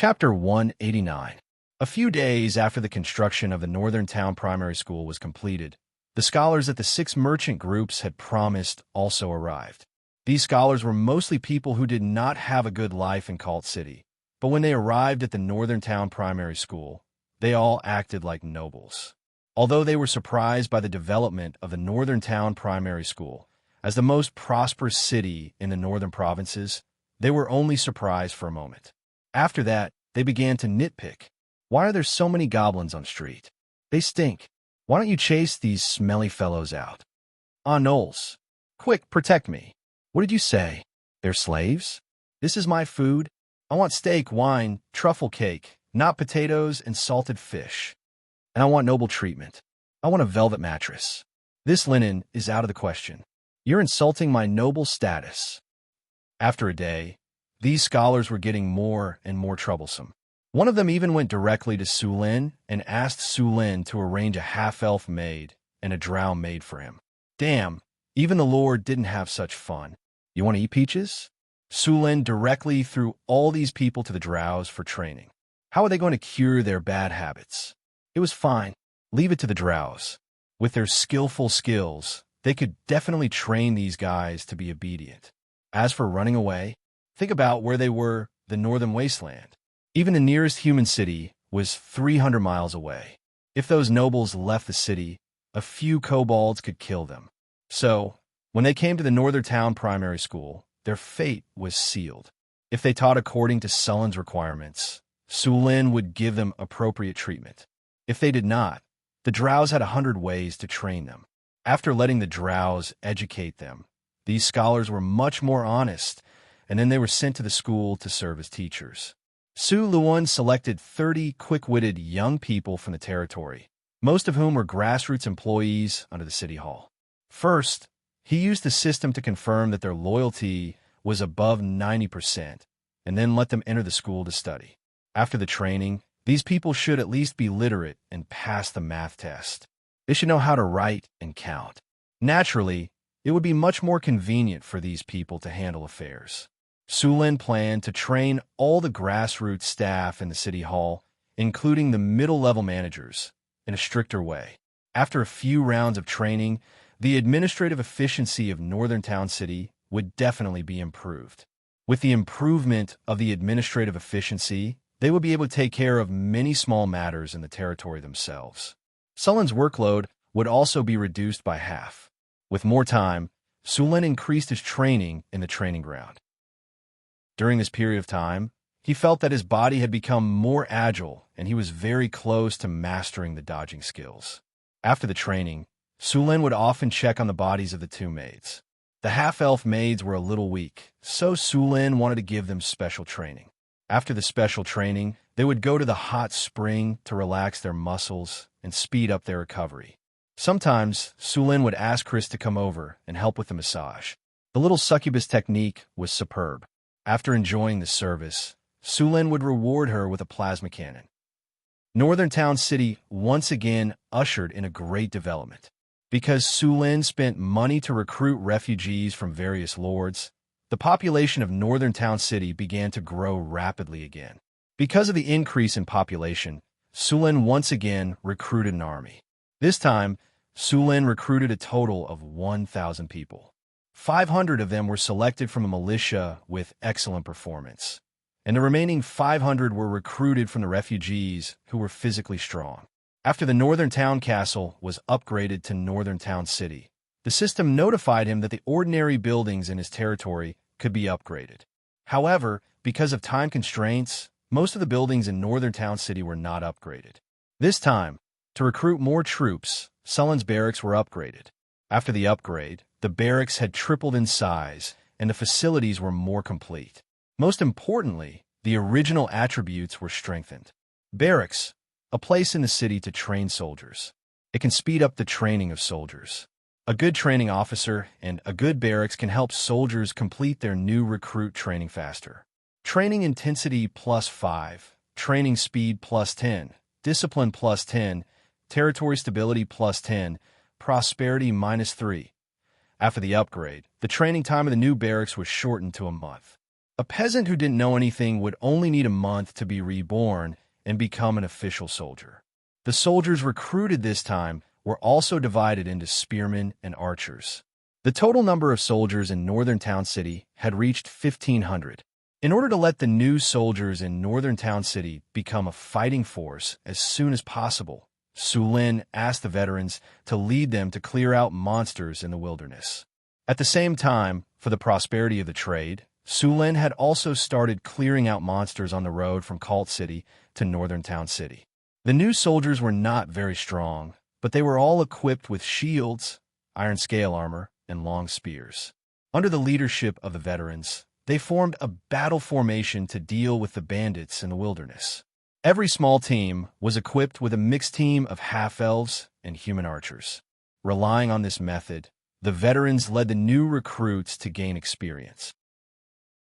Chapter 189. A few days after the construction of the Northern Town Primary School was completed, the scholars at the 6 merchant groups had promised also arrived. These scholars were mostly people who did not have a good life in Cult City, but when they arrived at the Northern Town Primary School, they all acted like nobles. Although they were surprised by the development of the Northern Town Primary School as the most prosperous city in the northern provinces, they were only surprised for a moment. After that, they began to nitpick. Why are there so many goblins on street? They stink. Why don't you chase these smelly fellows out? Ah, Knowles. Quick, protect me. What did you say? They're slaves? This is my food. I want steak, wine, truffle cake, not potatoes and salted fish. And I want noble treatment. I want a velvet mattress. This linen is out of the question. You're insulting my noble status. After a day, these scholars were getting more and more troublesome. One of them even went directly to Su Lin and asked Su Lin to arrange a half-elf maid and a drow maid for him. Damn, even the Lord didn't have such fun. You want to eat peaches? Su Lin directly threw all these people to the drows for training. How are they going to cure their bad habits? It was fine. Leave it to the drows. With their skillful skills, they could definitely train these guys to be obedient. As for running away, think about where they were, the northern wasteland. Even the nearest human city was 300 miles away. If those nobles left the city, a few kobolds could kill them. So, when they came to the Northern Town Primary School, their fate was sealed. If they taught according to Sullen's requirements, Su Lin would give them appropriate treatment. If they did not, the drows had 100 ways to train them. After letting the drows educate them, these scholars were much more honest, and then they were sent to the school to serve as teachers. Su Luan selected 30 quick-witted young people from the territory, most of whom were grassroots employees under the city hall. First, he used the system to confirm that their loyalty was above 90%, and then let them enter the school to study. After the training, these people should at least be literate and pass the math test. They should know how to write and count. Naturally, it would be much more convenient for these people to handle affairs. Su Lin planned to train all the grassroots staff in the city hall, including the middle-level managers, in a stricter way. After a few rounds of training, the administrative efficiency of Northern Town City would definitely be improved. With the improvement of the administrative efficiency, they would be able to take care of many small matters in the territory themselves. Sullen's workload would also be reduced by half. With more time, Su Lin increased his training in the training ground. During this period of time, he felt that his body had become more agile and he was very close to mastering the dodging skills. After the training, Su Lin would often check on the bodies of the 2 maids. The half-elf maids were a little weak, so Su Lin wanted to give them special training. After the special training, they would go to the hot spring to relax their muscles and speed up their recovery. Sometimes, Su Lin would ask Chris to come over and help with the massage. The little succubus technique was superb. After enjoying the service, Su Lin would reward her with a plasma cannon. Northern Town City once again ushered in a great development. Because Su Lin spent money to recruit refugees from various lords, the population of Northern Town City began to grow rapidly again. Because of the increase in population, Su Lin once again recruited an army. This time, Su Lin recruited a total of 1,000 people. 500 of them were selected from a militia with excellent performance, and the remaining 500 were recruited from the refugees who were physically strong. After the Northern Town Castle was upgraded to Northern Town City, the system notified him that the ordinary buildings in his territory could be upgraded. However, because of time constraints, most of the buildings in Northern Town City were not upgraded. This time, to recruit more troops, Sullen's barracks were upgraded. After the upgrade, the barracks had tripled in size, and the facilities were more complete. Most importantly, the original attributes were strengthened. Barracks, a place in the city to train soldiers. It can speed up the training of soldiers. A good training officer and a good barracks can help soldiers complete their new recruit training faster. Training intensity +5, training speed +10, discipline +10, territory stability +10, prosperity -3. After the upgrade, the training time of the new barracks was shortened to a month. A peasant who didn't know anything would only need a month to be reborn and become an official soldier. The soldiers recruited this time were also divided into spearmen and archers. The total number of soldiers in Northern Town City had reached 1,500. In order to let the new soldiers in Northern Town City become a fighting force as soon as possible, Su Lin asked the veterans to lead them to clear out monsters in the wilderness. At the same time, for the prosperity of the trade, Su Lin had also started clearing out monsters on the road from Cult City to Northern Town City. The new soldiers were not very strong, but they were all equipped with shields, iron scale armor, and long spears. Under the leadership of the veterans, they formed a battle formation to deal with the bandits in the wilderness. Every small team was equipped with a mixed team of half-elves and human archers. Relying on this method, the veterans led the new recruits to gain experience.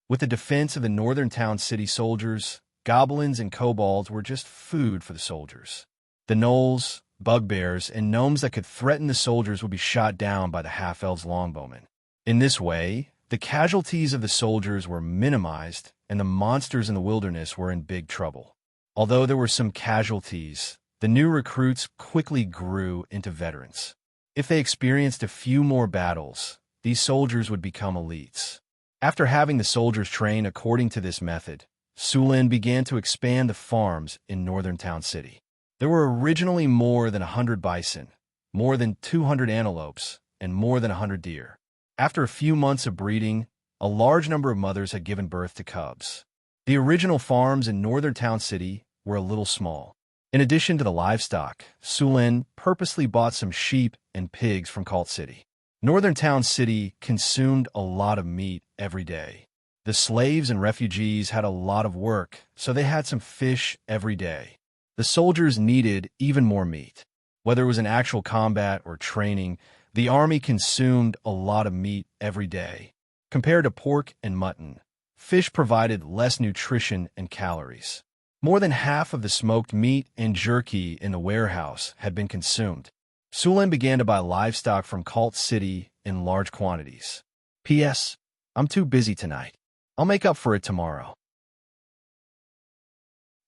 With the defense of the Northern Town City soldiers, goblins and kobolds were just food for the soldiers. The gnolls, bugbears, and gnomes that could threaten the soldiers would be shot down by the half-elves longbowmen. In this way, the casualties of the soldiers were minimized, and the monsters in the wilderness were in big trouble. Although there were some casualties, the new recruits quickly grew into veterans. If they experienced a few more battles, these soldiers would become elites. After having the soldiers train according to this method, Su Lin began to expand the farms in Northern Town City. There were originally more than 100 bison, more than 200 antelopes, and more than 100 deer. After a few months of breeding, a large number of mothers had given birth to cubs. The original farms in Northern Town City were a little small. In addition to the livestock, Su Lin purposely bought some sheep and pigs from Cult City. Northern Town City consumed a lot of meat every day. The slaves and refugees had a lot of work, so they had some fish every day. The soldiers needed even more meat. Whether it was in actual combat or training, the army consumed a lot of meat every day. Compared to pork and mutton, fish provided less nutrition and calories. More than half of the smoked meat and jerky in the warehouse had been consumed. Su Lin began to buy livestock from Cult City in large quantities. P.S. I'm too busy tonight. I'll make up for it tomorrow.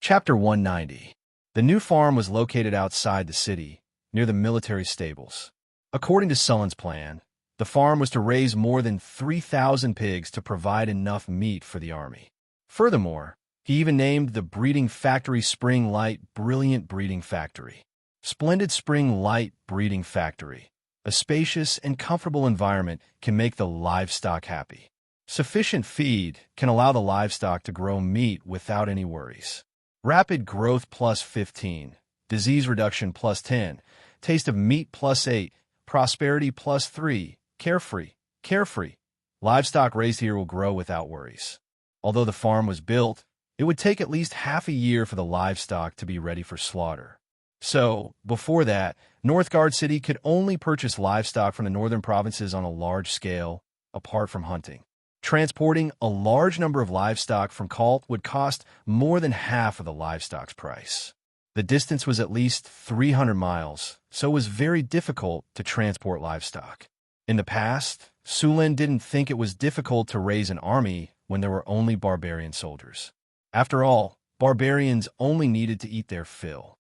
Chapter 190. The new farm was located outside the city, near the military stables. According to Su Lin's plan, the farm was to raise more than 3,000 pigs to provide enough meat for the army. Furthermore, he even named the breeding factory Spring Light Brilliant Breeding Factory. Splendid Spring Light Breeding Factory. A spacious and comfortable environment can make the livestock happy. Sufficient feed can allow the livestock to grow meat without any worries. Rapid growth plus 15, disease reduction plus 10, taste of meat plus 8, prosperity plus 3, carefree. Livestock raised here will grow without worries. Although the farm was built, it would take at least half a year for the livestock to be ready for slaughter. So, before that, Northgard City could only purchase livestock from the northern provinces on a large scale, apart from hunting. Transporting a large number of livestock from Cult would cost more than half of the livestock's price. The distance was at least 300 miles, so it was very difficult to transport livestock. In the past, Su Lin didn't think it was difficult to raise an army when there were only barbarian soldiers. After all, barbarians only needed to eat their fill.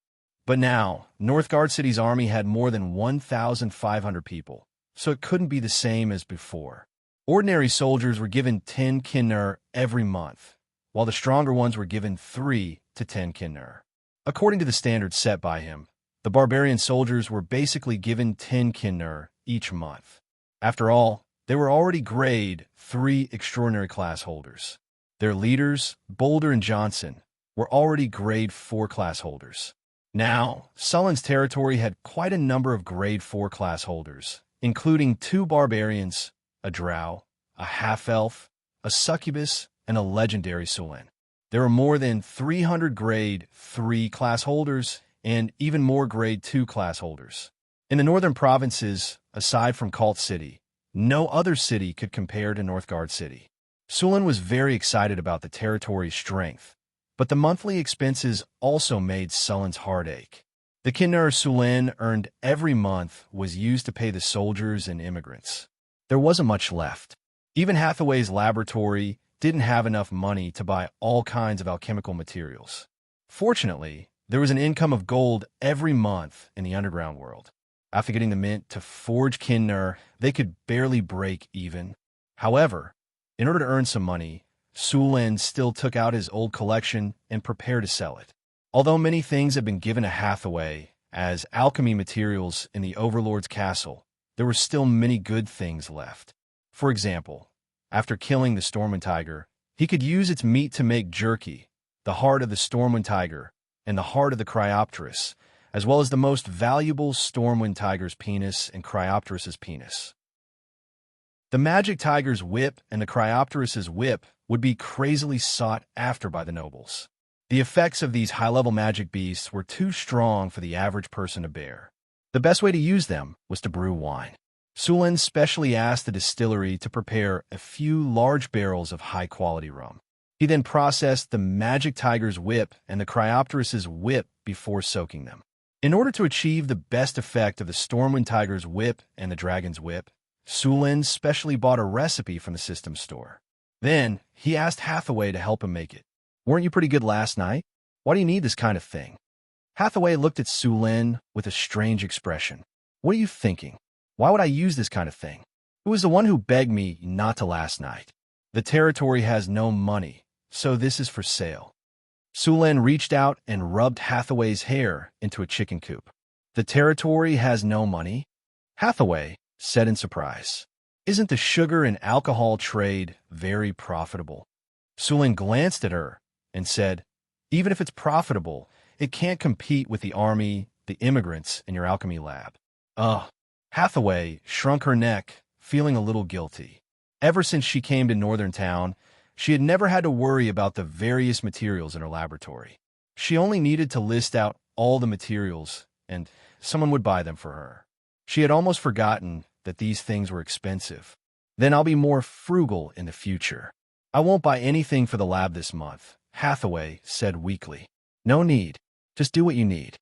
But now, Northgard City's army had more than 1,500 people, so it couldn't be the same as before. Ordinary soldiers were given 10 kinner every month, while the stronger ones were given 3 to 10 kinner. According to the standards set by him, the barbarian soldiers were basically given 10 kinner each month. After all, they were already grade 3 extraordinary class holders. Their leaders, Boulder and Johnson, were already grade 4 class holders. Now, Su Lin's territory had quite a number of grade 4 class holders, including 2 barbarians, a drow, a half-elf, a succubus, and a legendary Su Lin. There were more than 300 grade 3 class holders and even more grade 2 class holders. In the northern provinces, aside from Cult City, no other city could compare to Northgard City. Su Lin was very excited about the territory's strength, but the monthly expenses also made Su Lin's heart ache. The kinner Su Lin earned every month was used to pay the soldiers and immigrants. There wasn't much left. Even Hathaway's laboratory didn't have enough money to buy all kinds of alchemical materials. Fortunately, there was an income of gold every month in the underground world. After getting the mint to forge Kinner, they could barely break even. However, in order to earn some money, Sulin still took out his old collection and prepared to sell it. Although many things had been given to Hathaway as alchemy materials in the Overlord's castle, there were still many good things left. For example, after killing the Stormwind Tiger, he could use its meat to make jerky, the heart of the Stormwind Tiger, and the heart of the Cryopterus, as well as the most valuable Stormwind Tiger's penis and Cryopterus's penis. The Magic Tiger's whip and the Cryopterus's whip would be crazily sought after by the nobles. The effects of these high-level magic beasts were too strong for the average person to bear. The best way to use them was to brew wine. Sulin specially asked the distillery to prepare a few large barrels of high-quality rum. He then processed the Magic Tiger's whip and the Cryopterus's whip before soaking them. In order to achieve the best effect of the Stormwind Tiger's whip and the Dragon's whip, Sulin specially bought a recipe from the system store. Then, he asked Hathaway to help him make it. "Weren't you pretty good last night? Why do you need this kind of thing?" Hathaway looked at Sulin with a strange expression. "What are you thinking? Why would I use this kind of thing? It was the one who begged me not to last night. The territory has no money, so this is for sale." Sulin reached out and rubbed Hathaway's hair into a chicken coop. "The territory has no money?" Hathaway said in surprise. "Isn't the sugar and alcohol trade very profitable?" Sulin glanced at her and said, "Even if it's profitable, it can't compete with the army, the immigrants, in your alchemy lab." Ugh. Hathaway shrunk her neck, feeling a little guilty. Ever since she came to Northern Town, she had never had to worry about the various materials in her laboratory. She only needed to list out all the materials, and someone would buy them for her. She had almost forgotten that these things were expensive. "Then I'll be more frugal in the future. I won't buy anything for the lab this month," Hathaway said weakly. "No need. Just do what you need."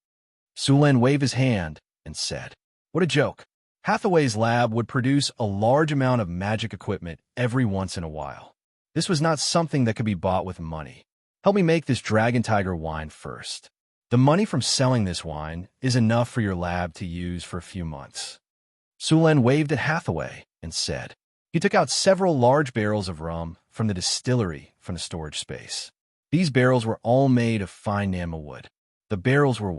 Sulin waved his hand and said, "What a joke." Hathaway's lab would produce a large amount of magic equipment every once in a while. This was not something that could be bought with money. "Help me make this Dragon Tiger wine first. The money from selling this wine is enough for your lab to use for a few months." Sulin waved at Hathaway and said. He took out several large barrels of rum from the distillery from the storage space. These barrels were all made of fine enamel wood. The barrels were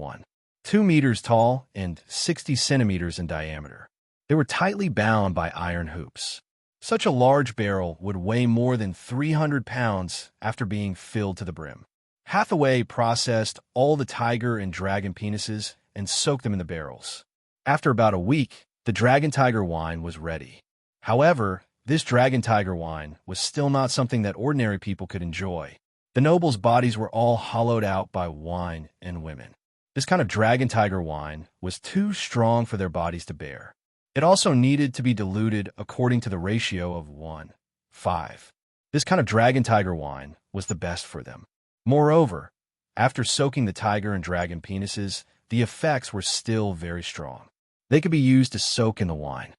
2 meters tall and 60 centimeters in diameter. They were tightly bound by iron hoops. Such a large barrel would weigh more than 300 pounds after being filled to the brim. Hathaway processed all the tiger and dragon penises and soaked them in the barrels. After about a week, the Dragon Tiger wine was ready. However, this Dragon Tiger wine was still not something that ordinary people could enjoy. The nobles' bodies were all hollowed out by wine and women. This kind of Dragon Tiger wine was too strong for their bodies to bear. It also needed to be diluted according to the ratio of 1:5. This kind of Dragon Tiger wine was the best for them. Moreover, after soaking the tiger and dragon penises, the effects were still very strong. They could be used to soak in the wine.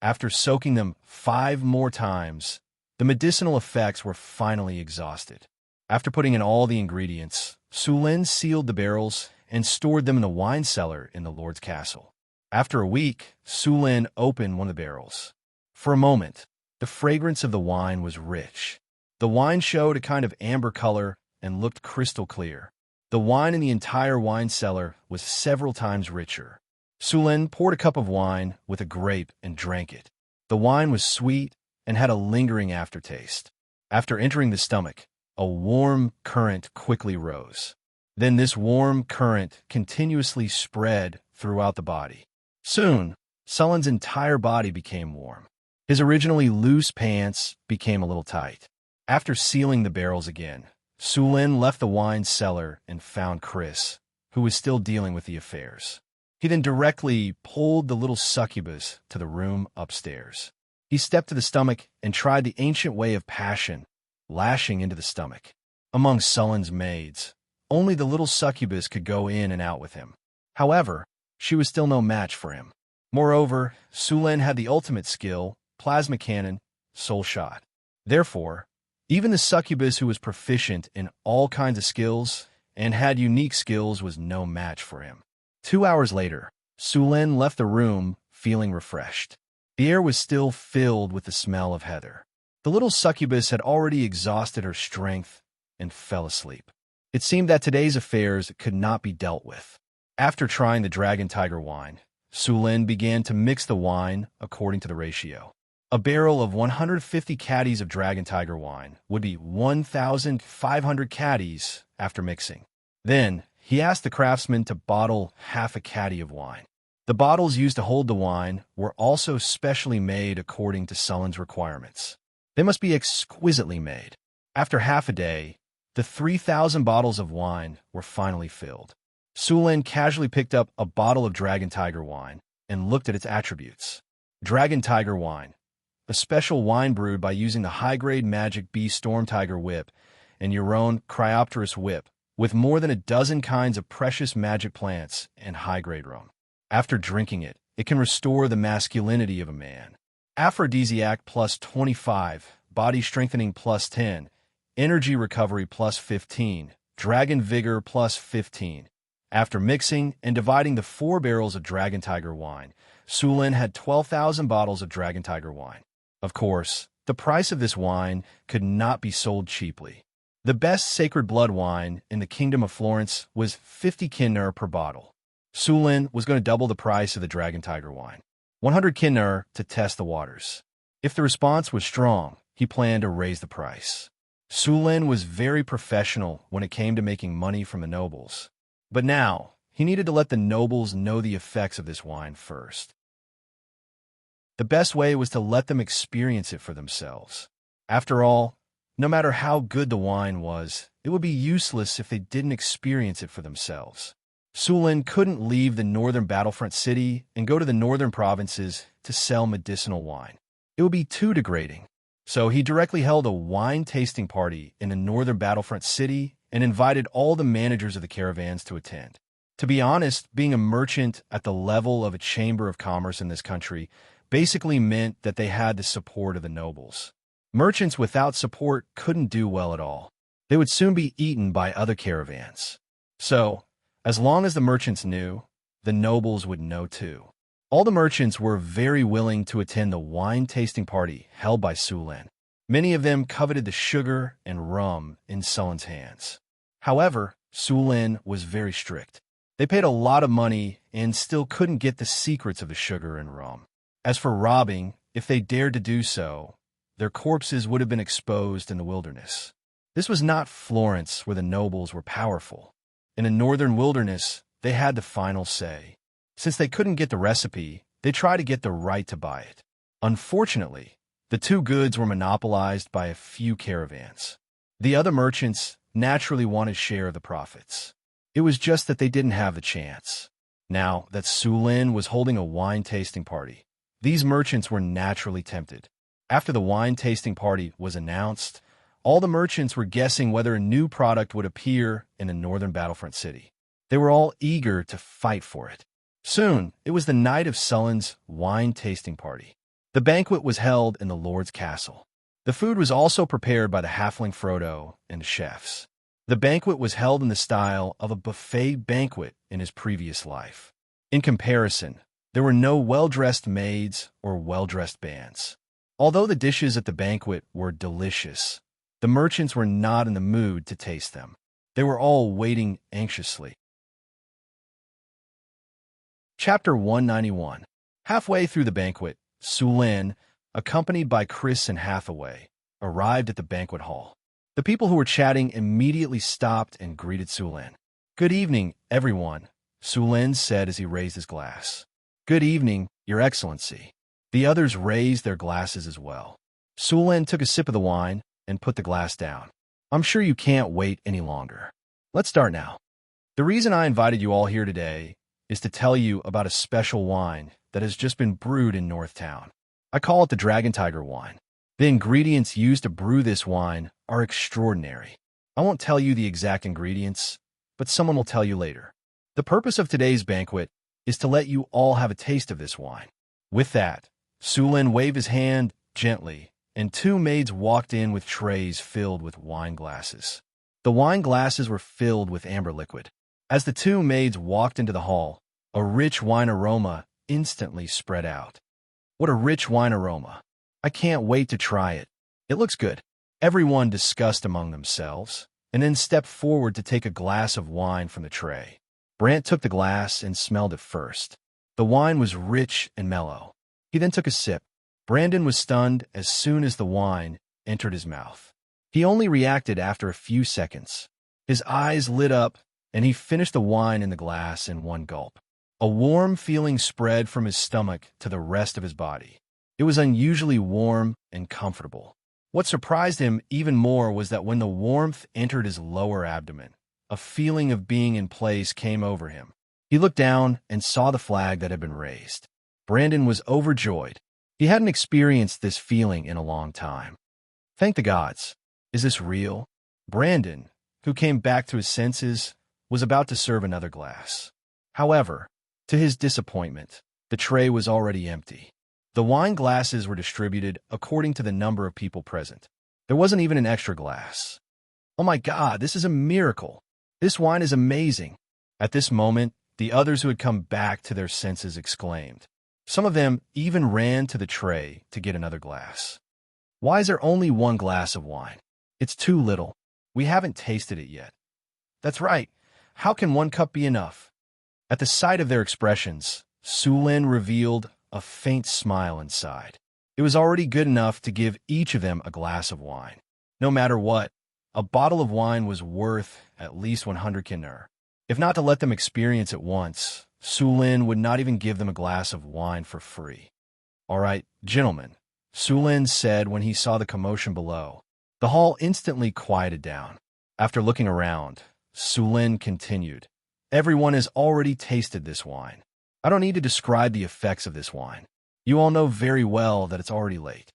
After soaking them 5 more times, the medicinal effects were finally exhausted. After putting in all the ingredients, Sulin sealed the barrels and stored them in the wine cellar in the Lord's castle. After a week, Sulin opened one of the barrels. For a moment, the fragrance of the wine was rich. The wine showed a kind of amber color and looked crystal clear. The wine in the entire wine cellar was several times richer. Sulin poured a cup of wine with a grape and drank it. The wine was sweet and had a lingering aftertaste. After entering the stomach, a warm current quickly rose. Then this warm current continuously spread throughout the body. Soon, Sulin's entire body became warm. His originally loose pants became a little tight. After sealing the barrels again, Sulin left the wine cellar and found Chris, who was still dealing with the affairs. He then directly pulled the little succubus to the room upstairs. He stepped to the stomach and tried the ancient way of passion, lashing into the stomach. Among Sulin's maids, only the little succubus could go in and out with him. However, she was still no match for him. Moreover, Sulin had the ultimate skill, plasma cannon, soul shot. Therefore, even the succubus who was proficient in all kinds of skills and had unique skills was no match for him. 2 hours later, Sulin left the room feeling refreshed. The air was still filled with the smell of heather. The little succubus had already exhausted her strength and fell asleep. It seemed that today's affairs could not be dealt with. After trying the Dragon Tiger wine, Sulin began to mix the wine according to the ratio. A barrel of 150 caddies of Dragon Tiger wine would be 1,500 caddies after mixing. Then, he asked the craftsman to bottle half a caddy of wine. The bottles used to hold the wine were also specially made according to Sulin's requirements. They must be exquisitely made. After half a day, the 3,000 bottles of wine were finally filled. Sulin casually picked up a bottle of Dragon Tiger wine and looked at its attributes. Dragon Tiger wine, a special wine brewed by using the high-grade Magic Bee Storm Tiger whip and your own Cryopterus whip, with more than a dozen kinds of precious magic plants and high-grade rum. After drinking it, it can restore the masculinity of a man. Aphrodisiac plus 25, body strengthening plus 10, energy recovery plus 15, dragon vigor plus 15. After mixing and dividing the 4 barrels of Dragon Tiger wine, Sulin had 12,000 bottles of Dragon Tiger wine. Of course, the price of this wine could not be sold cheaply. The best sacred blood wine in the Kingdom of Florence was 50 kinner per bottle. Sulin was going to double the price of the Dragon Tiger wine, 100 kinner to test the waters. If the response was strong, he planned to raise the price. Sulin was very professional when it came to making money from the nobles. But now, he needed to let the nobles know the effects of this wine first. The best way was to let them experience it for themselves. After all, no matter how good the wine was, it would be useless if they didn't experience it for themselves. Sulin couldn't leave the northern battlefront city and go to the northern provinces to sell medicinal wine. It would be too degrading. So he directly held a wine tasting party in the northern battlefront city and invited all the managers of the caravans to attend. To be honest, being a merchant at the level of a chamber of commerce in this country basically meant that they had the support of the nobles. Merchants without support couldn't do well at all. They would soon be eaten by other caravans. So, as long as the merchants knew, the nobles would know too. All the merchants were very willing to attend the wine tasting party held by Sulin. Many of them coveted the sugar and rum in Sulin's hands. However, Sulin was very strict. They paid a lot of money and still couldn't get the secrets of the sugar and rum. As for robbing, if they dared to do so, their corpses would have been exposed in the wilderness. This was not Florence, where the nobles were powerful. In a northern wilderness, they had the final say. Since they couldn't get the recipe, they tried to get the right to buy it. Unfortunately, the two goods were monopolized by a few caravans. The other merchants naturally wanted share of the profits. It was just that they didn't have the chance. Now that Sulin was holding a wine tasting party, these merchants were naturally tempted. After the wine tasting party was announced, all the merchants were guessing whether a new product would appear in the northern battlefront city. They were all eager to fight for it. Soon, it was the night of Sulin's wine tasting party. The banquet was held in the Lord's castle. The food was also prepared by the halfling Frodo and the chefs. The banquet was held in the style of a buffet banquet in his previous life. In comparison, there were no well-dressed maids or well-dressed bands. Although the dishes at the banquet were delicious, the merchants were not in the mood to taste them. They were all waiting anxiously. Chapter 191. Halfway through the banquet, Sulin, accompanied by Chris and Hathaway, arrived at the banquet hall. The people who were chatting immediately stopped and greeted Sulin. "Good evening, everyone," Sulin said as he raised his glass. "Good evening, Your Excellency." The others raised their glasses as well. Sulin took a sip of the wine and put the glass down. "I'm sure you can't wait any longer. Let's start now. The reason I invited you all here today is to tell you about a special wine that has just been brewed in Northtown. I call it the Dragon Tiger wine. The ingredients used to brew this wine are extraordinary. I won't tell you the exact ingredients, but someone will tell you later. The purpose of today's banquet is to let you all have a taste of this wine." With that, Sulin waved his hand gently, and two maids walked in with trays filled with wine glasses. The wine glasses were filled with amber liquid. As the two maids walked into the hall, a rich wine aroma instantly spread out. What a rich wine aroma! I can't wait to try it. It looks good. Everyone discussed among themselves, and then stepped forward to take a glass of wine from the tray. Brant took the glass and smelled it first. The wine was rich and mellow. He then took a sip. Brandon was stunned as soon as the wine entered his mouth. He only reacted after a few seconds. His eyes lit up, and he finished the wine in the glass in one gulp. A warm feeling spread from his stomach to the rest of his body. It was unusually warm and comfortable. What surprised him even more was that when the warmth entered his lower abdomen, a feeling of being in place came over him. He looked down and saw the flag that had been raised. Brandon was overjoyed. He hadn't experienced this feeling in a long time. Thank the gods. Is this real? Brandon, who came back to his senses, was about to serve another glass. However, to his disappointment, the tray was already empty. The wine glasses were distributed according to the number of people present. There wasn't even an extra glass. Oh my God, this is a miracle. This wine is amazing. At this moment, the others who had come back to their senses exclaimed. Some of them even ran to the tray to get another glass. Why is there only one glass of wine? It's too little. We haven't tasted it yet. That's right. How can one cup be enough? At the sight of their expressions, Sulin revealed a faint smile inside. It was already good enough to give each of them a glass of wine. No matter what, a bottle of wine was worth at least 100 kinner. If not to let them experience it once, Sulin would not even give them a glass of wine for free. All right, gentlemen, Sulin said when he saw the commotion below. The hall instantly quieted down. After looking around, Sulin continued. Everyone has already tasted this wine. I don't need to describe the effects of this wine. You all know very well that it's already late.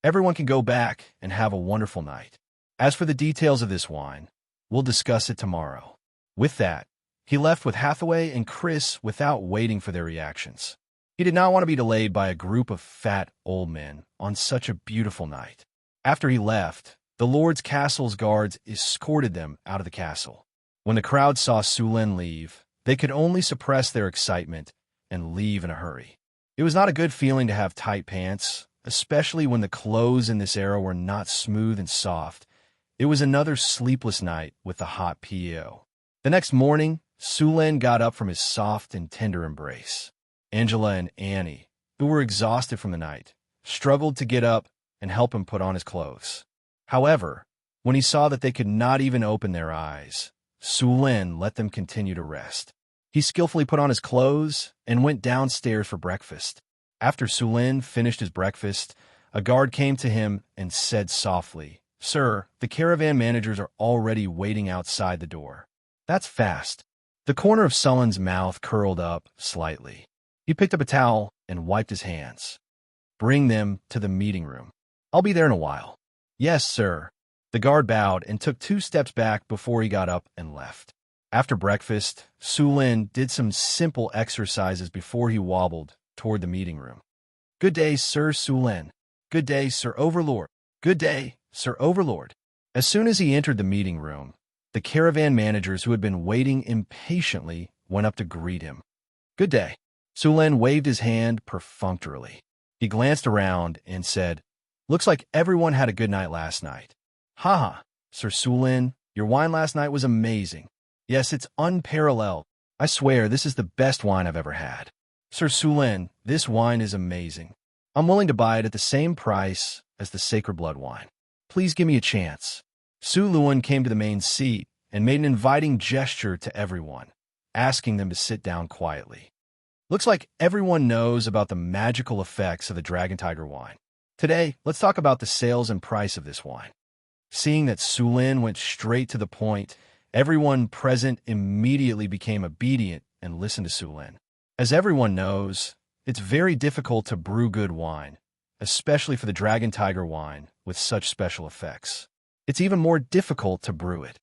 Everyone can go back and have a wonderful night. As for the details of this wine, we'll discuss it tomorrow. With that, he left with Hathaway and Chris without waiting for their reactions. He did not want to be delayed by a group of fat old men on such a beautiful night. After he left, the Lord's castle's guards escorted them out of the castle. When the crowd saw Sulin leave, they could only suppress their excitement and leave in a hurry. It was not a good feeling to have tight pants, especially when the clothes in this era were not smooth and soft. It was another sleepless night with the hot PO. The next morning, Sulin got up from his soft and tender embrace. Angela and Annie, who were exhausted from the night, struggled to get up and help him put on his clothes. However, when he saw that they could not even open their eyes, Sulin let them continue to rest. He skillfully put on his clothes and went downstairs for breakfast. After Sulin finished his breakfast, a guard came to him and said softly, "Sir, the caravan managers are already waiting outside the door." That's fast. The corner of Sulin's mouth curled up slightly. He picked up a towel and wiped his hands. "Bring them to the meeting room. I'll be there in a while." "Yes, sir." The guard bowed and took 2 steps back before he got up and left. After breakfast, Sulin did some simple exercises before he wobbled toward the meeting room. "Good day, Sir Sulin." "Good day, Sir Overlord." "Good day, Sir Overlord." As soon as he entered the meeting room, the caravan managers who had been waiting impatiently went up to greet him. "Good day." Sulin waved his hand perfunctorily. He glanced around and said, "Looks like everyone had a good night last night." "Haha, Sir Sulin, your wine last night was amazing." "Yes, it's unparalleled. I swear this is the best wine I've ever had." "Sir Sulin, this wine is amazing. I'm willing to buy it at the same price as the Sacred Blood wine. Please give me a chance." Su Luan came to the main seat and made an inviting gesture to everyone, asking them to sit down quietly. Looks like everyone knows about the magical effects of the Dragon Tiger wine. Today, let's talk about the sales and price of this wine. Seeing that Sulin went straight to the point, everyone present immediately became obedient and listened to Sulin. As everyone knows, it's very difficult to brew good wine, especially for the Dragon Tiger wine with such special effects. It's even more difficult to brew it.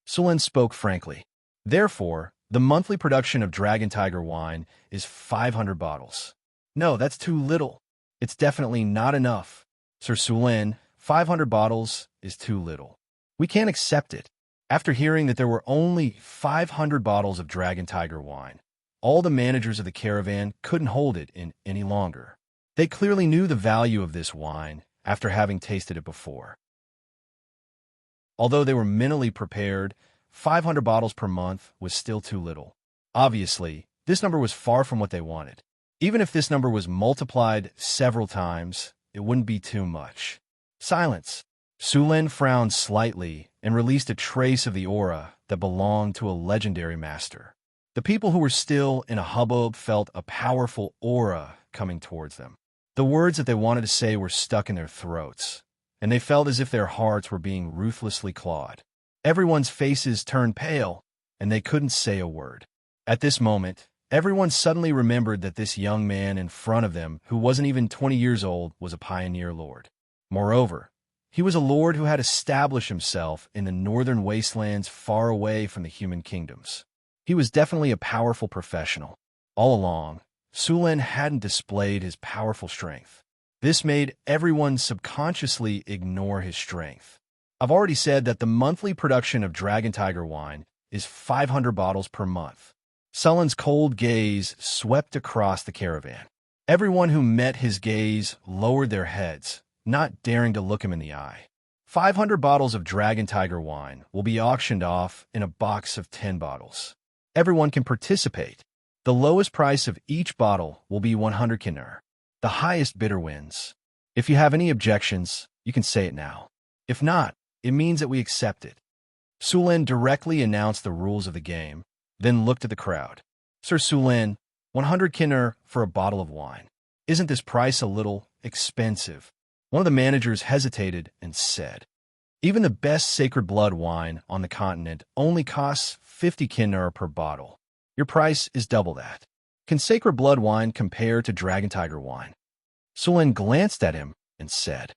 Sulin spoke frankly. Therefore, the monthly production of Dragon Tiger wine is 500 bottles. "No, that's too little. It's definitely not enough. Sir Sulin, 500 bottles is too little. We can't accept it. After hearing that there were only 500 bottles of Dragon Tiger wine, all the managers of the caravan couldn't hold it in any longer. They clearly knew the value of this wine after having tasted it before. Although they were mentally prepared, 500 bottles per month was still too little. Obviously, this number was far from what they wanted. Even if this number was multiplied several times, it wouldn't be too much. Silence. Sulin frowned slightly and released a trace of the aura that belonged to a legendary master. The people who were still in a hubbub felt a powerful aura coming towards them. The words that they wanted to say were stuck in their throats, and they felt as if their hearts were being ruthlessly clawed. Everyone's faces turned pale, and they couldn't say a word. At this moment, everyone suddenly remembered that this young man in front of them, who wasn't even 20 years old, was a pioneer lord. Moreover, he was a lord who had established himself in the northern wastelands far away from the human kingdoms. He was definitely a powerful professional. All along, Sulin hadn't displayed his powerful strength. This made everyone subconsciously ignore his strength. I've already said that the monthly production of Dragon Tiger wine is 500 bottles per month. Sulin's cold gaze swept across the caravan. Everyone who met his gaze lowered their heads, not daring to look him in the eye. 500 bottles of Dragon Tiger wine will be auctioned off in a box of 10 bottles. Everyone can participate. The lowest price of each bottle will be 100 kinnur. The highest bidder wins. If you have any objections, you can say it now. If not, it means that we accept it. Sulin directly announced the rules of the game, then looked at the crowd. Sir Sulin, 100 kinnur for a bottle of wine. Isn't this price a little expensive? One of the managers hesitated and said, even the best sacred blood wine on the continent only costs 50 kinnur per bottle. Your price is double that. Can sacred blood wine compare to Dragon Tiger wine? Sulin glanced at him and said,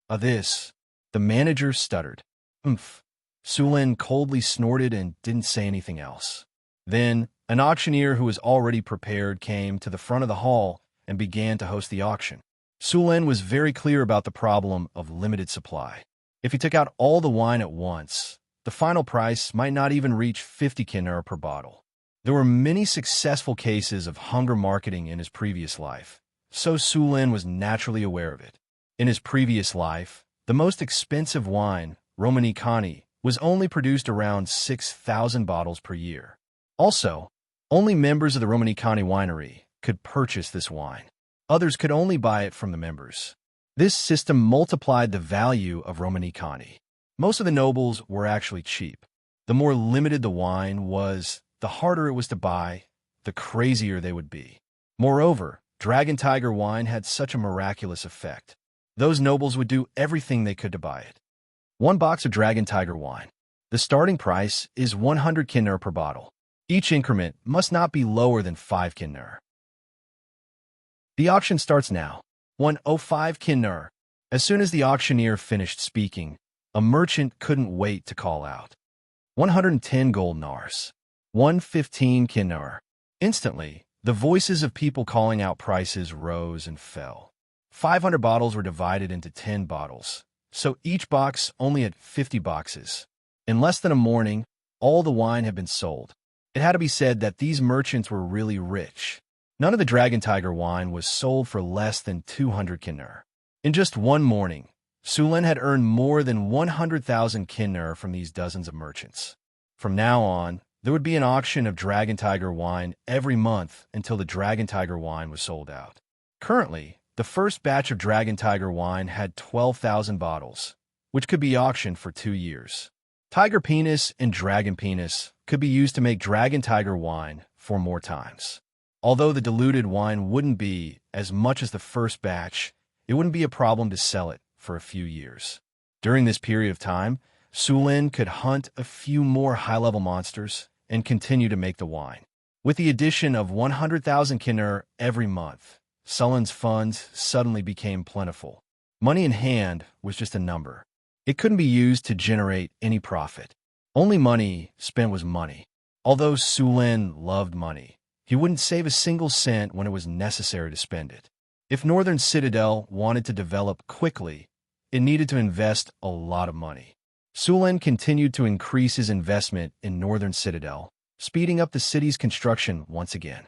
this. The manager stuttered. Oomph. Sulin coldly snorted and didn't say anything else. Then, an auctioneer who was already prepared came to the front of the hall and began to host the auction. Sulin was very clear about the problem of limited supply. If he took out all the wine at once, the final price might not even reach 50 kinnur per bottle. There were many successful cases of hunger marketing in his previous life, so Sulin was naturally aware of it. In his previous life, the most expensive wine, Romanikani, was only produced around 6,000 bottles per year. Also, only members of the Romanikani winery could purchase this wine. Others could only buy it from the members. This system multiplied the value of Romanikani. Most of the nobles were actually cheap. The more limited the wine was, the harder it was to buy, the crazier they would be. Moreover, Dragon Tiger wine had such a miraculous effect. Those nobles would do everything they could to buy it. One box of Dragon Tiger wine. The starting price is 100 kinnur per bottle. Each increment must not be lower than 5 kinnur. The auction starts now. 105 kinnur. As soon as the auctioneer finished speaking, a merchant couldn't wait to call out. 110 gold nars. 115 kinnur. Instantly, the voices of people calling out prices rose and fell. 500 bottles were divided into 10 bottles, so each box only had 50 boxes. In less than a morning, all the wine had been sold. It had to be said that these merchants were really rich. None of the Dragon Tiger wine was sold for less than 200 kinnur. In just one morning, Sulin had earned more than 100,000 kinnur from these dozens of merchants. From now on, there would be an auction of Dragon Tiger wine every month until the Dragon Tiger wine was sold out. Currently, the first batch of Dragon Tiger wine had 12,000 bottles, which could be auctioned for 2 years. Tiger penis and dragon penis could be used to make Dragon Tiger wine 4 more times. Although the diluted wine wouldn't be as much as the first batch, it wouldn't be a problem to sell it for a few years. During this period of time, Sulin could hunt a few more high-level monsters and continue to make the wine. With the addition of 100,000 kinnur every month, Sulin's funds suddenly became plentiful. Money in hand was just a number. It couldn't be used to generate any profit. Only money spent was money. Although Sulin loved money, he wouldn't save a single cent when it was necessary to spend it. If Northern Citadel wanted to develop quickly, it needed to invest a lot of money. Sulen continued to increase his investment in Northern Citadel, speeding up the city's construction once again.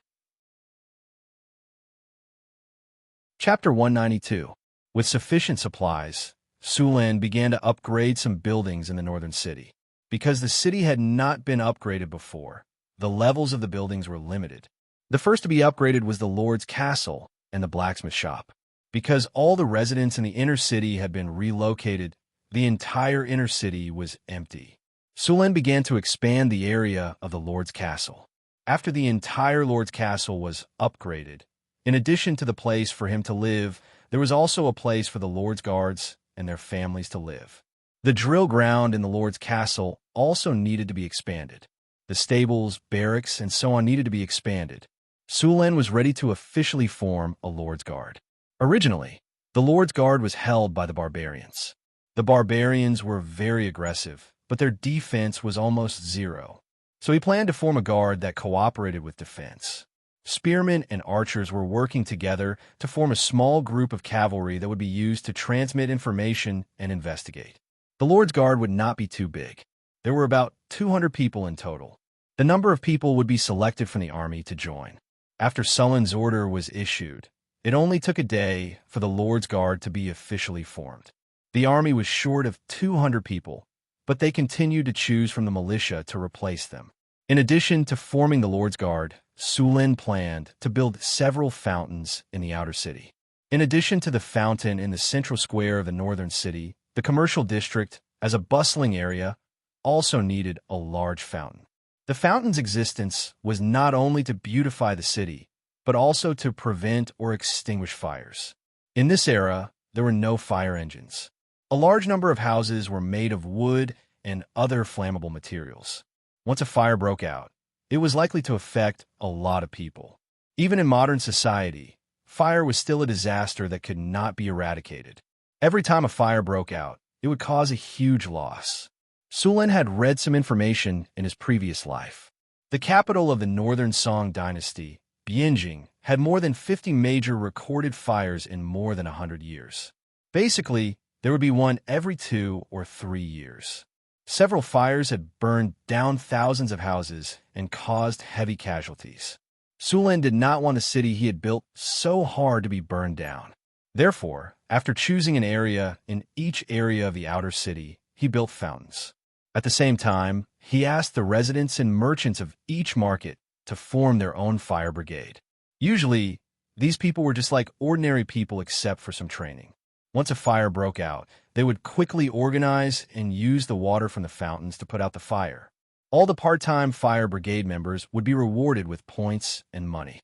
Chapter 192. With sufficient supplies, Sulen began to upgrade some buildings in the northern city. Because the city had not been upgraded before, the levels of the buildings were limited. The first to be upgraded was the Lord's Castle and the blacksmith shop. Because all the residents in the inner city had been relocated, the entire inner city was empty. Sulen began to expand the area of the Lord's Castle. After the entire Lord's Castle was upgraded, in addition to the place for him to live, there was also a place for the Lord's guards and their families to live. The drill ground in the Lord's Castle also needed to be expanded. The stables, barracks, and so on needed to be expanded. Sulen was ready to officially form a Lord's Guard. Originally, the Lord's Guard was held by the barbarians. The barbarians were very aggressive, but their defense was almost zero. So he planned to form a guard that cooperated with defense. Spearmen and archers were working together to form a small group of cavalry that would be used to transmit information and investigate. The Lord's Guard would not be too big. There were about 200 people in total. The number of people would be selected from the army to join. After Sulen's order was issued, it only took a day for the Lord's Guard to be officially formed. The army was short of 200 people, but they continued to choose from the militia to replace them. In addition to forming the Lord's Guard, Sulen planned to build several fountains in the outer city. In addition to the fountain in the central square of the northern city, the commercial district, as a bustling area, also needed a large fountain. The fountain's existence was not only to beautify the city, but also to prevent or extinguish fires. In this era, there were no fire engines. A large number of houses were made of wood and other flammable materials. Once a fire broke out, it was likely to affect a lot of people. Even in modern society, fire was still a disaster that could not be eradicated. Every time a fire broke out, it would cause a huge loss. Sulen had read some information in his previous life. The capital of the Northern Song dynasty, Bianjing, had more than 50 major recorded fires in more than 100 years. Basically, there would be one every 2 or 3 years. Several fires had burned down thousands of houses and caused heavy casualties. Sulen did not want the city he had built so hard to be burned down. Therefore, after choosing an area in each area of the outer city, he built fountains. At the same time, he asked the residents and merchants of each market to form their own fire brigade. Usually, these people were just like ordinary people except for some training. Once a fire broke out, they would quickly organize and use the water from the fountains to put out the fire. All the part-time fire brigade members would be rewarded with points and money.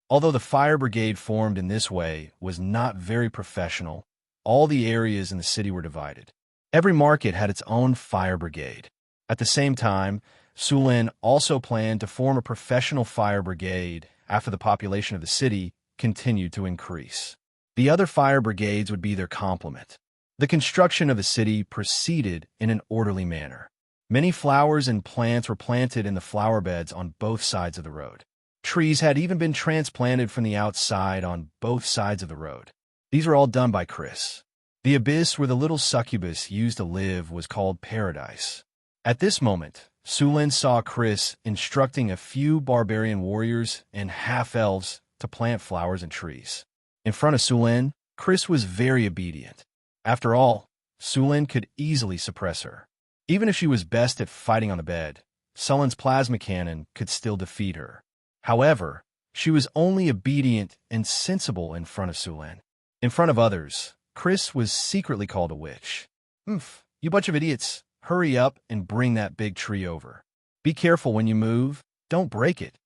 Although the fire brigade formed in this way was not very professional, all the areas in the city were divided. Every market had its own fire brigade. At the same time, Sulen also planned to form a professional fire brigade after the population of the city continued to increase. The other fire brigades would be their complement. The construction of the city proceeded in an orderly manner. Many flowers and plants were planted in the flower beds on both sides of the road. Trees had even been transplanted from the outside on both sides of the road. These were all done by Chris. The abyss where the little succubus used to live was called Paradise. At this moment, Sulen saw Chris instructing a few barbarian warriors and half-elves to plant flowers and trees. In front of Sulen, Chris was very obedient. After all, Sulen could easily suppress her. Even if she was best at fighting on the bed, Sulen's plasma cannon could still defeat her. However, she was only obedient and sensible in front of Sulen. In front of others, Chris was secretly called a witch. You bunch of idiots, hurry up and bring that big tree over. Be careful when you move, don't break it.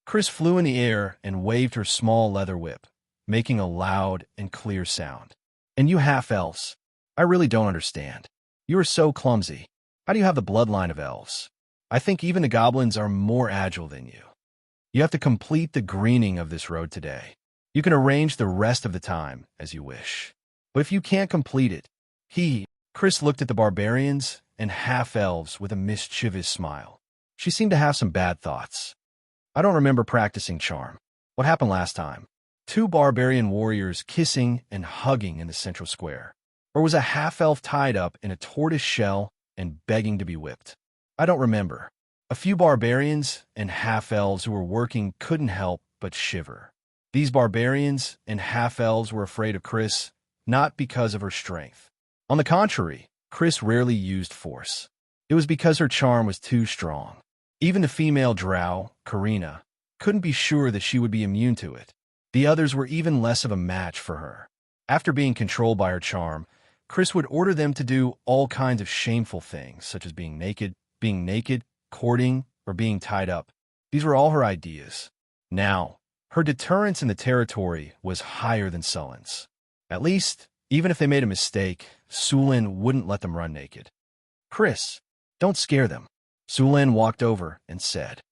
Chris flew in the air and waved her small leather whip, making a loud and clear sound. And you half-elves, I really don't understand. You are so clumsy. How do you have the bloodline of elves? I think even the goblins are more agile than you. You have to complete the greening of this road today. You can arrange the rest of the time as you wish. But if you can't complete it, Chris looked at the barbarians and half-elves with a mischievous smile. She seemed to have some bad thoughts. I don't remember practicing charm. What happened last time? Two barbarian warriors kissing and hugging in the central square? Or was a half-elf tied up in a tortoise shell and begging to be whipped? I don't remember. A few barbarians and half-elves who were working couldn't help but shiver. These barbarians and half-elves were afraid of Chris, not because of her strength. On the contrary, Chris rarely used force. It was because her charm was too strong. Even the female drow, Karina, couldn't be sure that she would be immune to it. The others were even less of a match for her. After being controlled by her charm, Chris would order them to do all kinds of shameful things, such as being naked, courting, or being tied up. These were all her ideas. Now, her deterrence in the territory was higher than Sullen's. At least, even if they made a mistake, Sulin wouldn't let them run naked. "Chris, don't scare them." Sulin walked over and said.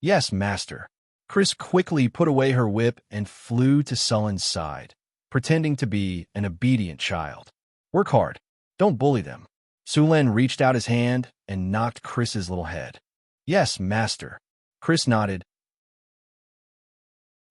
"Yes, master." Chris quickly put away her whip and flew to Sullen's side, pretending to be an obedient child. "Work hard. Don't bully them." Sulin reached out his hand and knocked Chris's little head. "Yes, master." Chris nodded.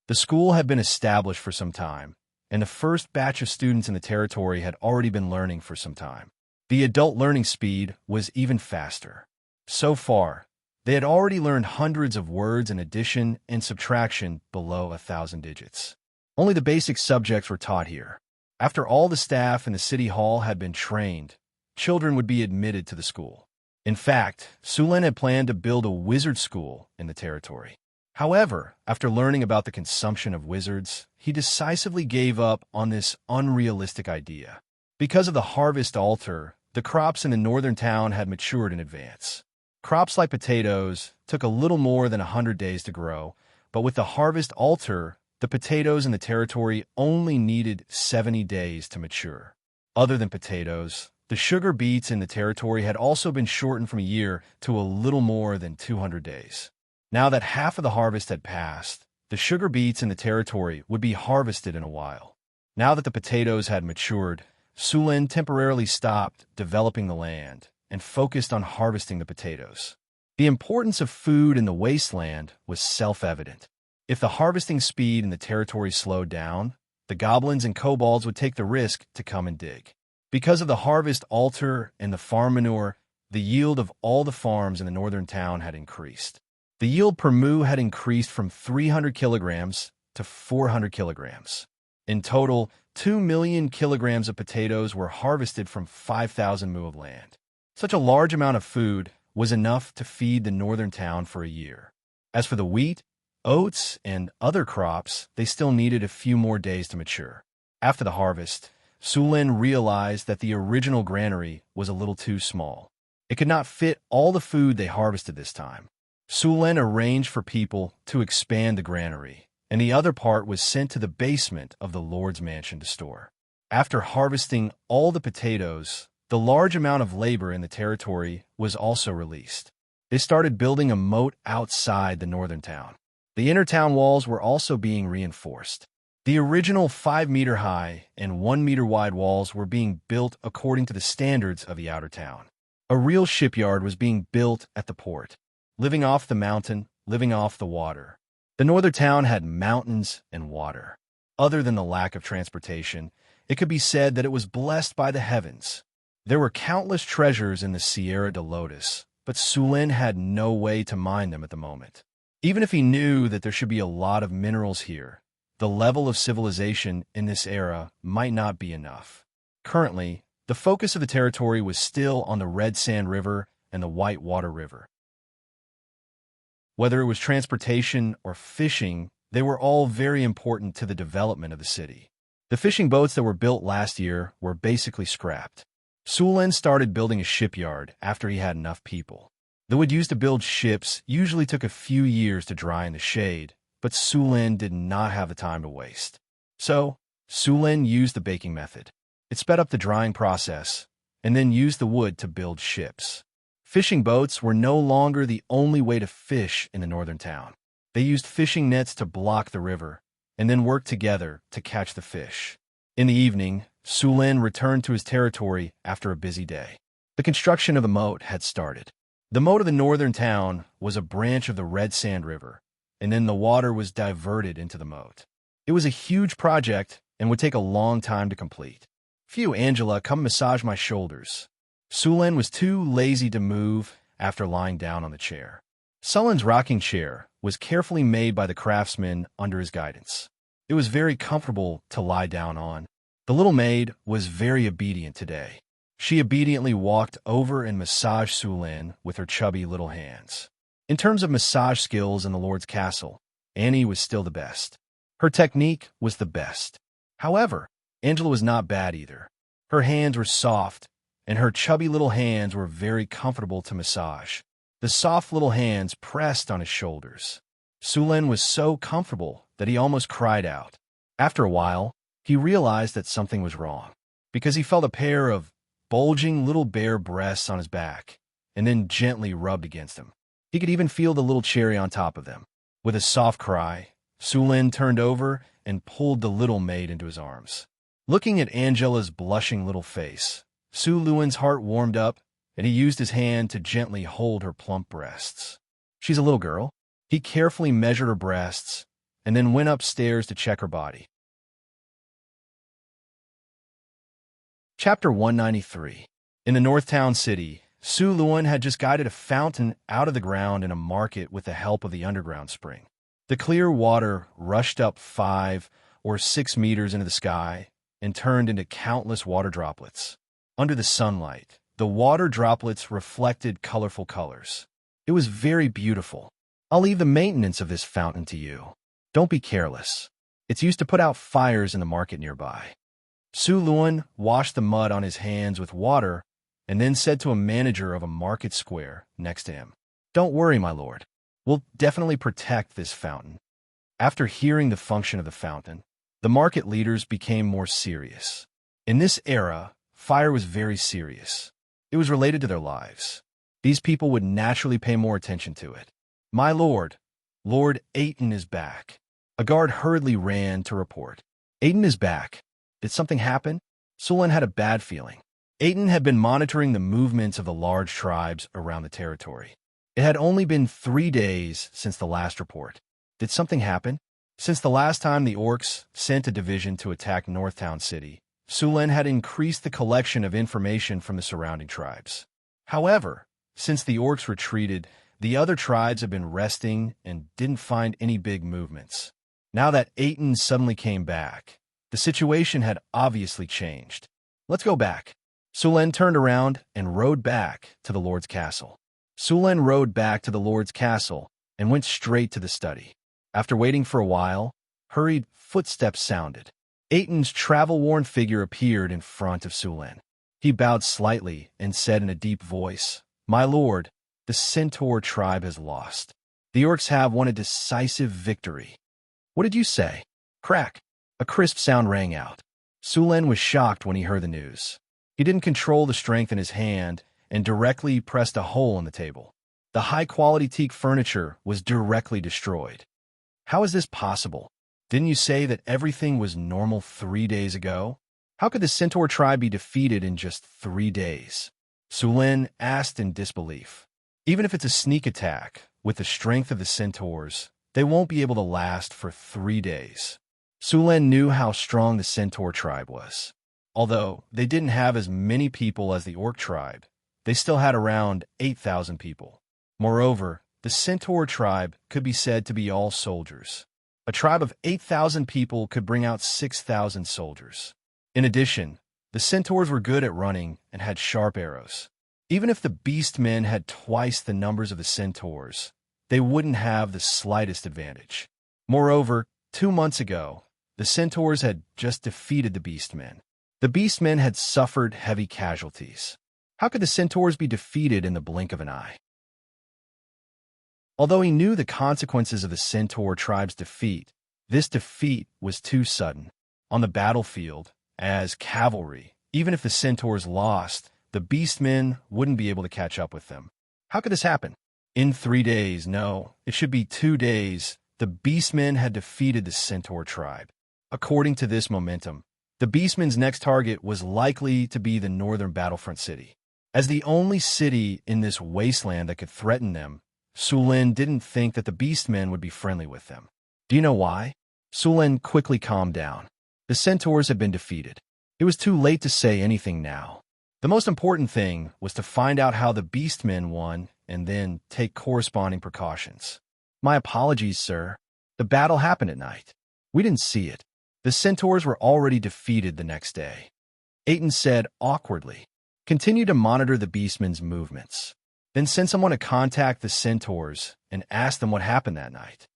The school had been established for some time, and the first batch of students in the territory had already been learning for some time. The adult learning speed was even faster. So far, they had already learned hundreds of words in addition and subtraction below 1,000 digits. Only the basic subjects were taught here. After all the staff in the city hall had been trained, children would be admitted to the school. In fact, Sulin had planned to build a wizard school in the territory. However, after learning about the consumption of wizards, he decisively gave up on this unrealistic idea. Because of the harvest altar, the crops in the northern town had matured in advance. Crops like potatoes took a little more than 100 days to grow, but with the harvest altar, the potatoes in the territory only needed 70 days to mature. Other than potatoes, the sugar beets in the territory had also been shortened from a year to a little more than 200 days. Now that half of the harvest had passed, the sugar beets in the territory would be harvested in a while. Now that the potatoes had matured, Sulin temporarily stopped developing the land and focused on harvesting the potatoes. The importance of food in the wasteland was self-evident. If the harvesting speed in the territory slowed down, the goblins and kobolds would take the risk to come and dig. Because of the harvest altar and the farm manure, the yield of all the farms in the northern town had increased. The yield per moo had increased from 300 kilograms to 400 kilograms. In total, 2 million kilograms of potatoes were harvested from 5,000 moo of land. Such a large amount of food was enough to feed the northern town for a year. As for the wheat, oats, and other crops, they still needed a few more days to mature. After the harvest, Sulin realized that the original granary was a little too small. It could not fit all the food they harvested this time. Sulin arranged for people to expand the granary, and the other part was sent to the basement of the Lord's mansion to store. After harvesting all the potatoes, the large amount of labor in the territory was also released. They started building a moat outside the northern town. The inner town walls were also being reinforced. The original 5-meter-high and 1-meter-wide walls were being built according to the standards of the outer town. A real shipyard was being built at the port. Living off the mountain, living off the water. The northern town had mountains and water. Other than the lack of transportation, it could be said that it was blessed by the heavens. There were countless treasures in the Sierra de Lotus, but Sulin had no way to mine them at the moment. Even if he knew that there should be a lot of minerals here, the level of civilization in this era might not be enough. Currently, the focus of the territory was still on the Red Sand River and the White Water River. Whether it was transportation or fishing, they were all very important to the development of the city. The fishing boats that were built last year were basically scrapped. Sulin started building a shipyard after he had enough people. The wood used to build ships usually took a few years to dry in the shade, but Sulin did not have the time to waste. So, Sulin used the baking method. It sped up the drying process, and then used the wood to build ships. Fishing boats were no longer the only way to fish in the northern town. They used fishing nets to block the river, and then worked together to catch the fish. In the evening, Sulin returned to his territory after a busy day. The construction of the moat had started. The moat of the northern town was a branch of the Red Sand River, and then the water was diverted into the moat. It was a huge project and would take a long time to complete. Phew, Angela, come massage my shoulders. Sulen was too lazy to move after lying down on the chair. Sulen's rocking chair was carefully made by the craftsman under his guidance. It was very comfortable to lie down on. The little maid was very obedient today. She obediently walked over and massaged Sulen with her chubby little hands. In terms of massage skills in the Lord's castle, Annie was still the best. Her technique was the best. However, Angela was not bad either. Her hands were soft, and her chubby little hands were very comfortable to massage. The soft little hands pressed on his shoulders. Sulen was so comfortable that he almost cried out. After a while, he realized that something was wrong, because he felt a pair of bulging little bare breasts on his back, and then gently rubbed against him. He could even feel the little cherry on top of them. With a soft cry, Sulen turned over and pulled the little maid into his arms. Looking at Angela's blushing little face, Sulen's heart warmed up, and he used his hand to gently hold her plump breasts. She's a little girl. He carefully measured her breasts, and then went upstairs to check her body. Chapter 193. In the North Town city, Su Luan had just guided a fountain out of the ground in a market with the help of the underground spring. The clear water rushed up 5 or 6 meters into the sky and turned into countless water droplets. Under the sunlight, the water droplets reflected colorful colors. It was very beautiful. I'll leave the maintenance of this fountain to you. Don't be careless. It's used to put out fires in the market nearby. Su Luan washed the mud on his hands with water and then said to a manager of a market square next to him, "Don't worry, my lord. We'll definitely protect this fountain." After hearing the function of the fountain, the market leaders became more serious. In this era, fire was very serious. It was related to their lives. These people would naturally pay more attention to it. "My lord, Lord Aiton is back." A guard hurriedly ran to report. "Aiton is back. Did something happen?" Sulen had a bad feeling. Aiton had been monitoring the movements of the large tribes around the territory. It had only been 3 days since the last report. Did something happen? Since the last time the orcs sent a division to attack Northtown City, Sulen had increased the collection of information from the surrounding tribes. However, since the orcs retreated, the other tribes had been resting and didn't find any big movements. Now that Aiton suddenly came back, the situation had obviously changed. "Let's go back." Sulen turned around and rode back to the Lord's castle. Sulen rode back to the Lord's castle and went straight to the study. After waiting for a while, hurried footsteps sounded. Aiton's travel-worn figure appeared in front of Sulen. He bowed slightly and said in a deep voice, "My lord, the Centaur tribe has lost. The orcs have won a decisive victory." "What did you say?" Crack! A crisp sound rang out. Sulen was shocked when he heard the news. He didn't control the strength in his hand and directly pressed a hole in the table. The high-quality teak furniture was directly destroyed. "How is this possible? Didn't you say that everything was normal 3 days ago? How could the Centaur tribe be defeated in just 3 days?" Sulen asked in disbelief. "Even if it's a sneak attack, with the strength of the Centaurs, they won't be able to last for 3 days. Sulen knew how strong the Centaur tribe was. Although they didn't have as many people as the Orc tribe, they still had around 8,000 people. Moreover, the Centaur tribe could be said to be all soldiers. A tribe of 8,000 people could bring out 6,000 soldiers. In addition, the Centaurs were good at running and had sharp arrows. Even if the Beastmen had twice the numbers of the Centaurs, they wouldn't have the slightest advantage. Moreover, 2 months ago, the Centaurs had just defeated the Beastmen. The Beastmen had suffered heavy casualties. How could the Centaurs be defeated in the blink of an eye? Although he knew the consequences of the Centaur tribe's defeat, this defeat was too sudden. On the battlefield, as cavalry, even if the Centaurs lost, the Beastmen wouldn't be able to catch up with them. How could this happen? In 3 days, no, it should be 2 days, the Beastmen had defeated the Centaur tribe. According to this momentum, the Beastmen's next target was likely to be the northern battlefront city. As the only city in this wasteland that could threaten them, Sulen didn't think that the Beastmen would be friendly with them. Do you know why? Sulen quickly calmed down. The centaurs had been defeated. It was too late to say anything now. The most important thing was to find out how the beastmen won and then take corresponding precautions. My apologies, sir. The battle happened at night. We didn't see it. The centaurs were already defeated the next day. Aiton said awkwardly. Continue to monitor the beastmen's movements. Then send someone to contact the centaurs and ask them what happened that night.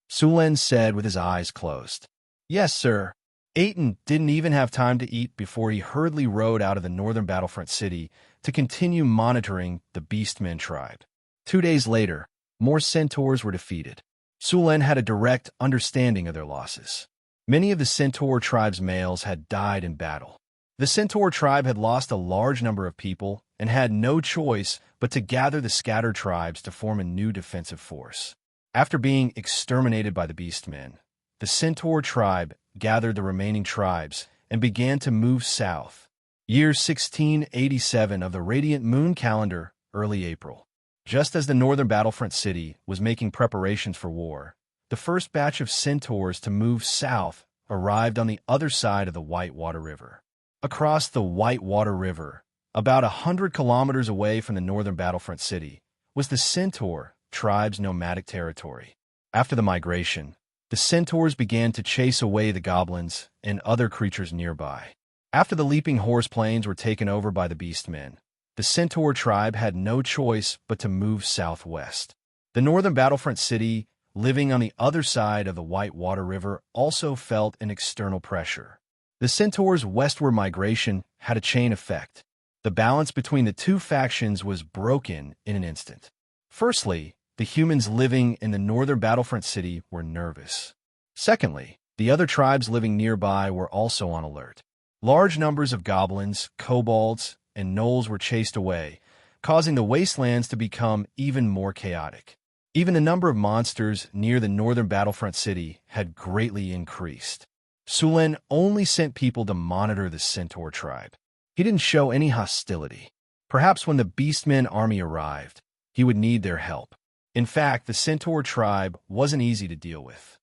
Sulen said with his eyes closed. Yes, sir. Aiton didn't even have time to eat before he hurriedly rode out of the northern battlefront city to continue monitoring the Beastmen tribe. 2 days later, more centaurs were defeated. Sulen had a direct understanding of their losses. Many of the centaur tribe's males had died in battle. The centaur tribe had lost a large number of people and had no choice but to gather the scattered tribes to form a new defensive force. After being exterminated by the Beastmen, the centaur tribe gathered the remaining tribes and began to move south. Year 1687 of the Radiant Moon calendar, early April. Just as the northern battlefront city was making preparations for war, the first batch of centaurs to move south arrived on the other side of the Whitewater River. Across the Whitewater River, about 100 kilometers away from the northern battlefront city, was the centaur tribe's nomadic territory. After the migration, the centaurs began to chase away the goblins and other creatures nearby. After the leaping horse plains were taken over by the beastmen, the centaur tribe had no choice but to move southwest. The northern battlefront city, living on the other side of the Whitewater River, also felt an external pressure. The centaurs' westward migration had a chain effect. The balance between the two factions was broken in an instant. Firstly, the humans living in the northern battlefront city were nervous. Secondly, the other tribes living nearby were also on alert. Large numbers of goblins, kobolds, and gnolls were chased away, causing the wastelands to become even more chaotic. Even the number of monsters near the northern battlefront city had greatly increased. Sulen only sent people to monitor the centaur tribe. He didn't show any hostility. Perhaps when the Beastmen army arrived, he would need their help. In fact, the centaur tribe wasn't easy to deal with.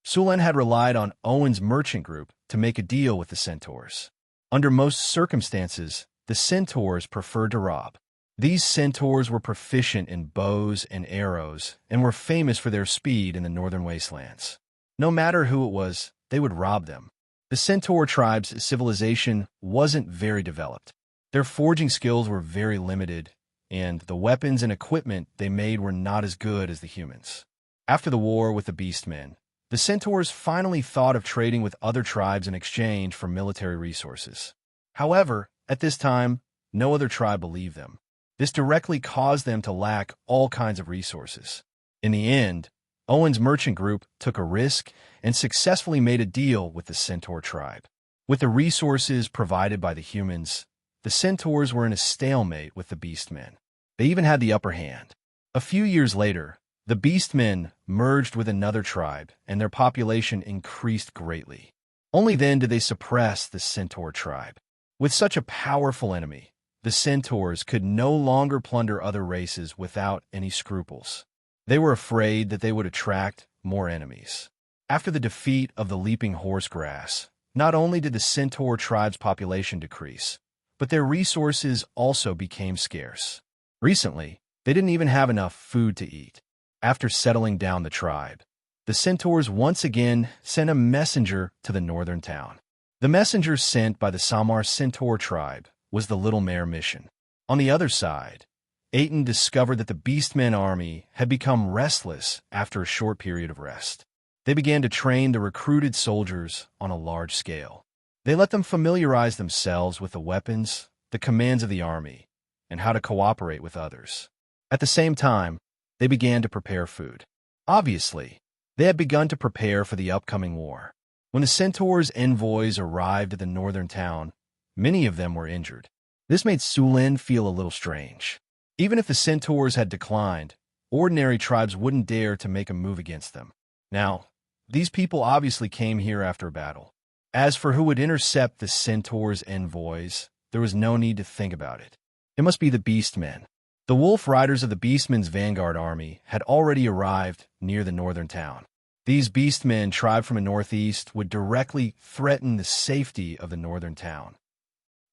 Sulen had relied on Owen's merchant group to make a deal with the centaurs. Under most circumstances, the centaurs preferred to rob. These centaurs were proficient in bows and arrows and were famous for their speed in the northern wastelands. No matter who it was, they would rob them. The centaur tribe's civilization wasn't very developed. Their forging skills were very limited, and the weapons and equipment they made were not as good as the humans. After the war with the Beastmen, the centaurs finally thought of trading with other tribes in exchange for military resources. However, at this time, no other tribe believed them. This directly caused them to lack all kinds of resources. In the end, Owen's merchant group took a risk and successfully made a deal with the centaur tribe. With the resources provided by the humans, the centaurs were in a stalemate with the beastmen. They even had the upper hand. A few years later, the beastmen merged with another tribe, and their population increased greatly. Only then did they suppress the centaur tribe. With such a powerful enemy, the centaurs could no longer plunder other races without any scruples. They were afraid that they would attract more enemies. After the defeat of the leaping horsegrass, not only did the centaur tribe's population decrease, but their resources also became scarce. Recently, they didn't even have enough food to eat. After settling down the tribe, the centaurs once again sent a messenger to the northern town. The messenger sent by the Samar centaur tribe was the Little Mare mission. On the other side, Aiton discovered that the Beastmen army had become restless after a short period of rest. They began to train the recruited soldiers on a large scale. They let them familiarize themselves with the weapons, the commands of the army, and how to cooperate with others. At the same time, they began to prepare food. Obviously, they had begun to prepare for the upcoming war. When the centaurs' envoys arrived at the northern town, many of them were injured. This made Sulen feel a little strange. Even if the centaurs had declined, ordinary tribes wouldn't dare to make a move against them. Now, these people obviously came here after a battle. As for who would intercept the centaurs' envoys, there was no need to think about it. It must be the beastmen. The wolf riders of the beastmen's vanguard army had already arrived near the northern town. These beastmen, tribe from the northeast, would directly threaten the safety of the northern town.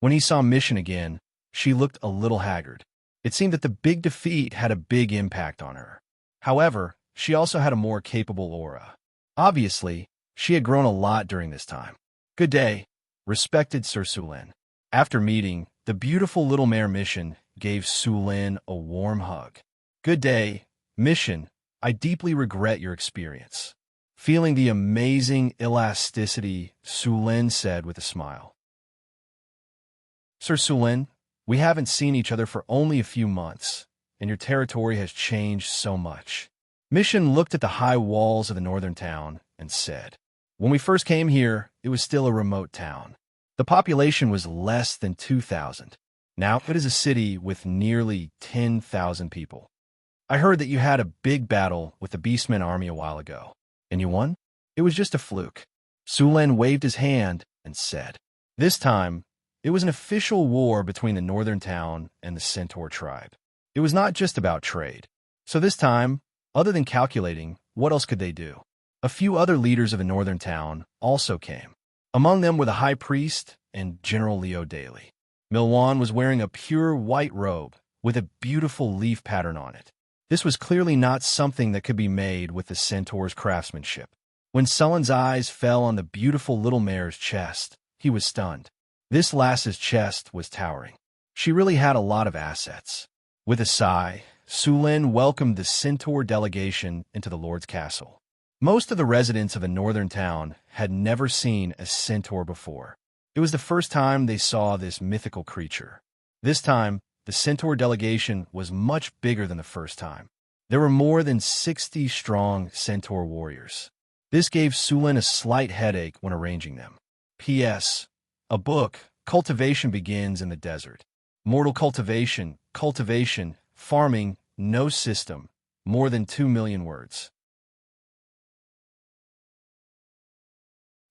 When he saw Mission again, she looked a little haggard. It seemed that the big defeat had a big impact on her. However, she also had a more capable aura. Obviously, she had grown a lot during this time. "Good day, respected Sir Sulin." After meeting, the beautiful little mare Mission gave Sulin a warm hug. "Good day, Mission. I deeply regret your experience." Feeling the amazing elasticity, Sulin said with a smile. "Sir Sulin, we haven't seen each other for only a few months, and your territory has changed so much." Mission looked at the high walls of the northern town and said, "When we first came here, it was still a remote town. The population was less than 2,000. Now it is a city with nearly 10,000 people. I heard that you had a big battle with the Beastmen army a while ago, and you won? It was just a fluke." Sulin waved his hand and said, "This time, it was an official war between the northern town and the Centaur tribe. It was not just about trade. So this time, other than calculating, what else could they do?" A few other leaders of the northern town also came. Among them were the high priest and General Leo Daly. Milwan was wearing a pure white robe with a beautiful leaf pattern on it. This was clearly not something that could be made with the centaur's craftsmanship. When Sullen's eyes fell on the beautiful little mare's chest, he was stunned. This lass's chest was towering. She really had a lot of assets. With a sigh, Sulin welcomed the centaur delegation into the Lord's castle. Most of the residents of the northern town had never seen a centaur before. It was the first time they saw this mythical creature. This time, the centaur delegation was much bigger than the first time. There were more than 60 strong centaur warriors. This gave Sulin a slight headache when arranging them. P.S. A book, Cultivation, begins in the desert. Mortal cultivation, farming, no system, more than 2 million words.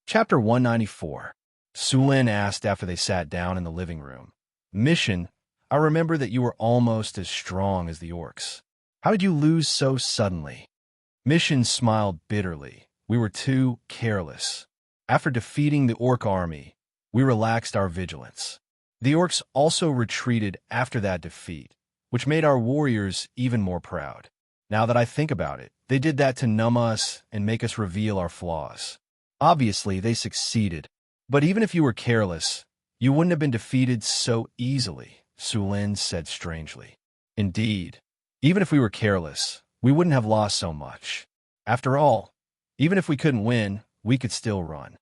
Chapter 194. Sulin asked after they sat down in the living room, "Mission, I remember that you were almost as strong as the orcs. How did you lose so suddenly?" Mission smiled bitterly. "We were too careless. After defeating the orc army, we relaxed our vigilance. The orcs also retreated after that defeat, which made our warriors even more proud. Now that I think about it, they did that to numb us and make us reveal our flaws. Obviously, they succeeded. But even if you were careless, you wouldn't have been defeated so easily," Sulin said strangely. "Indeed, even if we were careless, we wouldn't have lost so much. After all, even if we couldn't win, we could still run.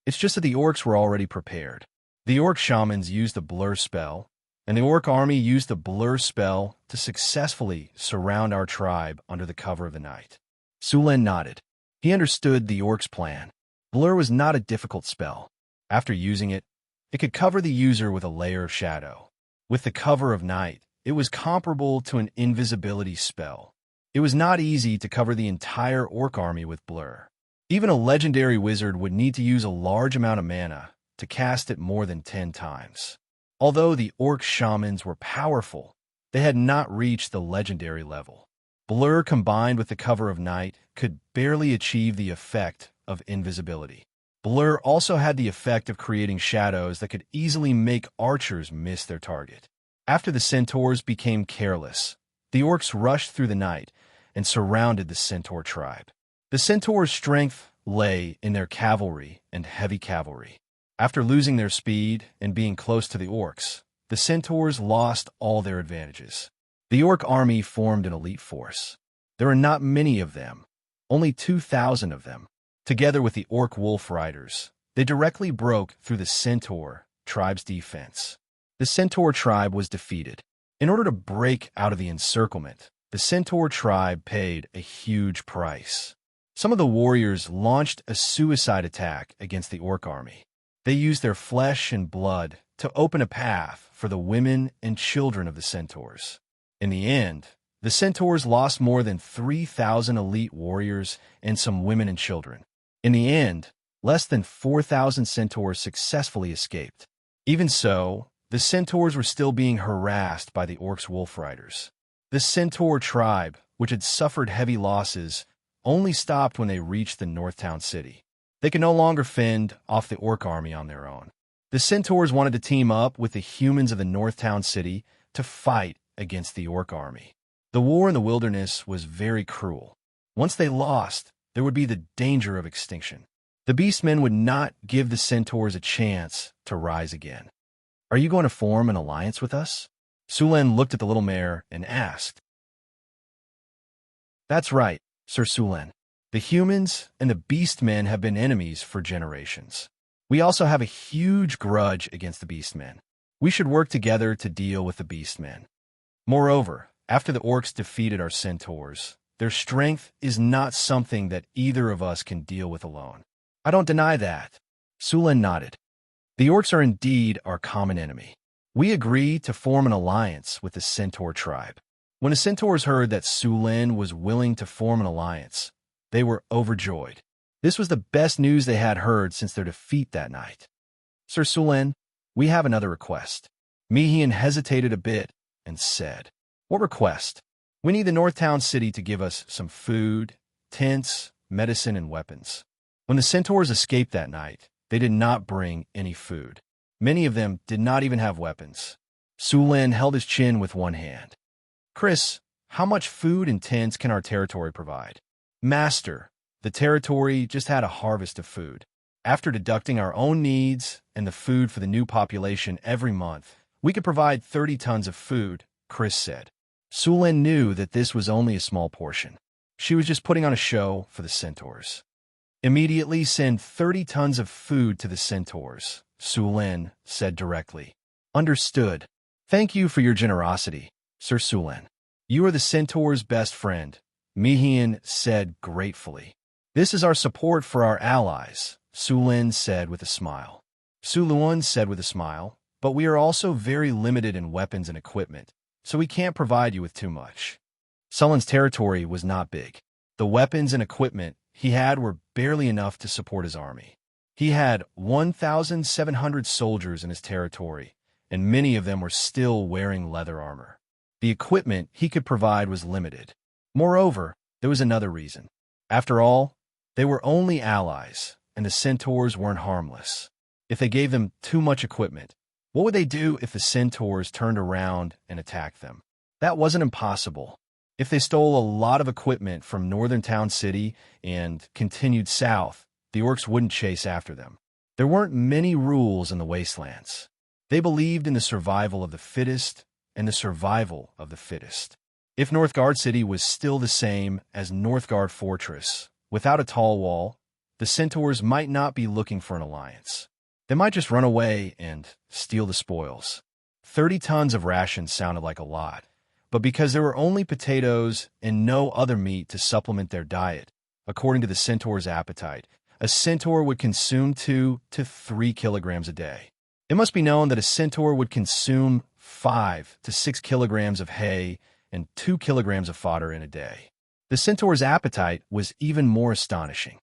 It's just that the orcs were already prepared. The orc shamans used the blur spell, and the orc army used the blur spell to successfully surround our tribe under the cover of the night." Sulin nodded. He understood the orcs' plan. Blur was not a difficult spell. After using it, it could cover the user with a layer of shadow. With the cover of night, it was comparable to an invisibility spell. It was not easy to cover the entire orc army with blur. Even a legendary wizard would need to use a large amount of mana to cast it more than 10 times. Although the orc shamans were powerful, they had not reached the legendary level. Blur combined with the cover of night could barely achieve the effect of invisibility. Blur also had the effect of creating shadows that could easily make archers miss their target. After the centaurs became careless, the orcs rushed through the night and surrounded the centaur tribe. The centaurs' strength lay in their cavalry and heavy cavalry. After losing their speed and being close to the orcs, the centaurs lost all their advantages. The orc army formed an elite force. There were not many of them, only 2,000 of them. Together with the orc wolf riders, they directly broke through the centaur tribe's defense. The centaur tribe was defeated. In order to break out of the encirclement, the centaur tribe paid a huge price. Some of the warriors launched a suicide attack against the orc army. They used their flesh and blood to open a path for the women and children of the centaurs. In the end, the centaurs lost more than 3,000 elite warriors and some women and children. In the end, less than 4,000 centaurs successfully escaped. Even so, the centaurs were still being harassed by the orcs' wolf riders. The centaur tribe, which had suffered heavy losses, only stopped when they reached the North Town city. They could no longer fend off the orc army on their own. The centaurs wanted to team up with the humans of the North Town city to fight against the orc army. The war in the wilderness was very cruel. Once they lost, there would be the danger of extinction. The beastmen would not give the centaurs a chance to rise again. "Are you going to form an alliance with us?" Sulen looked at the little mare and asked. "That's right, Sir Sulen. The humans and the beastmen have been enemies for generations. We also have a huge grudge against the beastmen. We should work together to deal with the beastmen. Moreover, after the orcs defeated our centaurs, their strength is not something that either of us can deal with alone." "I don't deny that." Sulen nodded. "The orcs are indeed our common enemy. We agree to form an alliance with the centaur tribe." When the centaurs heard that Sulen was willing to form an alliance, they were overjoyed. This was the best news they had heard since their defeat that night. "Sir Sulen, we have another request." Meehan hesitated a bit and said, "What request?" "We need the North Town city to give us some food, tents, medicine, and weapons." When the centaurs escaped that night, they did not bring any food. Many of them did not even have weapons. Sulen held his chin with one hand. "Chris, how much food and tents can our territory provide?" "Master, the territory just had a harvest of food. After deducting our own needs and the food for the new population every month, we could provide 30 tons of food," Chris said. Sulen knew that this was only a small portion. She was just putting on a show for the centaurs. "Immediately send 30 tons of food to the centaurs," Sulen said directly. "Understood. Thank you for your generosity, Sir Sulen. You are the centaur's best friend," Meehan said gratefully. "This is our support for our allies," Sulen said with a smile. Suluan said with a smile, "But we are also very limited in weapons and equipment, so we can't provide you with too much." Sulen's territory was not big. The weapons and equipment he had were barely enough to support his army. He had 1,700 soldiers in his territory, and many of them were still wearing leather armor. The equipment he could provide was limited. Moreover, there was another reason. After all, they were only allies, and the centaurs weren't harmless. If they gave them too much equipment, what would they do if the centaurs turned around and attacked them? That wasn't impossible. If they stole a lot of equipment from Northern Town City and continued south, the orcs wouldn't chase after them. There weren't many rules in the wastelands. They believed in the survival of the fittest and the survival of the fittest. If Northgard City was still the same as Northgard Fortress, without a tall wall, the centaurs might not be looking for an alliance. They might just run away and steal the spoils. 30 tons of rations sounded like a lot, but because there were only potatoes and no other meat to supplement their diet, according to the centaur's appetite, a centaur would consume 2 to 3 kilograms a day. It must be known that a centaur would consume 5 to 6 kilograms of hay and 2 kilograms of fodder in a day. The centaur's appetite was even more astonishing.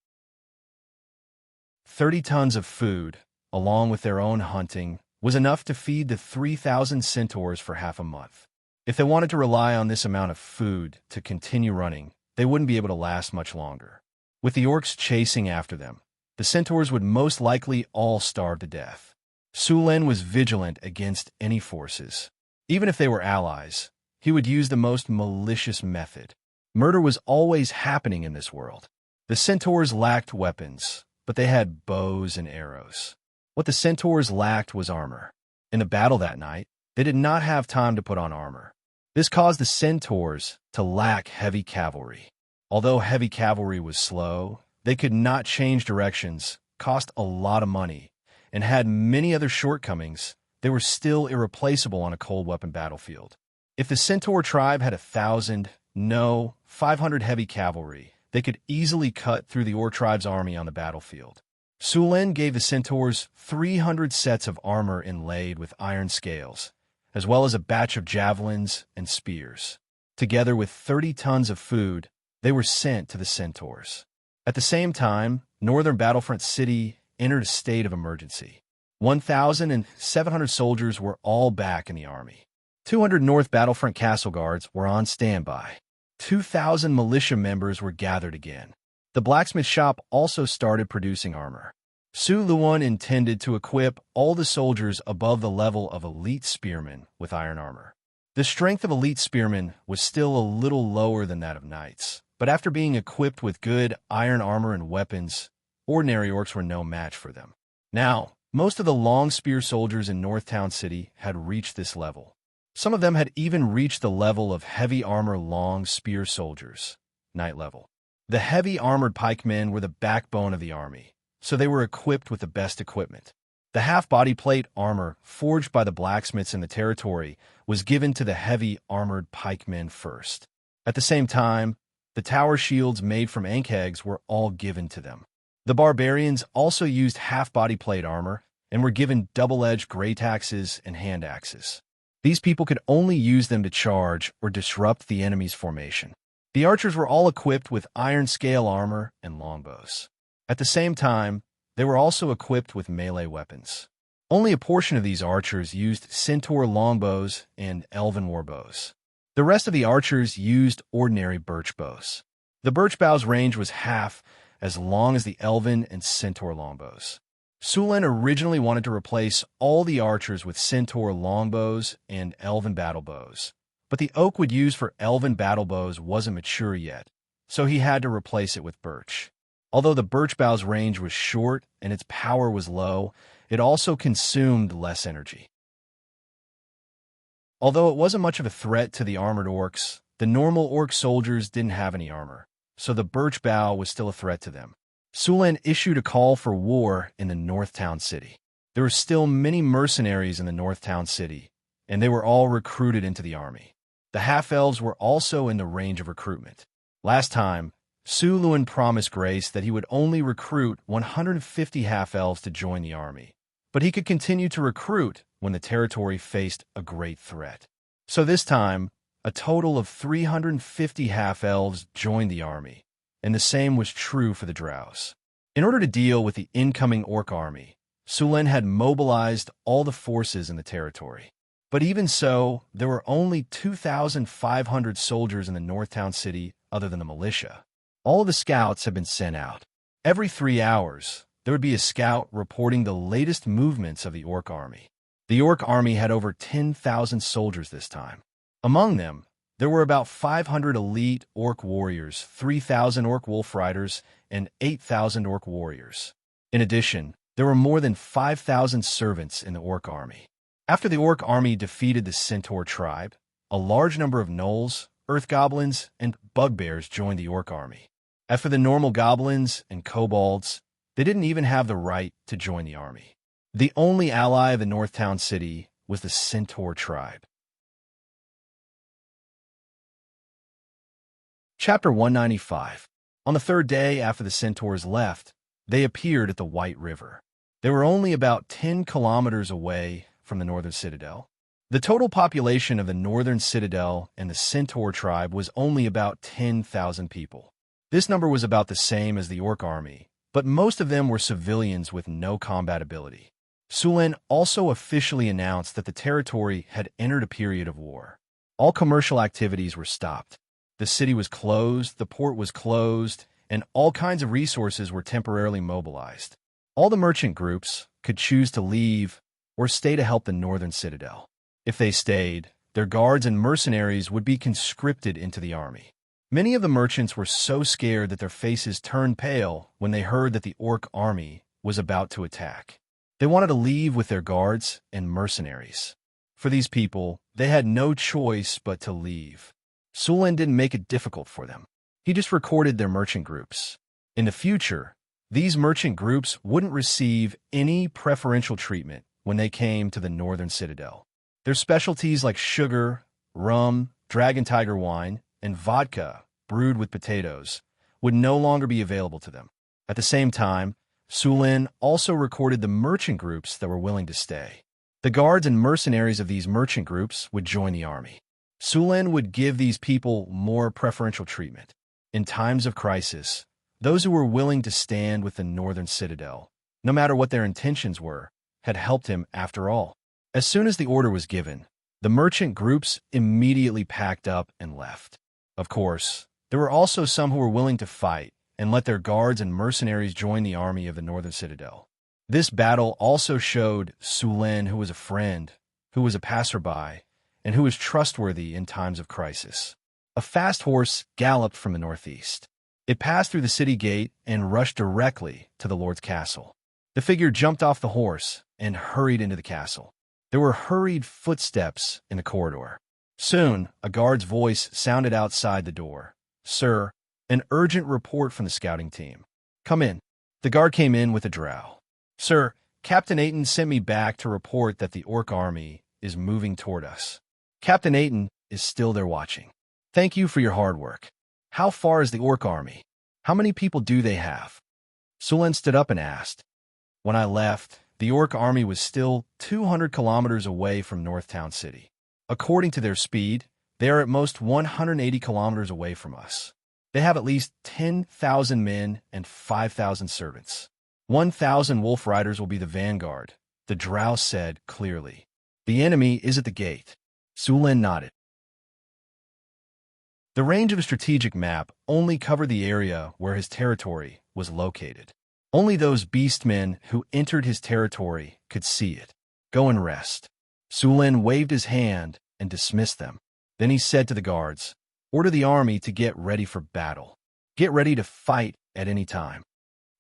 30 tons of food, along with their own hunting, was enough to feed the 3,000 centaurs for half a month. If they wanted to rely on this amount of food to continue running, they wouldn't be able to last much longer. With the orcs chasing after them, the centaurs would most likely all starve to death. Sulen was vigilant against any forces. Even if they were allies, he would use the most malicious method. Murder was always happening in this world. The centaurs lacked weapons, but they had bows and arrows. What the centaurs lacked was armor. In the battle that night, they did not have time to put on armor. This caused the centaurs to lack heavy cavalry. Although heavy cavalry was slow, they could not change directions, cost a lot of money, and had many other shortcomings. They were still irreplaceable on a cold weapon battlefield. If the centaur tribe had 500 heavy cavalry, they could easily cut through the orc tribe's army on the battlefield. Sulen gave the centaurs 300 sets of armor inlaid with iron scales, as well as a batch of javelins and spears. Together with 30 tons of food, they were sent to the centaurs. At the same time, Northern Battlefront City entered a state of emergency. 1,700 soldiers were all back in the army. 200 North Battlefront Castle Guards were on standby. 2,000 militia members were gathered again. The blacksmith shop also started producing armor. Su Luan intended to equip all the soldiers above the level of elite spearmen with iron armor. The strength of elite spearmen was still a little lower than that of knights, but after being equipped with good iron armor and weapons, ordinary orcs were no match for them. Now, most of the long spear soldiers in Northtown City had reached this level. Some of them had even reached the level of heavy armor long spear soldiers, knight level. The heavy armored pikemen were the backbone of the army, so they were equipped with the best equipment. The half-body plate armor forged by the blacksmiths in the territory was given to the heavy armored pikemen first. At the same time, the tower shields made from ankegs were all given to them. The barbarians also used half-body plate armor and were given double-edged great axes and hand axes. These people could only use them to charge or disrupt the enemy's formation. The archers were all equipped with iron scale armor and longbows. At the same time, they were also equipped with melee weapons. Only a portion of these archers used centaur longbows and elven warbows. The rest of the archers used ordinary birch bows. The birch bow's range was half as long as the elven and centaur longbows. Sulan originally wanted to replace all the archers with centaur longbows and elven battle bows, but the oak would use for elven battle bows wasn't mature yet, so he had to replace it with birch. Although the birch bow's range was short and its power was low, it also consumed less energy. Although it wasn't much of a threat to the armored orcs, the normal orc soldiers didn't have any armor, so the birch bow was still a threat to them. Sulan issued a call for war in the Northtown City. There were still many mercenaries in the Northtown City, and they were all recruited into the army. The half-elves were also in the range of recruitment. Last time, Su Luan promised Grace that he would only recruit 150 half-elves to join the army, but he could continue to recruit when the territory faced a great threat. So this time, a total of 350 half-elves joined the army, and the same was true for the drows. In order to deal with the incoming orc army, Sulan had mobilized all the forces in the territory. But even so, there were only 2,500 soldiers in the Northtown City other than the militia. All of the scouts had been sent out. Every 3 hours, there would be a scout reporting the latest movements of the orc army. The orc army had over 10,000 soldiers this time. Among them, there were about 500 elite orc warriors, 3,000 orc wolf riders, and 8,000 orc warriors. In addition, there were more than 5,000 servants in the orc army. After the orc army defeated the centaur tribe, a large number of gnolls, earth goblins, and bugbears joined the orc army. As for the normal goblins and kobolds, they didn't even have the right to join the army. The only ally of the Northtown City was the centaur tribe. Chapter 195. On the third day after the centaurs left, they appeared at the White River. They were only about 10 kilometers away from the northern citadel. The total population of the northern citadel and the centaur tribe was only about 10,000 people. This number was about the same as the orc army, but most of them were civilians with no combat ability. Sulan also officially announced that the territory had entered a period of war. All commercial activities were stopped. The city was closed, the port was closed, and all kinds of resources were temporarily mobilized. All the merchant groups could choose to leave or stay to help the northern citadel. If they stayed, their guards and mercenaries would be conscripted into the army. Many of the merchants were so scared that their faces turned pale when they heard that the orc army was about to attack. They wanted to leave with their guards and mercenaries. For these people, they had no choice but to leave. Sulan didn't make it difficult for them. He just recorded their merchant groups. In the future, these merchant groups wouldn't receive any preferential treatment when they came to the northern citadel. Their specialties like sugar, rum, dragon tiger wine, and vodka brewed with potatoes would no longer be available to them. At the same time, Sulan also recorded the merchant groups that were willing to stay. The guards and mercenaries of these merchant groups would join the army. Sulan would give these people more preferential treatment. In times of crisis, those who were willing to stand with the northern citadel, no matter what their intentions were, had helped him after all. As soon as the order was given, the merchant groups immediately packed up and left. Of course, there were also some who were willing to fight and let their guards and mercenaries join the army of the Northern Citadel. This battle also showed Su Lin, who was a friend, who was a passerby, and who was trustworthy in times of crisis. A fast horse galloped from the northeast. It passed through the city gate and rushed directly to the Lord's castle. The figure jumped off the horse and hurried into the castle. There were hurried footsteps in the corridor. Soon, a guard's voice sounded outside the door. "Sir, an urgent report from the scouting team." "Come in." The guard came in with a drow. "Sir, Captain Aiton sent me back to report that the orc army is moving toward us. Captain Aiton is still there watching. Thank you for your hard work. How far is the orc army? How many people do they have?" Su Lin stood up and asked. "When I left, the orc army was still 200 kilometers away from Northtown City. According to their speed, they are at most 180 kilometers away from us. They have at least 10,000 men and 5,000 servants. 1,000 wolf riders will be the vanguard," the drow said clearly. "The enemy is at the gate." Su Lin nodded. The range of a strategic map only covered the area where his territory was located. Only those beastmen who entered his territory could see it. "Go and rest." Su Lin waved his hand and dismissed them. Then he said to the guards, "Order the army to get ready for battle. Get ready to fight at any time.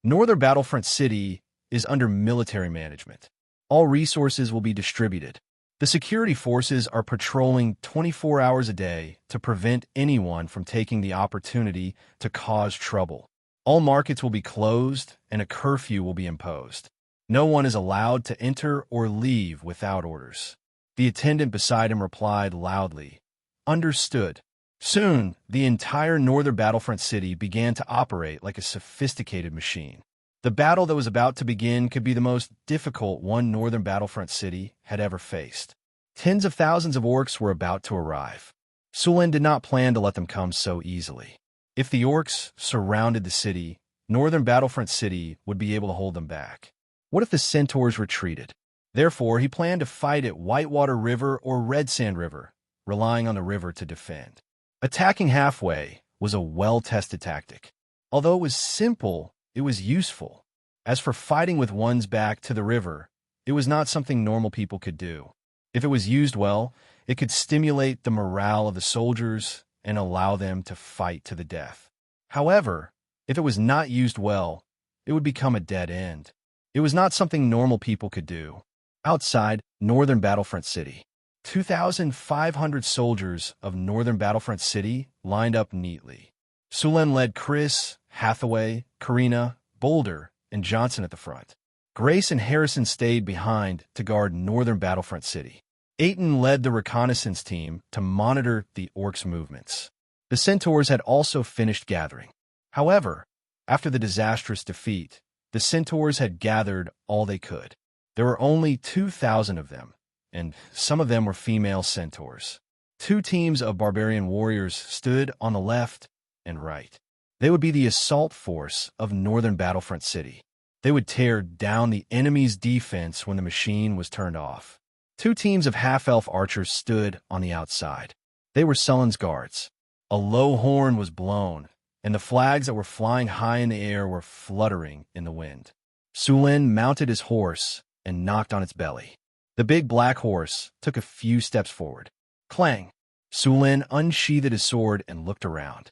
Northern Battlefront City is under military management. All resources will be distributed. The security forces are patrolling 24 hours a day to prevent anyone from taking the opportunity to cause trouble. All markets will be closed and a curfew will be imposed. No one is allowed to enter or leave without orders." The attendant beside him replied loudly, "Understood." Soon, the entire Northern Battlefront City began to operate like a sophisticated machine. The battle that was about to begin could be the most difficult one Northern Battlefront City had ever faced. Tens of thousands of orcs were about to arrive. Su Lin did not plan to let them come so easily. If the orcs surrounded the city, Northern Battlefront City would be able to hold them back. What if the centaurs retreated? Therefore, he planned to fight at Whitewater River or Red Sand River, relying on the river to defend. Attacking halfway was a well-tested tactic. Although it was simple, it was useful. As for fighting with one's back to the river, it was not something normal people could do. If it was used well, it could stimulate the morale of the soldiers and allow them to fight to the death. However, if it was not used well, it would become a dead end. It was not something normal people could do. Outside Northern Battlefront City, 2,500 soldiers of Northern Battlefront City lined up neatly. Su Lin led Chris, Hathaway, Karina, Boulder, and Johnson at the front. Grace and Harrison stayed behind to guard Northern Battlefront City. Aiton led the reconnaissance team to monitor the orcs' movements. The centaurs had also finished gathering. However, after the disastrous defeat, the centaurs had gathered all they could. There were only 2,000 of them, and some of them were female centaurs. Two teams of barbarian warriors stood on the left and right. They would be the assault force of Northern Battlefront City. They would tear down the enemy's defense when the machine was turned off. Two teams of half-elf archers stood on the outside. They were Sullen's guards. A low horn was blown, and the flags that were flying high in the air were fluttering in the wind. Su Lin mounted his horse and knocked on its belly. The big black horse took a few steps forward. Clang! Su Lin unsheathed his sword and looked around.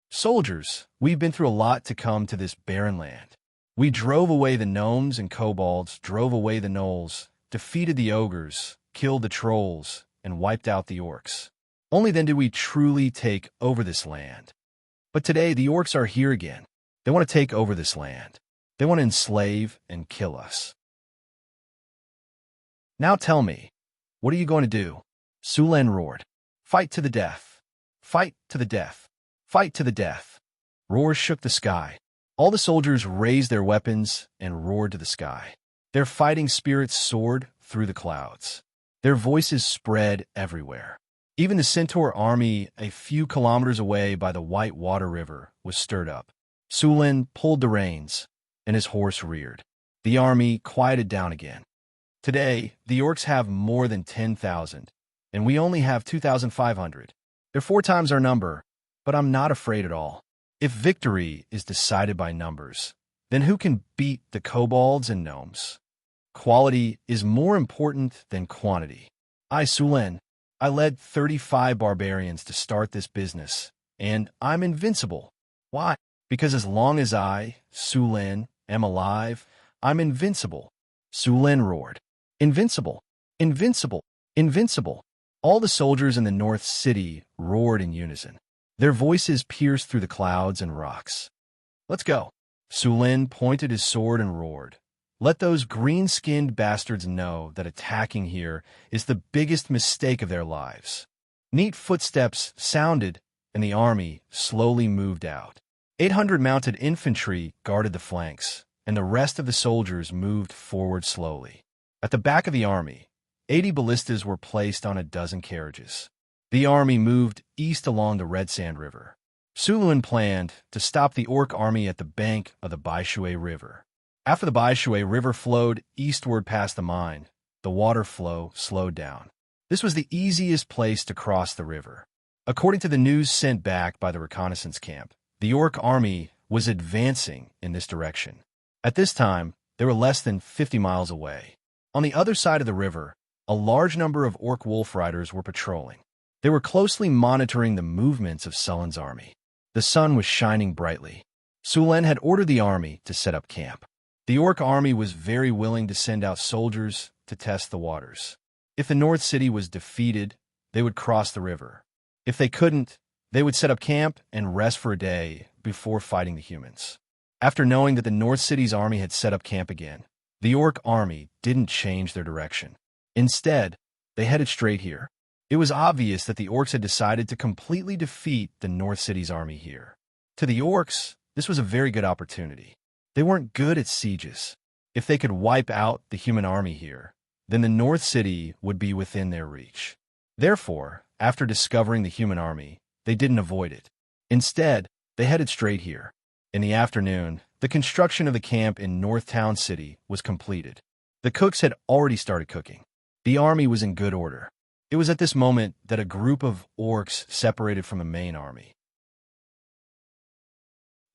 "Soldiers, we've been through a lot to come to this barren land. We drove away the gnomes and kobolds, drove away the gnolls, defeated the ogres, killed the trolls, and wiped out the orcs. Only then did we truly take over this land. But today the orcs are here again. They want to take over this land. They want to enslave and kill us. Now tell me, what are you going to do?" Su Lin roared. "Fight to the death! Fight to the death! Fight to the death!" Roars shook the sky. All the soldiers raised their weapons and roared to the sky. Their fighting spirits soared through the clouds. Their voices spread everywhere. Even the centaur army a few kilometers away by the Whitewater River was stirred up. Su Lin pulled the reins, and his horse reared. The army quieted down again. Today, the orcs have more than 10,000, and we only have 2,500. They're 4 times our number, but I'm not afraid at all. If victory is decided by numbers, then who can beat the kobolds and gnomes? Quality is more important than quantity. Sulen. I led 35 barbarians to start this business, and I'm invincible. Why? Because as long as I, Sulen, am alive, I'm invincible. Sulen roared. Invincible! Invincible! Invincible! All the soldiers in the North City roared in unison. Their voices pierced through the clouds and rocks. Let's go. Sulen pointed his sword and roared. Let those green-skinned bastards know that attacking here is the biggest mistake of their lives. Neat footsteps sounded, and the army slowly moved out. 800 mounted infantry guarded the flanks, and the rest of the soldiers moved forward slowly. At the back of the army, 80 ballistas were placed on a dozen carriages. The army moved east along the Red Sand River. Sulen planned to stop the orc army at the bank of the Baishui River. After the Baishui River flowed eastward past the mine, the water flow slowed down. This was the easiest place to cross the river. According to the news sent back by the reconnaissance camp, the orc army was advancing in this direction. At this time, they were less than 50 miles away. On the other side of the river, a large number of orc wolf riders were patrolling. They were closely monitoring the movements of Sulen's army. The sun was shining brightly. Sulen had ordered the army to set up camp. The orc army was very willing to send out soldiers to test the waters. If the North City was defeated, they would cross the river. If they couldn't, they would set up camp and rest for a day before fighting the humans. After knowing that the North City's army had set up camp again, the orc army didn't change their direction. Instead, they headed straight here. It was obvious that the orcs had decided to completely defeat the North City's army here. To the orcs, this was a very good opportunity. They weren't good at sieges. If they could wipe out the human army here, then the North City would be within their reach. Therefore, after discovering the human army, they didn't avoid it. Instead, they headed straight here. In the afternoon, the construction of the camp in North Town City was completed. The cooks had already started cooking. The army was in good order. It was at this moment that a group of orcs separated from the main army.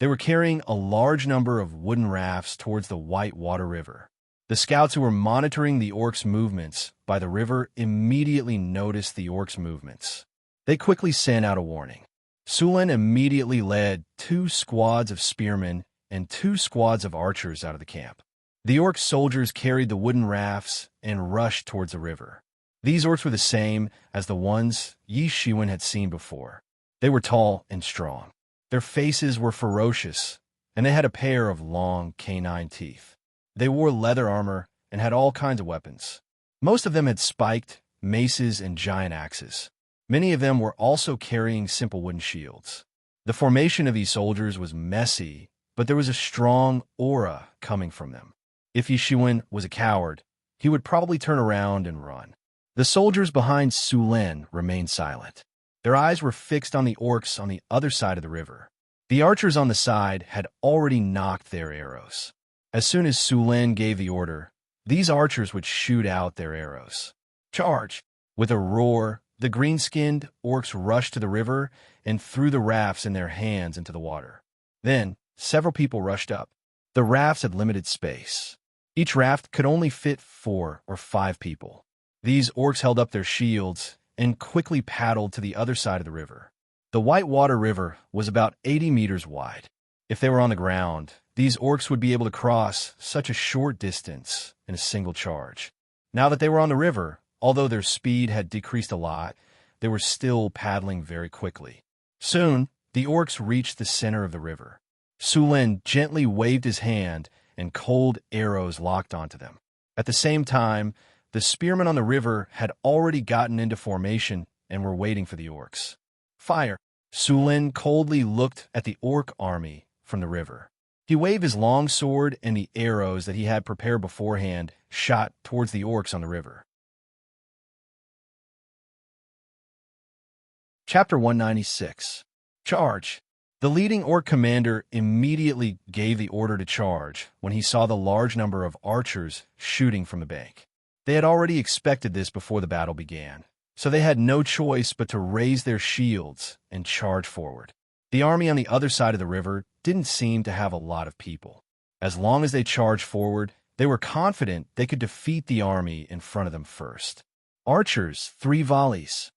They were carrying a large number of wooden rafts towards the White Water River. The scouts who were monitoring the orcs' movements by the river immediately noticed the orcs' movements. They quickly sent out a warning. Sulen immediately led 2 squads of spearmen and 2 squads of archers out of the camp. The orc soldiers carried the wooden rafts and rushed towards the river. These orcs were the same as the ones Yi Shiwen had seen before. They were tall and strong. Their faces were ferocious, and they had a pair of long canine teeth. They wore leather armor and had all kinds of weapons. Most of them had spiked maces and giant axes. Many of them were also carrying simple wooden shields. The formation of these soldiers was messy, but there was a strong aura coming from them. If Yi Shiwen was a coward, he would probably turn around and run. The soldiers behind Sulen remained silent. Their eyes were fixed on the orcs on the other side of the river. The archers on the side had already knocked their arrows. As soon as Sulen gave the order, these archers would shoot out their arrows. Charge! With a roar, the green-skinned orcs rushed to the river and threw the rafts in their hands into the water. Then, several people rushed up. The rafts had limited space. Each raft could only fit 4 or 5 people. These orcs held up their shields and quickly paddled to the other side of the river. The White Water River was about 80 meters wide. If they were on the ground, these orcs would be able to cross such a short distance in a single charge. Now that they were on the river, although their speed had decreased a lot, they were still paddling very quickly. Soon, the orcs reached the center of the river. Sulen gently waved his hand, and cold arrows locked onto them. At the same time, the spearmen on the river had already gotten into formation and were waiting for the orcs. Fire! Sulen coldly looked at the orc army from the river. He waved his long sword, and the arrows that he had prepared beforehand shot towards the orcs on the river. Chapter 196. Charge! The leading orc commander immediately gave the order to charge when he saw the large number of archers shooting from the bank. They had already expected this before the battle began. so they had no choice but to raise their shields and charge forward. The army on the other side of the river didn't seem to have a lot of people. As long as they charged forward, they were confident they could defeat the army in front of them first. Archers, 3 volleys.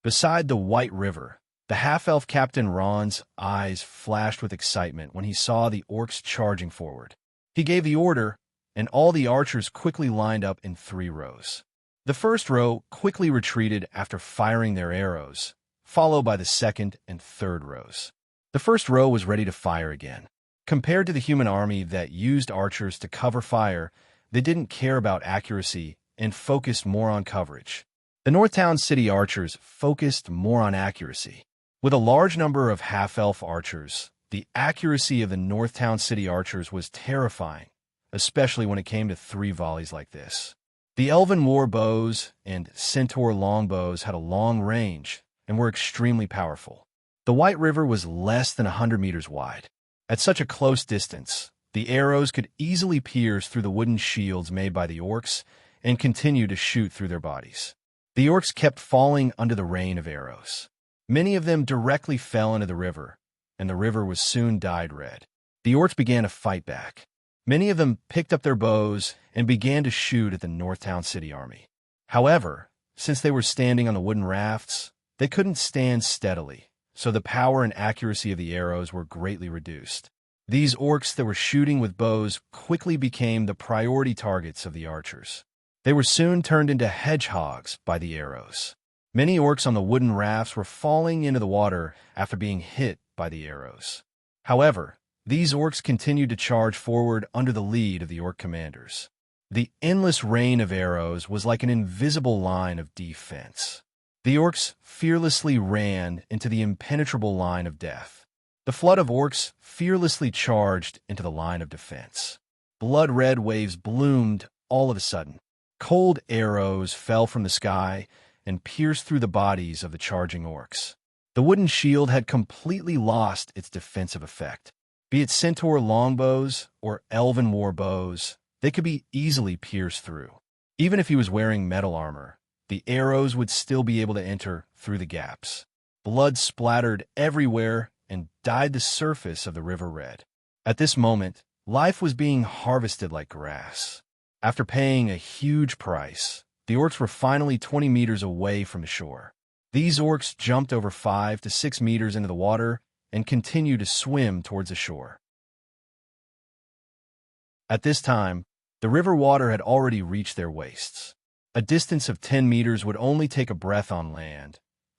Beside the White River, the half-elf Captain Ron's eyes flashed with excitement when he saw the orcs charging forward. He gave the order, and all the archers quickly lined up in 3 rows. The first row quickly retreated after firing their arrows, followed by the second and third rows. The first row was ready to fire again. Compared to the human army that used archers to cover fire, they didn't care about accuracy and focused more on coverage. The Northtown City archers focused more on accuracy. With a large number of half-elf archers, the accuracy of the Northtown City archers was terrifying, especially when it came to 3 volleys like this. The Elven war bows and Centaur longbows had a long range and were extremely powerful. The White River was less than 100 meters wide. At such a close distance, the arrows could easily pierce through the wooden shields made by the orcs and continue to shoot through their bodies. The orcs kept falling under the rain of arrows. Many of them directly fell into the river, and the river was soon dyed red. The orcs began to fight back. Many of them picked up their bows and began to shoot at the Northtown City army. However, since they were standing on the wooden rafts, they couldn't stand steadily, so the power and accuracy of the arrows were greatly reduced. These orcs that were shooting with bows quickly became the priority targets of the archers. They were soon turned into hedgehogs by the arrows. Many orcs on the wooden rafts were falling into the water after being hit by the arrows. However, these orcs continued to charge forward under the lead of the orc commanders. The endless rain of arrows was like an invisible line of defense. The orcs fearlessly ran into the impenetrable line of death. The flood of orcs fearlessly charged into the line of defense. Blood-red waves bloomed all of a sudden. Cold arrows fell from the sky and pierced through the bodies of the charging orcs. The wooden shield had completely lost its defensive effect. Be it Centaur longbows or Elven war bows, they could be easily pierced through. Even if he was wearing metal armor, the arrows would still be able to enter through the gaps. Blood splattered everywhere and dyed the surface of the river red. At this moment, life was being harvested like grass. After paying a huge price, the orcs were finally 20 meters away from the shore. These orcs jumped over 5 to 6 meters into the water and continued to swim towards the shore. At this time, the river water had already reached their waists. A distance of 10 meters would only take a breath on land,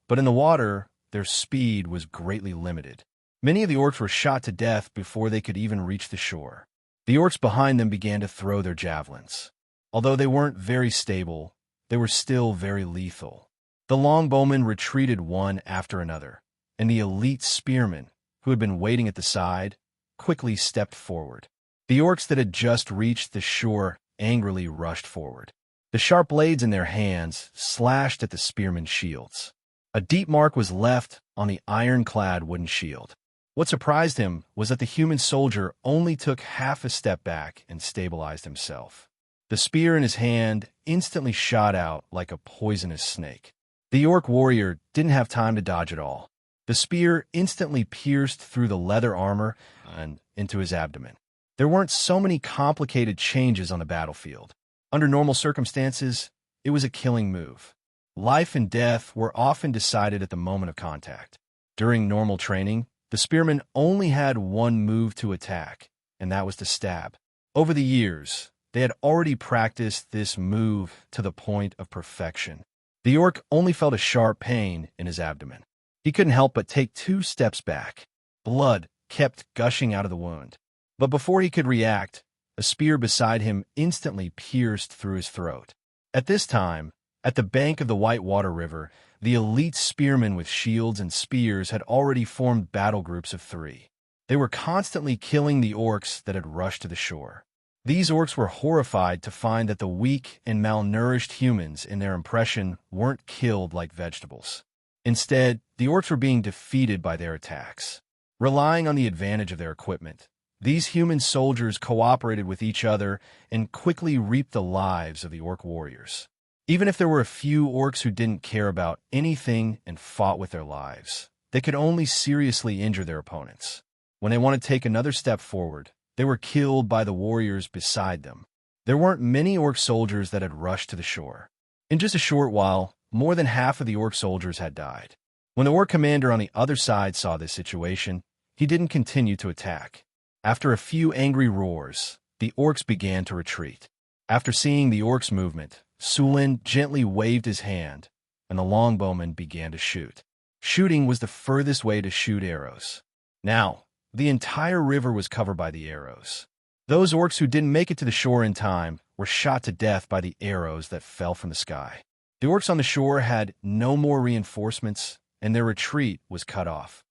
but in the water, their speed was greatly limited. Many of the orcs were shot to death before they could even reach the shore. The orcs behind them began to throw their javelins. Although they weren't very stable, they were still very lethal. The longbowmen retreated one after another, and the elite spearmen, who had been waiting at the side, quickly stepped forward. The orcs that had just reached the shore angrily rushed forward. The sharp blades in their hands slashed at the spearmen's shields. A deep mark was left on the ironclad wooden shield. What surprised him was that the human soldier only took half a step back and stabilized himself. The spear in his hand instantly shot out like a poisonous snake. The orc warrior didn't have time to dodge at all. The spear instantly pierced through the leather armor and into his abdomen. There weren't so many complicated changes on the battlefield. Under normal circumstances, it was a killing move. Life and death were often decided at the moment of contact. During normal training, the spearmen only had one move to attack, and that was to stab. Over the years, they had already practiced this move to the point of perfection. The orc only felt a sharp pain in his abdomen. He couldn't help but take 2 steps back. Blood kept gushing out of the wound. But before he could react, a spear beside him instantly pierced through his throat. At this time, at the bank of the Whitewater River, the elite spearmen with shields and spears had already formed battle groups of 3. They were constantly killing the orcs that had rushed to the shore. These orcs were horrified to find that the weak and malnourished humans in their impression weren't killed like vegetables. Instead, the orcs were being defeated by their attacks. Relying on the advantage of their equipment, these human soldiers cooperated with each other and quickly reaped the lives of the orc warriors. Even if there were a few orcs who didn't care about anything and fought with their lives, they could only seriously injure their opponents. When they wanted to take another step forward, they were killed by the warriors beside them. There weren't many orc soldiers that had rushed to the shore. In just a short while, more than half of the orc soldiers had died. When the orc commander on the other side saw this situation, he didn't continue to attack. After a few angry roars, the orcs began to retreat. After seeing the orcs' movement, Sulin gently waved his hand, and the longbowmen began to shoot. Shooting was the furthest way to shoot arrows. Now, the entire river was covered by the arrows. Those orcs who didn't make it to the shore in time were shot to death by the arrows that fell from the sky. The orcs on the shore had no more reinforcements, and their retreat was cut off.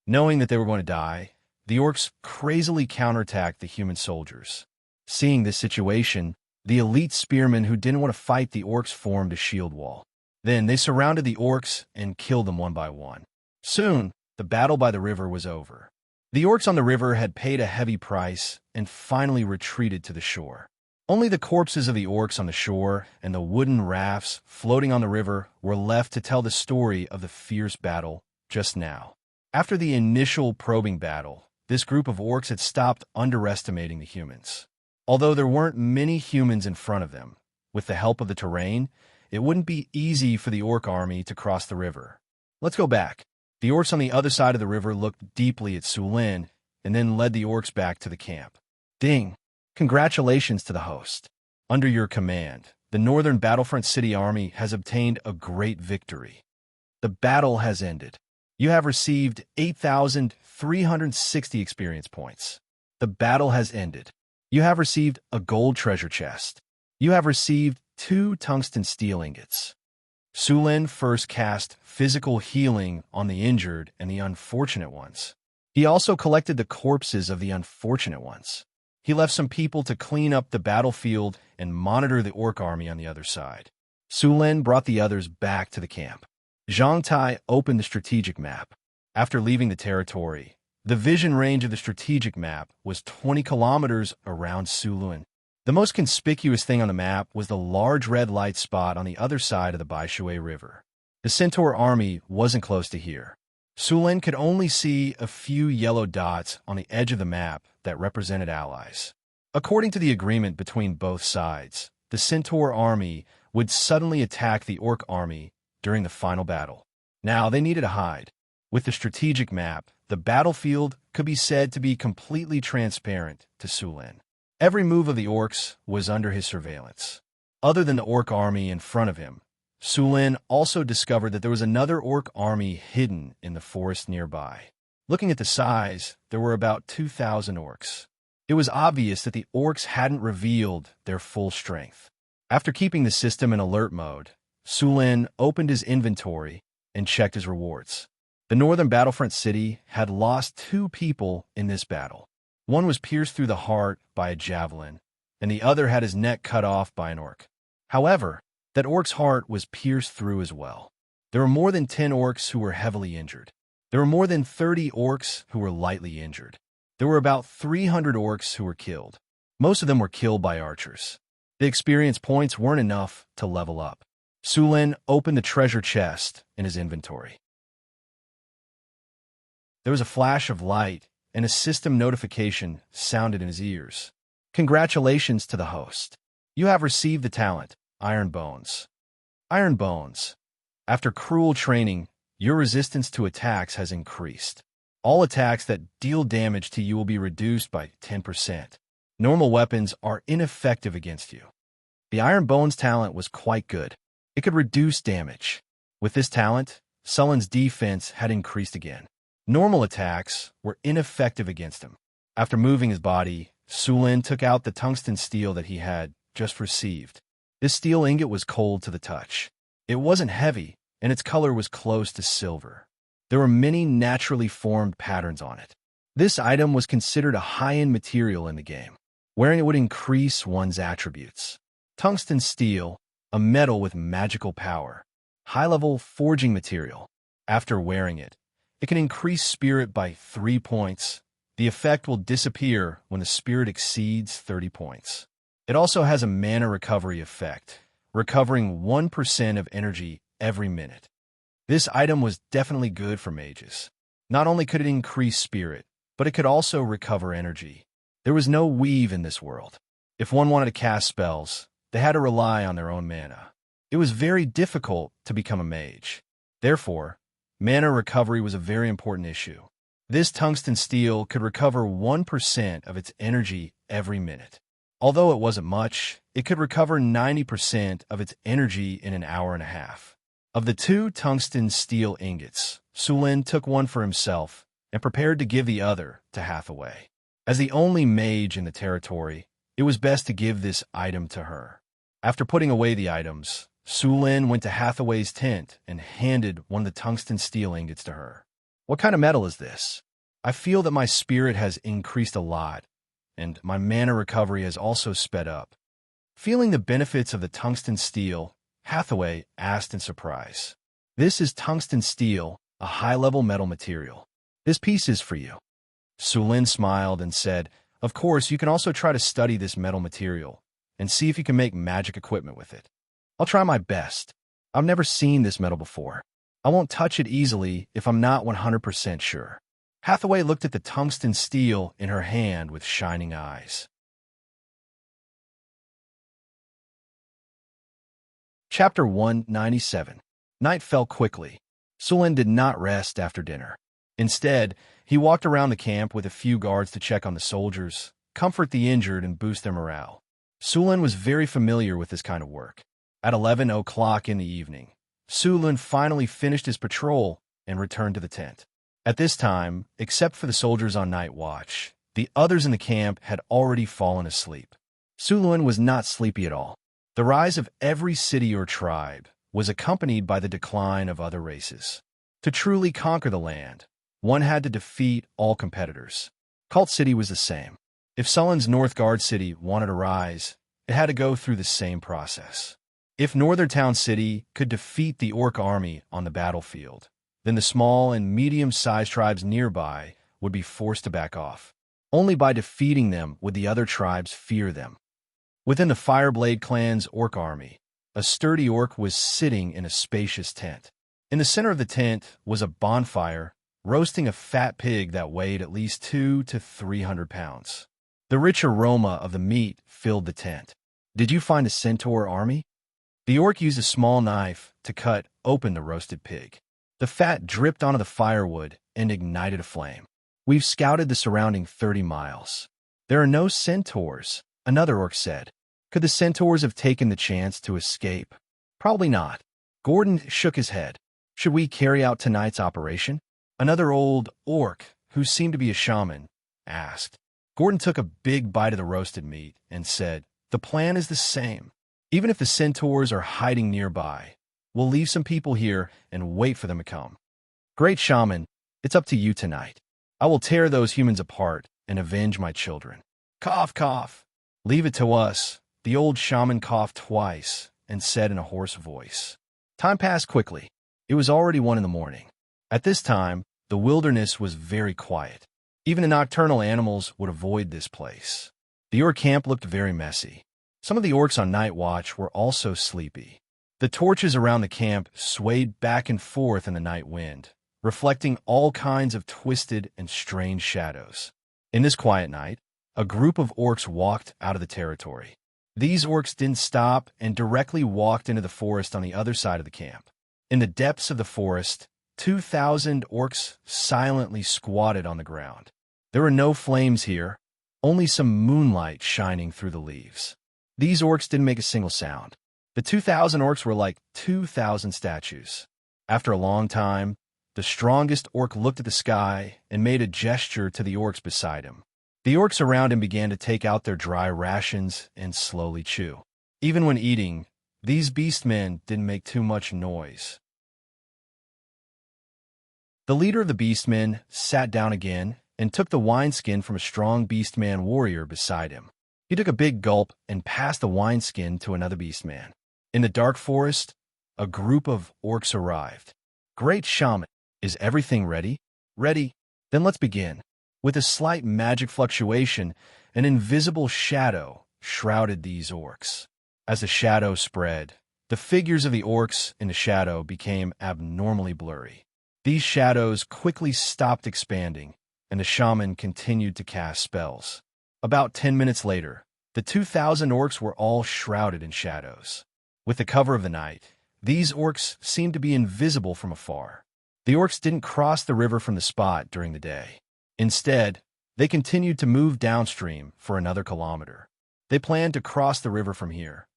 Knowing that they were going to die, the orcs crazily counterattacked the human soldiers. Seeing this situation, the elite spearmen who didn't want to fight the orcs formed a shield wall. Then they surrounded the orcs and killed them one by one. Soon, the battle by the river was over. The orcs on the river had paid a heavy price and finally retreated to the shore. Only the corpses of the orcs on the shore and the wooden rafts floating on the river were left to tell the story of the fierce battle just now. After the initial probing battle, this group of orcs had stopped underestimating the humans. Although there weren't many humans in front of them, with the help of the terrain, it wouldn't be easy for the orc army to cross the river. Let's go back. The orcs on the other side of the river looked deeply at Sulin and then led the orcs back to the camp. Ding! Congratulations to the host. Under your command, the Northern Battlefront City Army has obtained a great victory. The battle has ended. You have received 8,360 experience points. The battle has ended. You have received a gold treasure chest. You have received 2 tungsten steel ingots. Sulin first cast physical healing on the injured and the unfortunate ones. He also collected the corpses of the unfortunate ones. He left some people to clean up the battlefield and monitor the orc army on the other side. Sulin brought the others back to the camp. Xianxia opened the strategic map. After leaving the territory, the vision range of the strategic map was 20 kilometers around Sulin. The most conspicuous thing on the map was the large red light spot on the other side of the Baishui River. The Centaur army wasn't close to here. Sulin could only see a few yellow dots on the edge of the map that represented allies. According to the agreement between both sides, the Centaur army would suddenly attack the orc army during the final battle. Now they needed to hide. With the strategic map, the battlefield could be said to be completely transparent to Sulin. Every move of the orcs was under his surveillance. Other than the orc army in front of him, Sulin also discovered that there was another orc army hidden in the forest nearby. Looking at the size, there were about 2,000 orcs. It was obvious that the orcs hadn't revealed their full strength. After keeping the system in alert mode, Sulin opened his inventory and checked his rewards. The Northern Battlefront City had lost 2 people in this battle. One was pierced through the heart by a javelin, and the other had his neck cut off by an orc. However, that orc's heart was pierced through as well. There were more than 10 orcs who were heavily injured. There were more than 30 orcs who were lightly injured. There were about 300 orcs who were killed. Most of them were killed by archers. The experience points weren't enough to level up. Sulin opened the treasure chest in his inventory. There was a flash of light, and a system notification sounded in his ears. Congratulations to the host. You have received the talent, Iron Bones. Iron Bones. After cruel training, your resistance to attacks has increased. All attacks that deal damage to you will be reduced by 10%. Normal weapons are ineffective against you. The Iron Bones talent was quite good. It could reduce damage. With this talent, Sulin's defense had increased again. Normal attacks were ineffective against him. After moving his body, Sulin took out the tungsten steel that he had just received. This steel ingot was cold to the touch. It wasn't heavy, and its color was close to silver. There were many naturally formed patterns on it. This item was considered a high-end material in the game. Wearing it would increase one's attributes. Tungsten steel, a metal with magical power. High-level forging material. After wearing it, it can increase spirit by 3 points. The effect will disappear when the spirit exceeds 30 points. It also has a mana recovery effect, recovering 1% of energy every minute. This item was definitely good for mages. Not only could it increase spirit, but it could also recover energy. There was no weave in this world. If one wanted to cast spells, they had to rely on their own mana. It was very difficult to become a mage. Therefore, mana recovery was a very important issue. This tungsten steel could recover 1% of its energy every minute. Although it wasn't much, it could recover 90% of its energy in an hour and a half. Of the 2 tungsten steel ingots, Sulin took one for himself and prepared to give the other to Hathaway. As the only mage in the territory, it was best to give this item to her. After putting away the items, Sulin went to Hathaway's tent and handed one of the tungsten steel ingots to her. "What kind of metal is this? I feel that my spirit has increased a lot, and my mana recovery has also sped up." Feeling the benefits of the tungsten steel, Hathaway asked in surprise. "This is tungsten steel, a high-level metal material. This piece is for you." Sulin smiled and said, "Of course, you can also try to study this metal material and see if you can make magic equipment with it. I'll try my best. I've never seen this metal before. I won't touch it easily if I'm not 100% sure." Hathaway looked at the tungsten steel in her hand with shining eyes. Chapter 197. Night fell quickly. Sulin did not rest after dinner. Instead, he walked around the camp with a few guards to check on the soldiers, comfort the injured, and boost their morale. Sulin was very familiar with this kind of work. At 11 o'clock in the evening, Sulin finally finished his patrol and returned to the tent. At this time, except for the soldiers on night watch, the others in the camp had already fallen asleep. Sulin was not sleepy at all. The rise of every city or tribe was accompanied by the decline of other races. To truly conquer the land, one had to defeat all competitors. Cult City was the same. If Sulin's North Guard City wanted to rise, it had to go through the same process. If Northern Town City could defeat the Orc army on the battlefield, then the small and medium-sized tribes nearby would be forced to back off. Only by defeating them would the other tribes fear them. Within the Fireblade clan's Orc army, a sturdy orc was sitting in a spacious tent. In the center of the tent was a bonfire, roasting a fat pig that weighed at least 200 to 300 pounds. The rich aroma of the meat filled the tent. "Did you find a centaur army?" The orc used a small knife to cut open the roasted pig. The fat dripped onto the firewood and ignited a flame. "We've scouted the surrounding 30 miles. There are no centaurs," another orc said. "Could the centaurs have taken the chance to escape?" "Probably not." Gordon shook his head. "Should we carry out tonight's operation?" Another old orc, who seemed to be a shaman, asked. Gordon took a big bite of the roasted meat and said, "The plan is the same. Even if the centaurs are hiding nearby, we'll leave some people here and wait for them to come." "Great shaman, it's up to you tonight. I will tear those humans apart and avenge my children." "Cough, cough." "Leave it to us." The old shaman coughed twice and said in a hoarse voice. Time passed quickly. It was already 1 in the morning. At this time, the wilderness was very quiet. Even the nocturnal animals would avoid this place. The orc camp looked very messy. Some of the orcs on night watch were also sleepy. The torches around the camp swayed back and forth in the night wind, reflecting all kinds of twisted and strange shadows. In this quiet night, a group of orcs walked out of the territory. These orcs didn't stop and directly walked into the forest on the other side of the camp. In the depths of the forest, 2,000 orcs silently squatted on the ground. There were no flames here, only some moonlight shining through the leaves. These orcs didn't make a single sound. The 2,000 orcs were like 2,000 statues. After a long time, the strongest orc looked at the sky and made a gesture to the orcs beside him. The orcs around him began to take out their dry rations and slowly chew. Even when eating, these beastmen didn't make too much noise. The leader of the beastmen sat down again and took the wineskin from a strong beastman warrior beside him. He took a big gulp and passed the wineskin to another beastman. In the dark forest, a group of orcs arrived. "Great shaman, is everything ready?" "Ready." "Then let's begin." With a slight magic fluctuation, an invisible shadow shrouded these orcs. As the shadow spread, the figures of the orcs in the shadow became abnormally blurry. These shadows quickly stopped expanding, and the shaman continued to cast spells. About 10 minutes later, the 2,000 orcs were all shrouded in shadows. With the cover of the night, these orcs seemed to be invisible from afar. The orcs didn't cross the river from the spot during the day. Instead, they continued to move downstream for another kilometer. They planned to cross the river from here.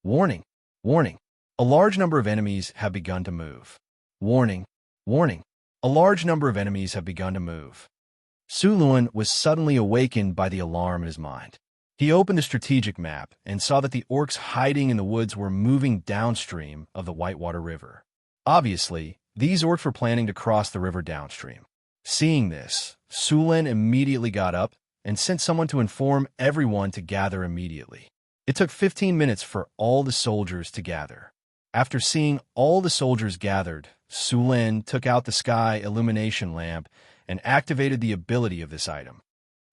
Warning! Warning! A large number of enemies have begun to move. Warning! Warning! A large number of enemies have begun to move. Su Luan was suddenly awakened by the alarm in his mind. He opened the strategic map and saw that the orcs hiding in the woods were moving downstream of the Whitewater River. Obviously, these orcs were planning to cross the river downstream. Seeing this, Su Luan immediately got up and sent someone to inform everyone to gather immediately. It took 15 minutes for all the soldiers to gather. After seeing all the soldiers gathered, Su Luan took out the sky illumination lamp and activated the ability of this item.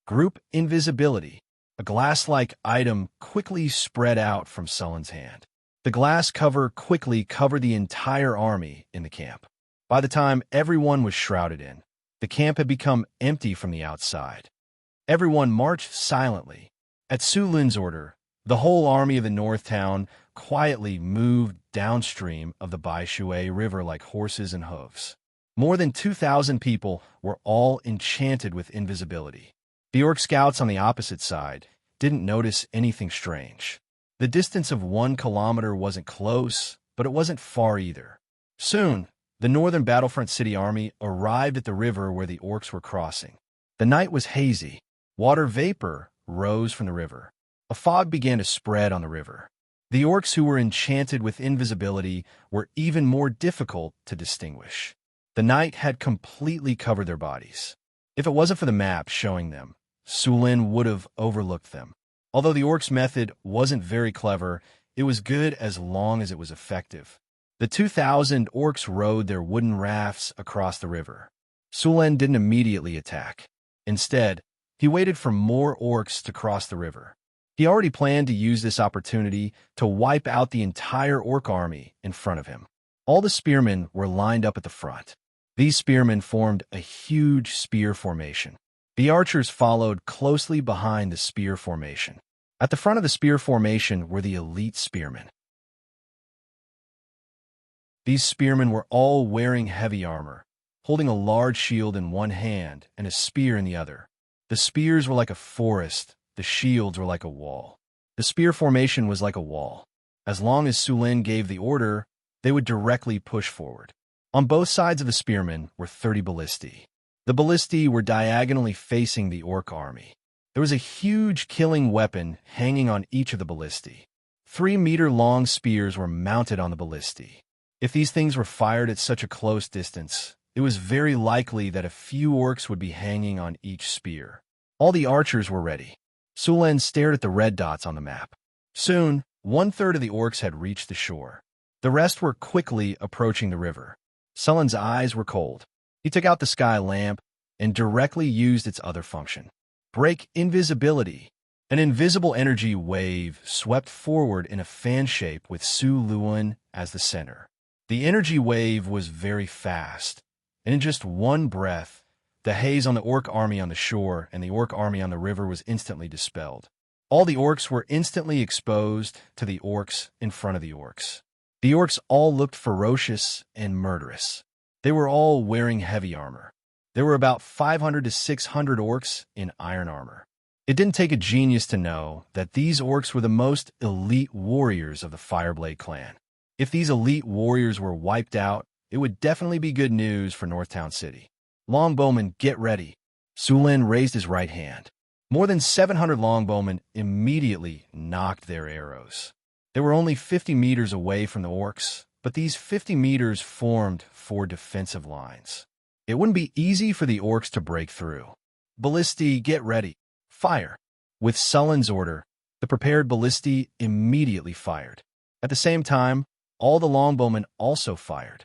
Group Invisibility. A glass-like item quickly spread out from Sullen's hand. The glass cover quickly covered the entire army in the camp. By the time everyone was shrouded in, the camp had become empty from the outside. Everyone marched silently. At Su Luan's order, the whole army of the North Town quietly moved downstream of the Baishui River like horses and hooves. More than 2,000 people were all enchanted with invisibility. The orc scouts on the opposite side didn't notice anything strange. The distance of 1 kilometer wasn't close, but it wasn't far either. Soon, the northern battlefront city army arrived at the river where the orcs were crossing. The night was hazy. Water vapor rose from the river. A fog began to spread on the river. The orcs who were enchanted with invisibility were even more difficult to distinguish. The night had completely covered their bodies. If it wasn't for the map showing them, Su Luan would have overlooked them. Although the orcs' method wasn't very clever, it was good as long as it was effective. The 2,000 orcs rowed their wooden rafts across the river. Su Luan didn't immediately attack. Instead, he waited for more orcs to cross the river. He already planned to use this opportunity to wipe out the entire orc army in front of him. All the spearmen were lined up at the front. These spearmen formed a huge spear formation. The archers followed closely behind the spear formation. At the front of the spear formation were the elite spearmen. These spearmen were all wearing heavy armor, holding a large shield in one hand and a spear in the other. The spears were like a forest, the shields were like a wall. The spear formation was like a wall. As long as Su Luan gave the order, they would directly push forward. On both sides of the spearmen were 30 ballistae. The ballistae were diagonally facing the orc army. There was a huge killing weapon hanging on each of the ballistae. 3-meter-long spears were mounted on the ballistae. If these things were fired at such a close distance, it was very likely that a few orcs would be hanging on each spear. All the archers were ready. Su Luan stared at the red dots on the map. Soon, 1/3 of the orcs had reached the shore. The rest were quickly approaching the river. Sullen's eyes were cold. He took out the sky lamp and directly used its other function. Break invisibility. An invisible energy wave swept forward in a fan shape with Su Luan as the center. The energy wave was very fast, and in just one breath, the haze on the orc army on the shore and the orc army on the river was instantly dispelled. All the orcs were instantly exposed to the orcs in front of the orcs. The orcs all looked ferocious and murderous. They were all wearing heavy armor. There were about 500 to 600 orcs in iron armor. It didn't take a genius to know that these orcs were the most elite warriors of the Fireblade clan. If these elite warriors were wiped out, it would definitely be good news for Northtown City. Longbowmen, get ready. Su Luan raised his right hand. More than 700 longbowmen immediately knocked their arrows. They were only 50 meters away from the orcs, but these 50 meters formed 4 defensive lines. It wouldn't be easy for the orcs to break through. Ballistae, get ready. Fire. With Sullen's order, the prepared ballistae immediately fired. At the same time, all the longbowmen also fired.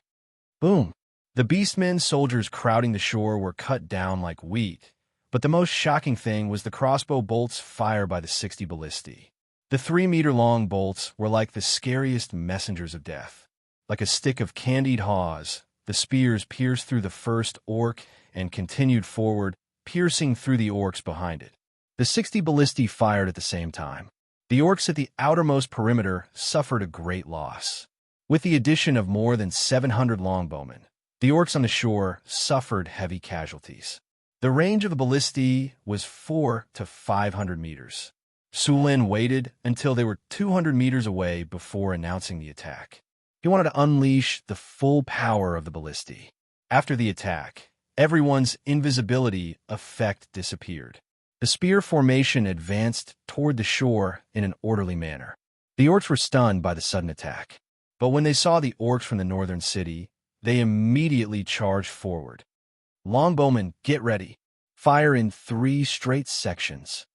Boom! The beastmen soldiers crowding the shore were cut down like wheat, but the most shocking thing was the crossbow bolts fired by the 60 ballistae. The 3-meter-long bolts were like the scariest messengers of death. Like a stick of candied haws, the spears pierced through the first orc and continued forward, piercing through the orcs behind it. The 60 ballistae fired at the same time. The orcs at the outermost perimeter suffered a great loss. With the addition of more than 700 longbowmen, the orcs on the shore suffered heavy casualties. The range of the ballistae was 400 to 500 meters. Sulin waited until they were 200 meters away before announcing the attack. He wanted to unleash the full power of the ballistae. After the attack, everyone's invisibility effect disappeared. The spear formation advanced toward the shore in an orderly manner. The orcs were stunned by the sudden attack. But when they saw the orcs from the northern city, they immediately charged forward. Longbowmen, get ready. Fire in 3 straight sections.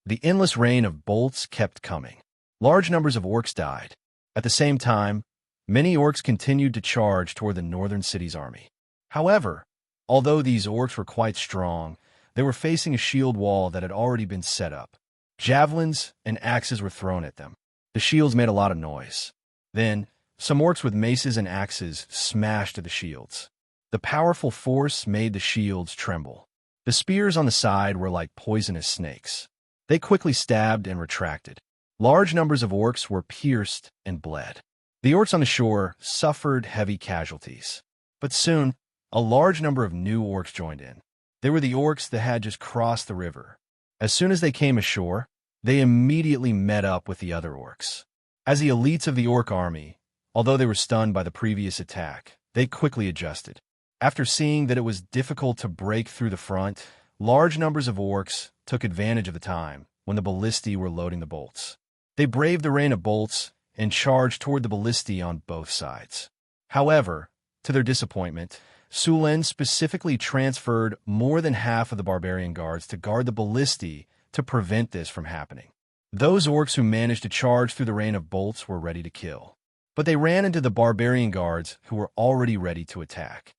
The endless rain of bolts kept coming. Large numbers of orcs died. At the same time, many orcs continued to charge toward the northern city's army. However, although these orcs were quite strong, they were facing a shield wall that had already been set up. Javelins and axes were thrown at them. The shields made a lot of noise. Then, some orcs with maces and axes smashed at the shields. The powerful force made the shields tremble. The spears on the side were like poisonous snakes. They quickly stabbed and retracted. Large numbers of orcs were pierced and bled. The orcs on the shore suffered heavy casualties. But soon, a large number of new orcs joined in. They were the orcs that had just crossed the river. As soon as they came ashore, they immediately met up with the other orcs. As the elites of the orc army, although they were stunned by the previous attack, they quickly adjusted. After seeing that it was difficult to break through the front, large numbers of orcs took advantage of the time when the ballistae were loading the bolts. They braved the rain of bolts and charged toward the ballistae on both sides. However, to their disappointment, Sulin specifically transferred more than half of the barbarian guards to guard the ballistae to prevent this from happening. Those orcs who managed to charge through the rain of bolts were ready to kill, but they ran into the barbarian guards who were already ready to attack.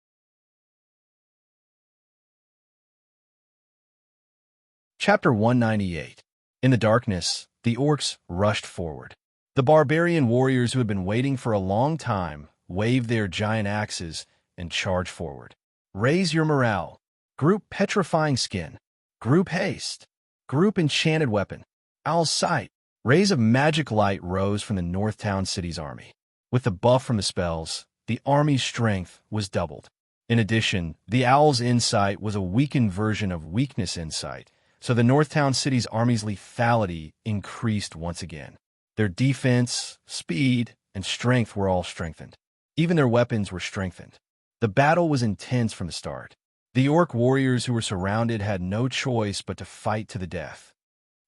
Chapter 198. In the darkness, the orcs rushed forward. The barbarian warriors who had been waiting for a long time waved their giant axes and charged forward. Raise your morale. Group Petrifying Skin. Group Haste. Group Enchanted Weapon. Owl's Sight. Rays of magic light rose from the Northtown city's army. With the buff from the spells, the army's strength was doubled. In addition, the Owl's Insight was a weakened version of Weakness Insight, so the Northtown city's army's lethality increased once again. Their defense, speed, and strength were all strengthened. Even their weapons were strengthened. The battle was intense from the start. The orc warriors who were surrounded had no choice but to fight to the death.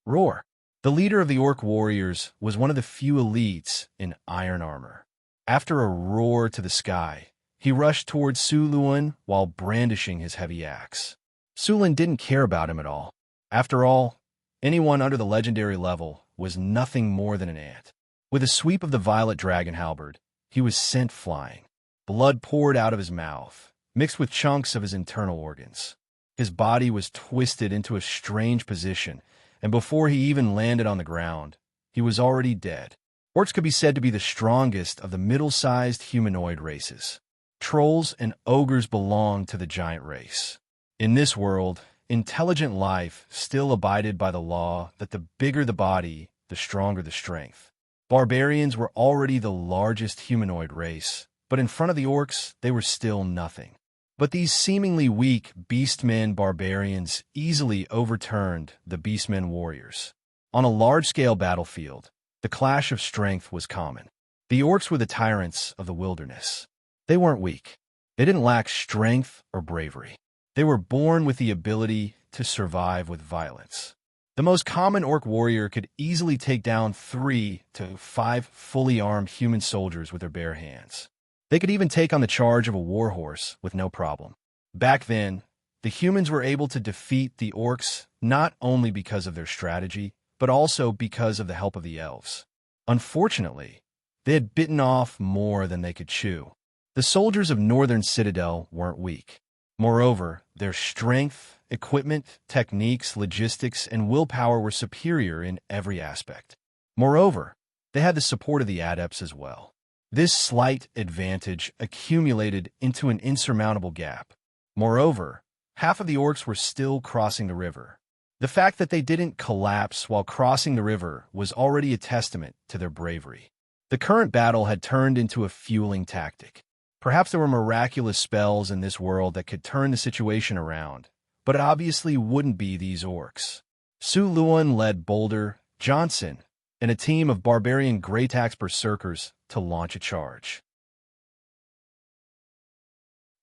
Roar. The leader of the orc warriors was one of the few elites in iron armor. After a roar to the sky, he rushed towards Sulin while brandishing his heavy axe. Sulin didn't care about him at all. After all, anyone under the legendary level was nothing more than an ant. With a sweep of the violet dragon halberd, he was sent flying. Blood poured out of his mouth, mixed with chunks of his internal organs. His body was twisted into a strange position, and before he even landed on the ground, he was already dead. Orcs could be said to be the strongest of the middle-sized humanoid races. Trolls and ogres belonged to the giant race. In this world, intelligent life still abided by the law that the bigger the body, the stronger the strength. Barbarians were already the largest humanoid race, but in front of the orcs, they were still nothing. But these seemingly weak beastmen barbarians easily overturned the beastmen warriors. On a large-scale battlefield, the clash of strength was common. The orcs were the tyrants of the wilderness. They weren't weak. They didn't lack strength or bravery. They were born with the ability to survive with violence. The most common orc warrior could easily take down 3 to 5 fully armed human soldiers with their bare hands. They could even take on the charge of a warhorse with no problem. Back then, the humans were able to defeat the orcs not only because of their strategy, but also because of the help of the elves. Unfortunately, they had bitten off more than they could chew. The soldiers of Northern Citadel weren't weak. Moreover, their strength equipment, techniques, logistics, and willpower were superior in every aspect. Moreover, they had the support of the adepts as well. This slight advantage accumulated into an insurmountable gap. Moreover, half of the orcs were still crossing the river. The fact that they didn't collapse while crossing the river was already a testament to their bravery. The current battle had turned into a fueling tactic. Perhaps there were miraculous spells in this world that could turn the situation around, but it obviously wouldn't be these orcs. Su Luan led Boulder, Johnson, and a team of barbarian Greytax berserkers to launch a charge.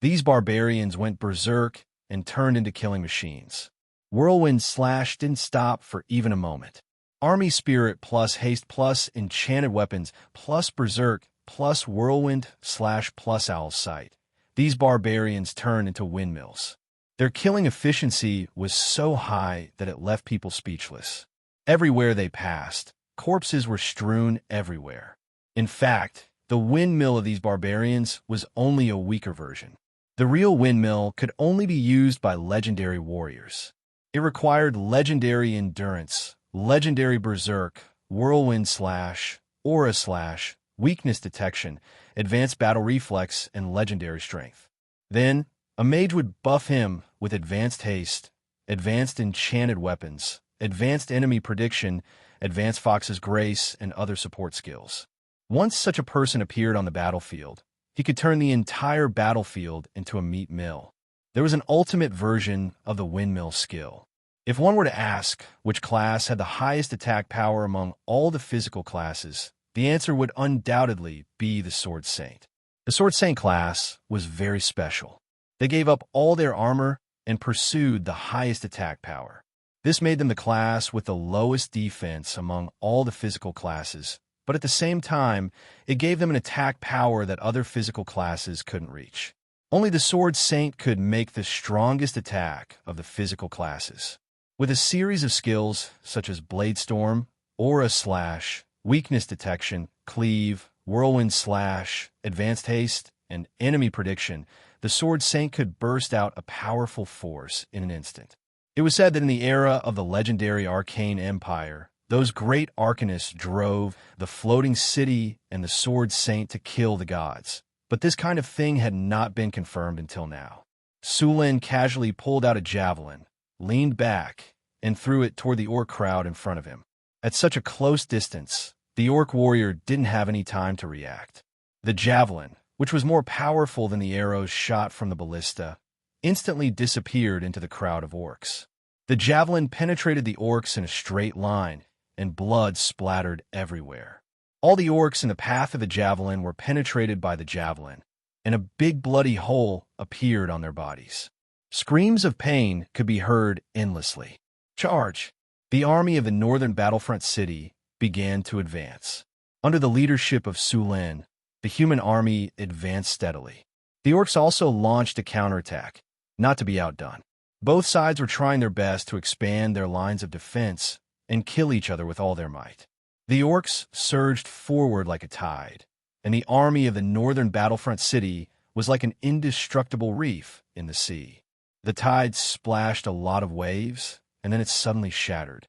These barbarians went berserk and turned into killing machines. Whirlwind Slash didn't stop for even a moment. Army Spirit plus Haste plus Enchanted Weapons plus Berserk plus Whirlwind Slash plus Owl Sight. These barbarians turned into windmills. Their killing efficiency was so high that it left people speechless. Everywhere they passed, corpses were strewn everywhere. In fact, the windmill of these barbarians was only a weaker version. The real windmill could only be used by legendary warriors. It required legendary endurance, legendary berserk, whirlwind slash, aura slash, weakness detection, advanced battle reflex, and legendary strength. Then, a mage would buff him with advanced haste, advanced enchanted weapons, advanced enemy prediction, advanced Fox's grace, and other support skills. Once such a person appeared on the battlefield, he could turn the entire battlefield into a meat mill. There was an ultimate version of the windmill skill. If one were to ask which class had the highest attack power among all the physical classes, the answer would undoubtedly be the Sword Saint. The Sword Saint class was very special. They gave up all their armor and pursued the highest attack power. This made them the class with the lowest defense among all the physical classes, but at the same time, it gave them an attack power that other physical classes couldn't reach. Only the Sword Saint could make the strongest attack of the physical classes. With a series of skills such as Blade Storm, Aura Slash, Weakness Detection, Cleave, Whirlwind Slash, Advanced Haste, and Enemy Prediction, the Sword Saint could burst out a powerful force in an instant. It was said that in the era of the legendary Arcane Empire, those great arcanists drove the floating city and the Sword Saint to kill the gods. But this kind of thing had not been confirmed until now. Sulin casually pulled out a javelin, leaned back, and threw it toward the orc crowd in front of him. At such a close distance, the orc warrior didn't have any time to react. The javelin, which was more powerful than the arrows shot from the ballista, instantly disappeared into the crowd of orcs. The javelin penetrated the orcs in a straight line, and blood splattered everywhere. All the orcs in the path of the javelin were penetrated by the javelin, and a big bloody hole appeared on their bodies. Screams of pain could be heard endlessly. Charge! The army of the northern battlefront city began to advance. Under the leadership of Sulin, the human army advanced steadily. The orcs also launched a counterattack, not to be outdone. Both sides were trying their best to expand their lines of defense and kill each other with all their might. The orcs surged forward like a tide, and the army of the northern battlefront city was like an indestructible reef in the sea. The tide splashed a lot of waves, and then it suddenly shattered.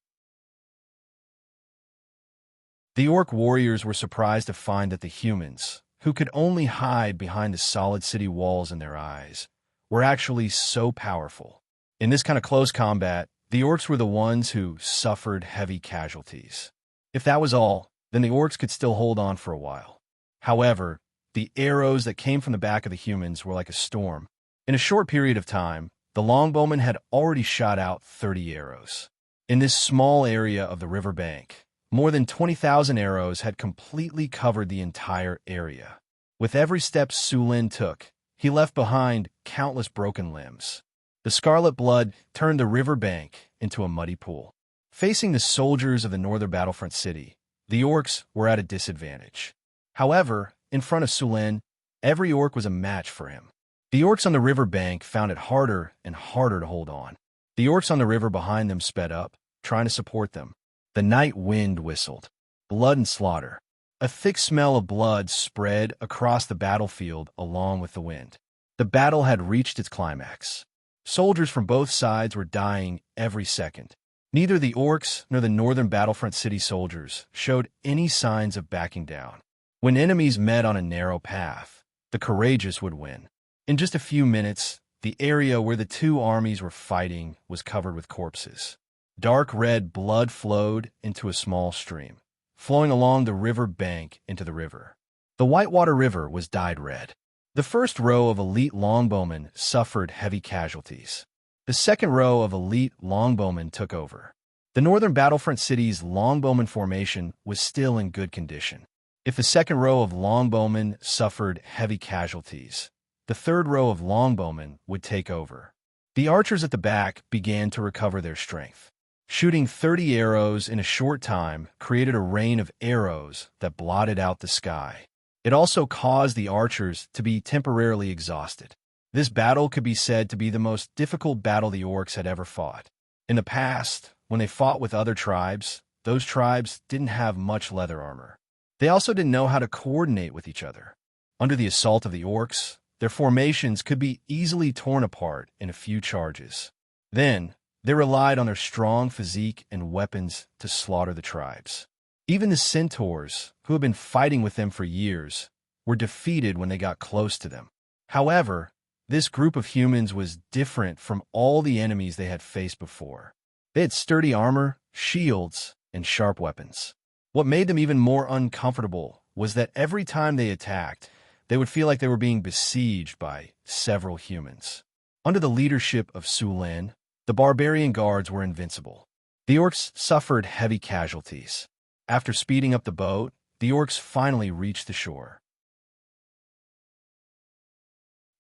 The orc warriors were surprised to find that the humans, who could only hide behind the solid city walls in their eyes, were actually so powerful. In this kind of close combat, the orcs were the ones who suffered heavy casualties. If that was all, then the orcs could still hold on for a while. However, the arrows that came from the back of the humans were like a storm. In a short period of time, the longbowmen had already shot out 30 arrows. In this small area of the riverbank, more than 20,000 arrows had completely covered the entire area. With every step Sulin took, he left behind countless broken limbs. The scarlet blood turned the riverbank into a muddy pool. Facing the soldiers of the northern battlefront city, the orcs were at a disadvantage. However, in front of Sulin, every orc was a match for him. The orcs on the riverbank found it harder and harder to hold on. The orcs on the river behind them sped up, trying to support them. The night wind whistled. Blood and slaughter. A thick smell of blood spread across the battlefield along with the wind. The battle had reached its climax. Soldiers from both sides were dying every second. Neither the orcs nor the northern battlefront city soldiers showed any signs of backing down. When enemies met on a narrow path, the courageous would win. In just a few minutes, the area where the two armies were fighting was covered with corpses. Dark red blood flowed into a small stream, flowing along the river bank into the river. The Whitewater River was dyed red. The first row of elite longbowmen suffered heavy casualties. The second row of elite longbowmen took over. The northern battlefront city's longbowman formation was still in good condition. If the second row of longbowmen suffered heavy casualties, the third row of longbowmen would take over. The archers at the back began to recover their strength. Shooting 30 arrows in a short time created a rain of arrows that blotted out the sky. It also caused the archers to be temporarily exhausted. This battle could be said to be the most difficult battle the orcs had ever fought. In the past, when they fought with other tribes, those tribes didn't have much leather armor. They also didn't know how to coordinate with each other. Under the assault of the orcs, their formations could be easily torn apart in a few charges. Then, they relied on their strong physique and weapons to slaughter the tribes. Even the centaurs, who had been fighting with them for years, were defeated when they got close to them. However, this group of humans was different from all the enemies they had faced before. They had sturdy armor, shields, and sharp weapons. What made them even more uncomfortable was that every time they attacked, they would feel like they were being besieged by several humans. Under the leadership of Sulan, the barbarian guards were invincible. The orcs suffered heavy casualties. After speeding up the boat, the orcs finally reached the shore.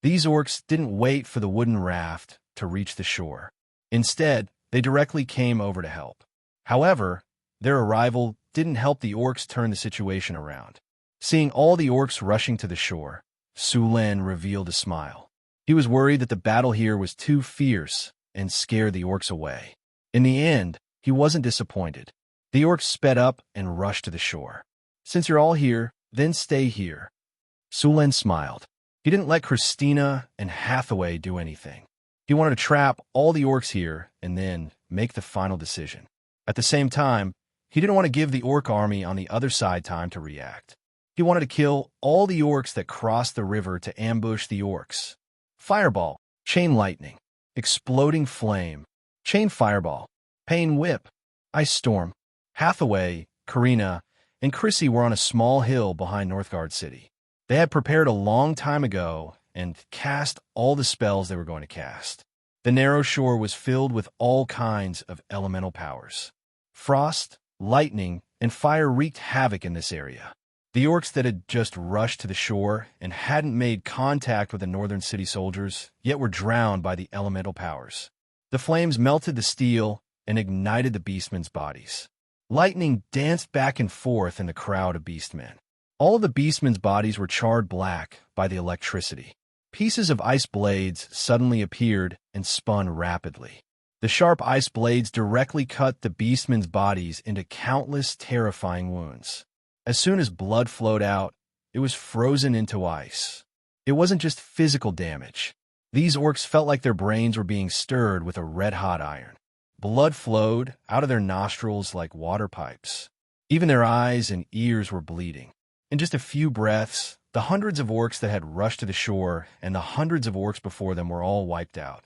These orcs didn't wait for the wooden raft to reach the shore. Instead, they directly came over to help. However, their arrival didn't help the orcs turn the situation around. Seeing all the orcs rushing to the shore, Sulan revealed a smile. He was worried that the battle here was too fierce and scared the orcs away. In the end, he wasn't disappointed. The orcs sped up and rushed to the shore. "Since you're all here, then stay here." Sulan smiled. He didn't let Christina and Hathaway do anything. He wanted to trap all the orcs here and then make the final decision. At the same time, he didn't want to give the orc army on the other side time to react. He wanted to kill all the orcs that crossed the river to ambush the orcs. Fireball, chain lightning, exploding flame, chain fireball, pain whip, ice storm. Hathaway, Karina, and Chrissy were on a small hill behind Northgard City. They had prepared a long time ago and cast all the spells they were going to cast. The narrow shore was filled with all kinds of elemental powers. Frost, lightning, and fire wreaked havoc in this area. The orcs that had just rushed to the shore and hadn't made contact with the northern city soldiers, yet were drowned by the elemental powers. The flames melted the steel and ignited the beastmen's bodies. Lightning danced back and forth in the crowd of beastmen. All of the beastmen's bodies were charred black by the electricity. Pieces of ice blades suddenly appeared and spun rapidly. The sharp ice blades directly cut the beastmen's bodies into countless terrifying wounds. As soon as blood flowed out, it was frozen into ice. It wasn't just physical damage. These orcs felt like their brains were being stirred with a red-hot iron. Blood flowed out of their nostrils like water pipes. Even their eyes and ears were bleeding. In just a few breaths, the hundreds of orcs that had rushed to the shore and the hundreds of orcs before them were all wiped out.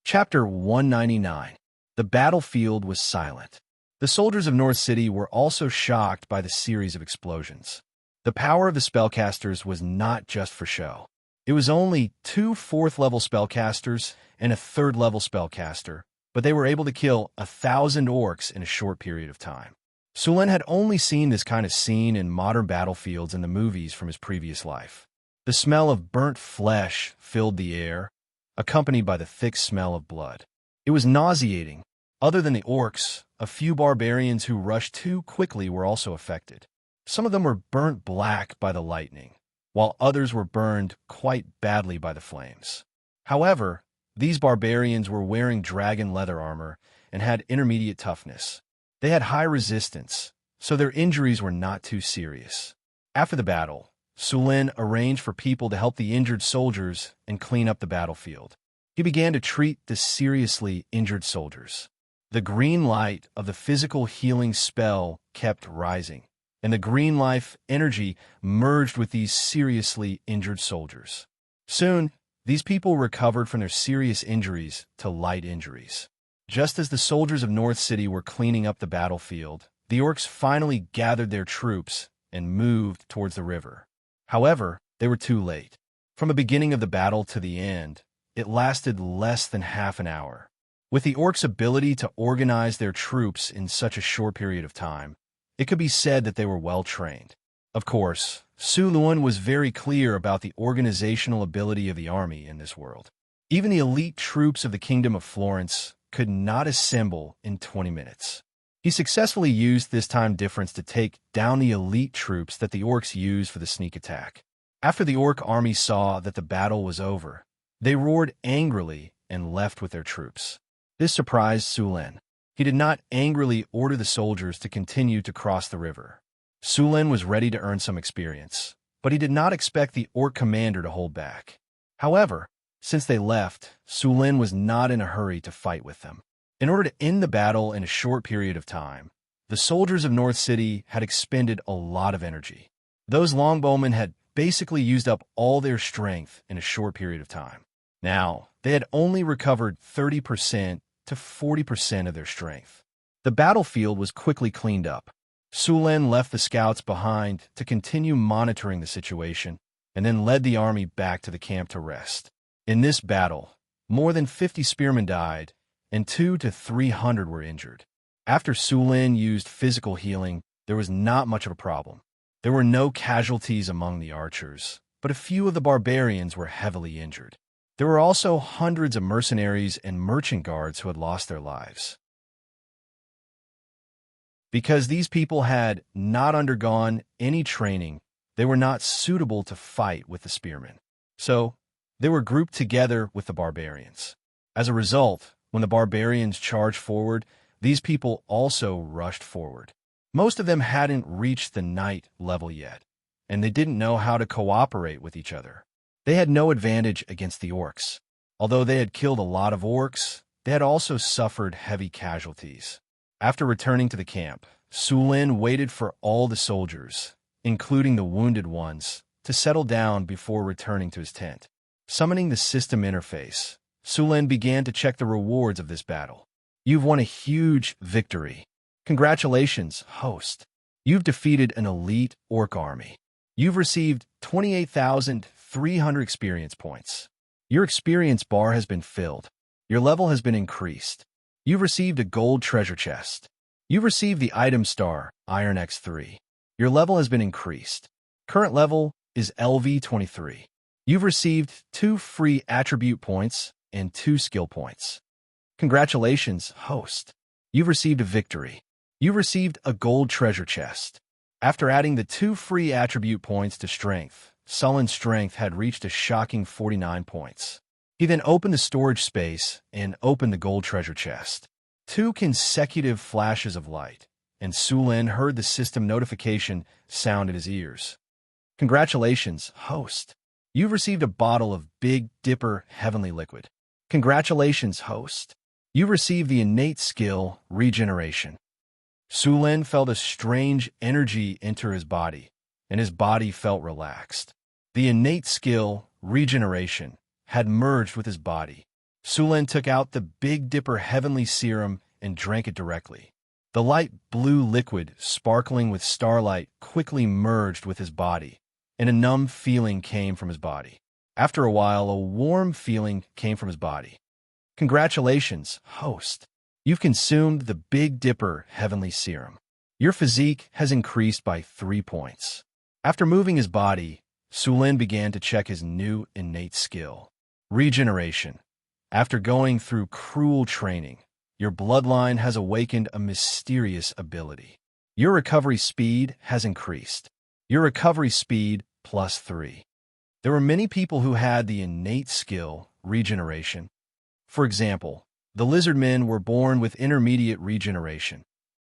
Chapter 199. The battlefield was silent. The soldiers of North City were also shocked by the series of explosions. The power of the spellcasters was not just for show. It was only 2 4th-level spellcasters and a 3rd-level spellcaster, but they were able to kill 1,000 orcs in a short period of time. Sulan had only seen this kind of scene in modern battlefields in the movies from his previous life. The smell of burnt flesh filled the air, accompanied by the thick smell of blood. It was nauseating. Other than the orcs, a few barbarians who rushed too quickly were also affected. Some of them were burnt black by the lightning, while others were burned quite badly by the flames. However, these barbarians were wearing dragon leather armor and had intermediate toughness. They had high resistance, so their injuries were not too serious. After the battle, Sulin arranged for people to help the injured soldiers and clean up the battlefield. He began to treat the seriously injured soldiers. The green light of the physical healing spell kept rising, and the green life energy merged with these seriously injured soldiers. Soon, these people recovered from their serious injuries to light injuries. Just as the soldiers of North City were cleaning up the battlefield, the orcs finally gathered their troops and moved towards the river. However, they were too late. From the beginning of the battle to the end, it lasted less than half an hour. With the orcs' ability to organize their troops in such a short period of time, it could be said that they were well trained. Of course, Su Luan was very clear about the organizational ability of the army in this world. Even the elite troops of the Kingdom of Florence could not assemble in 20 minutes. He successfully used this time difference to take down the elite troops that the orcs used for the sneak attack. After the orc army saw that the battle was over, they roared angrily and left with their troops. This surprised Sulin. He did not angrily order the soldiers to continue to cross the river. Sulin was ready to earn some experience, but he did not expect the orc commander to hold back. However, since they left, Sulin was not in a hurry to fight with them. In order to end the battle in a short period of time, the soldiers of North City had expended a lot of energy. Those longbowmen had basically used up all their strength in a short period of time. Now, they had only recovered 30% to 40% of their strength. The battlefield was quickly cleaned up. Sulin left the scouts behind to continue monitoring the situation and then led the army back to the camp to rest. In this battle, more than 50 spearmen died, and 200 to 300 were injured. After Sulin used physical healing, there was not much of a problem. There were no casualties among the archers, but a few of the barbarians were heavily injured. There were also hundreds of mercenaries and merchant guards who had lost their lives. Because these people had not undergone any training, they were not suitable to fight with the spearmen. So, they were grouped together with the barbarians. As a result, when the barbarians charged forward, these people also rushed forward. Most of them hadn't reached the knight level yet, and they didn't know how to cooperate with each other. They had no advantage against the orcs. Although they had killed a lot of orcs, they had also suffered heavy casualties. After returning to the camp, Sulin waited for all the soldiers, including the wounded ones, to settle down before returning to his tent. Summoning the system interface, Sulin began to check the rewards of this battle. You've won a huge victory. Congratulations, host. You've defeated an elite orc army. You've received 28,300 experience points. Your experience bar has been filled. Your level has been increased. You've received a gold treasure chest. You've received the item star, Iron X3. Your level has been increased. Current level is LV23. You've received 2 free attribute points and 2 skill points. Congratulations, host. You've received a victory. You received a gold treasure chest. After adding the 2 free attribute points to strength, Sulin's strength had reached a shocking 49 points. He then opened the storage space and opened the gold treasure chest. 2 consecutive flashes of light, and Sulin heard the system notification sound in his ears. Congratulations, host. You've received a bottle of Big Dipper Heavenly Liquid. Congratulations, host. You received the innate skill, Regeneration. Sulin felt a strange energy enter his body, and his body felt relaxed. The innate skill, Regeneration, had merged with his body. Sulin took out the Big Dipper Heavenly Serum and drank it directly. The light blue liquid, sparkling with starlight, quickly merged with his body, and a numb feeling came from his body. After a while, a warm feeling came from his body. Congratulations, host. You've consumed the Big Dipper Heavenly Serum. Your physique has increased by 3 points. After moving his body, Sulin began to check his new innate skill, Regeneration. After going through cruel training, your bloodline has awakened a mysterious ability. Your recovery speed has increased. Your recovery speed +3. There were many people who had the innate skill, Regeneration. For example, the lizardmen were born with intermediate regeneration.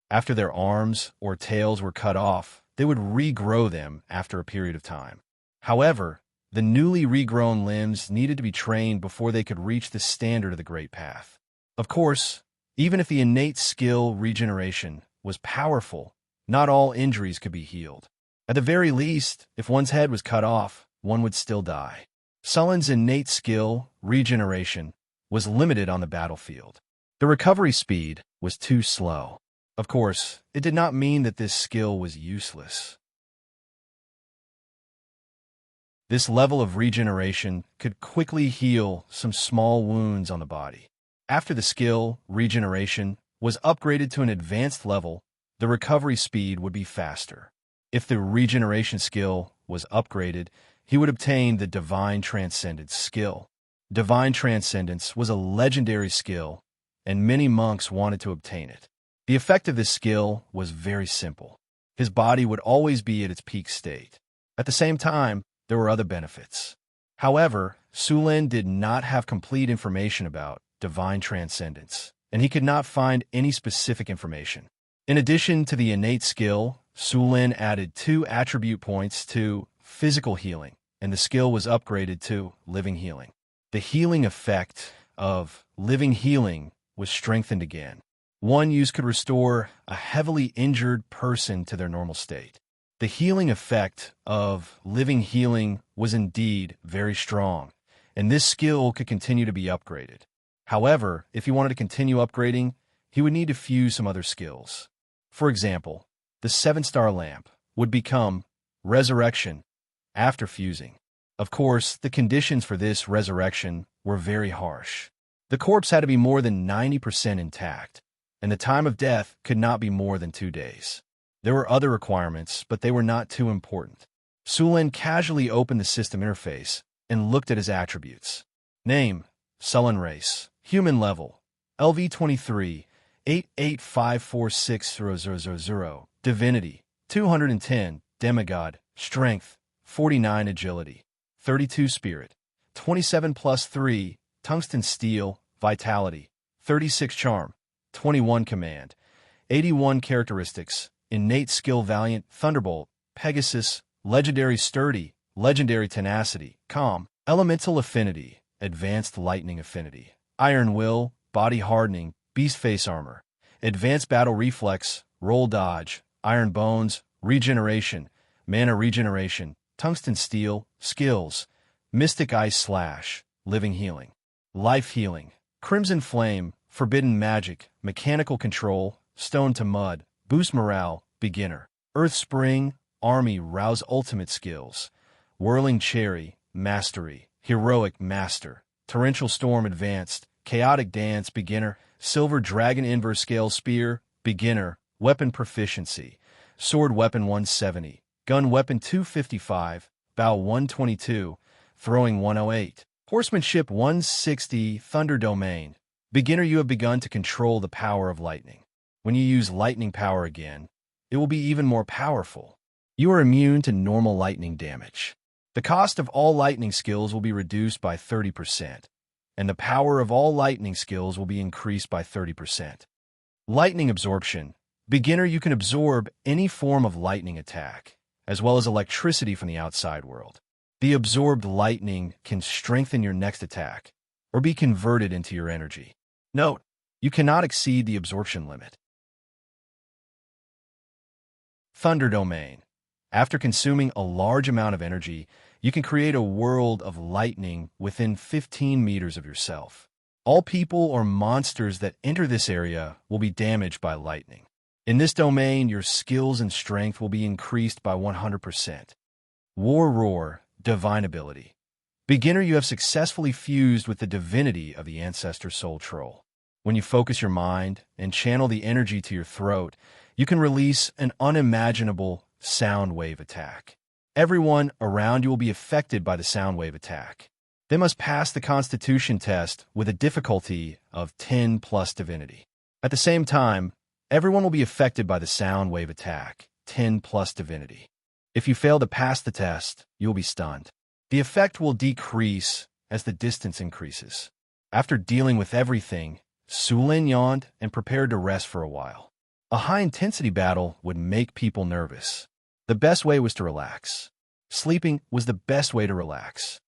After their arms or tails were cut off, they would regrow them after a period of time. However, the newly regrown limbs needed to be trained before they could reach the standard of the Great Path. Of course, even if the innate skill regeneration was powerful, not all injuries could be healed. At the very least, if one's head was cut off, one would still die. Sullen's innate skill, regeneration, was limited on the battlefield. The recovery speed was too slow. Of course, it did not mean that this skill was useless. This level of regeneration could quickly heal some small wounds on the body. After the skill, regeneration, was upgraded to an advanced level, the recovery speed would be faster. If the regeneration skill was upgraded, he would obtain the Divine Transcendence skill. Divine Transcendence was a legendary skill, and many monks wanted to obtain it. The effect of this skill was very simple. His body would always be at its peak state. At the same time, there were other benefits. However, Sulin did not have complete information about Divine Transcendence, and he could not find any specific information. In addition to the innate skill, Sulin added 2 attribute points to physical healing, and the skill was upgraded to living healing. The healing effect of living healing was strengthened again. One use could restore a heavily injured person to their normal state. The healing effect of living healing was indeed very strong, and this skill could continue to be upgraded. However, if he wanted to continue upgrading, he would need to fuse some other skills. For example, the 7-star lamp would become resurrection after fusing. Of course, the conditions for this resurrection were very harsh. The corpse had to be more than 90% intact, and the time of death could not be more than 2 days. There were other requirements, but they were not too important. Sulin casually opened the system interface and looked at his attributes. Name, Sullen race, human level, LV23, 88546000, divinity, 210, demigod, strength, 49 agility, 32 spirit, 27 plus 3, tungsten steel, vitality, 36 charm, 21 command, 81 characteristics, innate skill valiant, thunderbolt, Pegasus, legendary sturdy, legendary tenacity, calm, elemental affinity, advanced lightning affinity, iron will, body hardening, beast face armor, advanced battle reflex, roll dodge, iron bones, regeneration, mana regeneration, tungsten steel, skills, mystic ice slash, living healing, life healing, crimson flame, forbidden magic, mechanical control, stone to mud, boost morale, beginner, earth spring, army rouse ultimate skills, whirling cherry, mastery, heroic master, torrential storm advanced, chaotic dance beginner, silver dragon inverse scale spear, beginner, weapon proficiency, sword weapon 170, gun weapon 255, bow 122, throwing 108, horsemanship 160, thunder domain. Beginner, you have begun to control the power of lightning. When you use lightning power again, it will be even more powerful. You are immune to normal lightning damage. The cost of all lightning skills will be reduced by 30%, and the power of all lightning skills will be increased by 30%. Lightning absorption. Beginner, you can absorb any form of lightning attack, as well as electricity from the outside world. The absorbed lightning can strengthen your next attack, or be converted into your energy. Note, you cannot exceed the absorption limit. Thunder domain. After consuming a large amount of energy, you can create a world of lightning within 15 meters of yourself. All people or monsters that enter this area will be damaged by lightning. In this domain, your skills and strength will be increased by 100%. War Roar, divine ability. Beginner, you have successfully fused with the divinity of the Ancestor Soul Troll. When you focus your mind and channel the energy to your throat, you can release an unimaginable sound wave attack. Everyone around you will be affected by the sound wave attack. They must pass the Constitution test with a difficulty of 10 plus divinity. At the same time, everyone will be affected by the sound wave attack, 10 plus divinity. If you fail to pass the test, you will be stunned. The effect will decrease as the distance increases. After dealing with everything, Sulin yawned and prepared to rest for a while. A high-intensity battle would make people nervous. The best way was to relax. Sleeping was the best way to relax.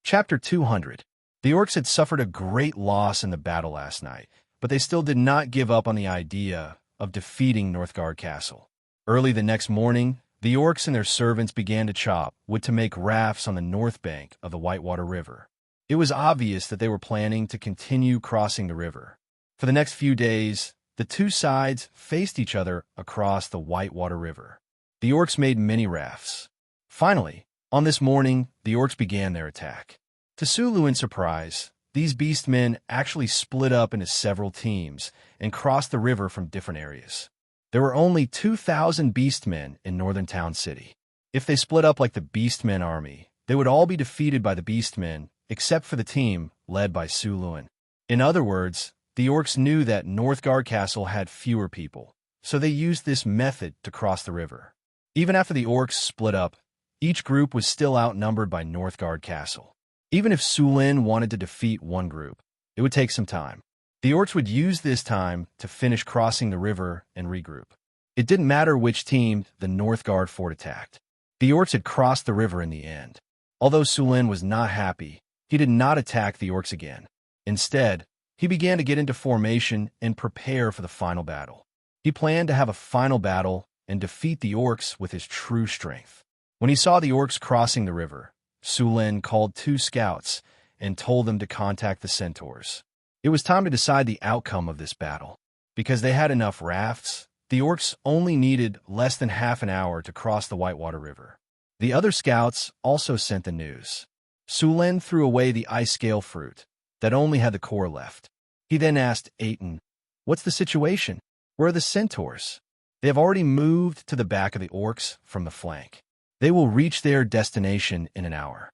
Chapter 200. The orcs had suffered a great loss in the battle last night, but they still did not give up on the idea of defeating Northgard Castle. Early the next morning, the orcs and their servants began to chop wood to make rafts on the north bank of the Whitewater River. It was obvious that they were planning to continue crossing the river. For the next few days, the two sides faced each other across the Whitewater River. The orcs made many rafts. Finally, on this morning, the orcs began their attack. To Suluin's surprise, these beastmen actually split up into several teams and crossed the river from different areas. There were only 2,000 beastmen in Northern Town City. If they split up like the Beastmen army, they would all be defeated by the beastmen except for the team led by Suluin. In other words, the orcs knew that Northgard Castle had fewer people, so they used this method to cross the river. Even after the orcs split up, each group was still outnumbered by Northgard Castle. Even if Sulin wanted to defeat one group, it would take some time. The orcs would use this time to finish crossing the river and regroup. It didn't matter which team the Northgard fort attacked. The orcs had crossed the river in the end. Although Sulin was not happy, he did not attack the orcs again. Instead, he began to get into formation and prepare for the final battle. He planned to have a final battle and defeat the orcs with his true strength. When he saw the orcs crossing the river, Sulin called 2 scouts and told them to contact the centaurs. It was time to decide the outcome of this battle. Because they had enough rafts, the orcs only needed less than half an hour to cross the Whitewater River. The other scouts also sent the news. Sulin threw away the ice scale fruit that only had the core left. He then asked Aiton, "What's the situation? Where are the centaurs?" "They have already moved to the back of the orcs from the flank. They will reach their destination in an hour."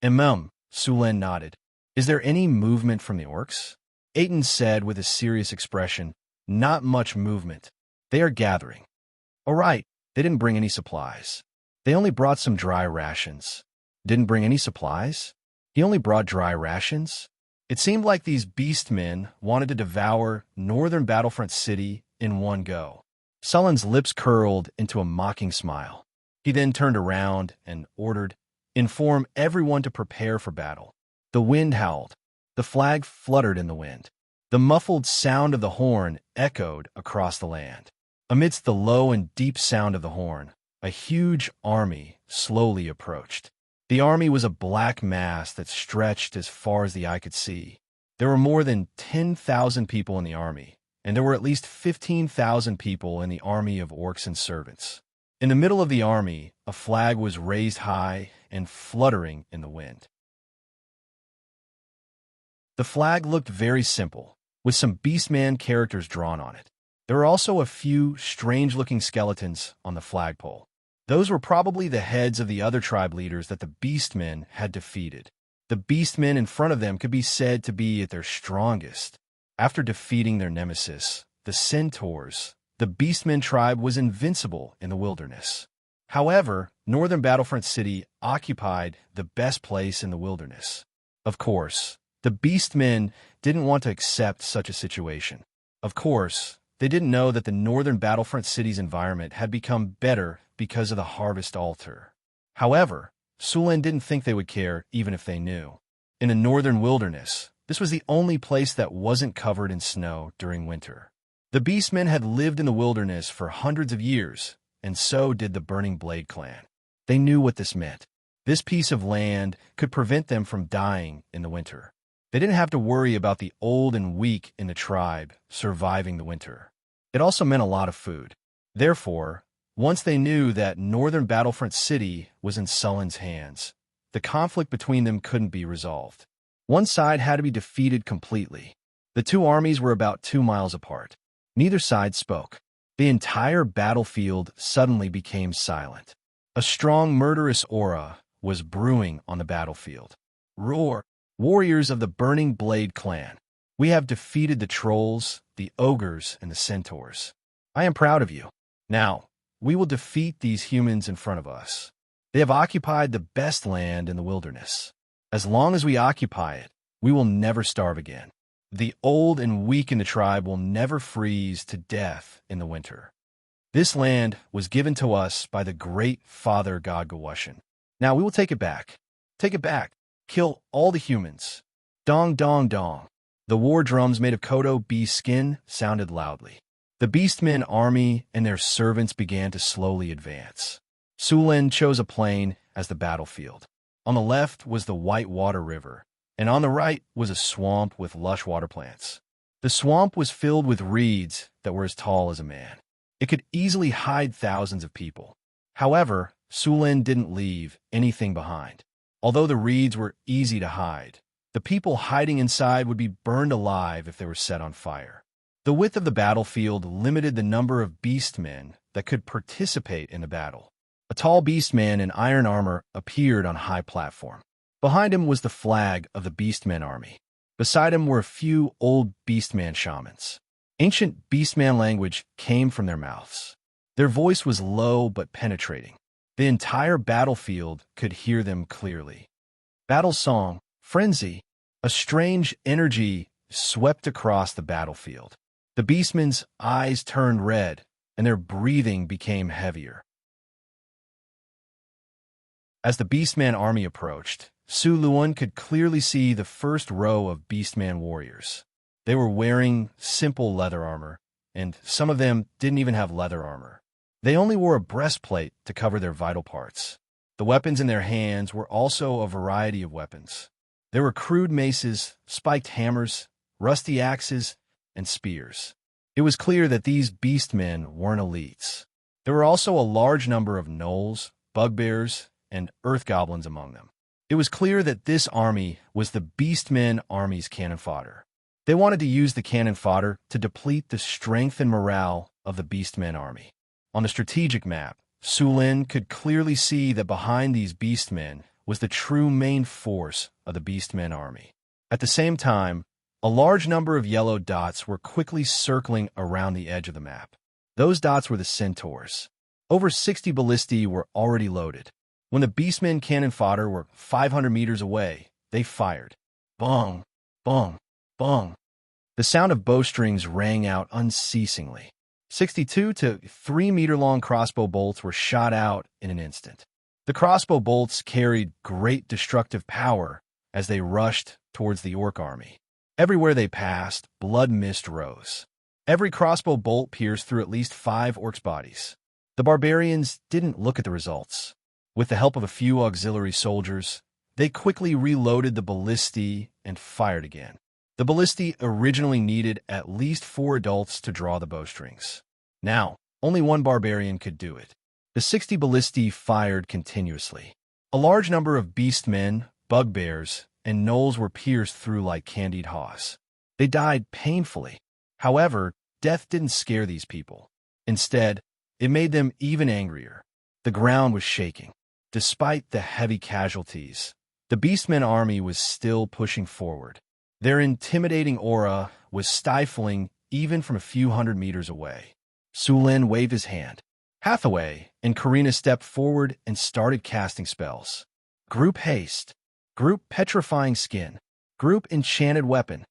Sulin nodded. "Is there any movement from the orcs?" Aiton said with a serious expression, "Not much movement. They are gathering." "All right, they didn't bring any supplies. They only brought some dry rations." "Didn't bring any supplies? He only brought dry rations?" It seemed like these beastmen wanted to devour Northern Battlefront City in one go. Sulin's lips curled into a mocking smile. He then turned around and ordered, "Inform everyone to prepare for battle." The wind howled. The flag fluttered in the wind. The muffled sound of the horn echoed across the land. Amidst the low and deep sound of the horn, a huge army slowly approached. The army was a black mass that stretched as far as the eye could see. There were more than 10,000 people in the army, and there were at least 15,000 people in the army of orcs and servants. In the middle of the army, a flag was raised high and fluttering in the wind. The flag looked very simple, with some beastman characters drawn on it. There were also a few strange-looking skeletons on the flagpole. Those were probably the heads of the other tribe leaders that the beastmen had defeated. The beastmen in front of them could be said to be at their strongest. After defeating their nemesis, the centaurs, the beastmen tribe was invincible in the wilderness. However, Northern Battlefront City occupied the best place in the wilderness. Of course, the beastmen didn't want to accept such a situation. Of course, they didn't know that the Northern Battlefront City's environment had become better because of the harvest altar. However, Sulin didn't think they would care even if they knew. In the northern wilderness, this was the only place that wasn't covered in snow during winter. The beastmen had lived in the wilderness for hundreds of years, and so did the Burning Blade clan. They knew what this meant. This piece of land could prevent them from dying in the winter. They didn't have to worry about the old and weak in the tribe surviving the winter. It also meant a lot of food. Therefore, once they knew that Northern Battlefront City was in Sulin's hands, the conflict between them couldn't be resolved. One side had to be defeated completely. The two armies were about 2 miles apart. Neither side spoke. The entire battlefield suddenly became silent. A strong, murderous aura was brewing on the battlefield. Roar! Warriors of the Burning Blade clan, we have defeated the trolls, the ogres, and the centaurs. I am proud of you. Now, we will defeat these humans in front of us. They have occupied the best land in the wilderness. As long as we occupy it, we will never starve again. The old and weak in the tribe will never freeze to death in the winter. This land was given to us by the great Father God Gawushan. Now we will take it back. Take it back. Kill all the humans. Dong, dong, dong. The war drums made of Kodo beast skin sounded loudly. The Beastmen army and their servants began to slowly advance. Sulin chose a plain as the battlefield. On the left was the White Water River, and on the right was a swamp with lush water plants. The swamp was filled with reeds that were as tall as a man. It could easily hide thousands of people. However, Sulin didn't leave anything behind. Although the reeds were easy to hide, the people hiding inside would be burned alive if they were set on fire. The width of the battlefield limited the number of beastmen that could participate in the battle. A tall beastman in iron armor appeared on a high platform. Behind him was the flag of the beastmen army. Beside him were a few old beastman shamans. Ancient beastman language came from their mouths. Their voice was low but penetrating. The entire battlefield could hear them clearly. Battle song, frenzy, a strange energy swept across the battlefield. The beastmen's eyes turned red, and their breathing became heavier. As the beastman army approached, Su Luan could clearly see the first row of beastman warriors. They were wearing simple leather armor, and some of them didn't even have leather armor. They only wore a breastplate to cover their vital parts. The weapons in their hands were also a variety of weapons. There were crude maces, spiked hammers, rusty axes, and spears. It was clear that these beastmen weren't elites. There were also a large number of gnolls, bugbears, and earth goblins among them. It was clear that this army was the Beastmen army's cannon fodder. They wanted to use the cannon fodder to deplete the strength and morale of the Beastmen army. On the strategic map, Sulin could clearly see that behind these Beastmen was the true main force of the Beastmen army. At the same time, a large number of yellow dots were quickly circling around the edge of the map. Those dots were the centaurs. Over 60 ballistae were already loaded. When the Beastmen cannon fodder were 500 meters away, they fired. Bong, bong, bong. The sound of bowstrings rang out unceasingly. 62 to 3-meter-long crossbow bolts were shot out in an instant. The crossbow bolts carried great destructive power as they rushed towards the orc army. Everywhere they passed, blood mist rose. Every crossbow bolt pierced through at least 5 orcs' bodies. The barbarians didn't look at the results. With the help of a few auxiliary soldiers, they quickly reloaded the ballistae and fired again. The ballistae originally needed at least 4 adults to draw the bowstrings. Now, only 1 barbarian could do it. The 60 ballistae fired continuously. A large number of beastmen, bugbears, and gnolls were pierced through like candied haws. They died painfully. However, death didn't scare these people. Instead, it made them even angrier. The ground was shaking. Despite the heavy casualties, the Beastmen army was still pushing forward. Their intimidating aura was stifling even from a few hundred meters away. Sulin waved his hand. Hathaway and Karina stepped forward and started casting spells. Group Haste, Group Petrifying Skin, Group Enchanted Weapon.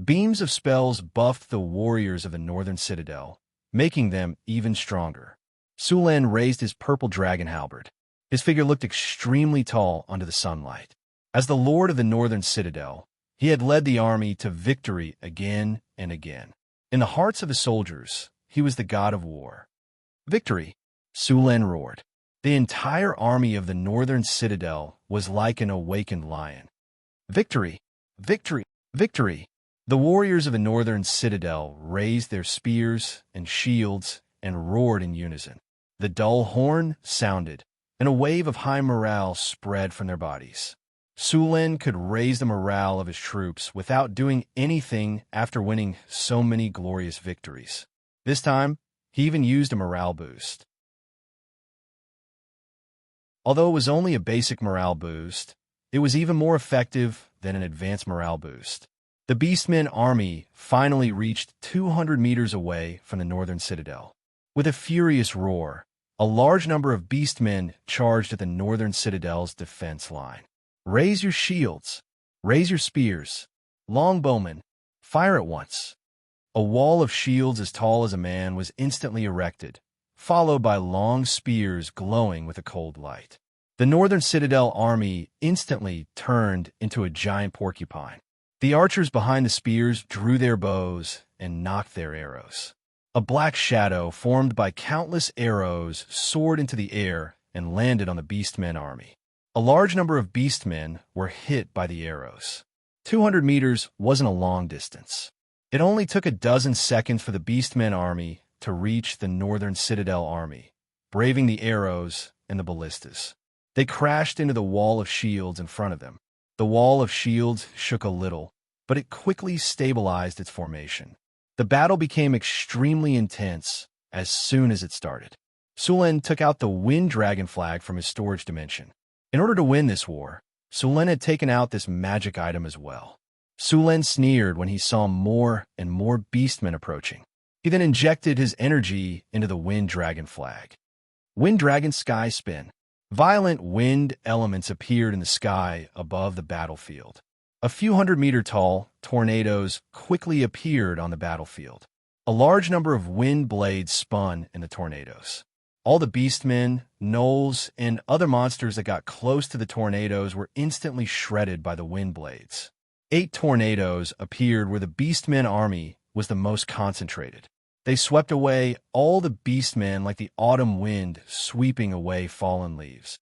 Beams of spells buffed the warriors of the Northern Citadel, making them even stronger. Sulin raised his purple dragon halberd. His figure looked extremely tall under the sunlight. As the Lord of the Northern Citadel, he had led the army to victory again and again. In the hearts of his soldiers, he was the god of war. Victory! Sulin roared. The entire army of the Northern Citadel was like an awakened lion. Victory! Victory! Victory! The warriors of the Northern Citadel raised their spears and shields and roared in unison. The dull horn sounded, and a wave of high morale spread from their bodies. Sulin could raise the morale of his troops without doing anything after winning so many glorious victories. This time, he even used a morale boost. Although it was only a basic morale boost, it was even more effective than an advanced morale boost. The Beastmen army finally reached 200 meters away from the Northern Citadel. With a furious roar, a large number of beastmen charged at the Northern Citadel's defense line. Raise your shields, raise your spears, longbowmen, Fire at once. A wall of shields as tall as a man was instantly erected, followed by long spears glowing with a cold light. The Northern Citadel army instantly turned into a giant porcupine. The archers behind the spears drew their bows and knocked their arrows. A black shadow formed by countless arrows soared into the air and landed on the Beastmen army. A large number of Beastmen were hit by the arrows. 200 meters wasn't a long distance. It only took a dozen seconds for the Beastmen army to reach the Northern Citadel army, braving the arrows and the ballistas. They crashed into the wall of shields in front of them. The wall of shields shook a little, but it quickly stabilized its formation. The battle became extremely intense as soon as it started. Sulen took out the Wind Dragon flag from his storage dimension. In order to win this war, Sulen had taken out this magic item as well. Sulen sneered when he saw more and more beastmen approaching. He then injected his energy into the Wind Dragon flag. Wind Dragon Sky Spin. Violent wind elements appeared in the sky above the battlefield. A few 100-meter-tall tornadoes quickly appeared on the battlefield. A large number of wind blades spun in the tornadoes. All the beastmen, gnolls, and other monsters that got close to the tornadoes were instantly shredded by the wind blades. 8 tornadoes appeared where the beastmen army was the most concentrated. They swept away all the beastmen like the autumn wind sweeping away fallen leaves.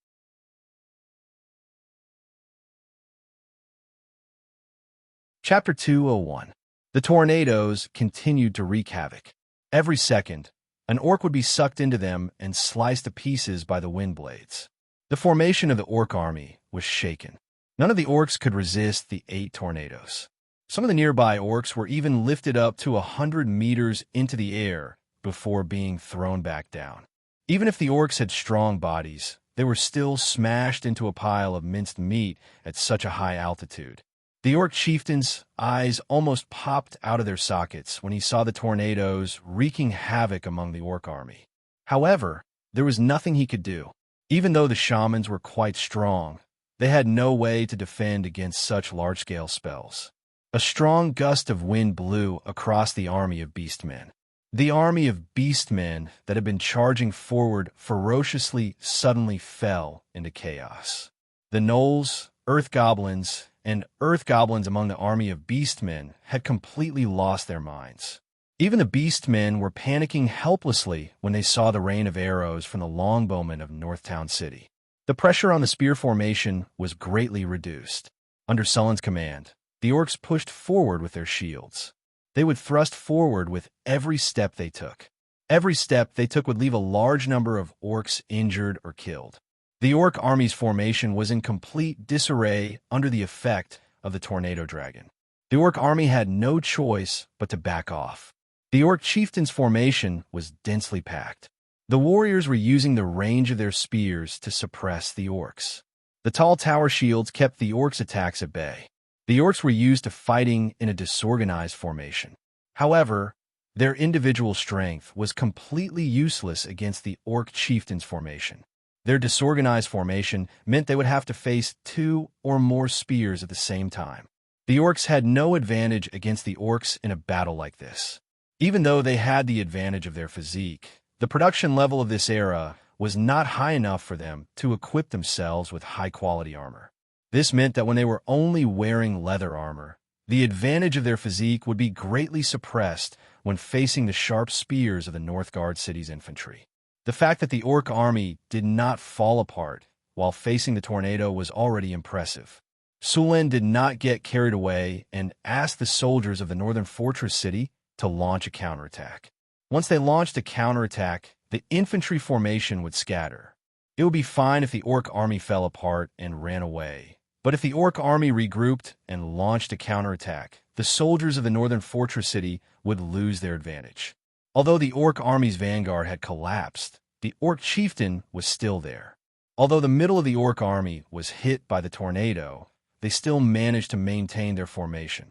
Chapter 201. The tornadoes continued to wreak havoc. Every second, an orc would be sucked into them and sliced to pieces by the wind blades. The formation of the orc army was shaken. None of the orcs could resist the 8 tornadoes. Some of the nearby orcs were even lifted up to 100 meters into the air before being thrown back down. Even if the orcs had strong bodies, they were still smashed into a pile of minced meat at such a high altitude. The orc chieftain's eyes almost popped out of their sockets when he saw the tornadoes wreaking havoc among the orc army. However, there was nothing he could do. Even though the shamans were quite strong, they had no way to defend against such large-scale spells. A strong gust of wind blew across the army of beastmen. The army of beastmen that had been charging forward ferociously suddenly fell into chaos. The gnolls, earth goblins, and earth goblins among the army of beastmen had completely lost their minds. Even the beastmen were panicking helplessly when they saw the rain of arrows from the longbowmen of Northtown City. The pressure on the spear formation was greatly reduced. Under Sullen's command, the orcs pushed forward with their shields. They would thrust forward with every step they took. Every step they took would leave a large number of orcs injured or killed. The orc army's formation was in complete disarray under the effect of the tornado dragon. The orc army had no choice but to back off. The orc chieftain's formation was densely packed. The warriors were using the range of their spears to suppress the orcs. The tall tower shields kept the orcs' attacks at bay. The orcs were used to fighting in a disorganized formation. However, their individual strength was completely useless against the orc chieftain's formation. Their disorganized formation meant they would have to face 2 or more spears at the same time. The orcs had no advantage against the orcs in a battle like this. Even though they had the advantage of their physique, the production level of this era was not high enough for them to equip themselves with high-quality armor. This meant that when they were only wearing leather armor, the advantage of their physique would be greatly suppressed when facing the sharp spears of the Northgard city's infantry. The fact that the orc army did not fall apart while facing the tornado was already impressive. Sulen did not get carried away and asked the soldiers of the northern fortress city to launch a counterattack. Once they launched a counterattack, the infantry formation would scatter. It would be fine if the orc army fell apart and ran away. But if the orc army regrouped and launched a counterattack, the soldiers of the northern fortress city would lose their advantage. Although the orc army's vanguard had collapsed, the orc chieftain was still there. Although the middle of the orc army was hit by the tornado, they still managed to maintain their formation.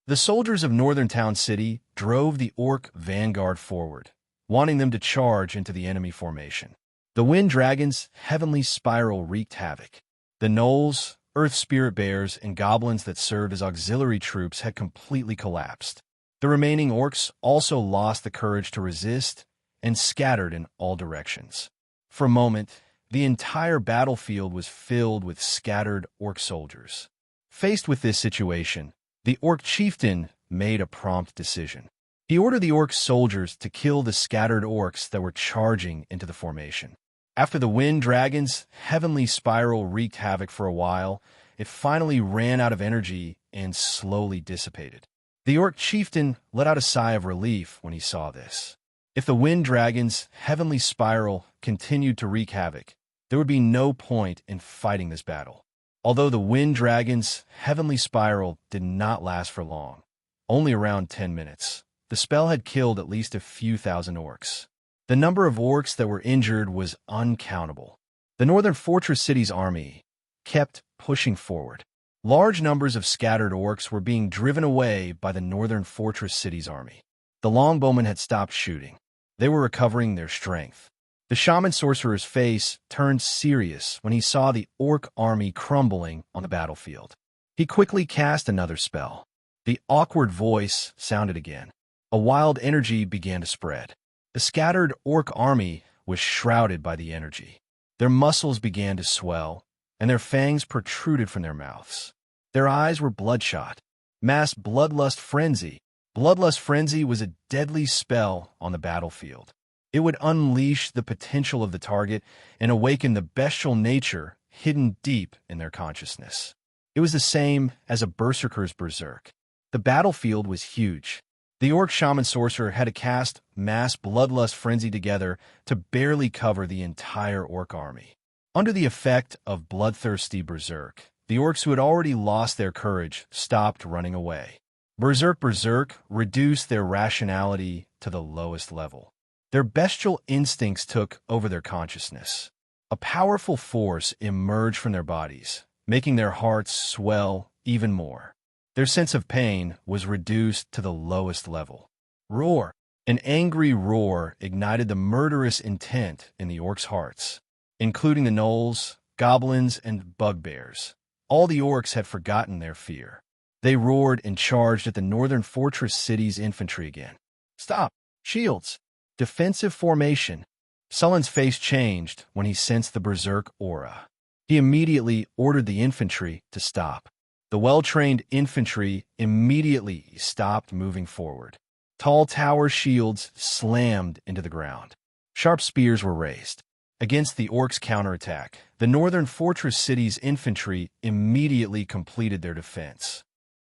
The soldiers of Northern Town City drove the orc vanguard forward, wanting them to charge into the enemy formation. The Wind Dragon's heavenly spiral wreaked havoc. The gnolls, Earth spirit bears and goblins that served as auxiliary troops had completely collapsed. The remaining orcs also lost the courage to resist and scattered in all directions. For a moment, the entire battlefield was filled with scattered orc soldiers. Faced with this situation, the orc chieftain made a prompt decision. He ordered the orc soldiers to kill the scattered orcs that were charging into the formation. After the wind dragon's heavenly spiral wreaked havoc for a while, it finally ran out of energy and slowly dissipated. The orc chieftain let out a sigh of relief when he saw this. If the wind dragon's heavenly spiral continued to wreak havoc, there would be no point in fighting this battle. Although the wind dragon's heavenly spiral did not last for long, only around 10 minutes, the spell had killed at least a few thousand orcs. The number of orcs that were injured was uncountable. The northern fortress city's army kept pushing forward. Large numbers of scattered orcs were being driven away by the northern fortress city's army. The longbowmen had stopped shooting. They were recovering their strength. The shaman sorcerer's face turned serious when he saw the orc army crumbling on the battlefield. He quickly cast another spell. The awkward voice sounded again. A wild energy began to spread. The scattered orc army was shrouded by the energy. Their muscles began to swell, and their fangs protruded from their mouths. Their eyes were bloodshot. Mass bloodlust frenzy. Bloodlust frenzy was a deadly spell on the battlefield. It would unleash the potential of the target and awaken the bestial nature hidden deep in their consciousness. It was the same as a berserker's berserk. The battlefield was huge. The orc shaman sorcerer had to cast mass bloodlust frenzy together to barely cover the entire orc army. Under the effect of bloodthirsty berserk, the orcs who had already lost their courage stopped running away. Berserk reduced their rationality to the lowest level. Their bestial instincts took over their consciousness. A powerful force emerged from their bodies, making their hearts swell even more. Their sense of pain was reduced to the lowest level. Roar! An angry roar ignited the murderous intent in the orcs' hearts, including the gnolls, goblins, and bugbears. All the orcs had forgotten their fear. They roared and charged at the northern fortress city's infantry again. Stop! Shields! Defensive formation. Sullen's face changed when he sensed the berserk aura. He immediately ordered the infantry to stop. The well-trained infantry immediately stopped moving forward. Tall tower shields slammed into the ground. Sharp spears were raised. Against the orcs' counterattack, the northern fortress city's infantry immediately completed their defense.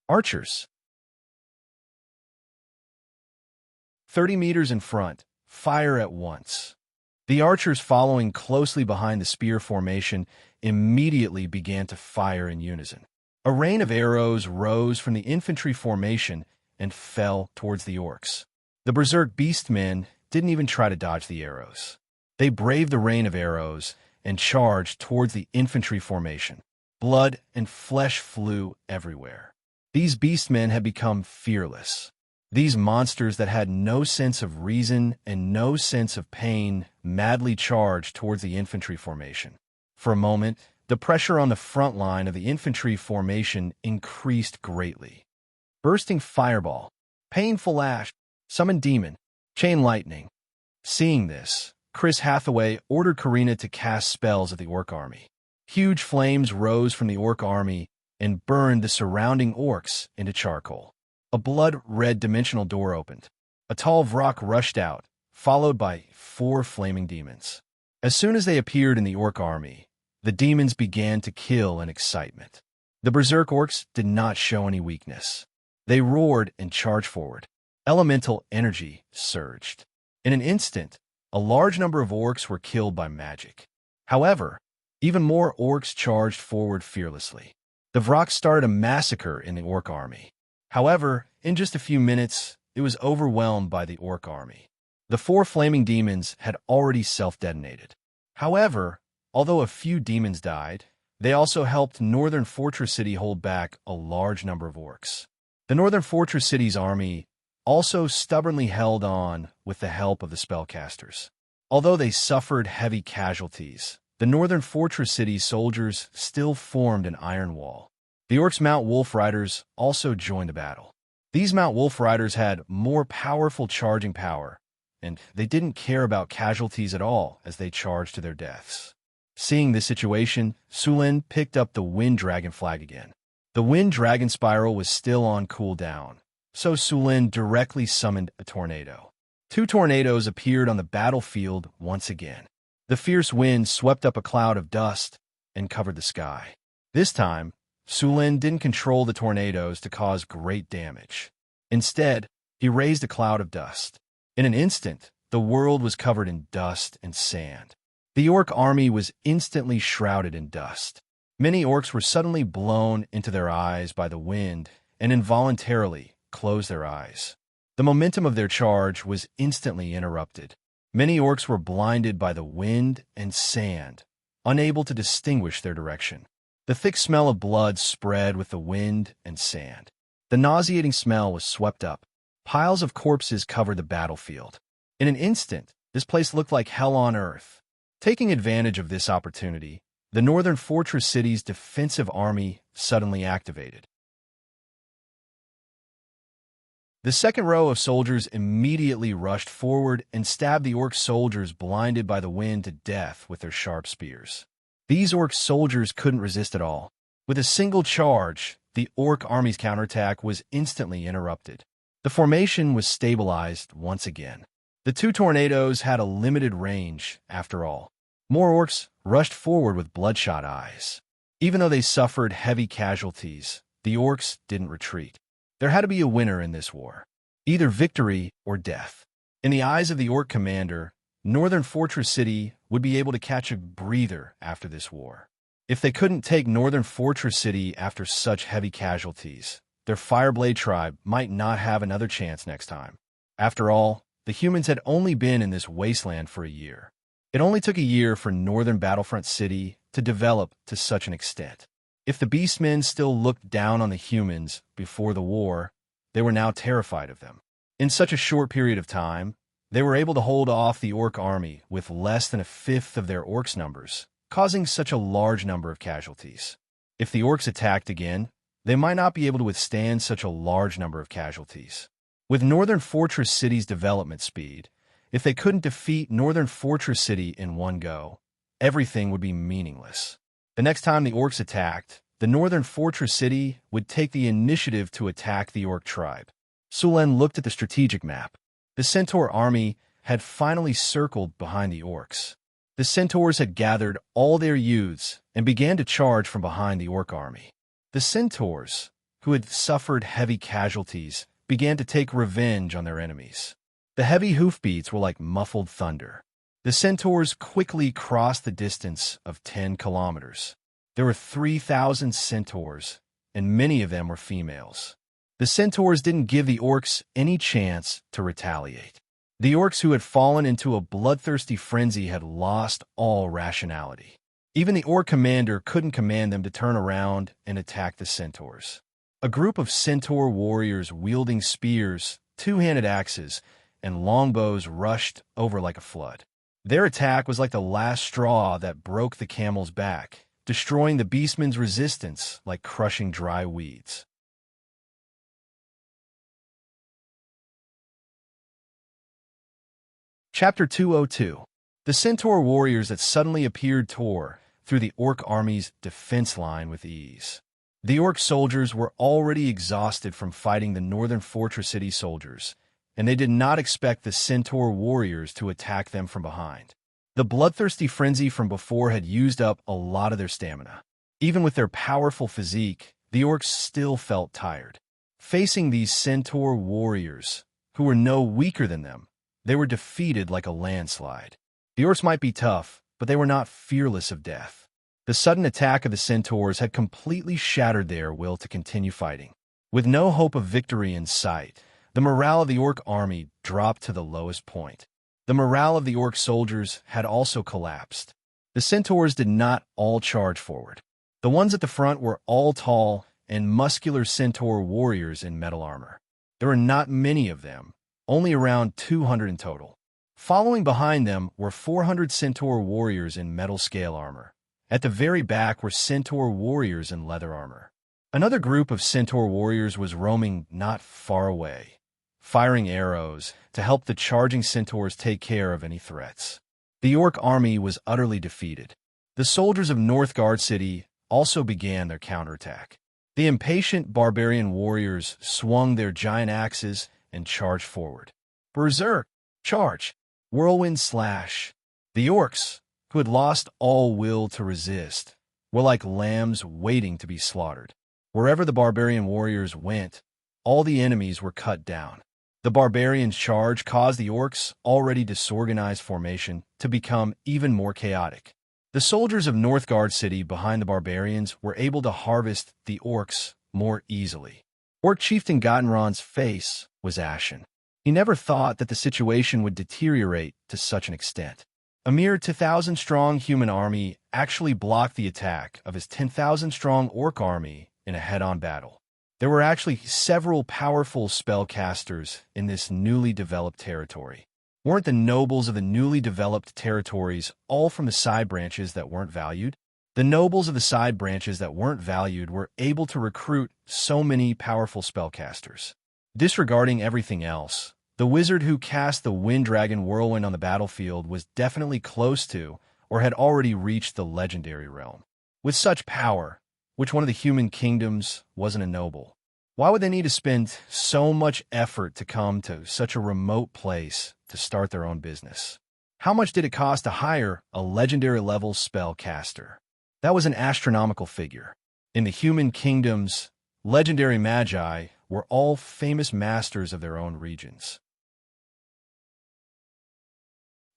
Archers. 30 meters in front. Fire at once. The archers following closely behind the spear formation immediately began to fire in unison. A rain of arrows rose from the infantry formation and fell towards the orcs. The berserk beastmen didn't even try to dodge the arrows. They braved the rain of arrows and charged towards the infantry formation. Blood and flesh flew everywhere. These beastmen had become fearless. These monsters that had no sense of reason and no sense of pain madly charged towards the infantry formation. For a moment, the pressure on the front line of the infantry formation increased greatly. Bursting fireball, painful ash, summon demon, chain lightning. Seeing this, Chris Hathaway ordered Karina to cast spells at the orc army. Huge flames rose from the orc army and burned the surrounding orcs into charcoal. A blood-red dimensional door opened. A tall Vrock rushed out, followed by 4 flaming demons. As soon as they appeared in the orc army, the demons began to kill in excitement. The berserk orcs did not show any weakness. They roared and charged forward. Elemental energy surged. In an instant, a large number of orcs were killed by magic. However, even more orcs charged forward fearlessly. The Vrock started a massacre in the orc army. However, in just a few minutes, it was overwhelmed by the orc army. The 4 flaming demons had already self-detonated. However, although a few demons died, they also helped Northern Fortress City hold back a large number of orcs. The Northern Fortress City's army also stubbornly held on with the help of the spellcasters. Although they suffered heavy casualties, the northern fortress city's soldiers still formed an iron wall. The orcs' Mount Wolf Riders also joined the battle. These Mount Wolf Riders had more powerful charging power, and they didn't care about casualties at all as they charged to their deaths. Seeing this situation, Sulin picked up the Wind Dragon flag again. The Wind Dragon spiral was still on cooldown, so Sulin directly summoned a tornado. 2 tornadoes appeared on the battlefield once again. The fierce wind swept up a cloud of dust and covered the sky. This time, Sulin didn't control the tornadoes to cause great damage. Instead, he raised a cloud of dust. In an instant, the world was covered in dust and sand. The orc army was instantly shrouded in dust. Many orcs were suddenly blown into their eyes by the wind and involuntarily closed their eyes. The momentum of their charge was instantly interrupted. Many orcs were blinded by the wind and sand, unable to distinguish their direction. The thick smell of blood spread with the wind and sand. The nauseating smell was swept up. Piles of corpses covered the battlefield. In an instant, this place looked like hell on earth. Taking advantage of this opportunity, the northern fortress city's defensive army suddenly activated. The second row of soldiers immediately rushed forward and stabbed the orc soldiers blinded by the wind to death with their sharp spears. These orc soldiers couldn't resist at all. With a single charge, the orc army's counterattack was instantly interrupted. The formation was stabilized once again. The 2 tornadoes had a limited range, after all. More orcs rushed forward with bloodshot eyes. Even though they suffered heavy casualties, the orcs didn't retreat. There had to be a winner in this war, either victory or death. In the eyes of the orc commander, Northern Fortress City would be able to catch a breather after this war. If they couldn't take Northern Fortress City after such heavy casualties, their Fireblade tribe might not have another chance next time. After all, the humans had only been in this wasteland for a year. It only took a year for Northern Battlefront City to develop to such an extent. If the Beastmen still looked down on the humans before the war, they were now terrified of them. In such a short period of time, they were able to hold off the orc army with less than a fifth of their orcs' numbers, causing such a large number of casualties. If the orcs attacked again, they might not be able to withstand such a large number of casualties. With Northern Fortress City's development speed, if they couldn't defeat Northern Fortress City in one go, everything would be meaningless. The next time the orcs attacked, the Northern Fortress City would take the initiative to attack the orc tribe. Sulen looked at the strategic map. The Centaur army had finally circled behind the orcs. The Centaurs had gathered all their youths and began to charge from behind the orc army. The Centaurs, who had suffered heavy casualties, began to take revenge on their enemies. The heavy hoofbeats were like muffled thunder. The Centaurs quickly crossed the distance of 10 kilometers. There were 3,000 Centaurs, and many of them were females. The Centaurs didn't give the orcs any chance to retaliate. The orcs who had fallen into a bloodthirsty frenzy had lost all rationality. Even the orc commander couldn't command them to turn around and attack the Centaurs. A group of Centaur warriors wielding spears, two-handed axes, and longbows rushed over like a flood. Their attack was like the last straw that broke the camel's back, destroying the beastmen's resistance like crushing dry weeds. Chapter 202. The Centaur warriors that suddenly appeared tore through the orc army's defense line with ease. The orc soldiers were already exhausted from fighting the Northern Fortress City soldiers, and they did not expect the Centaur warriors to attack them from behind. The bloodthirsty frenzy from before had used up a lot of their stamina. Even with their powerful physique, the orcs still felt tired. Facing these Centaur warriors, who were no weaker than them, they were defeated like a landslide. The orcs might be tough, but they were not fearless of death. The sudden attack of the Centaurs had completely shattered their will to continue fighting. With no hope of victory in sight, the morale of the orc army dropped to the lowest point. The morale of the orc soldiers had also collapsed. The Centaurs did not all charge forward. The ones at the front were all tall and muscular Centaur warriors in metal armor. There were not many of them, only around 200 in total. Following behind them were 400 centaur warriors in metal scale armor. At the very back were centaur warriors in leather armor. Another group of centaur warriors was roaming not far away, firing arrows to help the charging centaurs take care of any threats. The orc army was utterly defeated. The soldiers of Northgard City also began their counterattack. The impatient barbarian warriors swung their giant axes and charged forward. Berserk! Charge! Whirlwind slash! The orcs, who had lost all will to resist, were like lambs waiting to be slaughtered. Wherever the barbarian warriors went, all the enemies were cut down. The barbarians' charge caused the orcs' already disorganized formation to become even more chaotic. The soldiers of Northgard City behind the barbarians were able to harvest the orcs more easily. Orc Chieftain Gottenron's face was ashen. He never thought that the situation would deteriorate to such an extent. A mere 2,000-strong human army actually blocked the attack of his 10,000-strong orc army in a head-on battle. There were actually several powerful spellcasters in this newly developed territory. Weren't the nobles of the newly developed territories all from the side branches that weren't valued? The nobles of the side branches that weren't valued were able to recruit so many powerful spellcasters. Disregarding everything else, the wizard who cast the Wind Dragon Whirlwind on the battlefield was definitely close to or had already reached the legendary realm. With such power, which one of the human kingdoms wasn't a noble? Why would they need to spend so much effort to come to such a remote place to start their own business? How much did it cost to hire a legendary level spellcaster? That was an astronomical figure. In the human kingdoms, legendary magi were all famous masters of their own regions.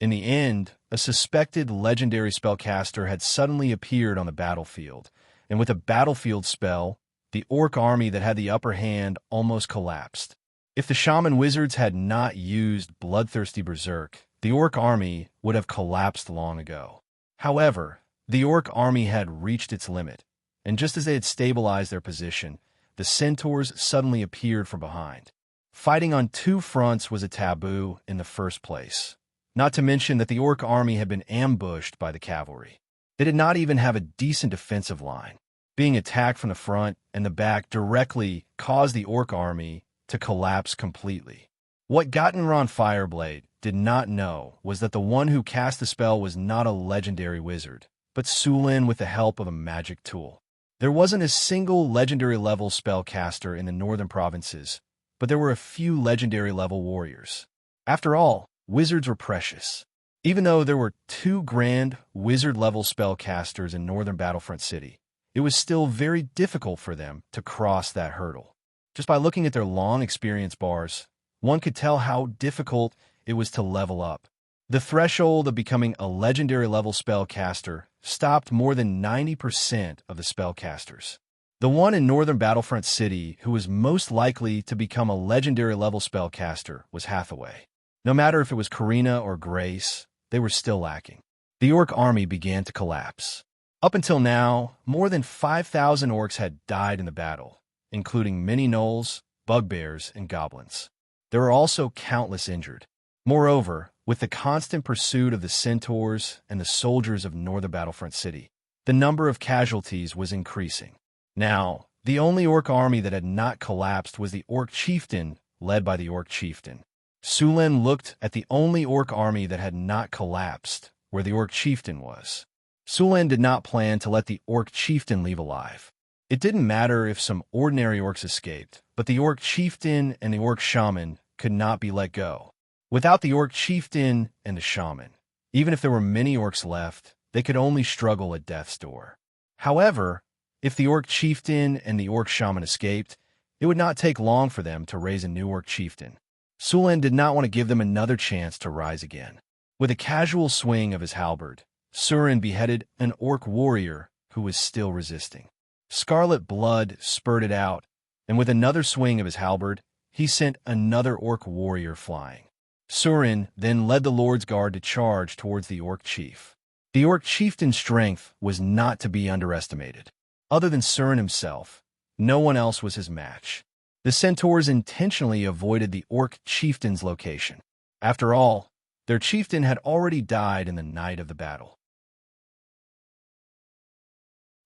In the end, a suspected legendary spellcaster had suddenly appeared on the battlefield, and with a battlefield spell, the orc army that had the upper hand almost collapsed. If the shaman wizards had not used bloodthirsty berserk, the orc army would have collapsed long ago. However, the orc army had reached its limit, and just as they had stabilized their position, the centaurs suddenly appeared from behind. Fighting on two fronts was a taboo in the first place, not to mention that the orc army had been ambushed by the cavalry. They did not even have a decent defensive line. Being attacked from the front and the back directly caused the orc army to collapse completely. What Gottenron Fireblade did not know was that the one who cast the spell was not a legendary wizard, but Sulin with the help of a magic tool. There wasn't a single legendary level spellcaster in the northern provinces, but there were a few legendary level warriors. After all, wizards were precious. Even though there were 2 grand wizard level spellcasters in northern Battlefront City, it was still very difficult for them to cross that hurdle. Just by looking at their long experience bars, one could tell how difficult it was to level up. The threshold of becoming a legendary level spellcaster stopped more than 90% of the spellcasters. The one in northern Battlefront City who was most likely to become a legendary level spellcaster was Hathaway. No matter if it was Karina or Grace, they were still lacking. The orc army began to collapse. Up until now, more than 5,000 orcs had died in the battle, including many gnolls, bugbears, and goblins. There were also countless injured. Moreover, with the constant pursuit of the centaurs and the soldiers of northern Battlefront City, the number of casualties was increasing. Now, the only orc army that had not collapsed was the orc chieftain, led by the orc chieftain. Sulin looked at the only orc army that had not collapsed, where the orc chieftain was. Sulin did not plan to let the orc chieftain leave alive. It didn't matter if some ordinary orcs escaped, but the orc chieftain and the orc shaman could not be let go. Without the orc chieftain and the shaman, even if there were many orcs left, they could only struggle at death's door. However, if the orc chieftain and the orc shaman escaped, it would not take long for them to raise a new orc chieftain. Sulin did not want to give them another chance to rise again. With a casual swing of his halberd, Surin beheaded an orc warrior who was still resisting. Scarlet blood spurted out, and with another swing of his halberd, he sent another orc warrior flying. Surin then led the Lord's Guard to charge towards the orc chief. The orc chieftain's strength was not to be underestimated. Other than Surin himself, no one else was his match. The centaurs intentionally avoided the orc chieftain's location. After all, Their chieftain had already died in the night of the battle.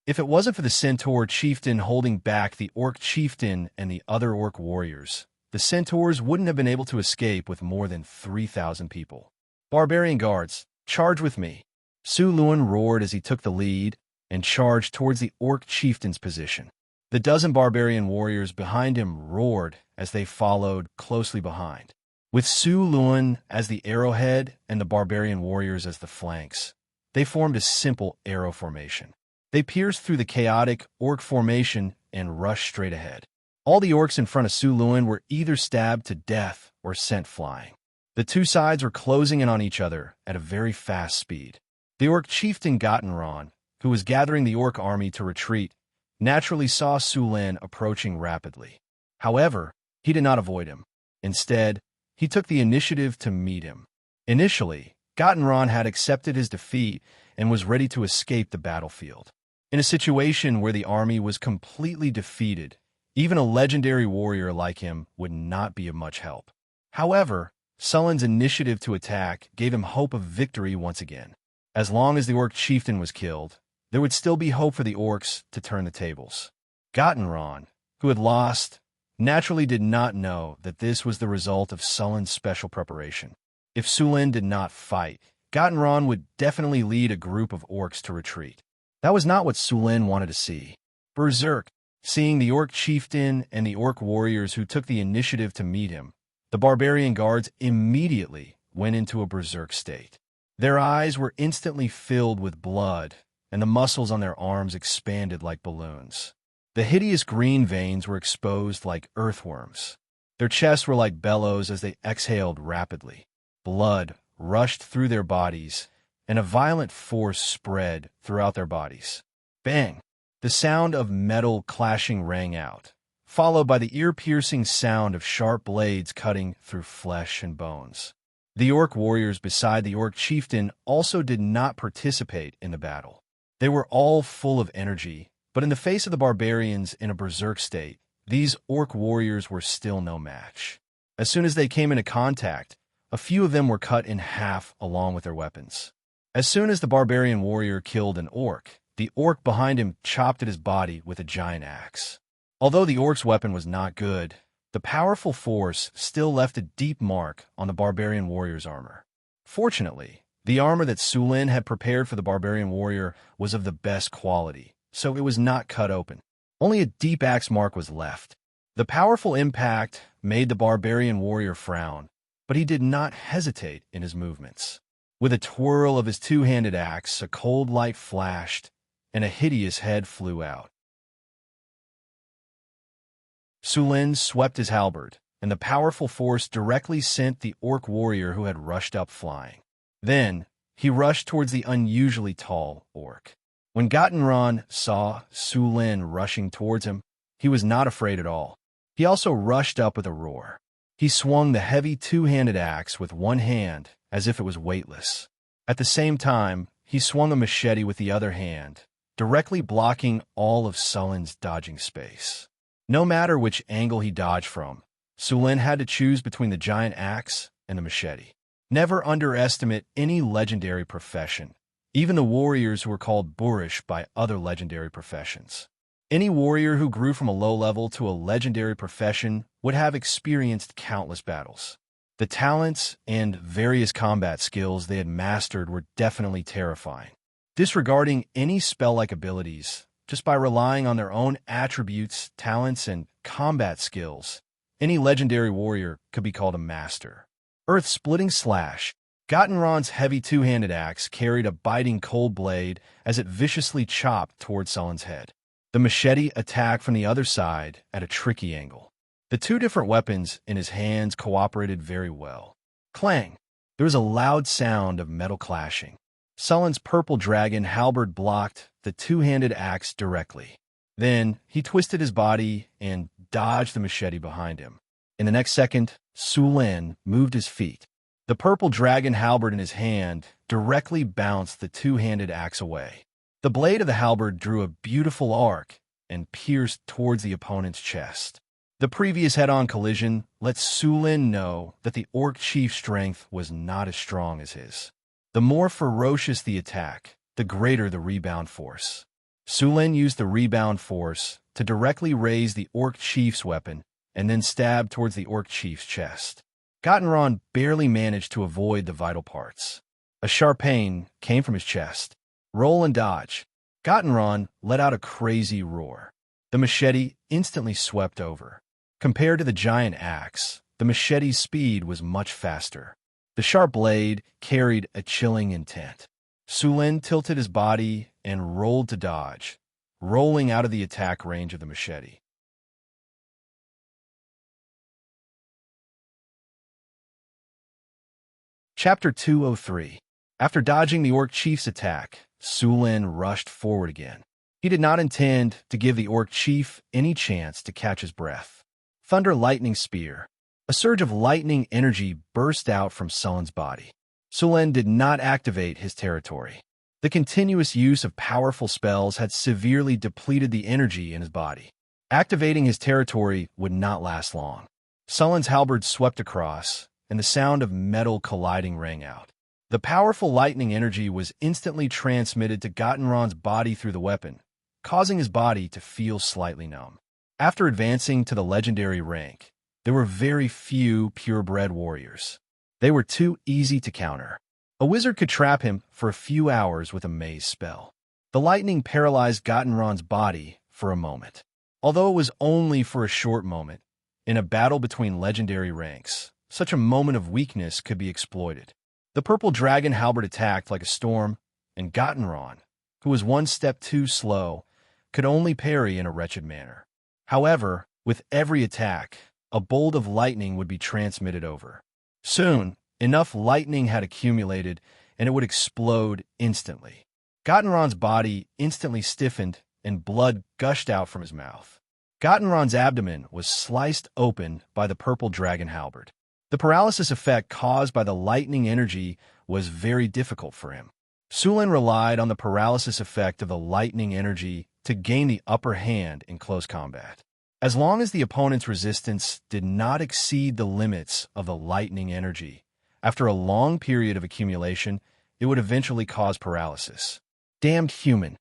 If it wasn't for the Centaur chieftain holding back the Orc chieftain and the other Orc warriors, the Centaurs wouldn't have been able to escape with more than 3,000 people. Barbarian guards, charge with me. Su Luan roared as he took the lead and charged towards the Orc chieftain's position. The dozen barbarian warriors behind him roared as they followed closely behind. With Su Luan as the arrowhead and the barbarian warriors as the flanks, they formed a simple arrow formation. They pierced through the chaotic Orc formation and rushed straight ahead. All the Orcs in front of Su Luan were either stabbed to death or sent flying. The two sides were closing in on each other at a very fast speed. The Orc chieftain Gottenron, who was gathering the Orc army to retreat, naturally saw Su Luan approaching rapidly. However, he did not avoid him. Instead, he took the initiative to meet him. Initially, Gottenron had accepted his defeat and was ready to escape the battlefield. In a situation where the army was completely defeated, even a legendary warrior like him would not be of much help. However, Sullen's initiative to attack gave him hope of victory once again. As long as the Orc chieftain was killed, there would still be hope for the Orcs to turn the tables. Gottenron, who had lost, naturally did not know that this was the result of Sullen's special preparation. If Su Luan did not fight, Gottenron would definitely lead a group of Orcs to retreat. That was not what Su Luan wanted to see. Berserk, seeing the Orc chieftain and the Orc warriors who took the initiative to meet him, the barbarian guards immediately went into a berserk state. Their eyes were instantly filled with blood, and the muscles on their arms expanded like balloons. The hideous green veins were exposed like earthworms. Their chests were like bellows as they exhaled rapidly. Blood rushed through their bodies, and a violent force spread throughout their bodies. Bang! The sound of metal clashing rang out, followed by the ear-piercing sound of sharp blades cutting through flesh and bones. The Orc warriors beside the Orc chieftain also did not participate in the battle. They were all full of energy, but in the face of the barbarians in a berserk state, these Orc warriors were still no match. As soon as they came into contact, a few of them were cut in half along with their weapons. As soon as the barbarian warrior killed an Orc, the Orc behind him chopped at his body with a giant axe. Although the Orc's weapon was not good, the powerful force still left a deep mark on the barbarian warrior's armor. Fortunately, the armor that Su Luan had prepared for the barbarian warrior was of the best quality, so it was not cut open. Only a deep axe mark was left. The powerful impact made the barbarian warrior frown, but he did not hesitate in his movements. With a twirl of his two-handed axe, a cold light flashed, and a hideous head flew out. Su Luan swept his halberd, and the powerful force directly sent the Orc warrior who had rushed up flying. Then, he rushed towards the unusually tall Orc. When Gottenron saw Su Luan rushing towards him, he was not afraid at all. He also rushed up with a roar. He swung the heavy two-handed axe with one hand as if it was weightless. At the same time, he swung a machete with the other hand, directly blocking all of Sullen's dodging space. No matter which angle he dodged from, Su Luan had to choose between the giant axe and the machete. Never underestimate any legendary profession, even the warriors who were called boorish by other legendary professions. Any warrior who grew from a low level to a legendary profession would have experienced countless battles. The talents and various combat skills they had mastered were definitely terrifying. Disregarding any spell-like abilities, just by relying on their own attributes, talents, and combat skills, any legendary warrior could be called a master. Earth-splitting slash. Gottenron's heavy two-handed axe carried a biting cold blade as it viciously chopped toward Sullen's head. The machete attacked from the other side at a tricky angle. The two different weapons in his hands cooperated very well. Clang! There was a loud sound of metal clashing. Sullen's purple dragon halberd blocked the two-handed axe directly. Then, he twisted his body and dodged the machete behind him. In the next second, Su Luan moved his feet. The purple dragon halberd in his hand directly bounced the two-handed axe away. The blade of the halberd drew a beautiful arc and pierced towards the opponent's chest. The previous head-on collision let Su Lin know that the Orc Chief's strength was not as strong as his. The more ferocious the attack, the greater the rebound force. Su Lin used the rebound force to directly raise the Orc Chief's weapon and then stab towards the Orc Chief's chest. Gottenron barely managed to avoid the vital parts. A sharp pain came from his chest. Roll and dodge. Gottenron let out a crazy roar. The machete instantly swept over. Compared to the giant axe, the machete's speed was much faster. The sharp blade carried a chilling intent. Su Lin tilted his body and rolled to dodge, rolling out of the attack range of the machete. Chapter 203. After dodging the Orc Chief's attack, Su Lin rushed forward again. He did not intend to give the Orc Chief any chance to catch his breath. Thunder Lightning Spear. A surge of lightning energy burst out from Sullen's body. Su Lin did not activate his territory. The continuous use of powerful spells had severely depleted the energy in his body. Activating his territory would not last long. Sullen's halberd swept across, and the sound of metal colliding rang out. The powerful lightning energy was instantly transmitted to Gottenron's body through the weapon, causing his body to feel slightly numb. After advancing to the legendary rank, there were very few purebred warriors. They were too easy to counter. A wizard could trap him for a few hours with a maze spell. The lightning paralyzed Gottenron's body for a moment. Although it was only for a short moment, in a battle between legendary ranks, such a moment of weakness could be exploited. The purple dragon halberd attacked like a storm, and Gottenron, who was one step too slow, could only parry in a wretched manner. However, with every attack, a bolt of lightning would be transmitted over. Soon, enough lightning had accumulated, and it would explode instantly. Gottenron's body instantly stiffened, and blood gushed out from his mouth. Gottenron's abdomen was sliced open by the purple dragon halberd. The paralysis effect caused by the lightning energy was very difficult for him. Su Lin relied on the paralysis effect of the lightning energy to gain the upper hand in close combat. As long as the opponent's resistance did not exceed the limits of the lightning energy, after a long period of accumulation, it would eventually cause paralysis. Damned human.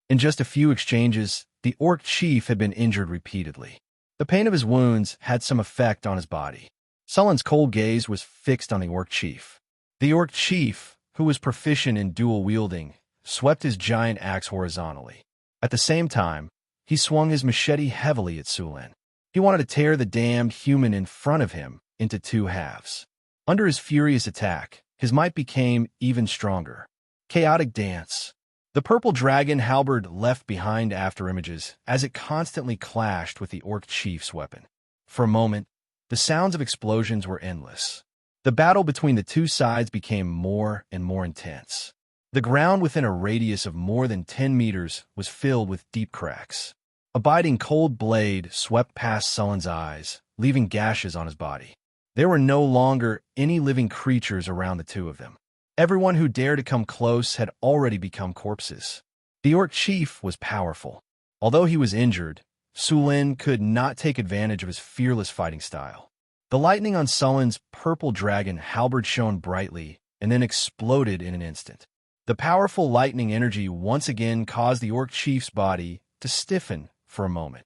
In just a few exchanges, the Orc Chief had been injured repeatedly. The pain of his wounds had some effect on his body. Sullen's cold gaze was fixed on the Orc Chief. The Orc Chief, who was proficient in dual wielding, swept his giant axe horizontally. At the same time, he swung his machete heavily at Su Lin. He wanted to tear the damned human in front of him into two halves. Under his furious attack, his might became even stronger. Chaotic dance. The purple dragon halberd left behind afterimages as it constantly clashed with the Orc Chief's weapon. For a moment, the sounds of explosions were endless. The battle between the two sides became more and more intense. The ground within a radius of more than 10 meters was filled with deep cracks. A biting cold blade swept past Sullen's eyes, leaving gashes on his body. There were no longer any living creatures around the two of them. Everyone who dared to come close had already become corpses. The Orc Chief was powerful. Although he was injured, Su Lin could not take advantage of his fearless fighting style. The lightning on Sullen's purple dragon halberd shone brightly and then exploded in an instant. The powerful lightning energy once again caused the Orc Chief's body to stiffen for a moment.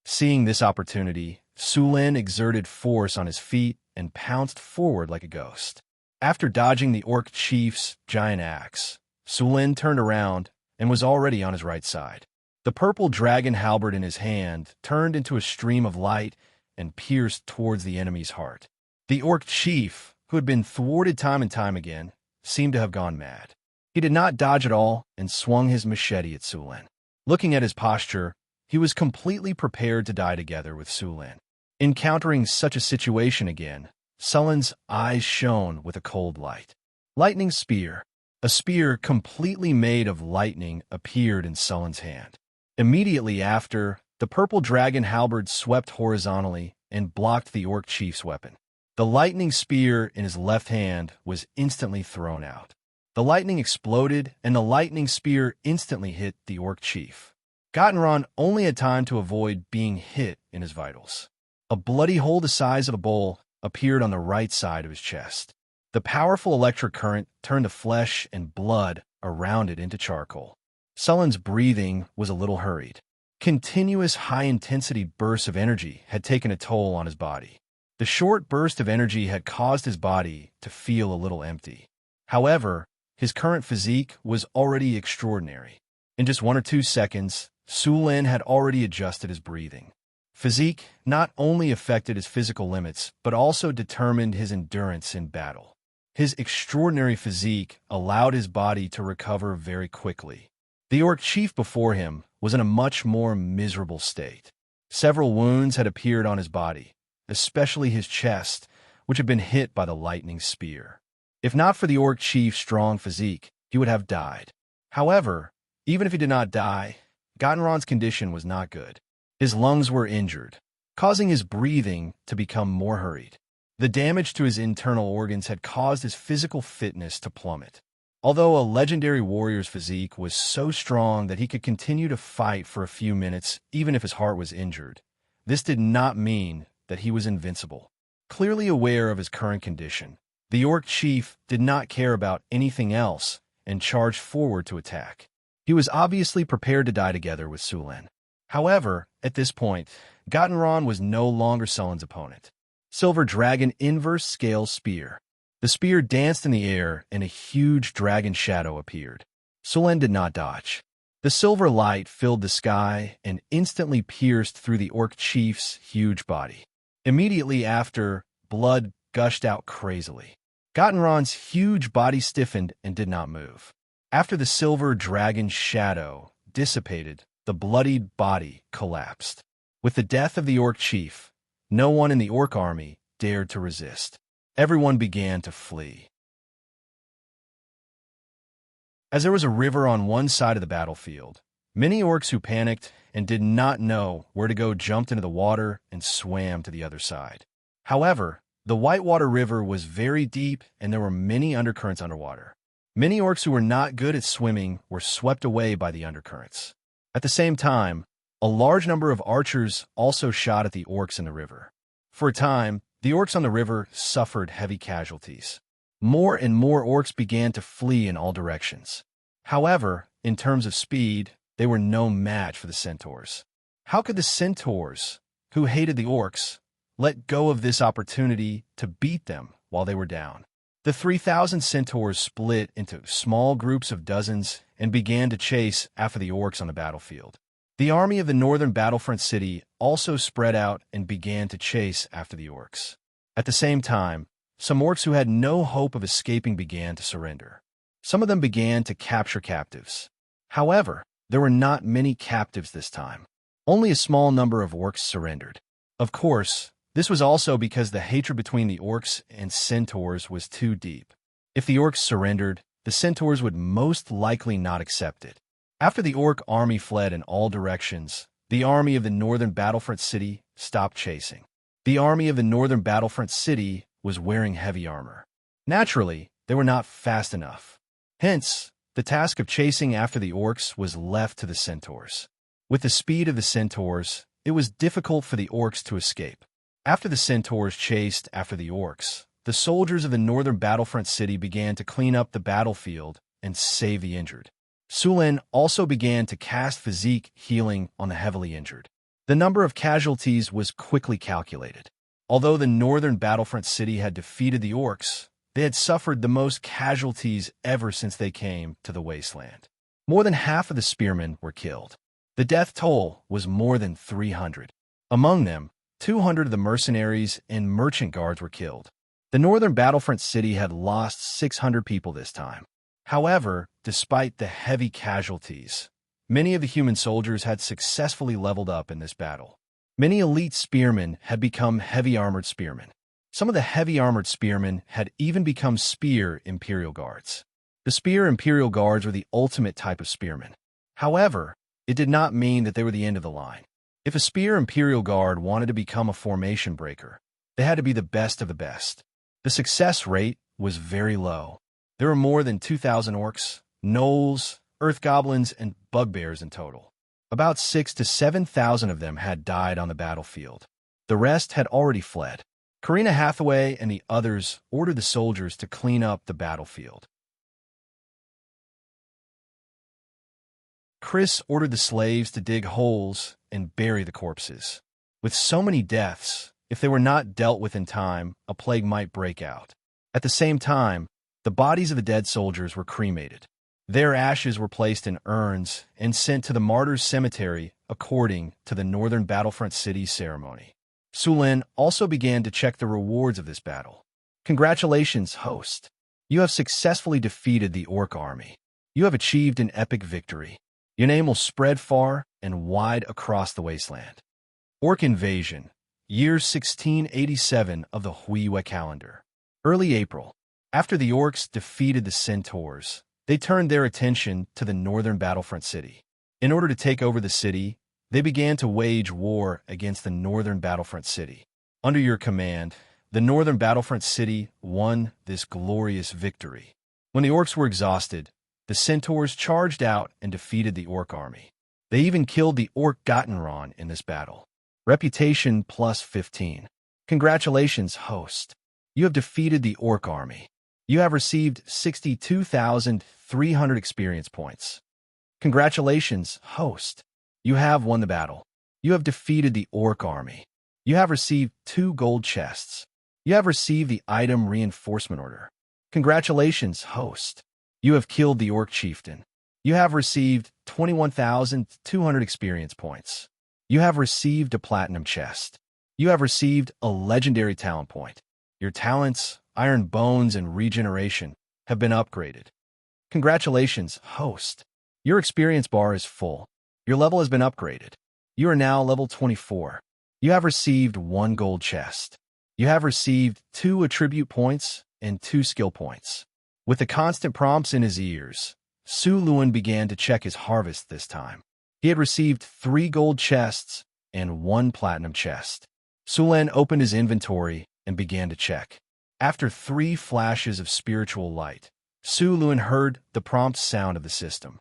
Seeing this opportunity, Su Lin exerted force on his feet and pounced forward like a ghost. After dodging the Orc Chief's giant axe, Su Lin turned around and was already on his right side. The purple dragon halberd in his hand turned into a stream of light and pierced towards the enemy's heart. The Orc Chief, who had been thwarted time and time again, seemed to have gone mad. He did not dodge at all and swung his machete at Su Lin. Looking at his posture, he was completely prepared to die together with Su Lin. Encountering such a situation again, Sullen's eyes shone with a cold light. Lightning Spear. A spear completely made of lightning appeared in Sullen's hand. Immediately after, the purple dragon halberd swept horizontally and blocked the Orc Chief's weapon. The lightning spear in his left hand was instantly thrown out. The lightning exploded, and the lightning spear instantly hit the Orc Chief. Gottenron only had time to avoid being hit in his vitals. A bloody hole the size of a bowl appeared on the right side of his chest. The powerful electric current turned the flesh and blood around it into charcoal. Sullen's breathing was a little hurried. Continuous high-intensity bursts of energy had taken a toll on his body. The short burst of energy had caused his body to feel a little empty. However, his current physique was already extraordinary. In just 1 or 2 seconds, Sulin had already adjusted his breathing. Physique not only affected his physical limits, but also determined his endurance in battle. His extraordinary physique allowed his body to recover very quickly. The orc chief before him was in a much more miserable state. Several wounds had appeared on his body, especially his chest, which had been hit by the lightning spear. If not for the orc chief's strong physique, he would have died. However, even if he did not die, Gottenron's condition was not good. His lungs were injured, causing his breathing to become more hurried. The damage to his internal organs had caused his physical fitness to plummet. Although a legendary warrior's physique was so strong that he could continue to fight for a few minutes even if his heart was injured, this did not mean that he was invincible. Clearly aware of his current condition, the orc chief did not care about anything else and charged forward to attack. He was obviously prepared to die together with Sulin. However, at this point, Gottenron was no longer Sullin's opponent. Silver Dragon Inverse Scale Spear. The spear danced in the air and a huge dragon shadow appeared. Sulin did not dodge. The silver light filled the sky and instantly pierced through the orc chief's huge body. Immediately after, blood gushed out crazily. Gottenron's huge body stiffened and did not move. After the silver dragon shadow dissipated, the bloodied body collapsed. With the death of the orc chief, no one in the orc army dared to resist. Everyone began to flee. As there was a river on one side of the battlefield, many orcs who panicked and did not know where to go jumped into the water and swam to the other side. However, the Whitewater River was very deep and there were many undercurrents underwater. Many orcs who were not good at swimming were swept away by the undercurrents. At the same time, a large number of archers also shot at the orcs in the river. For a time, the orcs on the river suffered heavy casualties. More and more orcs began to flee in all directions. However, in terms of speed, they were no match for the centaurs. How could the centaurs, who hated the orcs, let go of this opportunity to beat them while they were down? The 3,000 centaurs split into small groups of dozens and began to chase after the orcs on the battlefield. The army of the northern battlefront city also spread out and began to chase after the orcs. At the same time, some orcs who had no hope of escaping began to surrender. Some of them began to capture captives. However, there were not many captives this time. Only a small number of orcs surrendered. Of course, this was also because the hatred between the orcs and centaurs was too deep. If the orcs surrendered, the centaurs would most likely not accept it. After the orc army fled in all directions, the army of the northern battlefront city stopped chasing. The army of the northern battlefront city was wearing heavy armor. Naturally, they were not fast enough. Hence, the task of chasing after the orcs was left to the centaurs. With the speed of the centaurs, it was difficult for the orcs to escape. After the centaurs chased after the orcs, the soldiers of the northern battlefront city began to clean up the battlefield and save the injured. Sulin also began to cast physique healing on the heavily injured. The number of casualties was quickly calculated. Although the northern battlefront city had defeated the orcs, they had suffered the most casualties ever since they came to the wasteland. More than half of the spearmen were killed. The death toll was more than 300. Among them, 200 of the mercenaries and merchant guards were killed. The northern battlefront city had lost 600 people this time. However, despite the heavy casualties, many of the human soldiers had successfully leveled up in this battle. Many elite spearmen had become heavy-armored spearmen. Some of the heavy-armored spearmen had even become spear Imperial Guards. The spear Imperial Guards were the ultimate type of spearmen. However, it did not mean that they were the end of the line. If a spear Imperial Guard wanted to become a formation breaker, they had to be the best of the best. The success rate was very low. There were more than 2,000 orcs, gnolls, earth goblins, and bugbears in total. About 6,000 to 7,000 of them had died on the battlefield. The rest had already fled. Karina Hathaway and the others ordered the soldiers to clean up the battlefield. Chris ordered the slaves to dig holes and bury the corpses. With so many deaths, if they were not dealt with in time, a plague might break out. At the same time, the bodies of the dead soldiers were cremated. Their ashes were placed in urns and sent to the martyrs' cemetery according to the Northern Battlefront City ceremony. Sulin also began to check the rewards of this battle. Congratulations, host. You have successfully defeated the Orc army. You have achieved an epic victory. Your name will spread far and wide across the wasteland. Orc invasion, year 1687 of the Huiyue calendar. Early April. After the Orcs defeated the Centaurs, they turned their attention to the northern battlefront city. In order to take over the city, they began to wage war against the northern battlefront city. Under your command, the northern battlefront city won this glorious victory. When the Orcs were exhausted, the Centaurs charged out and defeated the Orc army. They even killed the Orc Gottenron in this battle. Reputation plus 15. Congratulations, host. You have defeated the Orc army. You have received 62,300 experience points. Congratulations, host. You have won the battle. You have defeated the Orc army. You have received 2 gold chests. You have received the item reinforcement order. Congratulations, host. You have killed the Orc chieftain. You have received 21,200 experience points. You have received a platinum chest. You have received a legendary talent point. Your talents, Iron Bones and Regeneration, have been upgraded. Congratulations, host. Your experience bar is full. Your level has been upgraded. You are now level 24. You have received 1 gold chest. You have received 2 attribute points and 2 skill points. With the constant prompts in his ears, Su Luan began to check his harvest this time. He had received 3 gold chests and 1 platinum chest. Su Luan opened his inventory and began to check. After 3 flashes of spiritual light, Su Luan heard the prompt sound of the system.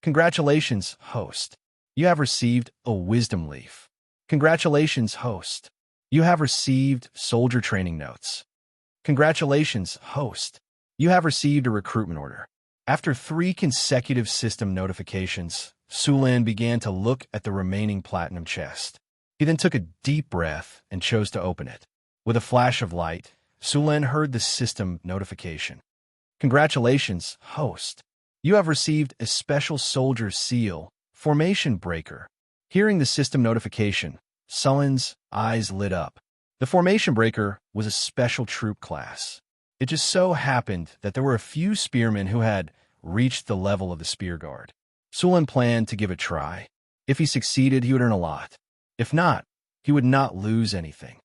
Congratulations, host. You have received a wisdom leaf. Congratulations, host. You have received soldier training notes. Congratulations, host. You have received a recruitment order. After 3 consecutive system notifications, Su Luan began to look at the remaining platinum chest. He then took a deep breath and chose to open it. With a flash of light, Su Luan heard the system notification. Congratulations, host. You have received a special soldier seal, Formation Breaker. Hearing the system notification, Sullen's eyes lit up. The Formation Breaker was a special troop class. It just so happened that there were a few spearmen who had reached the level of the Spear Guard. Sullen planned to give it a try. If he succeeded, he would earn a lot. If not, he would not lose anything.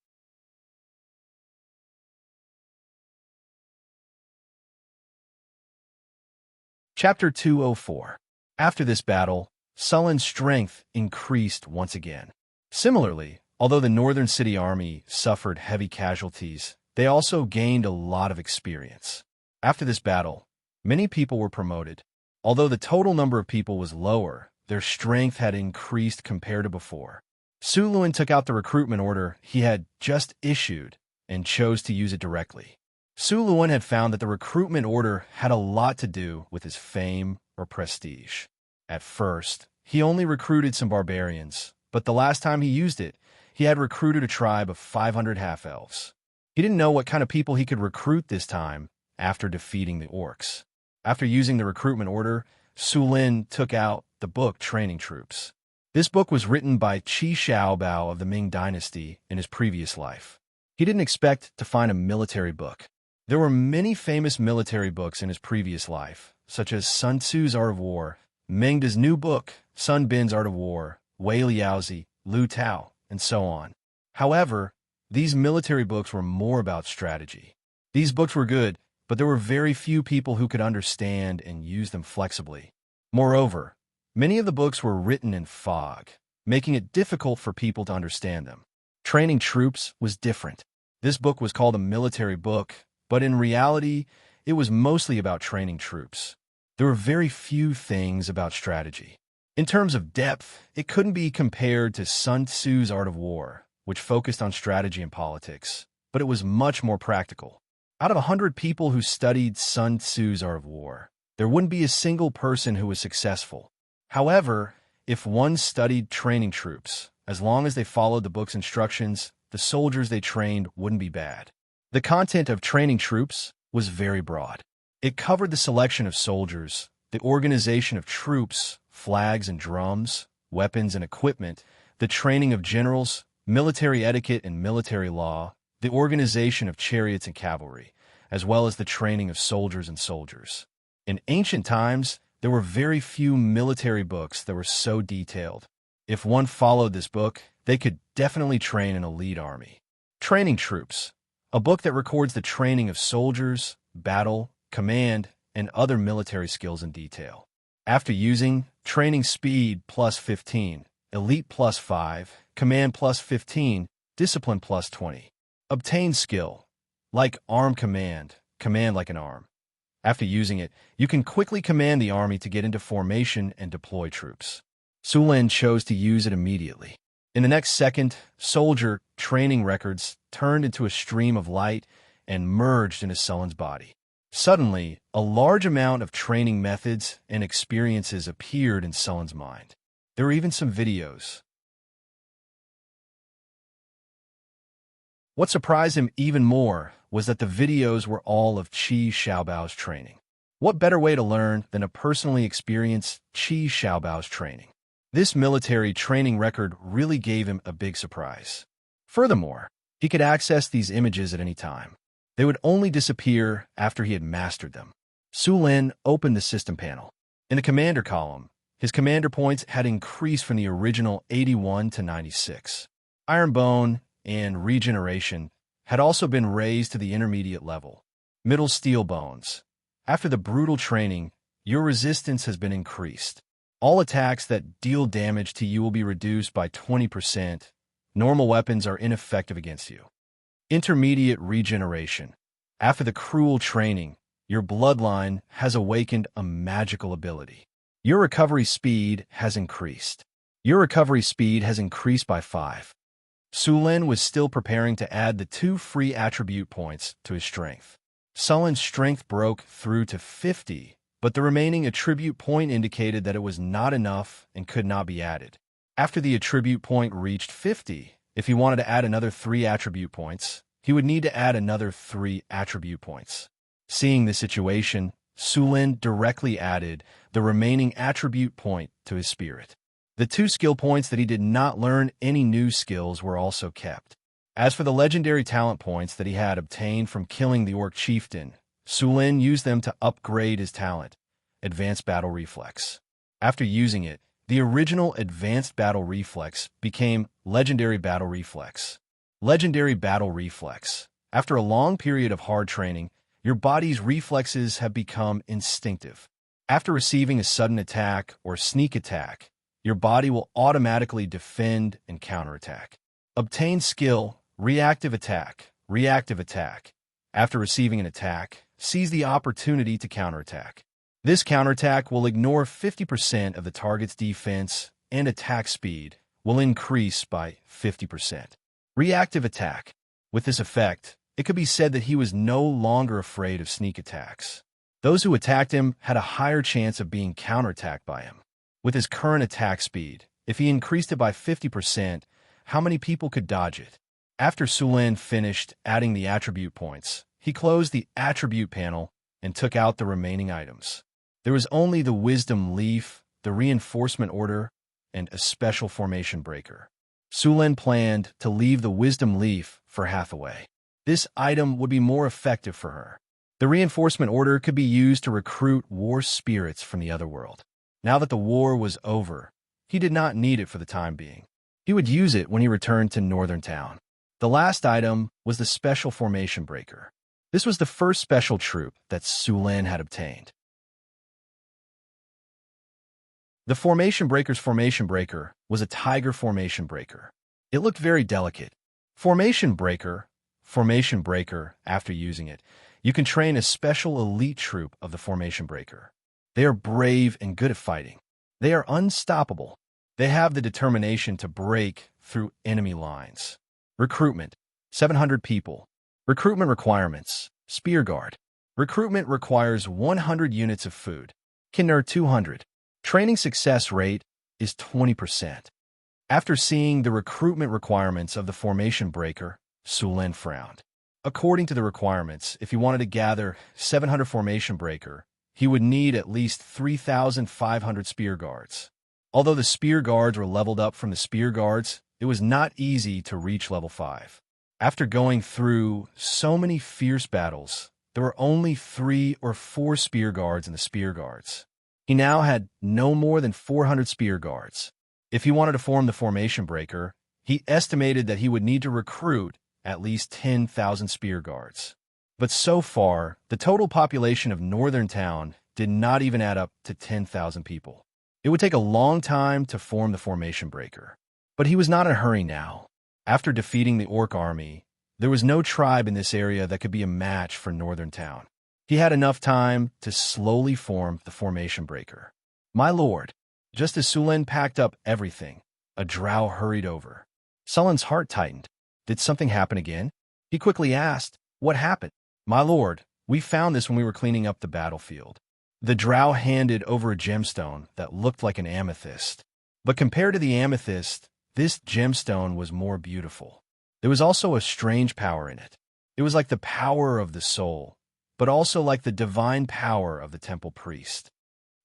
Chapter 204. After this battle, Sullen's strength increased once again. Similarly, although the Northern City Army suffered heavy casualties, they also gained a lot of experience. After this battle, many people were promoted. Although the total number of people was lower, their strength had increased compared to before. Su Luan took out the recruitment order he had just issued and chose to use it directly. Su Luan had found that the recruitment order had a lot to do with his fame or prestige. At first, he only recruited some barbarians, but the last time he used it, he had recruited a tribe of 500 half-elves. He didn't know what kind of people he could recruit this time after defeating the Orcs. After using the recruitment order, Su Lin took out the book Training Troops. This book was written by Qi Xiaobao of the Ming Dynasty in his previous life. He didn't expect to find a military book. There were many famous military books in his previous life, such as Sun Tzu's Art of War, Meng Da's new book, Sun Bin's Art of War, Wei Liaozi, Lu Tao, and so on. However, these military books were more about strategy. These books were good, but there were very few people who could understand and use them flexibly. Moreover, many of the books were written in fog, making it difficult for people to understand them. Training Troops was different. This book was called a military book, but in reality, it was mostly about training troops. There were very few things about strategy. In terms of depth, it couldn't be compared to Sun Tzu's Art of War, which focused on strategy and politics, but it was much more practical. Out of 100 people who studied Sun Tzu's Art of War, there wouldn't be a single person who was successful. However, if one studied training troops, as long as they followed the book's instructions, the soldiers they trained wouldn't be bad. The content of training troops was very broad. It covered the selection of soldiers, the organization of troops, flags and drums, weapons and equipment, the training of generals, military etiquette and military law, the organization of chariots and cavalry, as well as the training of soldiers and soldiers. In ancient times, there were very few military books that were so detailed. If one followed this book, they could definitely train an elite army. Training Troops, a book that records the training of soldiers, battle, command, and other military skills in detail. After using Training Speed plus 15, Elite plus 5, Command plus 15, Discipline plus 20. Obtain skill, like Arm Command, command like an arm. After using it, you can quickly command the army to get into formation and deploy troops. Su Lin chose to use it immediately. In the next second, soldier training records turned into a stream of light and merged into Sullen's body. Suddenly, a large amount of training methods and experiences appeared in Sullen's mind. There were even some videos. What surprised him even more was that the videos were all of Qi Xiaobao's training. What better way to learn than to personally experience Qi Xiaobao's training? This military training record really gave him a big surprise. Furthermore, he could access these images at any time. They would only disappear after he had mastered them. Su Lin opened the system panel. In the commander column, his commander points had increased from the original 81 to 96. Iron Bone and Regeneration had also been raised to the intermediate level. Middle Steel Bones. After the brutal training, your resistance has been increased. All attacks that deal damage to you will be reduced by 20%. Normal weapons are ineffective against you. Intermediate Regeneration. After the cruel training, your bloodline has awakened a magical ability. Your recovery speed has increased. Your recovery speed has increased by 5. Su Lin was still preparing to add the 2 free attribute points to his strength. Sullen's strength broke through to 50, but the remaining attribute point indicated that it was not enough and could not be added. After the attribute point reached 50, if he wanted to add another 3 attribute points, he would need to add another 3 attribute points. Seeing the situation, Su Lin directly added the remaining attribute point to his spirit. The 2 skill points that he did not learn any new skills were also kept. As for the legendary talent points that he had obtained from killing the Orc Chieftain, Su Lin used them to upgrade his talent, Advanced Battle Reflex. After using it, the original Advanced Battle Reflex became Legendary Battle Reflex. Legendary Battle Reflex. After a long period of hard training, your body's reflexes have become instinctive. After receiving a sudden attack or sneak attack, your body will automatically defend and counterattack. Obtain skill, Reactive Attack. Reactive Attack. After receiving an attack, seize the opportunity to counterattack. This counterattack will ignore 50% of the target's defense, and attack speed will increase by 50%. Reactive Attack. With this effect, it could be said that he was no longer afraid of sneak attacks. Those who attacked him had a higher chance of being counterattacked by him. With his current attack speed, if he increased it by 50%, how many people could dodge it? After Su Lin finished adding the attribute points, he closed the attribute panel and took out the remaining items. There was only the Wisdom Leaf, the Reinforcement Order, and a Special Formation Breaker. Su Lin planned to leave the Wisdom Leaf for Hathaway. This item would be more effective for her. The Reinforcement Order could be used to recruit war spirits from the other world. Now that the war was over, he did not need it for the time being. He would use it when he returned to Northern Town. The last item was the Special Formation Breaker. This was the first special troop that Su Lin had obtained. The Formation Breaker's Formation Breaker was a Tiger Formation Breaker. It looked very delicate. Formation Breaker, after using it, you can train a special elite troop of the Formation Breaker. They are brave and good at fighting. They are unstoppable. They have the determination to break through enemy lines. Recruitment, 700 people. Recruitment requirements, Spear Guard. Recruitment requires 100 units of food. Kinder 200. Training success rate is 20%. After seeing the recruitment requirements of the formation breaker, Sulin frowned. According to the requirements, if he wanted to gather 700 formation breaker, he would need at least 3,500 spear guards. Although the spear guards were leveled up from the spear guards, it was not easy to reach level 5. After going through so many fierce battles, there were only 3 or 4 spear guards in the spear guards. He now had no more than 400 spear guards. If he wanted to form the formation breaker, he estimated that he would need to recruit at least 10,000 spear guards. But so far, the total population of Northern Town did not even add up to 10,000 people. It would take a long time to form the formation breaker. But he was not in a hurry now. After defeating the Orc army, there was no tribe in this area that could be a match for Northern Town. He had enough time to slowly form the formation breaker. My lord, just as Sulin packed up everything, a drow hurried over. Sulin's heart tightened. Did something happen again? He quickly asked, what happened? My lord, we found this when we were cleaning up the battlefield. The drow handed over a gemstone that looked like an amethyst. But compared to the amethyst, this gemstone was more beautiful. There was also a strange power in it. It was like the power of the soul, but also like the divine power of the temple priest.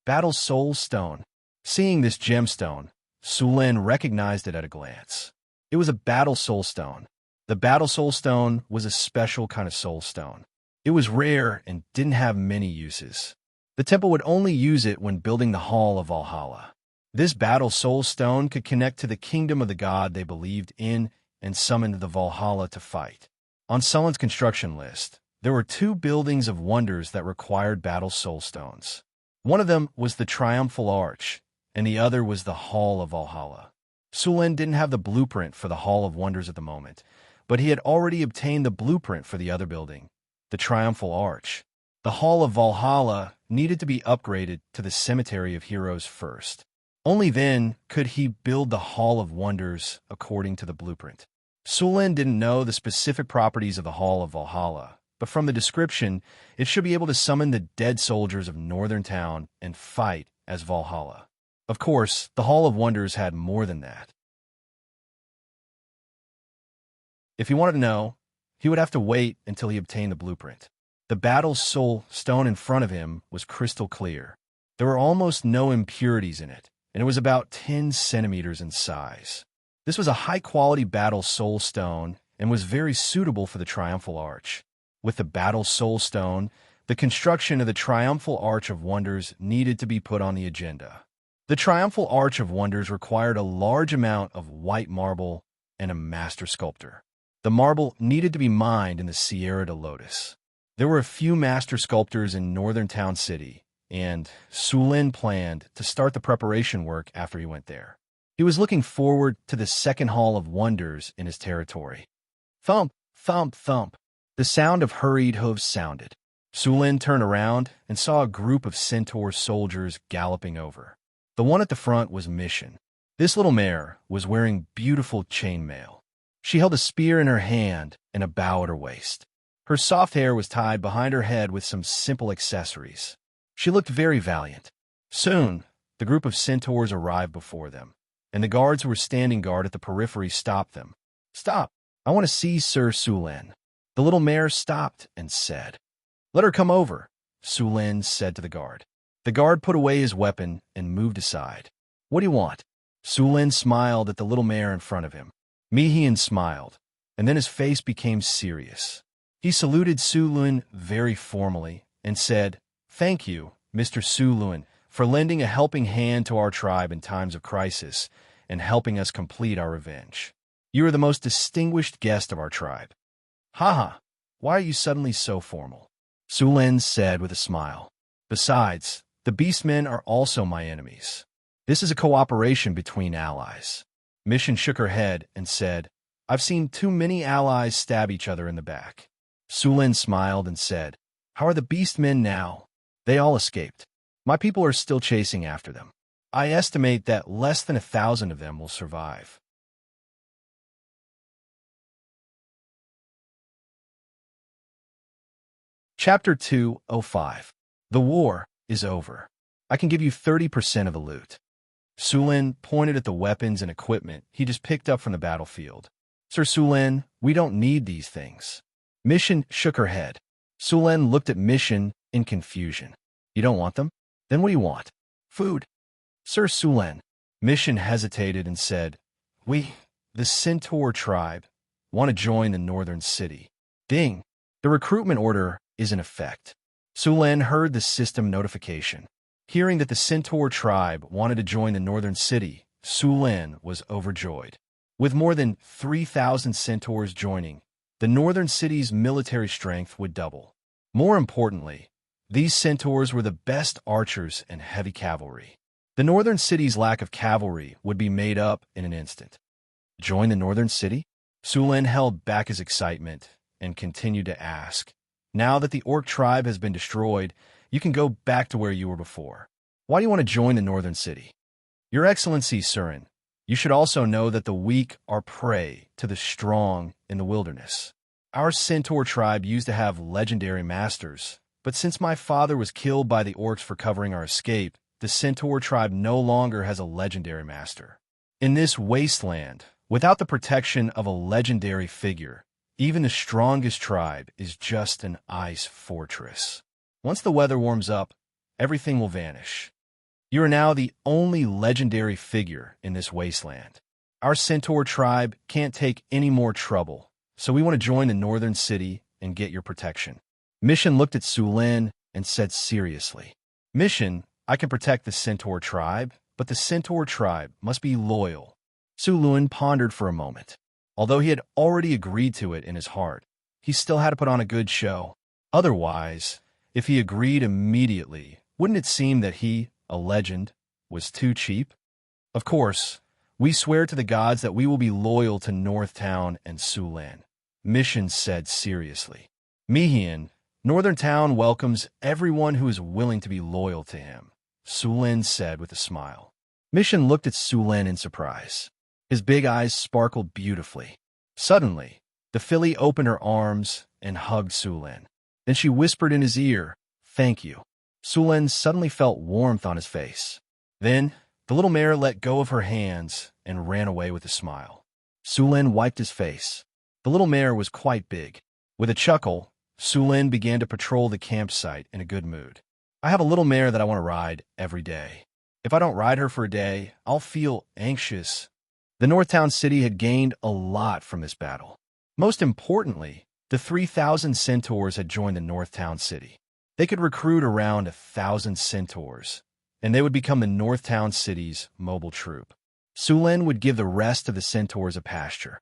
Battle Soul Stone. Seeing this gemstone, Sulin recognized it at a glance. It was a Battle Soul Stone. The Battle Soul Stone was a special kind of soul stone. It was rare and didn't have many uses. The temple would only use it when building the Hall of Valhalla. This Battle Soul Stone could connect to the kingdom of the god they believed in and summoned the Valhalla to fight. On Sulin's construction list, there were 2 buildings of wonders that required Battle Soul Stones. One of them was the Triumphal Arch, and the other was the Hall of Valhalla. Sulin didn't have the blueprint for the Hall of Wonders at the moment, but he had already obtained the blueprint for the other building, the Triumphal Arch. The Hall of Valhalla needed to be upgraded to the Cemetery of Heroes first. Only then could he build the Hall of Wonders according to the blueprint. Sulin didn't know the specific properties of the Hall of Valhalla, but from the description, it should be able to summon the dead soldiers of Northern Town and fight as Valhalla. Of course, the Hall of Wonders had more than that. If he wanted to know, he would have to wait until he obtained the blueprint. The Battle Soul Stone in front of him was crystal clear. There were almost no impurities in it, and it was about 10 centimeters in size. This was a high-quality Battle Soul Stone and was very suitable for the Triumphal Arch. With the Battle Soul Stone, the construction of the Triumphal Arch of Wonders needed to be put on the agenda. The Triumphal Arch of Wonders required a large amount of white marble and a master sculptor. The marble needed to be mined in the Sierra de Lotus. There were a few master sculptors in Northern Town City, and Sulin planned to start the preparation work after he went there. He was looking forward to the second Hall of Wonders in his territory. Thump, thump, thump. The sound of hurried hooves sounded. Sulin turned around and saw a group of centaur soldiers galloping over. The one at the front was Mission. This little mare was wearing beautiful chainmail. She held a spear in her hand and a bow at her waist. Her soft hair was tied behind her head with some simple accessories. She looked very valiant. Soon, the group of centaurs arrived before them, and the guards who were standing guard at the periphery stopped them. Stop! I want to see Sir Sulin. The little mare stopped and said, Let her come over, Sulin said to the guard. The guard put away his weapon and moved aside. What do you want? Sulin smiled at the little mare in front of him. Mihian smiled, and then his face became serious. He saluted Sulin very formally and said, Thank you, Mr. Sulin, for lending a helping hand to our tribe in times of crisis and helping us complete our revenge. You are the most distinguished guest of our tribe. Haha, why are you suddenly so formal? Sulin said with a smile. Besides, the beastmen are also my enemies. This is a cooperation between allies. Mission shook her head and said, I've seen too many allies stab each other in the back. Sulin smiled and said, How are the beastmen now? They all escaped. My people are still chasing after them. I estimate that less than 1,000 of them will survive. Chapter 205. The war is over. I can give you 30% of the loot. Sulin pointed at the weapons and equipment he just picked up from the battlefield. Sir Sulin, we don't need these things. Mission shook her head. Sulin looked at Mission in confusion. You don't want them? Then what do you want? Food. Sir Sulin. Mission hesitated and said, We, the Centaur tribe, want to join the northern city. Ding. The recruitment order is in effect. Sulin heard the system notification. Hearing that the Centaur tribe wanted to join the northern city, Sulin was overjoyed. With more than 3,000 centaurs joining, the northern city's military strength would double. More importantly, these centaurs were the best archers and heavy cavalry. The northern city's lack of cavalry would be made up in an instant. Join the northern city? Sulin held back his excitement and continued to ask. Now that the orc tribe has been destroyed, you can go back to where you were before. Why do you want to join the northern city? Your Excellency, Surin, you should also know that the weak are prey to the strong in the wilderness. Our centaur tribe used to have legendary masters, but since my father was killed by the orcs for covering our escape, the centaur tribe no longer has a legendary master. In this wasteland, without the protection of a legendary figure, even the strongest tribe is just an ice fortress. Once the weather warms up, everything will vanish. You are now the only legendary figure in this wasteland. Our centaur tribe can't take any more trouble, so we want to join the northern city and get your protection. Mission looked at Sulin and said seriously, Mission, I can protect the centaur tribe, but the centaur tribe must be loyal. Sulin pondered for a moment. Although he had already agreed to it in his heart, he still had to put on a good show. Otherwise, if he agreed immediately, wouldn't it seem that he, a legend, was too cheap? Of course, we swear to the gods that we will be loyal to Northtown and Sulin, Mission said seriously. Mihian, Northern Town welcomes everyone who is willing to be loyal to him, Sulin said with a smile. Mission looked at Sulin in surprise. His big eyes sparkled beautifully. Suddenly, the filly opened her arms and hugged Sulin. Then she whispered in his ear, Thank you. Sulin suddenly felt warmth on his face. Then, the little mare let go of her hands and ran away with a smile. Sulin wiped his face. The little mare was quite big. With a chuckle, Sulin began to patrol the campsite in a good mood. I have a little mare that I want to ride every day. If I don't ride her for a day, I'll feel anxious. The Northtown city had gained a lot from this battle. Most importantly, the 3,000 centaurs had joined the Northtown city. They could recruit around 1,000 centaurs, and they would become the Northtown city's mobile troop. Sulin would give the rest of the centaurs a pasture.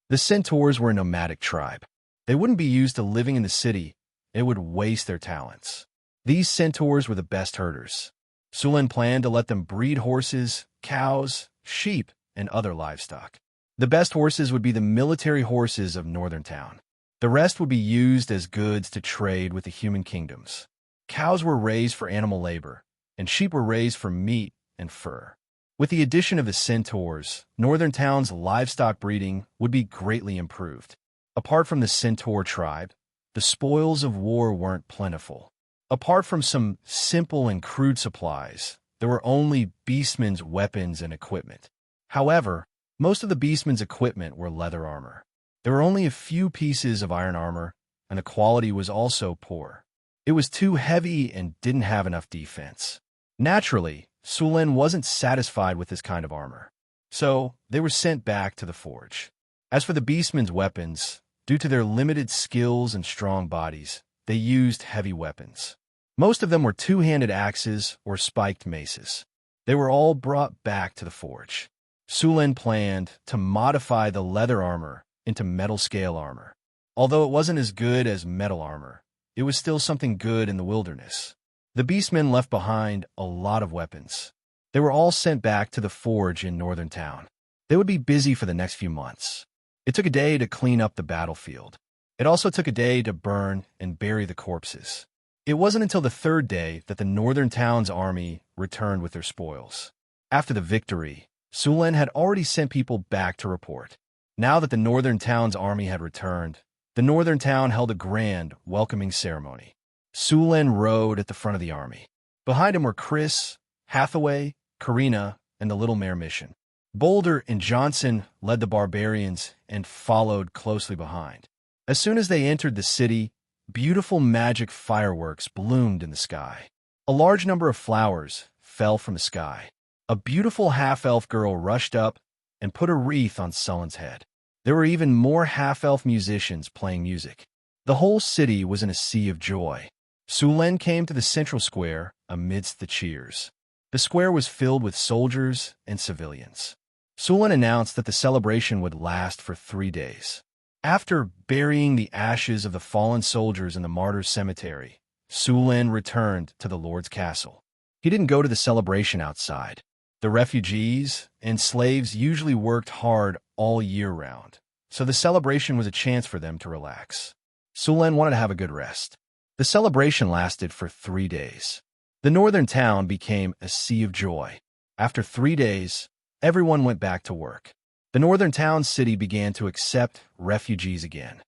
The centaurs were a nomadic tribe. They wouldn't be used to living in the city. It would waste their talents. These centaurs were the best herders. Sulin planned to let them breed horses, cows, sheep, and other livestock. The best horses would be the military horses of Northern Town. The rest would be used as goods to trade with the human kingdoms. Cows were raised for animal labor, and sheep were raised for meat and fur. With the addition of the centaurs, Northern Town's livestock breeding would be greatly improved. Apart from the centaur tribe, the spoils of war weren't plentiful. Apart from some simple and crude supplies, there were only beastmen's weapons and equipment. However, most of the beastmen's equipment were leather armor. There were only a few pieces of iron armor, and the quality was also poor. It was too heavy and didn't have enough defense. Naturally, Sulin wasn't satisfied with this kind of armor, so they were sent back to the forge. As for the beastmen's weapons, due to their limited skills and strong bodies, they used heavy weapons. Most of them were two-handed axes or spiked maces. They were all brought back to the forge. Sulin planned to modify the leather armor into metal scale armor. Although it wasn't as good as metal armor, it was still something good in the wilderness. The beastmen left behind a lot of weapons. They were all sent back to the forge in Northern Town. They would be busy for the next few months. It took a day to clean up the battlefield. It also took a day to burn and bury the corpses. It wasn't until the third day that the northern town's army returned with their spoils. After the victory, Sulen had already sent people back to report. Now that the northern town's army had returned, the northern town held a grand welcoming ceremony. Sulen rode at the front of the army. Behind him were Chris, Hathaway, Karina, and the Little Mare mission. Boulder and Johnson led the barbarians and followed closely behind. As soon as they entered the city, beautiful magic fireworks bloomed in the sky. A large number of flowers fell from the sky. A beautiful half-elf girl rushed up and put a wreath on Sullen's head. There were even more half-elf musicians playing music. The whole city was in a sea of joy. Sulen came to the central square amidst the cheers. The square was filled with soldiers and civilians. Sulen announced that the celebration would last for 3 days. After burying the ashes of the fallen soldiers in the martyrs' cemetery, Sulen returned to the Lord's castle. He didn't go to the celebration outside. The refugees and slaves usually worked hard all year round, so the celebration was a chance for them to relax. Sulen wanted to have a good rest. The celebration lasted for 3 days. The northern town became a sea of joy. After 3 days, everyone went back to work. The northern town city began to accept refugees again.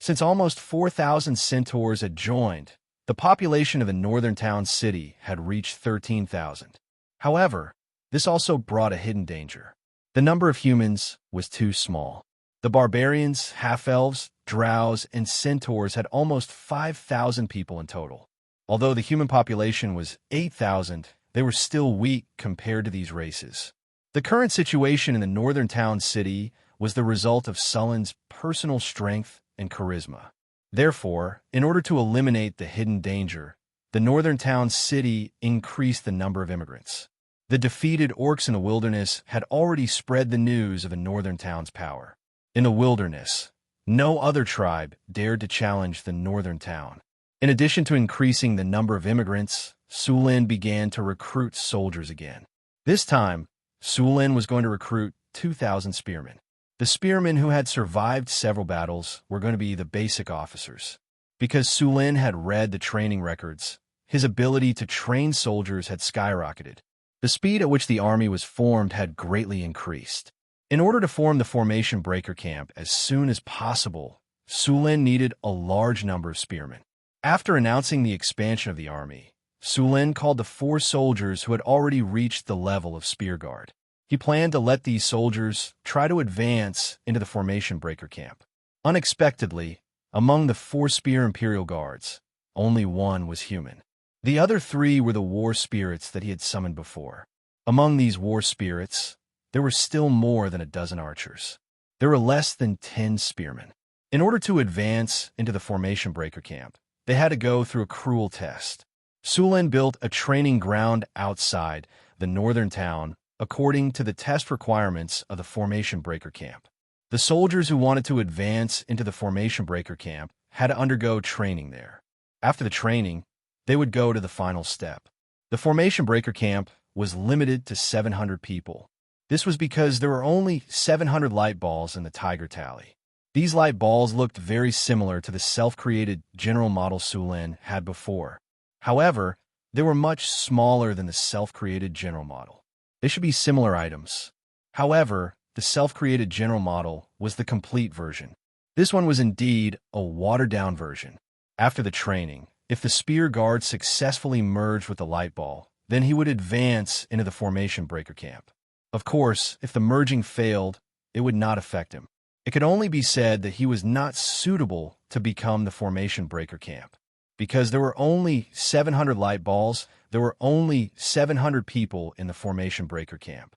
Since almost 4,000 centaurs had joined, the population of the northern town city had reached 13,000. However, this also brought a hidden danger. The number of humans was too small. The barbarians, half-elves, drows, and centaurs had almost 5,000 people in total. Although the human population was 8,000, they were still weak compared to these races. The current situation in the northern town city was the result of Sullen's personal strength and charisma. Therefore, in order to eliminate the hidden danger, the northern town city increased the number of immigrants. The defeated orcs in the wilderness had already spread the news of the northern town's power. In the wilderness, no other tribe dared to challenge the northern town. In addition to increasing the number of immigrants, Sulen began to recruit soldiers again. This time, Sulen was going to recruit 2,000 spearmen. The spearmen who had survived several battles were going to be the basic officers. Because Sulen had read the training records, his ability to train soldiers had skyrocketed. The speed at which the army was formed had greatly increased. In order to form the formation breaker camp as soon as possible, Sulen needed a large number of spearmen. After announcing the expansion of the army, Sulen called the 4 soldiers who had already reached the level of spear guard. He planned to let these soldiers try to advance into the formation breaker camp. Unexpectedly, among the 4 spear imperial guards, only 1 was human. The other 3 were the war spirits that he had summoned before. Among these war spirits, there were still more than a dozen archers. There were less than 10 spearmen. In order to advance into the formation breaker camp, they had to go through a cruel test. Sulen built a training ground outside the northern town according to the test requirements of the formation breaker camp. The soldiers who wanted to advance into the formation breaker camp had to undergo training there. After the training, they would go to the final step. The formation breaker camp was limited to 700 people. This was because there were only 700 light balls in the Tiger Tally. These light balls looked very similar to the self-created general model Sulen had before. However, they were much smaller than the self-created general model. They should be similar items. However, the self-created general model was the complete version. This one was indeed a watered-down version. After the training, if the spear guard successfully merged with the light ball, then he would advance into the formation breaker camp. Of course, if the merging failed, it would not affect him. It could only be said that he was not suitable to become the formation breaker camp. Because there were only 700 light balls, there were only 700 people in the formation breaker camp.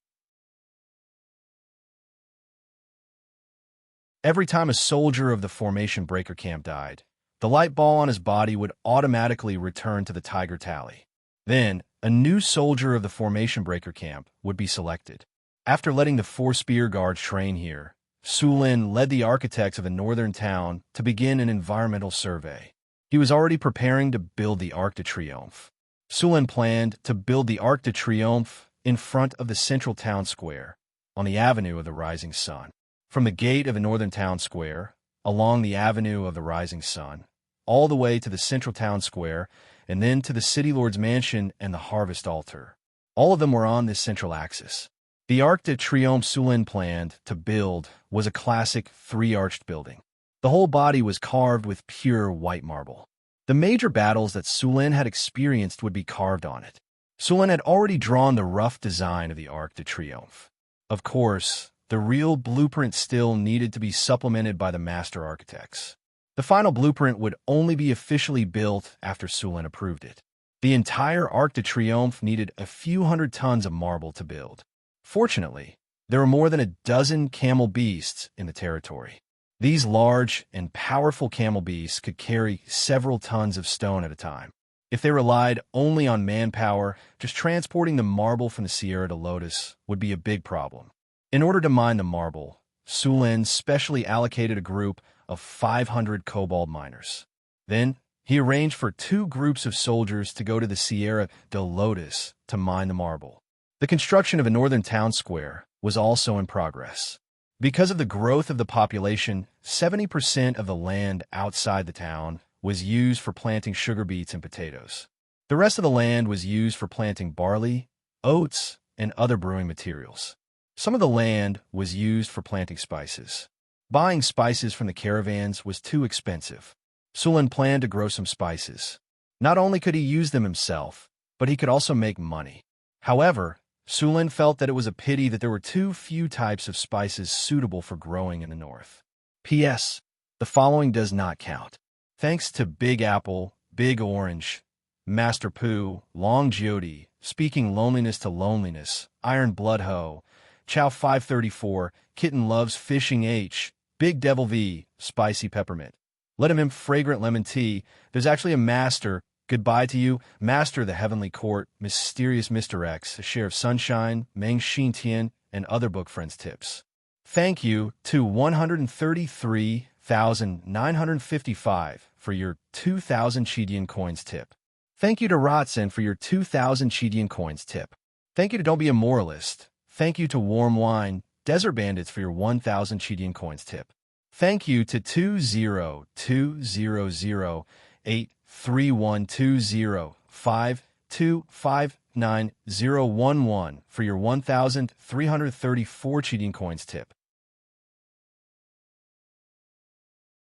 Every time a soldier of the formation breaker camp died, the light ball on his body would automatically return to the Tiger Tally. Then, a new soldier of the formation breaker camp would be selected. After letting the 4 spear guards train here, Sulen led the architects of the northern town to begin an environmental survey. He was already preparing to build the Arc de Triomphe. Sulen planned to build the Arc de Triomphe in front of the central town square, on the Avenue of the Rising Sun. From the gate of the northern town square, along the Avenue of the Rising Sun, all the way to the central town square, and then to the City Lord's mansion and the Harvest Altar. All of them were on this central axis. The Arc de Triomphe Sulin planned to build was a classic three-arched building. The whole body was carved with pure white marble. The major battles that Sulin had experienced would be carved on it. Sulin had already drawn the rough design of the Arc de Triomphe. Of course, the real blueprint still needed to be supplemented by the master architects. The final blueprint would only be officially built after Sulin approved it. The entire Arc de Triomphe needed a few hundred tons of marble to build. Fortunately, there were more than a dozen camel beasts in the territory. These large and powerful camel beasts could carry several tons of stone at a time. If they relied only on manpower, just transporting the marble from the Sierra to Lotus would be a big problem. In order to mine the marble, Sulin specially allocated a group of 500 cobalt miners. Then, he arranged for 2 groups of soldiers to go to the Sierra de Lotus to mine the marble. The construction of a northern town square was also in progress. Because of the growth of the population, 70% of the land outside the town was used for planting sugar beets and potatoes. The rest of the land was used for planting barley, oats, and other brewing materials. Some of the land was used for planting spices. Buying spices from the caravans was too expensive. Sulin planned to grow some spices. Not only could he use them himself, but he could also make money. However, Sulin felt that it was a pity that there were too few types of spices suitable for growing in the north. P.S. The following does not count. Thanks to Big Apple, Big Orange, Master Pooh, Long Jody, Speaking Loneliness to Loneliness, Iron Blood Ho, Chow 534, Kitten Loves Fishing H, Big Devil V, Spicy Peppermint. Let him Fragrant Lemon Tea. There's actually a Master. Goodbye to you, Master the Heavenly Court, Mysterious Mr. X, a share of Sunshine, Meng Xintian, and other book friends tips. Thank you to 133,955 for your 2,000 Chidian coins tip. Thank you to Rotson for your 2,000 Chidian coins tip. Thank you to Don't Be a Moralist. Thank you to Warm Wine, Desert Bandits for your 1,000 Chidian coins tip. Thank you to 20200831205259011 for your 1,334 Chidian coins tip.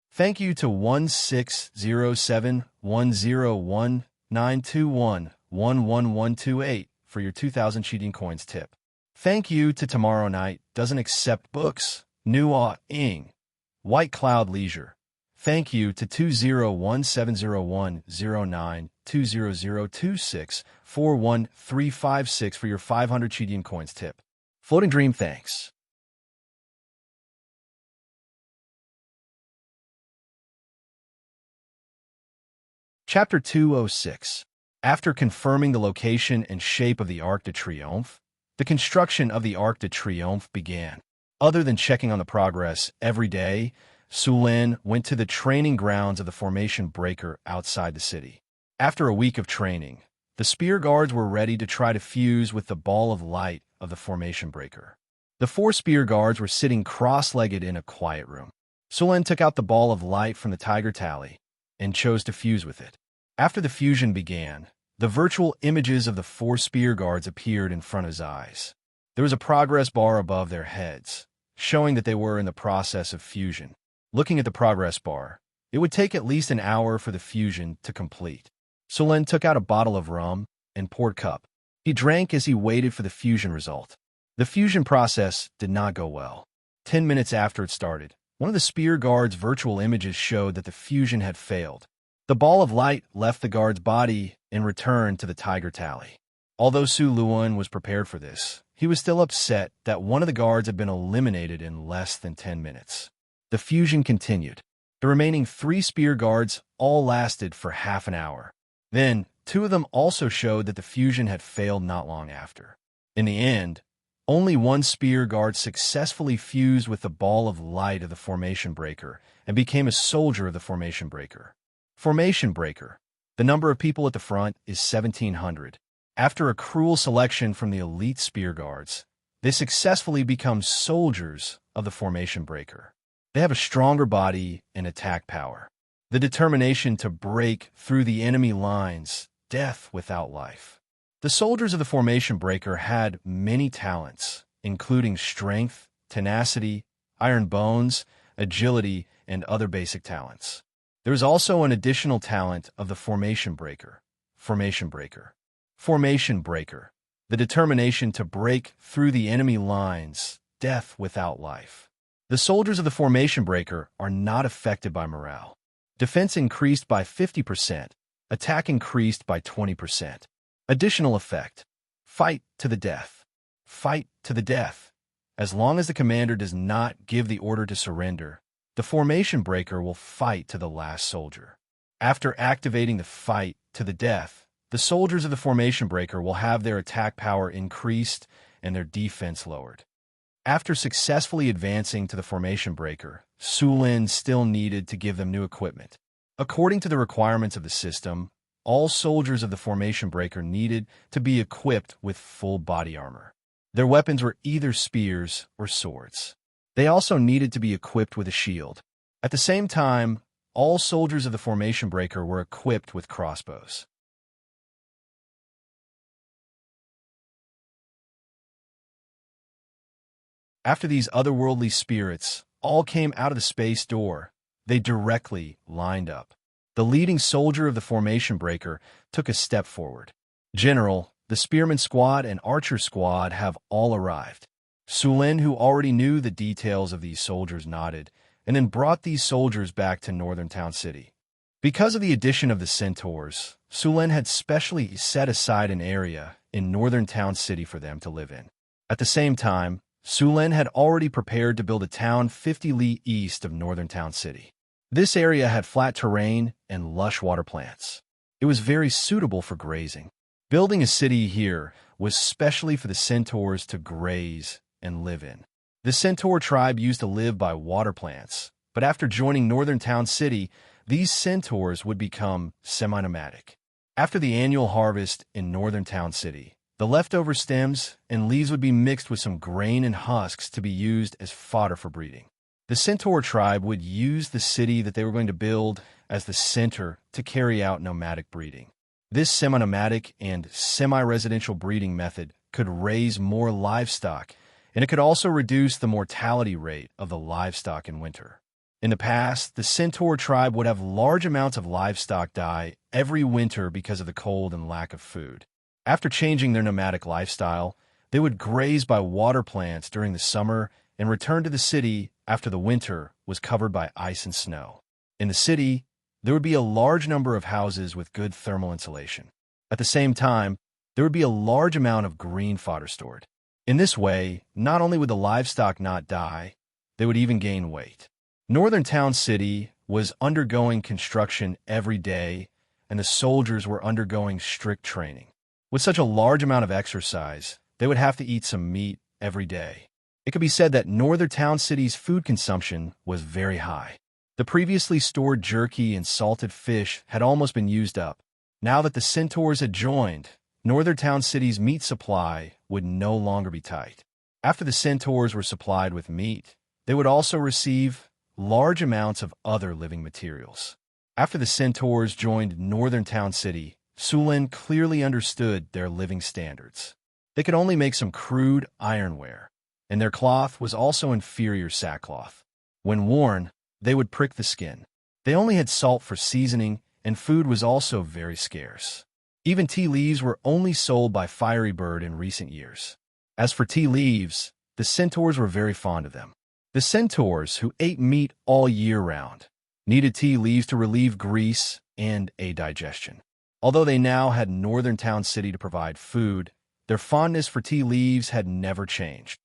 Thank you to 160710192111128 for your 2,000 Chidian coins tip. Thank you to Tomorrow Night Doesn't Accept Books, Nuwa Ing, White Cloud Leisure. Thank you to 2017010920026413356 for your 500 Chidian coins tip. Floating Dream thanks. Chapter 206. After confirming the location and shape of the Arc de Triomphe, the construction of the Arc de Triomphe began. Other than checking on the progress every day, Sulin went to the training grounds of the Formation Breaker outside the city. After a week of training, the Spear Guards were ready to try to fuse with the Ball of Light of the Formation Breaker. The 4 Spear Guards were sitting cross-legged in a quiet room. Sulin took out the Ball of Light from the Tiger Tally and chose to fuse with it. After the fusion began, the virtual images of the 4 Spear Guards appeared in front of his eyes. There was a progress bar above their heads, showing that they were in the process of fusion. Looking at the progress bar, it would take at least an hour for the fusion to complete. Sulin took out a bottle of rum and poured cup. He drank as he waited for the fusion result. The fusion process did not go well. 10 minutes after it started, one of the Spear Guard's virtual images showed that the fusion had failed. The Ball of Light left the guard's body and returned to the Tiger Tally. Although Su Luan was prepared for this, he was still upset that one of the guards had been eliminated in less than 10 minutes. The fusion continued. The remaining 3 Spear Guards all lasted for half an hour. Then, 2 of them also showed that the fusion had failed not long after. In the end, only 1 Spear Guard successfully fused with the Ball of Light of the Formation Breaker and became a soldier of the Formation Breaker. Formation Breaker. The number of people at the front is 1,700. After a cruel selection from the elite Spear Guards, they successfully become soldiers of the Formation Breaker. They have a stronger body and attack power. The determination to break through the enemy lines, death without life. The soldiers of the Formation Breaker had many talents, including strength, tenacity, iron bones, agility, and other basic talents. There is also an additional talent of the Formation Breaker. Formation Breaker. Formation Breaker. The determination to break through the enemy lines, death without life. The soldiers of the Formation Breaker are not affected by morale. Defense increased by 50%, attack increased by 20%. Additional effect. Fight to the death. Fight to the death. As long as the commander does not give the order to surrender, the Formation Breaker will fight to the last soldier. After activating the fight to the death, the soldiers of the Formation Breaker will have their attack power increased and their defense lowered. After successfully advancing to the Formation Breaker, Sulin still needed to give them new equipment. According to the requirements of the system, all soldiers of the Formation Breaker needed to be equipped with full body armor. Their weapons were either spears or swords. They also needed to be equipped with a shield. At the same time, all soldiers of the Formation Breaker were equipped with crossbows. After these otherworldly spirits all came out of the space door, they directly lined up. The leading soldier of the Formation Breaker took a step forward. General, the Spearman Squad and Archer Squad have all arrived. Sulin, who already knew the details of these soldiers, nodded, and then brought these soldiers back to Northern Town City. Because of the addition of the Centaurs, Sulin had specially set aside an area in Northern Town City for them to live in. At the same time, Sulin had already prepared to build a town 50 li east of Northern Town City. This area had flat terrain and lush water plants. It was very suitable for grazing. Building a city here was specially for the Centaurs to graze and live in. The Centaur tribe used to live by water plants, but after joining Northern Town City, these Centaurs would become semi-nomadic. After the annual harvest in Northern Town City, the leftover stems and leaves would be mixed with some grain and husks to be used as fodder for breeding. The Centaur tribe would use the city that they were going to build as the center to carry out nomadic breeding. This semi-nomadic and semi-residential breeding method could raise more livestock, and it could also reduce the mortality rate of the livestock in winter. In the past, the Centaur tribe would have large amounts of livestock die every winter because of the cold and lack of food. After changing their nomadic lifestyle, they would graze by water plants during the summer and return to the city after the winter was covered by ice and snow. In the city, there would be a large number of houses with good thermal insulation. At the same time, there would be a large amount of green fodder stored. In this way, not only would the livestock not die, they would even gain weight. Northern Town City was undergoing construction every day, and the soldiers were undergoing strict training. With such a large amount of exercise, they would have to eat some meat every day. It could be said that Northern Town City's food consumption was very high. The previously stored jerky and salted fish had almost been used up. Now that the Centaurs had joined, Northern Town City's meat supply would no longer be tight. After the Centaurs were supplied with meat, they would also receive large amounts of other living materials. After the Centaurs joined Northern Town City, Sulin clearly understood their living standards. They could only make some crude ironware, and their cloth was also inferior sackcloth. When worn, they would prick the skin. They only had salt for seasoning, and food was also very scarce. Even tea leaves were only sold by Fiery Bird in recent years. As for tea leaves, the Centaurs were very fond of them. The Centaurs, who ate meat all year round, needed tea leaves to relieve grease and aid digestion. Although they now had Northern Town City to provide food, their fondness for tea leaves had never changed.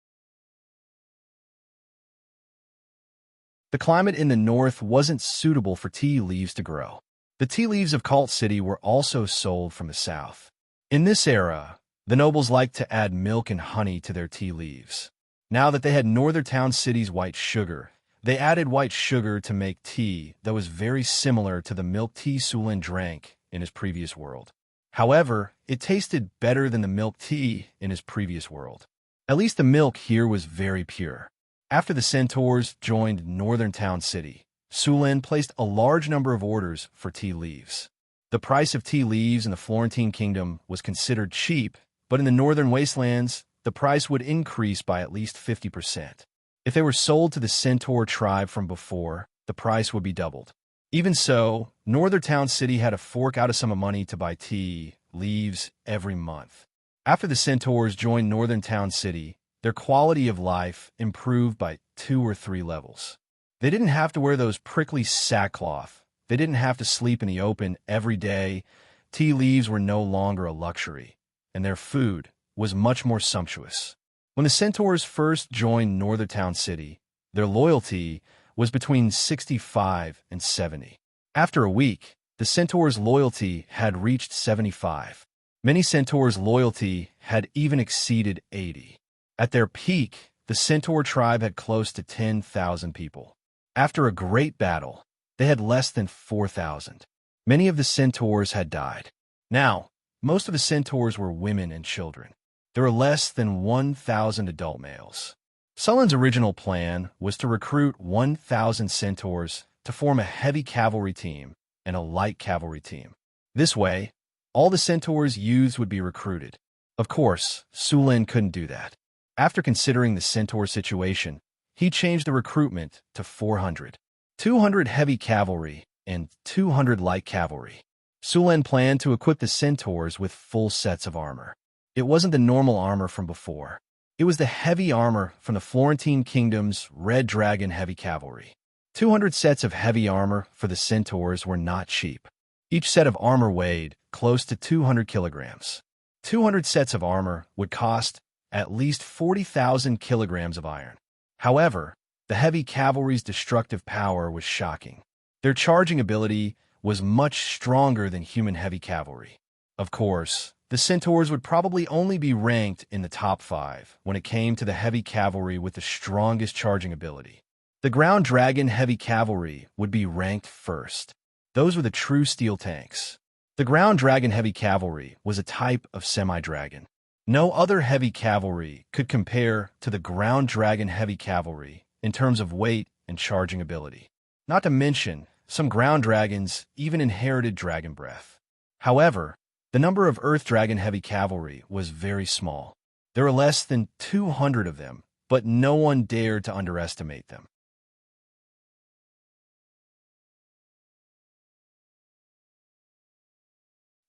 The climate in the north wasn't suitable for tea leaves to grow. The tea leaves of Cult City were also sold from the south. In this era, the nobles liked to add milk and honey to their tea leaves. Now that they had Northern Town City's white sugar, they added white sugar to make tea that was very similar to the milk tea Sulin drank in his previous world. However, it tasted better than the milk tea in his previous world. At least the milk here was very pure. After the centaurs joined Northern Town City, Sulin placed a large number of orders for tea leaves. The price of tea leaves in the Florentine Kingdom was considered cheap, but in the northern wastelands, the price would increase by at least 50%. If they were sold to the centaur tribe from before, the price would be doubled. Even so, Northern Town City had to fork out a sum of money to buy tea leaves every month. After the centaurs joined Northern Town City, their quality of life improved by 2 or 3 levels. They didn't have to wear those prickly sackcloth. They didn't have to sleep in the open every day. Tea leaves were no longer a luxury, and their food was much more sumptuous. When the centaurs first joined Northern Town City, their loyalty was between 65 and 70. After a week, the centaurs' loyalty had reached 75. Many centaurs' loyalty had even exceeded 80. At their peak, the centaur tribe had close to 10,000 people. After a great battle, they had less than 4,000. Many of the centaurs had died. Now, most of the centaurs were women and children. There were less than 1,000 adult males. Sullin's original plan was to recruit 1,000 centaurs to form a heavy cavalry team and a light cavalry team. This way, all the centaurs' youths would be recruited. Of course, Sulin couldn't do that. After considering the centaur situation, he changed the recruitment to 400. 200 heavy cavalry and 200 light cavalry. Sulin planned to equip the centaurs with full sets of armor. It wasn't the normal armor from before. It was the heavy armor from the Florentine Kingdom's Red Dragon Heavy Cavalry. 200 sets of heavy armor for the centaurs were not cheap. Each set of armor weighed close to 200 kilograms. 200 sets of armor would cost at least 40,000 kilograms of iron. However, the heavy cavalry's destructive power was shocking. Their charging ability was much stronger than human heavy cavalry. Of course, the centaurs would probably only be ranked in the top 5 when it came to the heavy cavalry with the strongest charging ability. The ground dragon heavy cavalry would be ranked first. Those were the true steel tanks. The ground dragon heavy cavalry was a type of semi-dragon. No other heavy cavalry could compare to the ground dragon heavy cavalry in terms of weight and charging ability. Not to mention, some ground dragons even inherited dragon breath. However, the number of earth dragon heavy cavalry was very small. There were less than 200 of them, but no one dared to underestimate them.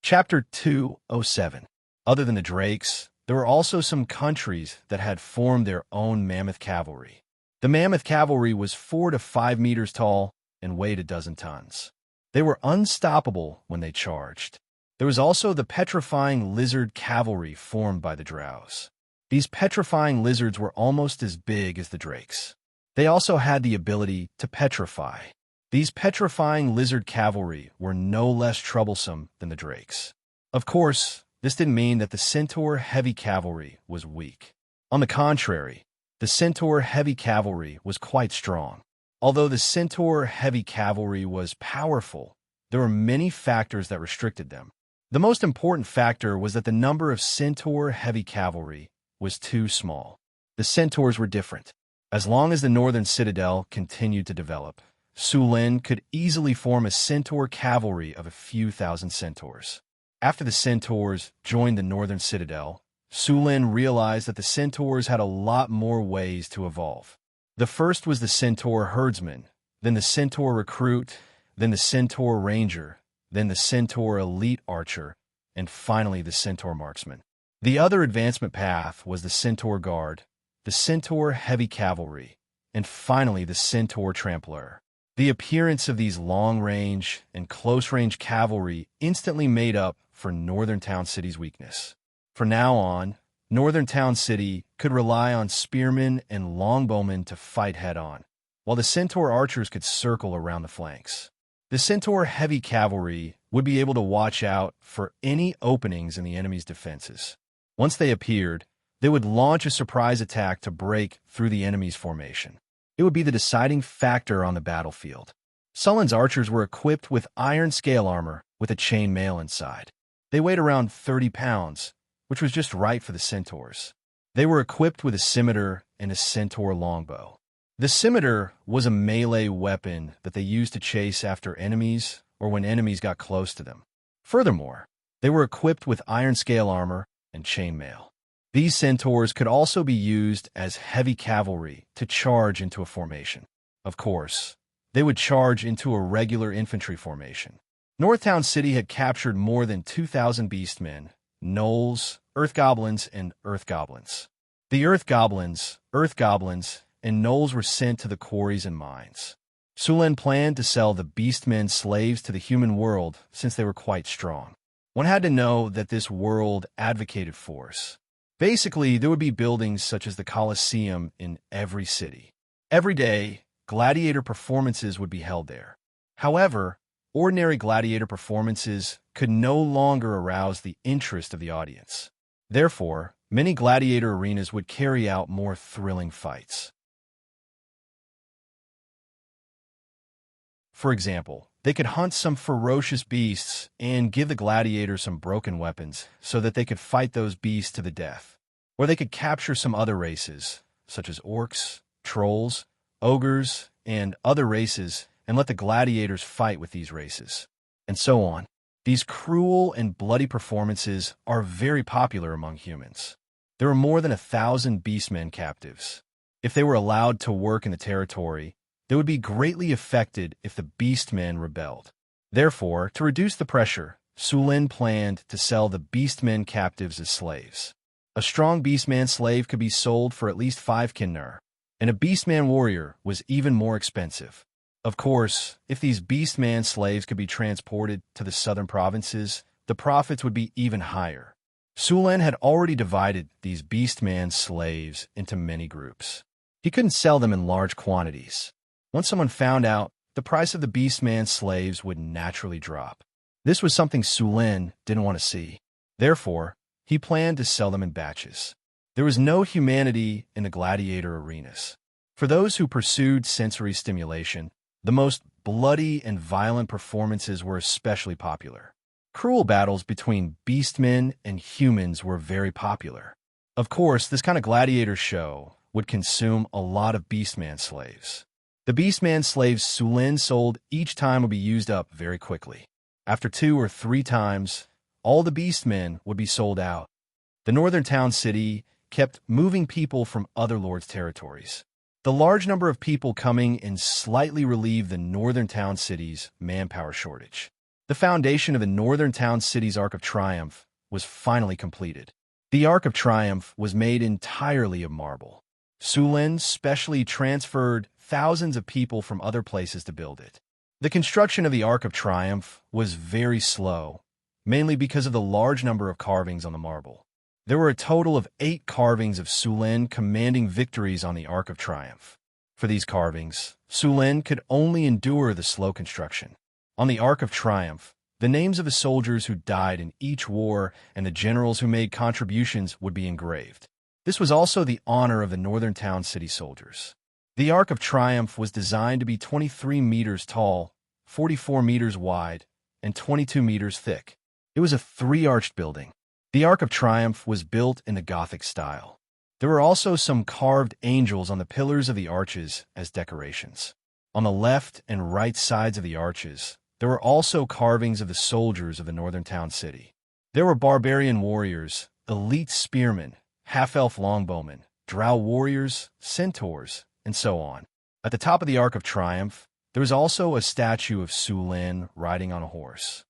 Chapter 207. Other than the Drakes, there were also some countries that had formed their own mammoth cavalry. The mammoth cavalry was 4 to 5 meters tall and weighed a dozen tons. They were unstoppable when they charged. There was also the petrifying lizard cavalry formed by the drows. These petrifying lizards were almost as big as the Drakes. They also had the ability to petrify. These petrifying lizard cavalry were no less troublesome than the Drakes. Of course, this didn't mean that the centaur heavy cavalry was weak. On the contrary, the centaur heavy cavalry was quite strong. Although the centaur heavy cavalry was powerful, there were many factors that restricted them. The most important factor was that the number of centaur heavy cavalry was too small. The centaurs were different. As long as the northern citadel continued to develop, Sulin could easily form a centaur cavalry of a few thousand centaurs. After the centaurs joined the northern citadel, Sulin realized that the centaurs had a lot more ways to evolve. The first was the centaur herdsman, then the centaur recruit, then the centaur ranger, then the centaur elite archer, and finally the centaur marksman. The other advancement path was the centaur guard, the centaur heavy cavalry, and finally the centaur trampler. The appearance of these long-range and close-range cavalry instantly made up for Northern Town City's weakness. From now on, Northern Town City could rely on spearmen and longbowmen to fight head-on, while the centaur archers could circle around the flanks. The centaur heavy cavalry would be able to watch out for any openings in the enemy's defenses. Once they appeared, they would launch a surprise attack to break through the enemy's formation. It would be the deciding factor on the battlefield. Sullin's archers were equipped with iron scale armor with a chain mail inside. They weighed around 30 pounds, which was just right for the centaurs. They were equipped with a scimitar and a centaur longbow. The scimitar was a melee weapon that they used to chase after enemies or when enemies got close to them. Furthermore, they were equipped with iron scale armor and chainmail. These centaurs could also be used as heavy cavalry to charge into a formation. Of course, they would charge into a regular infantry formation. Northtown City had captured more than 2,000 beastmen, gnolls, earth goblins, and earth goblins. The earth goblins, and gnolls were sent to the quarries and mines. Sulen planned to sell the beastmen slaves to the human world since they were quite strong. One had to know that this world advocated force. Basically, there would be buildings such as the Colosseum in every city. Every day, gladiator performances would be held there. However, ordinary gladiator performances could no longer arouse the interest of the audience. Therefore, many gladiator arenas would carry out more thrilling fights. For example, they could hunt some ferocious beasts and give the gladiators some broken weapons so that they could fight those beasts to the death. Or they could capture some other races, such as orcs, trolls, ogres, and other races, and let the gladiators fight with these races, and so on. These cruel and bloody performances are very popular among humans. There are more than 1,000 beastmen captives. If they were allowed to work in the territory, they would be greatly affected if the beastmen rebelled. Therefore, to reduce the pressure, Sulen planned to sell the beastmen captives as slaves. A strong beastman slave could be sold for at least 5 kinnar, and a beastman warrior was even more expensive. Of course, if these beastman slaves could be transported to the southern provinces, the profits would be even higher. Sulen had already divided these beastman slaves into many groups. He couldn't sell them in large quantities. Once someone found out, the price of the beastman slaves would naturally drop. This was something Sulen didn't want to see. Therefore, he planned to sell them in batches. There was no humanity in the gladiator arenas. For those who pursued sensory stimulation, the most bloody and violent performances were especially popular. Cruel battles between beastmen and humans were very popular. Of course, this kind of gladiator show would consume a lot of beastman slaves. The beastman slaves Sulen sold each time would be used up very quickly. After 2 or 3 times, all the beastmen would be sold out. The northern town city kept moving people from other lords' territories. The large number of people coming in slightly relieved the northern town city's manpower shortage. The foundation of the northern town city's Arc of Triumph was finally completed. The Arc of Triumph was made entirely of marble. Sulen specially transferred thousands of people from other places to build it. The construction of the Arc of Triumph was very slow, mainly because of the large number of carvings on the marble. There were a total of 8 carvings of Sulen commanding victories on the Arc of Triumph. For these carvings, Sulen could only endure the slow construction. On the Arc of Triumph, the names of the soldiers who died in each war and the generals who made contributions would be engraved. This was also the honor of the northern town city soldiers. The Arc of Triumph was designed to be 23 meters tall, 44 meters wide, and 22 meters thick. It was a 3-arched building. The Arc of Triumph was built in the Gothic style. There were also some carved angels on the pillars of the arches as decorations. On the left and right sides of the arches, there were also carvings of the soldiers of the northern town city. There were barbarian warriors, elite spearmen, half-elf longbowmen, drow warriors, centaurs, and so on. At the top of the Arc of Triumph, there was also a statue of Sulen riding on a horse.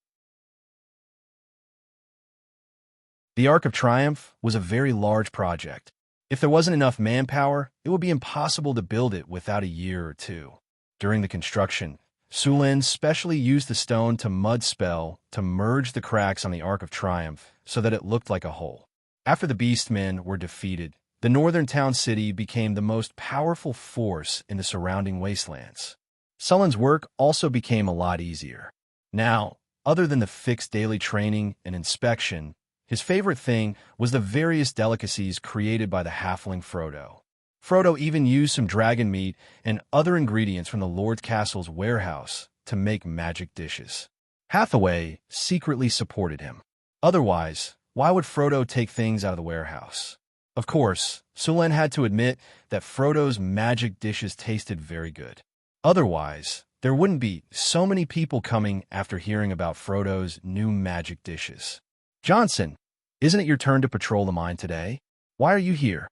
The Arc of Triumph was a very large project. If there wasn't enough manpower, it would be impossible to build it without a year or 2. During the construction, Sulen specially used the stone to mud spell to merge the cracks on the Arc of Triumph so that it looked like a hole. After the beastmen were defeated, the northern town city became the most powerful force in the surrounding wastelands. Sulen's work also became a lot easier. Now, other than the fixed daily training and inspection, his favorite thing was the various delicacies created by the halfling Frodo. Frodo even used some dragon meat and other ingredients from the Lord's Castle's warehouse to make magic dishes. Hathaway secretly supported him. Otherwise, why would Frodo take things out of the warehouse? Of course, Sulen had to admit that Frodo's magic dishes tasted very good. Otherwise, there wouldn't be so many people coming after hearing about Frodo's new magic dishes. Johnson, isn't it your turn to patrol the mine today? Why are you here?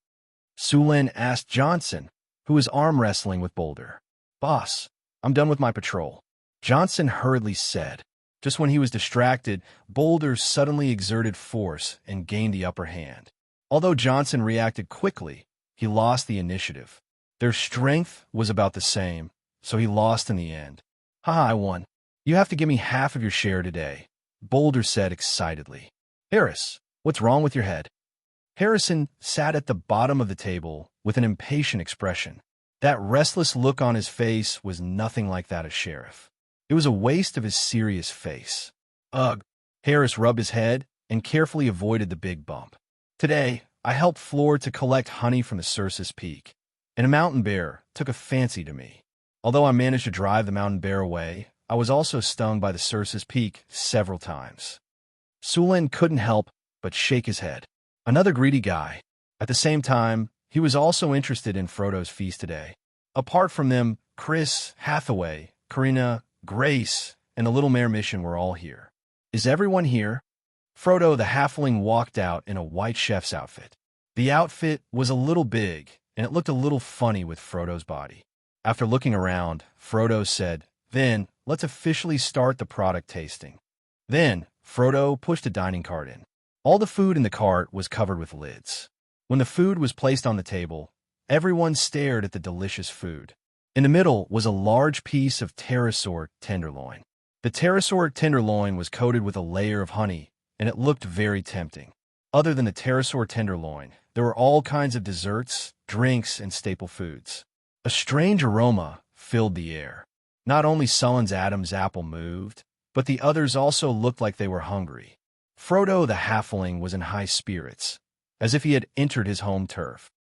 Sulen asked Johnson, who was arm wrestling with Boulder. Boss, I'm done with my patrol, Johnson hurriedly said. Just when he was distracted, Boulder suddenly exerted force and gained the upper hand. Although Johnson reacted quickly, he lost the initiative. Their strength was about the same, so he lost in the end. Haha, I won. You have to give me half of your share today, Boulder said excitedly. Harris, what's wrong with your head? Harrison sat at the bottom of the table with an impatient expression. That restless look on his face was nothing like that of Sheriff. It was a waste of his serious face. Ugh. Harris rubbed his head and carefully avoided the big bump. Today, I helped Floor to collect honey from the Circe's Peak, and a mountain bear took a fancy to me. Although I managed to drive the mountain bear away, I was also stung by the Circe's Peak several times. Sulen couldn't help but shake his head. Another greedy guy. At the same time, he was also interested in Frodo's feast today. Apart from them, Chris, Hathaway, Karina, Grace, and the Little Mare mission were all here. Is everyone here? Frodo the halfling walked out in a white chef's outfit. The outfit was a little big, and it looked a little funny with Frodo's body. After looking around, Frodo said, Then, let's officially start the product tasting. Then, Frodo pushed a dining cart in. All the food in the cart was covered with lids. When the food was placed on the table, everyone stared at the delicious food. In the middle was a large piece of pterosaur tenderloin. The pterosaur tenderloin was coated with a layer of honey, and it looked very tempting. Other than the pterosaur tenderloin, there were all kinds of desserts, drinks, and staple foods. A strange aroma filled the air. Not only Sullen's Adam's apple moved, but the others also looked like they were hungry. Frodo the halfling was in high spirits, as if he had entered his home turf.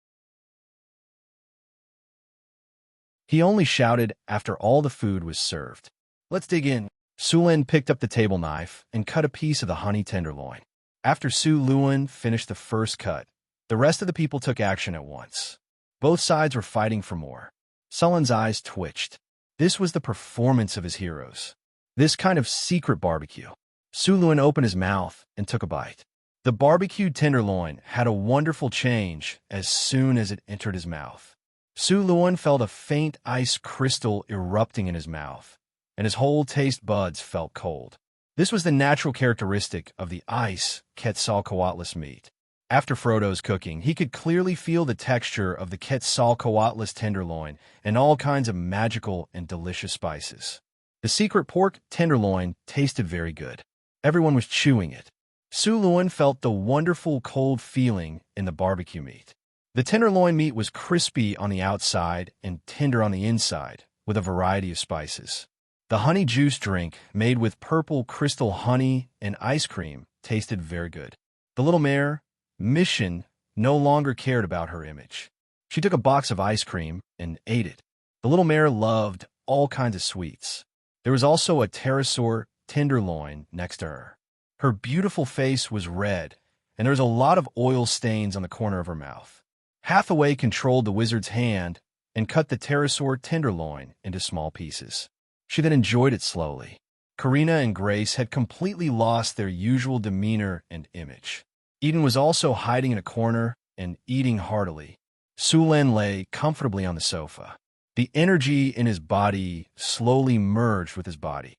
He only shouted after all the food was served. Let's dig in. Sulen picked up the table knife and cut a piece of the honey tenderloin. After Su Luen finished the first cut, the rest of the people took action at once. Both sides were fighting for more. Sullen's eyes twitched. This was the performance of his heroes. This kind of secret barbecue. Su Luen opened his mouth and took a bite. The barbecued tenderloin had a wonderful change as soon as it entered his mouth. Su Luen felt a faint ice crystal erupting in his mouth, and his whole taste buds felt cold. This was the natural characteristic of the ice Quetzalcoatlus meat. After Frodo's cooking, he could clearly feel the texture of the Quetzalcoatlus tenderloin and all kinds of magical and delicious spices. The secret pork tenderloin tasted very good. Everyone was chewing it. Su Luen felt the wonderful cold feeling in the barbecue meat. The tenderloin meat was crispy on the outside and tender on the inside, with a variety of spices. The honey juice drink, made with purple crystal honey and ice cream, tasted very good. The little mare, Mission, no longer cared about her image. She took a box of ice cream and ate it. The little mare loved all kinds of sweets. There was also a pterosaur tenderloin next to her. Her beautiful face was red, and there was a lot of oil stains on the corner of her mouth. Hathaway controlled the wizard's hand and cut the pterosaur tenderloin into small pieces. She then enjoyed it slowly. Karina and Grace had completely lost their usual demeanor and image. Eden was also hiding in a corner and eating heartily. Sulen lay comfortably on the sofa. The energy in his body slowly merged with his body.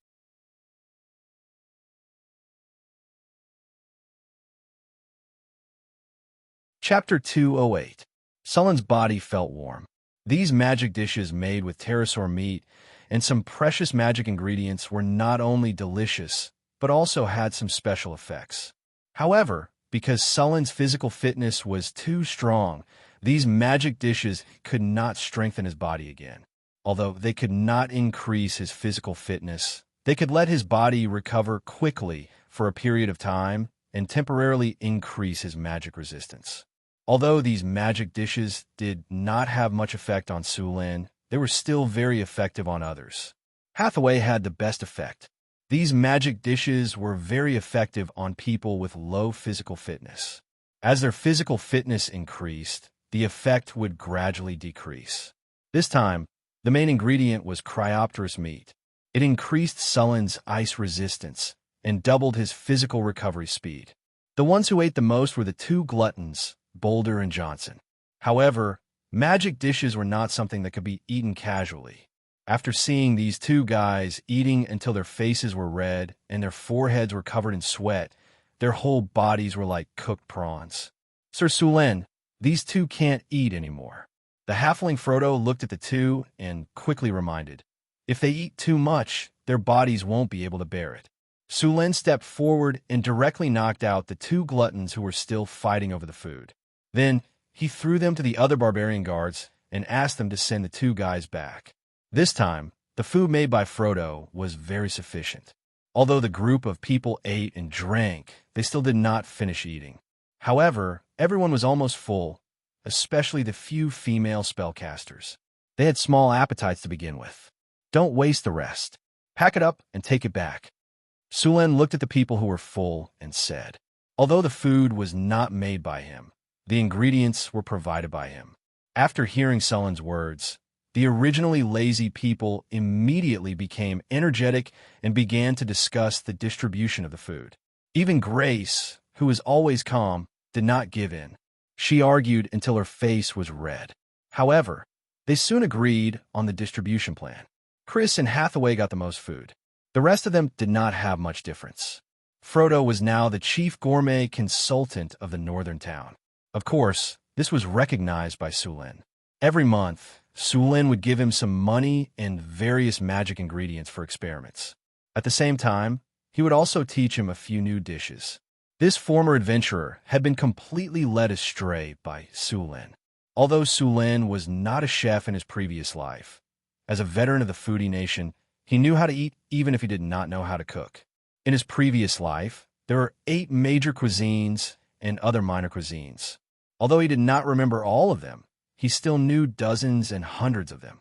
Chapter 208. Sullen's body felt warm. These magic dishes made with pterosaur meat and some precious magic ingredients were not only delicious, but also had some special effects. However, because Sullen's physical fitness was too strong, these magic dishes could not strengthen his body again. Although they could not increase his physical fitness, they could let his body recover quickly for a period of time and temporarily increase his magic resistance. Although these magic dishes did not have much effect on Sulen, they were still very effective on others. Hathaway had the best effect. These magic dishes were very effective on people with low physical fitness. As their physical fitness increased, the effect would gradually decrease. This time, the main ingredient was cryopterous meat. It increased Sullen's ice resistance and doubled his physical recovery speed. The ones who ate the most were the two gluttons, Boulder and Johnson. However, magic dishes were not something that could be eaten casually. After seeing these two guys eating until their faces were red and their foreheads were covered in sweat, their whole bodies were like cooked prawns. Sir Sulen, these two can't eat anymore. The halfling Frodo looked at the two and quickly reminded, if they eat too much, their bodies won't be able to bear it. Sulen stepped forward and directly knocked out the two gluttons who were still fighting over the food. Then, he threw them to the other barbarian guards and asked them to send the two guys back. This time, the food made by Frodo was very sufficient. Although the group of people ate and drank, they still did not finish eating. However, everyone was almost full, especially the few female spellcasters. They had small appetites to begin with. Don't waste the rest. Pack it up and take it back. Sulen looked at the people who were full and said, although the food was not made by him, the ingredients were provided by him. After hearing Sullen's words, the originally lazy people immediately became energetic and began to discuss the distribution of the food. Even Grace, who was always calm, did not give in. She argued until her face was red. However, they soon agreed on the distribution plan. Chris and Hathaway got the most food. The rest of them did not have much difference. Frodo was now the chief gourmet consultant of the northern town. Of course, this was recognized by Sulen. Every month, Sulen would give him some money and various magic ingredients for experiments. At the same time, he would also teach him a few new dishes. This former adventurer had been completely led astray by Sulen. Although Sulen was not a chef in his previous life, as a veteran of the foodie nation, he knew how to eat even if he did not know how to cook. In his previous life, there were 8 major cuisines and other minor cuisines. Although he did not remember all of them, he still knew dozens and hundreds of them.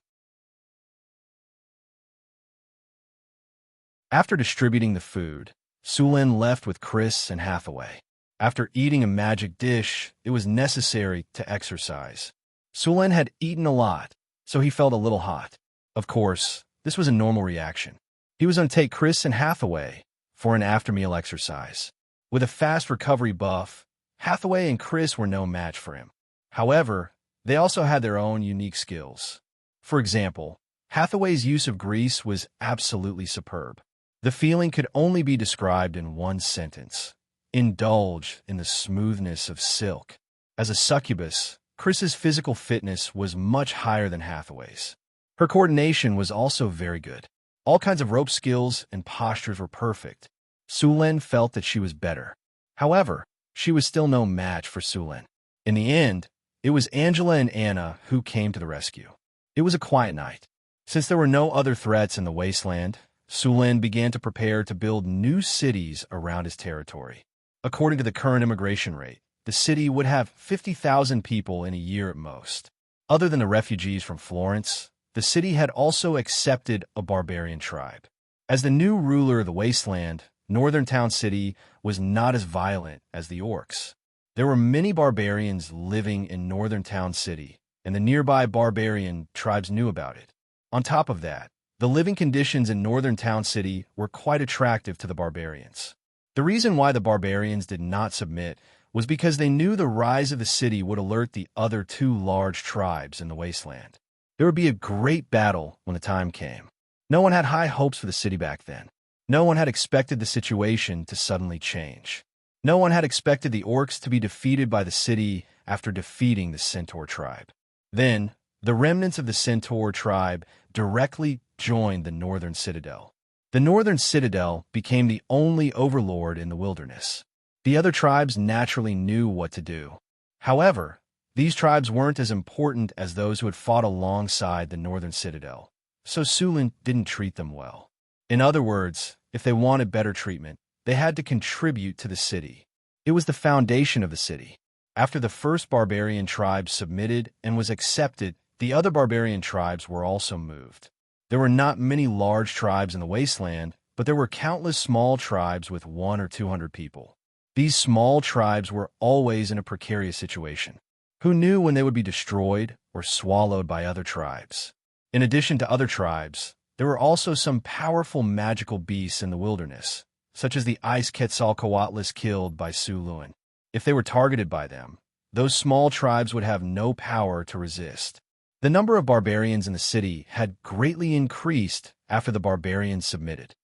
After distributing the food, Sulen left with Chris and Hathaway. After eating a magic dish, it was necessary to exercise. Sulen had eaten a lot, so he felt a little hot. Of course, this was a normal reaction. He was going to take Chris and Hathaway for an after-meal exercise. With a fast recovery buff, Hathaway and Chris were no match for him. However, they also had their own unique skills. For example, Hathaway's use of grease was absolutely superb. The feeling could only be described in one sentence: indulge in the smoothness of silk. As a succubus, Chris's physical fitness was much higher than Hathaway's. Her coordination was also very good. All kinds of rope skills and postures were perfect. Sulen felt that she was better. However, she was still no match for Sulen. In the end, it was Angela and Anna who came to the rescue. It was a quiet night. Since there were no other threats in the wasteland, Sulen began to prepare to build new cities around his territory. According to the current immigration rate, the city would have 50,000 people in a year at most. Other than the refugees from Florence, the city had also accepted a barbarian tribe. As the new ruler of the wasteland, Northern Town City was not as violent as the orcs. There were many barbarians living in Northern Town City, and the nearby barbarian tribes knew about it. On top of that, the living conditions in Northern Town City were quite attractive to the barbarians. The reason why the barbarians did not submit was because they knew the rise of the city would alert the other 2 large tribes in the wasteland. There would be a great battle when the time came. No one had high hopes for the city back then. No one had expected the situation to suddenly change. No one had expected the orcs to be defeated by the city after defeating the Centaur tribe. Then, the remnants of the Centaur tribe directly joined the Northern Citadel. The Northern Citadel became the only overlord in the wilderness. The other tribes naturally knew what to do. However, these tribes weren't as important as those who had fought alongside the Northern Citadel, so Sulen didn't treat them well. In other words, if they wanted better treatment, they had to contribute to the city. It was the foundation of the city. After the first barbarian tribe submitted and was accepted, the other barbarian tribes were also moved. There were not many large tribes in the wasteland, but there were countless small tribes with 100 or 200 people. These small tribes were always in a precarious situation. Who knew when they would be destroyed or swallowed by other tribes? In addition to other tribes, there were also some powerful magical beasts in the wilderness, such as the ice Quetzalcoatlus killed by Su Luan. If they were targeted by them, those small tribes would have no power to resist. The number of barbarians in the city had greatly increased after the barbarians submitted.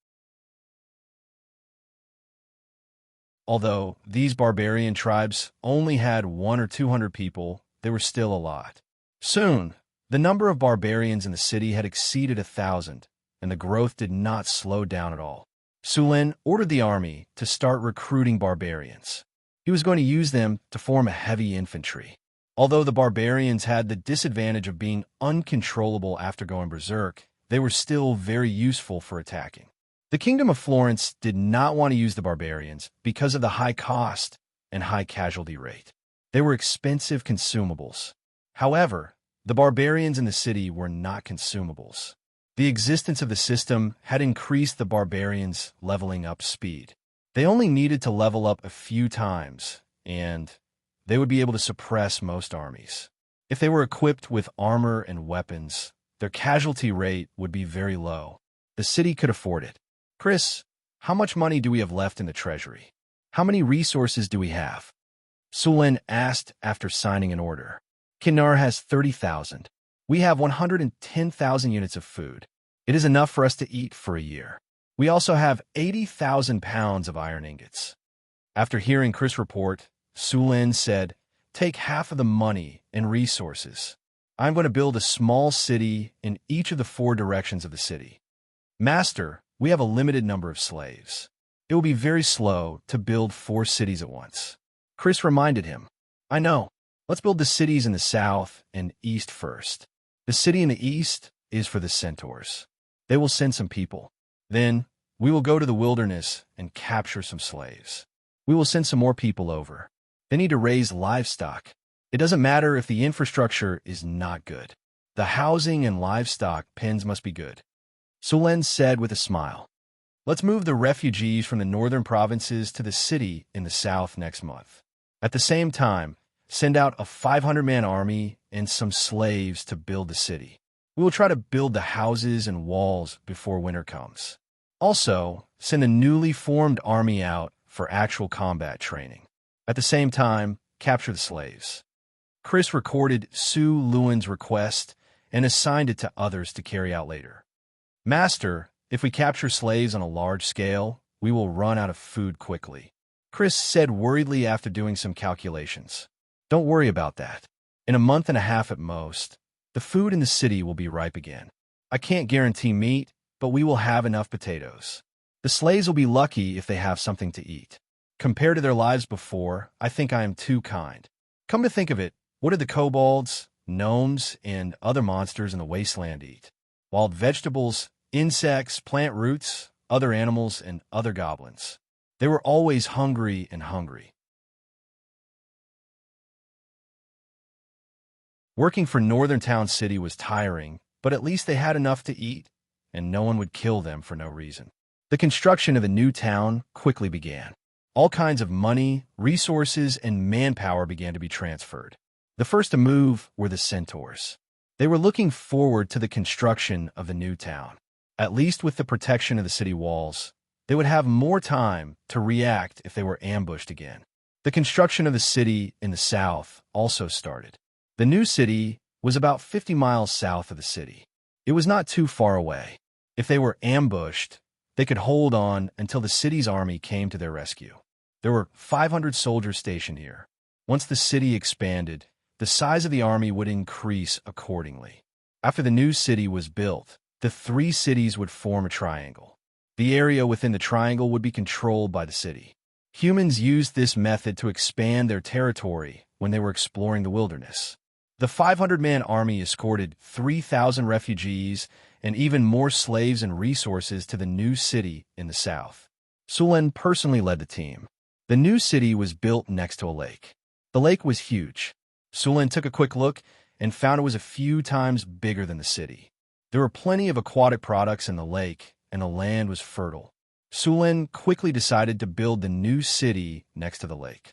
Although these barbarian tribes only had 100 or 200 people, they were still a lot. Soon, the number of barbarians in the city had exceeded 1,000, and the growth did not slow down at all. Su Lin ordered the army to start recruiting barbarians. He was going to use them to form a heavy infantry. Although the barbarians had the disadvantage of being uncontrollable after going berserk, they were still very useful for attacking. The Kingdom of Florence did not want to use the barbarians because of the high cost and high casualty rate. They were expensive consumables. However, the barbarians in the city were not consumables. The existence of the system had increased the barbarians' leveling up speed. They only needed to level up a few times, and they would be able to suppress most armies. If they were equipped with armor and weapons, their casualty rate would be very low. The city could afford it. Chris, how much money do we have left in the treasury? How many resources do we have? Su Lin asked after signing an order. Kinar has 30,000. We have 110,000 units of food. It is enough for us to eat for a year. We also have 80,000 pounds of iron ingots. After hearing Chris' report, Su Lin said, "Take half of the money and resources. I'm going to build a small city in each of the 4 directions of the city. Master, we have a limited number of slaves. It will be very slow to build 4 cities at once." Chris reminded him, "I know. Let's build the cities in the south and east first. The city in the east is for the centaurs. They will send some people. Then we will go to the wilderness and capture some slaves. We will send some more people over. They need to raise livestock. It doesn't matter if the infrastructure is not good. The housing and livestock pens must be good." Su Lin said with a smile, "Let's move the refugees from the northern provinces to the city in the south next month. At the same time, send out a 500-man army and some slaves to build the city. We will try to build the houses and walls before winter comes. Also, send a newly formed army out for actual combat training. At the same time, capture the slaves." Chris recorded Su Luan's request and assigned it to others to carry out later. "Master, if we capture slaves on a large scale, we will run out of food quickly," Chris said worriedly after doing some calculations. "Don't worry about that. In a month and a half at most, the food in the city will be ripe again. I can't guarantee meat, but we will have enough potatoes. The slaves will be lucky if they have something to eat. Compared to their lives before, I think I am too kind. Come to think of it, what did the kobolds, gnomes, and other monsters in the wasteland eat? Wild vegetables, insects, plant roots, other animals, and other goblins. They were always hungry and hungry." Working for Northern Town City was tiring, but at least they had enough to eat, and no one would kill them for no reason. The construction of the new town quickly began. All kinds of money, resources, and manpower began to be transferred. The first to move were the centaurs. They were looking forward to the construction of the new town. At least with the protection of the city walls, they would have more time to react if they were ambushed again. The construction of the city in the south also started. The new city was about 50 miles south of the city. It was not too far away. If they were ambushed, they could hold on until the city's army came to their rescue. There were 500 soldiers stationed here. Once the city expanded, the size of the army would increase accordingly. After the new city was built, the 3 cities would form a triangle. The area within the triangle would be controlled by the city. Humans used this method to expand their territory when they were exploring the wilderness. The 500-man army escorted 3,000 refugees and even more slaves and resources to the new city in the south. Su Lin personally led the team. The new city was built next to a lake. The lake was huge. Su Lin took a quick look and found it was a few times bigger than the city. There were plenty of aquatic products in the lake, and the land was fertile. Sulin quickly decided to build the new city next to the lake.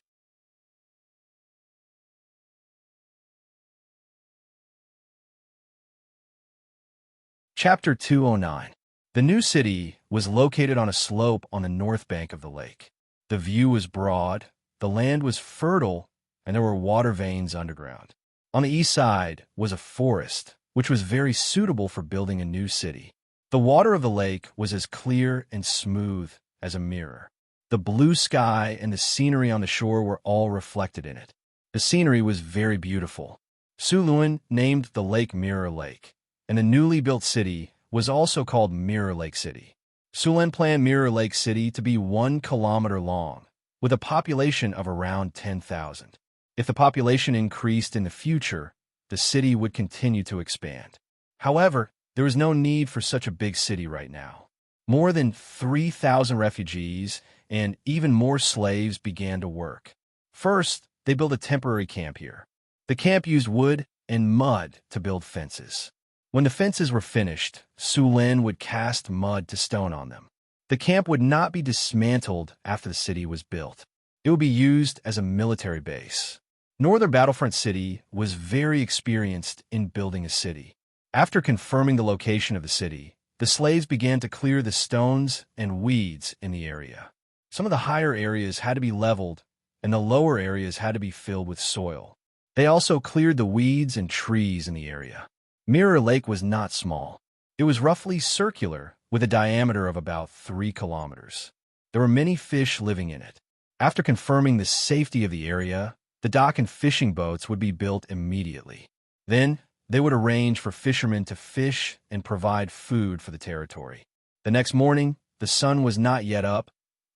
Chapter 209. The new city was located on a slope on the north bank of the lake. The view was broad, the land was fertile, and there were water veins underground. On the east side was a forest, which was very suitable for building a new city. The water of the lake was as clear and smooth as a mirror. The blue sky and the scenery on the shore were all reflected in it. The scenery was very beautiful. Sulin named the lake Mirror Lake, and the newly built city was also called Mirror Lake City. Sulin planned Mirror Lake City to be 1 kilometer long, with a population of around 10,000. If the population increased in the future, the city would continue to expand. However, there was no need for such a big city right now. More than 3,000 refugees and even more slaves began to work. First, they built a temporary camp here. The camp used wood and mud to build fences. When the fences were finished, Sulin would cast mud to stone on them. The camp would not be dismantled after the city was built. It would be used as a military base. Northern Battlefront City was very experienced in building a city. After confirming the location of the city, the slaves began to clear the stones and weeds in the area. Some of the higher areas had to be leveled, and the lower areas had to be filled with soil. They also cleared the weeds and trees in the area. Mirror Lake was not small. It was roughly circular, with a diameter of about 3 kilometers. There were many fish living in it. After confirming the safety of the area, the dock and fishing boats would be built immediately. Then, they would arrange for fishermen to fish and provide food for the territory. The next morning, the sun was not yet up,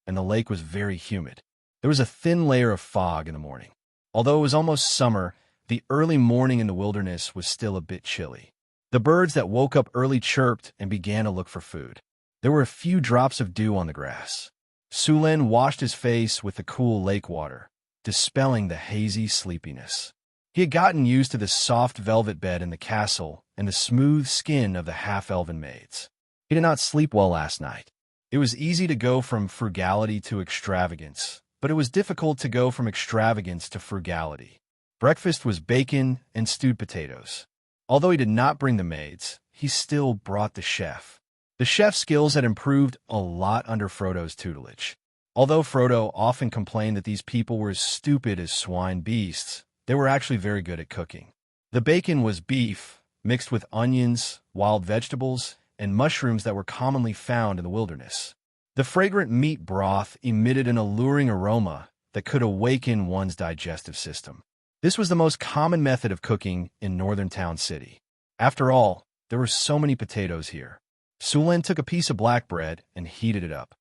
and the lake was very humid. There was a thin layer of fog in the morning. Although it was almost summer, the early morning in the wilderness was still a bit chilly. The birds that woke up early chirped and began to look for food. There were a few drops of dew on the grass. Sulin washed his face with the cool lake water, dispelling the hazy sleepiness. He had gotten used to the soft velvet bed in the castle and the smooth skin of the half-elven maids. He did not sleep well last night. It was easy to go from frugality to extravagance, but it was difficult to go from extravagance to frugality. Breakfast was bacon and stewed potatoes. Although he did not bring the maids, he still brought the chef. The chef's skills had improved a lot under Frodo's tutelage. Although Frodo often complained that these people were as stupid as swine beasts, they were actually very good at cooking. The bacon was beef, mixed with onions, wild vegetables, and mushrooms that were commonly found in the wilderness. The fragrant meat broth emitted an alluring aroma that could awaken one's digestive system. This was the most common method of cooking in Northern Town City. After all, there were so many potatoes here. Sulin took a piece of black bread and heated it up.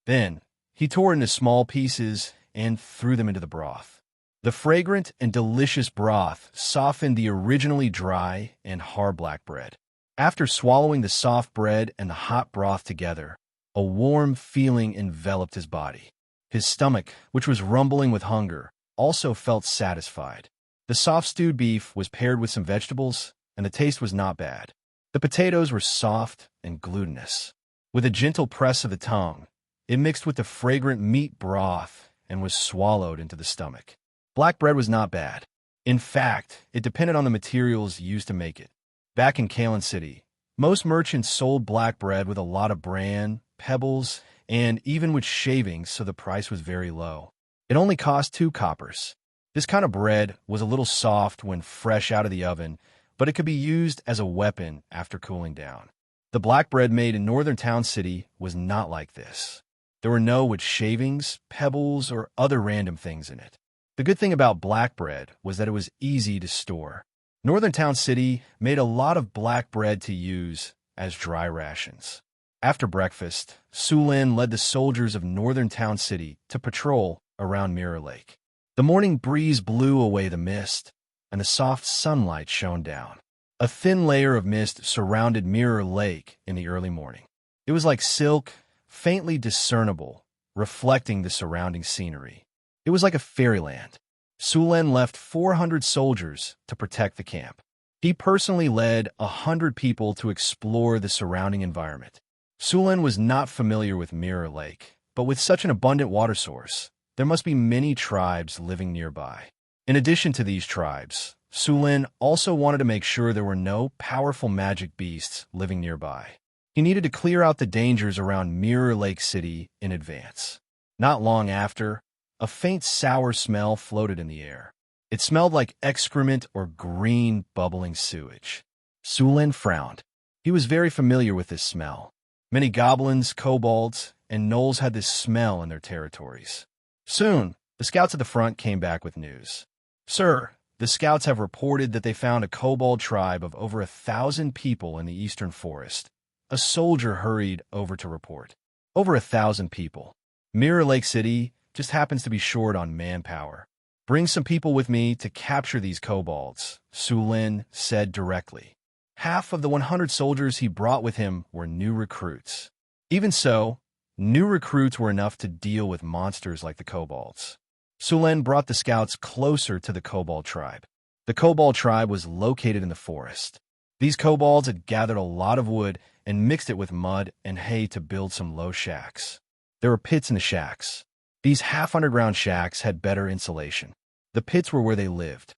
Then, he tore it into small pieces and threw them into the broth. The fragrant and delicious broth softened the originally dry and hard black bread. After swallowing the soft bread and the hot broth together, a warm feeling enveloped his body. His stomach, which was rumbling with hunger, also felt satisfied. The soft stewed beef was paired with some vegetables, and the taste was not bad. The potatoes were soft and glutinous. With a gentle press of the tongue, it mixed with the fragrant meat broth and was swallowed into the stomach. Black bread was not bad. In fact, it depended on the materials used to make it. Back in Kalen City, most merchants sold black bread with a lot of bran, pebbles, and even with shavings, so the price was very low. It only cost 2 coppers. This kind of bread was a little soft when fresh out of the oven, but it could be used as a weapon after cooling down. The black bread made in Northern Town City was not like this. There were no with shavings, pebbles, or other random things in it. The good thing about black bread was that it was easy to store. Northern Town City made a lot of black bread to use as dry rations. After breakfast, Sulin led the soldiers of Northern Town City to patrol around Mirror Lake. The morning breeze blew away the mist, and the soft sunlight shone down. A thin layer of mist surrounded Mirror Lake in the early morning. It was like silk, faintly discernible, reflecting the surrounding scenery. It was like a fairyland. Sulin left 400 soldiers to protect the camp. He personally led 100 people to explore the surrounding environment. Sulan was not familiar with Mirror Lake, but with such an abundant water source, there must be many tribes living nearby. In addition to these tribes, Sulan also wanted to make sure there were no powerful magic beasts living nearby. He needed to clear out the dangers around Mirror Lake City in advance. Not long after, a faint sour smell floated in the air. It smelled like excrement or green, bubbling sewage. Sulan frowned. He was very familiar with this smell. Many goblins, kobolds, and gnolls had this smell in their territories. Soon, the scouts at the front came back with news. "Sir, the scouts have reported that they found a kobold tribe of over 1,000 people in the eastern forest." A soldier hurried over to report. "Over 1,000 people. Mirror Lake City just happens to be short on manpower. Bring some people with me to capture these kobolds," Sulan said directly. Half of the 100 soldiers he brought with him were new recruits. Even so, new recruits were enough to deal with monsters like the kobolds. Sulan brought the scouts closer to the kobold tribe. The kobold tribe was located in the forest. These kobolds had gathered a lot of wood and mixed it with mud and hay to build some low shacks. There were pits in the shacks. These half-underground shacks had better insulation. The pits were where they lived.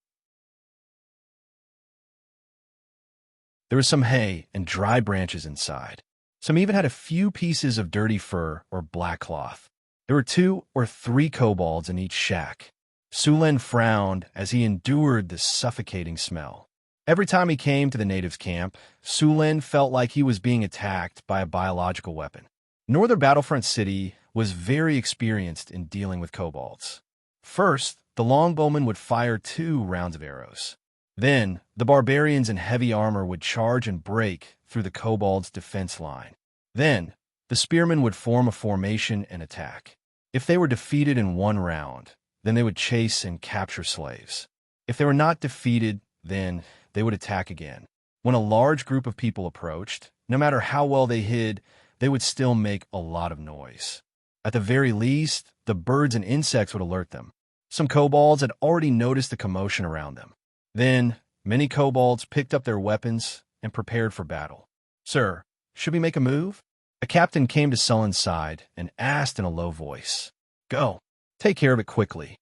There was some hay and dry branches inside. Some even had a few pieces of dirty fur or black cloth. There were 2 or 3 kobolds in each shack. Sulan frowned as he endured the suffocating smell. Every time he came to the natives' camp, Sulan felt like he was being attacked by a biological weapon. Northern Battlefront City was very experienced in dealing with kobolds. First, the longbowmen would fire 2 rounds of arrows. Then, the barbarians in heavy armor would charge and break through the kobolds' defense line. Then, the spearmen would form a formation and attack. If they were defeated in 1 round, then they would chase and capture slaves. If they were not defeated, then they would attack again. When a large group of people approached, no matter how well they hid, they would still make a lot of noise. At the very least, the birds and insects would alert them. Some kobolds had already noticed the commotion around them. Then, many kobolds picked up their weapons and prepared for battle. "Sir, should we make a move?" A captain came to Sulan's side and asked in a low voice. "Go. Take care of it quickly."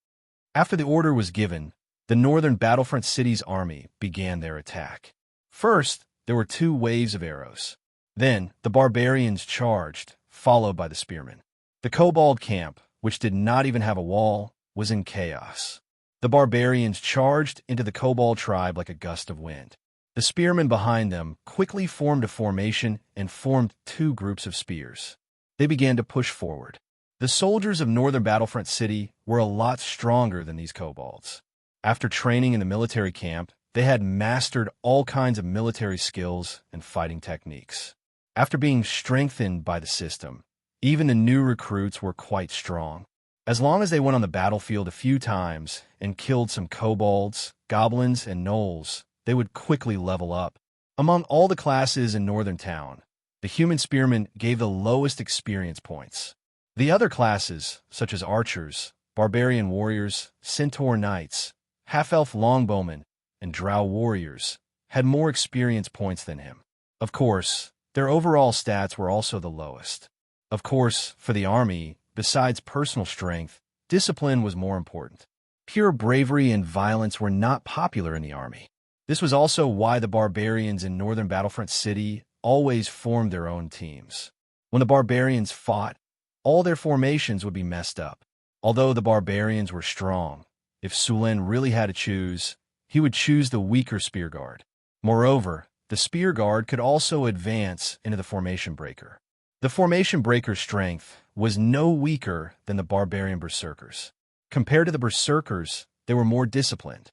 After the order was given, the northern Battlefront City's army began their attack. First, there were 2 waves of arrows. Then, the barbarians charged, followed by the spearmen. The kobold camp, which did not even have a wall, was in chaos. The barbarians charged into the kobold tribe like a gust of wind. The spearmen behind them quickly formed a formation and formed 2 groups of spears. They began to push forward. The soldiers of northern Battlefront City were a lot stronger than these kobolds. After training in the military camp, they had mastered all kinds of military skills and fighting techniques. After being strengthened by the system, even the new recruits were quite strong. As long as they went on the battlefield a few times and killed some kobolds, goblins, and gnolls, they would quickly level up. Among all the classes in Northern Town, the human spearmen gave the lowest experience points. The other classes, such as archers, barbarian warriors, centaur knights, half-elf longbowmen, and drow warriors, had more experience points than him. Of course, their overall stats were also the lowest. Of course, for the army, besides personal strength, discipline was more important. Pure bravery and violence were not popular in the army. This was also why the barbarians in northern Battlefront City always formed their own teams. When the barbarians fought, all their formations would be messed up. Although the barbarians were strong, if Sulan really had to choose, he would choose the weaker spear guard. Moreover, the spear guard could also advance into the formation breaker. The formation breaker's strength was no weaker than the barbarian berserkers. Compared to the berserkers, they were more disciplined.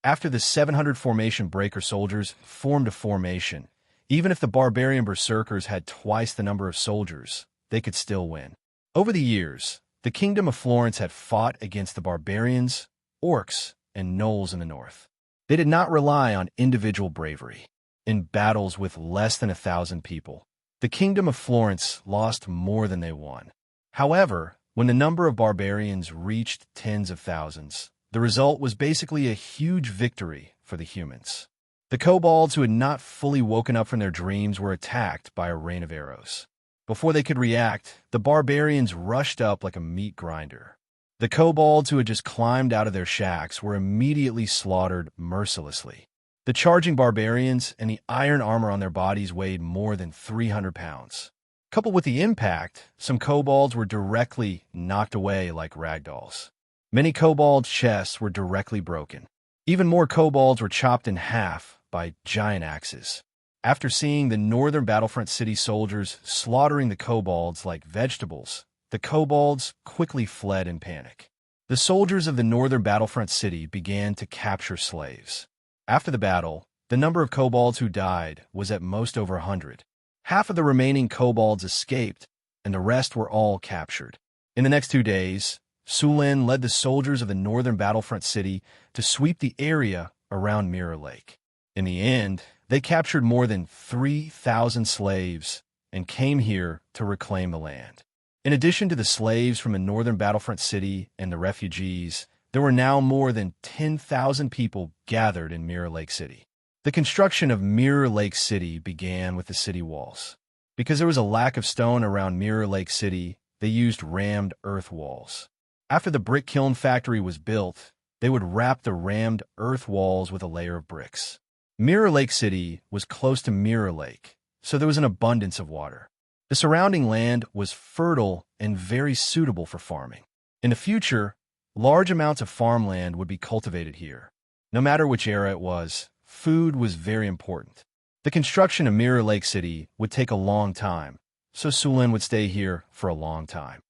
After the 700 formation breaker soldiers formed a formation, even if the barbarian berserkers had twice the number of soldiers, they could still win. Over the years, the Kingdom of Florence had fought against the barbarians, orcs, and gnolls in the north. They did not rely on individual bravery. In battles with less than 1,000 people, the Kingdom of Florence lost more than they won. However, when the number of barbarians reached tens of thousands, The result was basically a huge victory for the humans. The kobolds who had not fully woken up from their dreams were attacked by a rain of arrows. Before they could react, the barbarians rushed up like a meat grinder. The kobolds who had just climbed out of their shacks were immediately slaughtered mercilessly. The charging barbarians and the iron armor on their bodies weighed more than 300 pounds. Coupled with the impact, some kobolds were directly knocked away like ragdolls. Many kobolds' chests were directly broken. Even more kobolds were chopped in half by giant axes. After seeing the northern battlefront city soldiers slaughtering the kobolds like vegetables, the kobolds quickly fled in panic. The soldiers of the northern battlefront city began to capture slaves. After the battle, the number of kobolds who died was at most over 100. Half of the remaining kobolds escaped, and the rest were all captured. In the next 2 days, Sulin led the soldiers of the northern battlefront city to sweep the area around Mirror Lake. In the end, they captured more than 3,000 slaves and came here to reclaim the land. In addition to the slaves from the northern battlefront city and the refugees, there were now more than 10,000 people gathered in Mirror Lake City. The construction of Mirror Lake City began with the city walls. Because there was a lack of stone around Mirror Lake City, they used rammed earth walls. After the brick kiln factory was built, they would wrap the rammed earth walls with a layer of bricks. Mirror Lake City was close to Mirror Lake, so there was an abundance of water. The surrounding land was fertile and very suitable for farming. In the future, large amounts of farmland would be cultivated here. No matter which era it was, food was very important. The construction of Mirror Lake City would take a long time, so Sulin would stay here for a long time.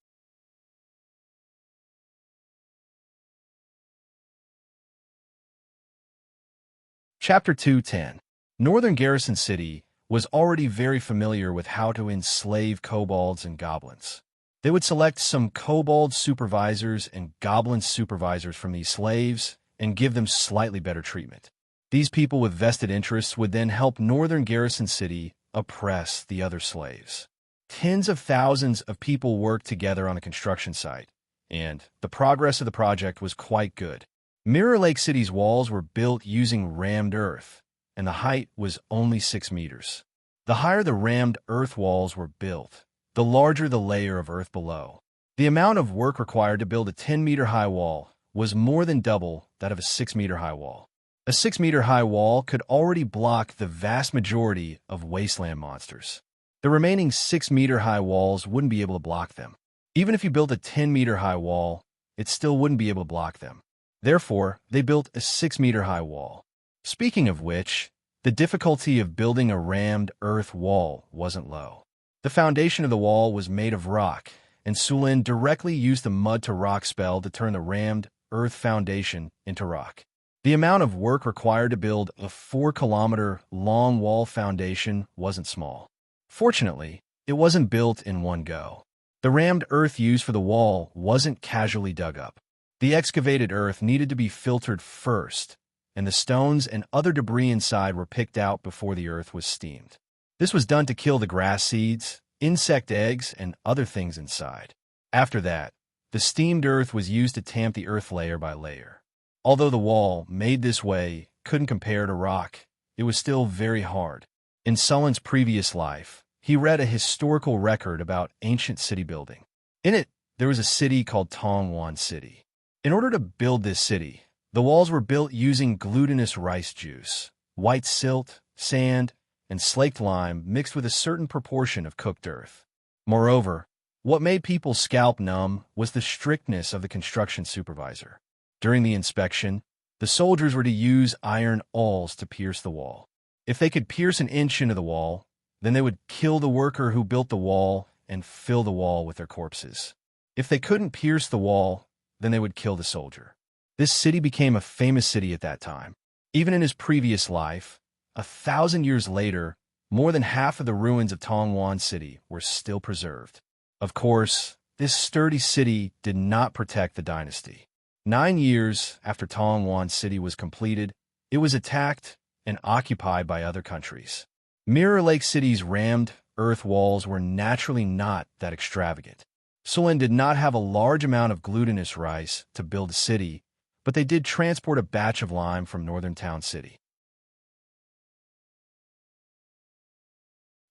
Chapter 2:10. Northern Garrison City was already very familiar with how to enslave kobolds and goblins. They would select some kobold supervisors and goblin supervisors from these slaves and give them slightly better treatment. These people with vested interests would then help Northern Garrison City oppress the other slaves. Tens of thousands of people worked together on a construction site, and the progress of the project was quite good. Mirror Lake City's walls were built using rammed earth, and the height was only 6 meters. The higher the rammed earth walls were built, the larger the layer of earth below. The amount of work required to build a 10-meter-high wall was more than double that of a 6-meter-high wall. A 6-meter-high wall could already block the vast majority of wasteland monsters. The remaining 6-meter-high walls wouldn't be able to block them. Even if you built a 10-meter-high wall, it still wouldn't be able to block them. Therefore, they built a 6-meter-high wall. Speaking of which, the difficulty of building a rammed earth wall wasn't low. The foundation of the wall was made of rock, and Sulin directly used the mud-to-rock spell to turn the rammed earth foundation into rock. The amount of work required to build a 4-kilometer-long wall foundation wasn't small. Fortunately, it wasn't built in one go. The rammed earth used for the wall wasn't casually dug up. The excavated earth needed to be filtered first, and the stones and other debris inside were picked out before the earth was steamed. This was done to kill the grass seeds, insect eggs, and other things inside. After that, the steamed earth was used to tamp the earth layer by layer. Although the wall, made this way, couldn't compare to rock, it was still very hard. In Sulin's previous life, he read a historical record about ancient city building. In it, there was a city called Tongwan City. In order to build this city, the walls were built using glutinous rice juice, white silt, sand, and slaked lime mixed with a certain proportion of cooked earth. Moreover, what made people's scalp numb was the strictness of the construction supervisor. During the inspection, the soldiers were to use iron awls to pierce the wall. If they could pierce an inch into the wall, then they would kill the worker who built the wall and fill the wall with their corpses. If they couldn't pierce the wall, then they would kill the soldier. This city became a famous city at that time. Even in his previous life, 1,000 years later, more than half of the ruins of Tongwan City were still preserved. Of course, this sturdy city did not protect the dynasty. 9 years after Tongwan City was completed, it was attacked and occupied by other countries. Mirror Lake City's rammed earth walls were naturally not that extravagant. Sulin did not have a large amount of glutinous rice to build a city, but they did transport a batch of lime from Northern Town City.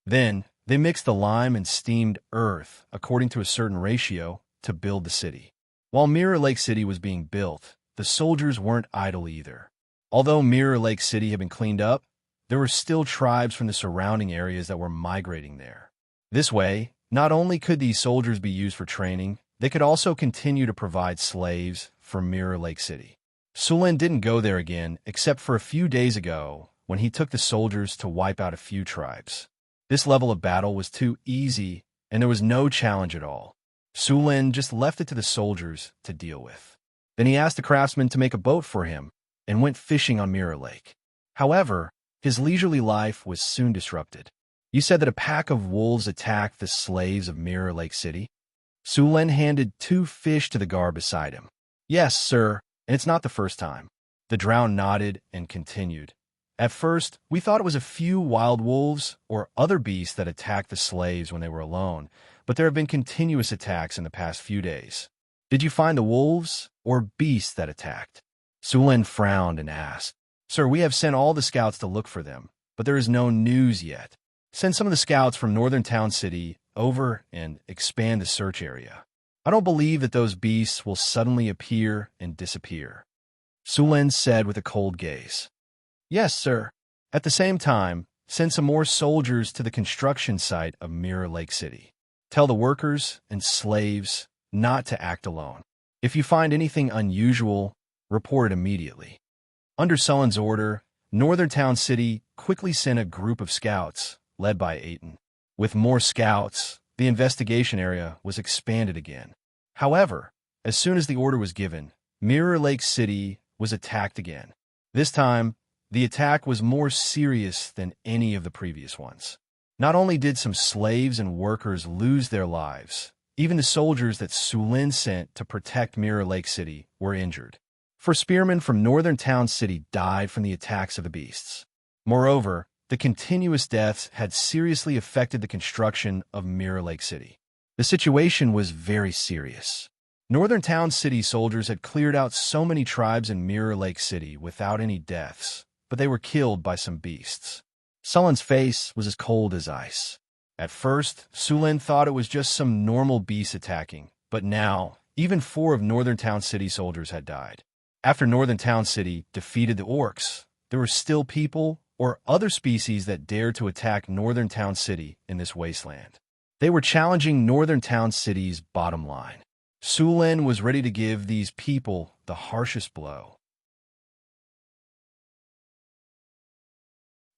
Then, they mixed the lime and steamed earth according to a certain ratio to build the city. While Mirror Lake City was being built, the soldiers weren't idle either. Although Mirror Lake City had been cleaned up, there were still tribes from the surrounding areas that were migrating there. This way, not only could these soldiers be used for training, they could also continue to provide slaves for Mirror Lake City. Sulin didn't go there again except for a few days ago when he took the soldiers to wipe out a few tribes. This level of battle was too easy, and there was no challenge at all. Sulin just left it to the soldiers to deal with. Then he asked the craftsman to make a boat for him and went fishing on Mirror Lake. However, his leisurely life was soon disrupted. You said that a pack of wolves attacked the slaves of Mirror Lake City? Sulin handed 2 fish to the guard beside him. Yes, sir, and it's not the first time. The drow nodded and continued. At first, we thought it was a few wild wolves or other beasts that attacked the slaves when they were alone, but there have been continuous attacks in the past few days. Did you find the wolves or beasts that attacked? Sulin frowned and asked, Sir, we have sent all the scouts to look for them, but there is no news yet. Send some of the scouts from Northern Town City over and expand the search area. I don't believe that those beasts will suddenly appear and disappear. Sulin said with a cold gaze. Yes, sir. At the same time, send some more soldiers to the construction site of Mirror Lake City. Tell the workers and slaves not to act alone. If you find anything unusual, report it immediately. Under Sulin's order, Northern Town City quickly sent a group of scouts, led by Aiton. With more scouts, the investigation area was expanded again. However, as soon as the order was given, Mirror Lake City was attacked again. This time, the attack was more serious than any of the previous ones. Not only did some slaves and workers lose their lives, even the soldiers that Sulin sent to protect Mirror Lake City were injured. 4 spearmen from Northern Town City died from the attacks of the beasts. Moreover, the continuous deaths had seriously affected the construction of Mirror Lake City. The situation was very serious. Northern Town City soldiers had cleared out so many tribes in Mirror Lake City without any deaths, but they were killed by some beasts. Sulin's face was as cold as ice. At first, Sulin thought it was just some normal beasts attacking, but now, even 4 of Northern Town City soldiers had died. After Northern Town City defeated the orcs, there were still people or other species that dared to attack Northern Town City in this wasteland. They were challenging Northern Town City's bottom line. Sulin was ready to give these people the harshest blow.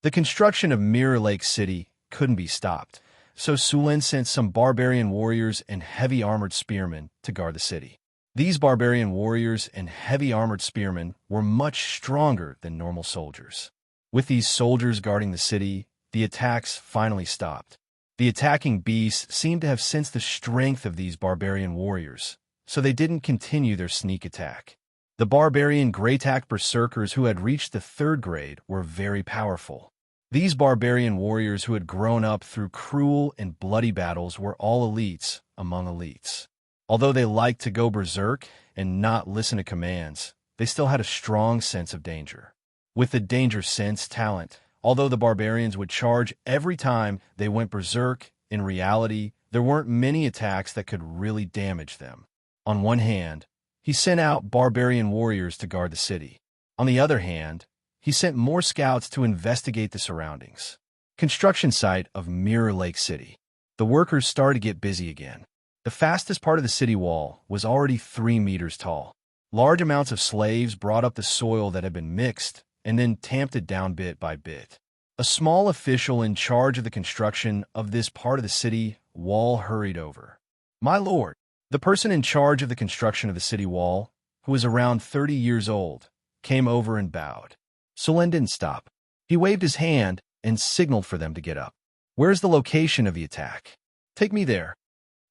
The construction of Mirror Lake City couldn't be stopped, so Sulin sent some barbarian warriors and heavy armored spearmen to guard the city. These barbarian warriors and heavy armored spearmen were much stronger than normal soldiers. With these soldiers guarding the city, the attacks finally stopped. The attacking beasts seemed to have sensed the strength of these barbarian warriors, so they didn't continue their sneak attack. The barbarian Greytack berserkers who had reached the 3rd grade were very powerful. These barbarian warriors who had grown up through cruel and bloody battles were all elites among elites. Although they liked to go berserk and not listen to commands, they still had a strong sense of danger. With the danger sense talent, although the barbarians would charge every time they went berserk, in reality, there weren't many attacks that could really damage them. On one hand, he sent out barbarian warriors to guard the city. On the other hand, he sent more scouts to investigate the surroundings. Construction site of Mirror Lake City. The workers started to get busy again. The fastest part of the city wall was already 3 meters tall. Large amounts of slaves brought up the soil that had been mixed and then tamped it down bit by bit. A small official in charge of the construction of this part of the city wall hurried over. My lord, the person in charge of the construction of the city wall, who was around 30 years old, came over and bowed. Sulin didn't stop. He waved his hand and signaled for them to get up. Where's the location of the attack? Take me there.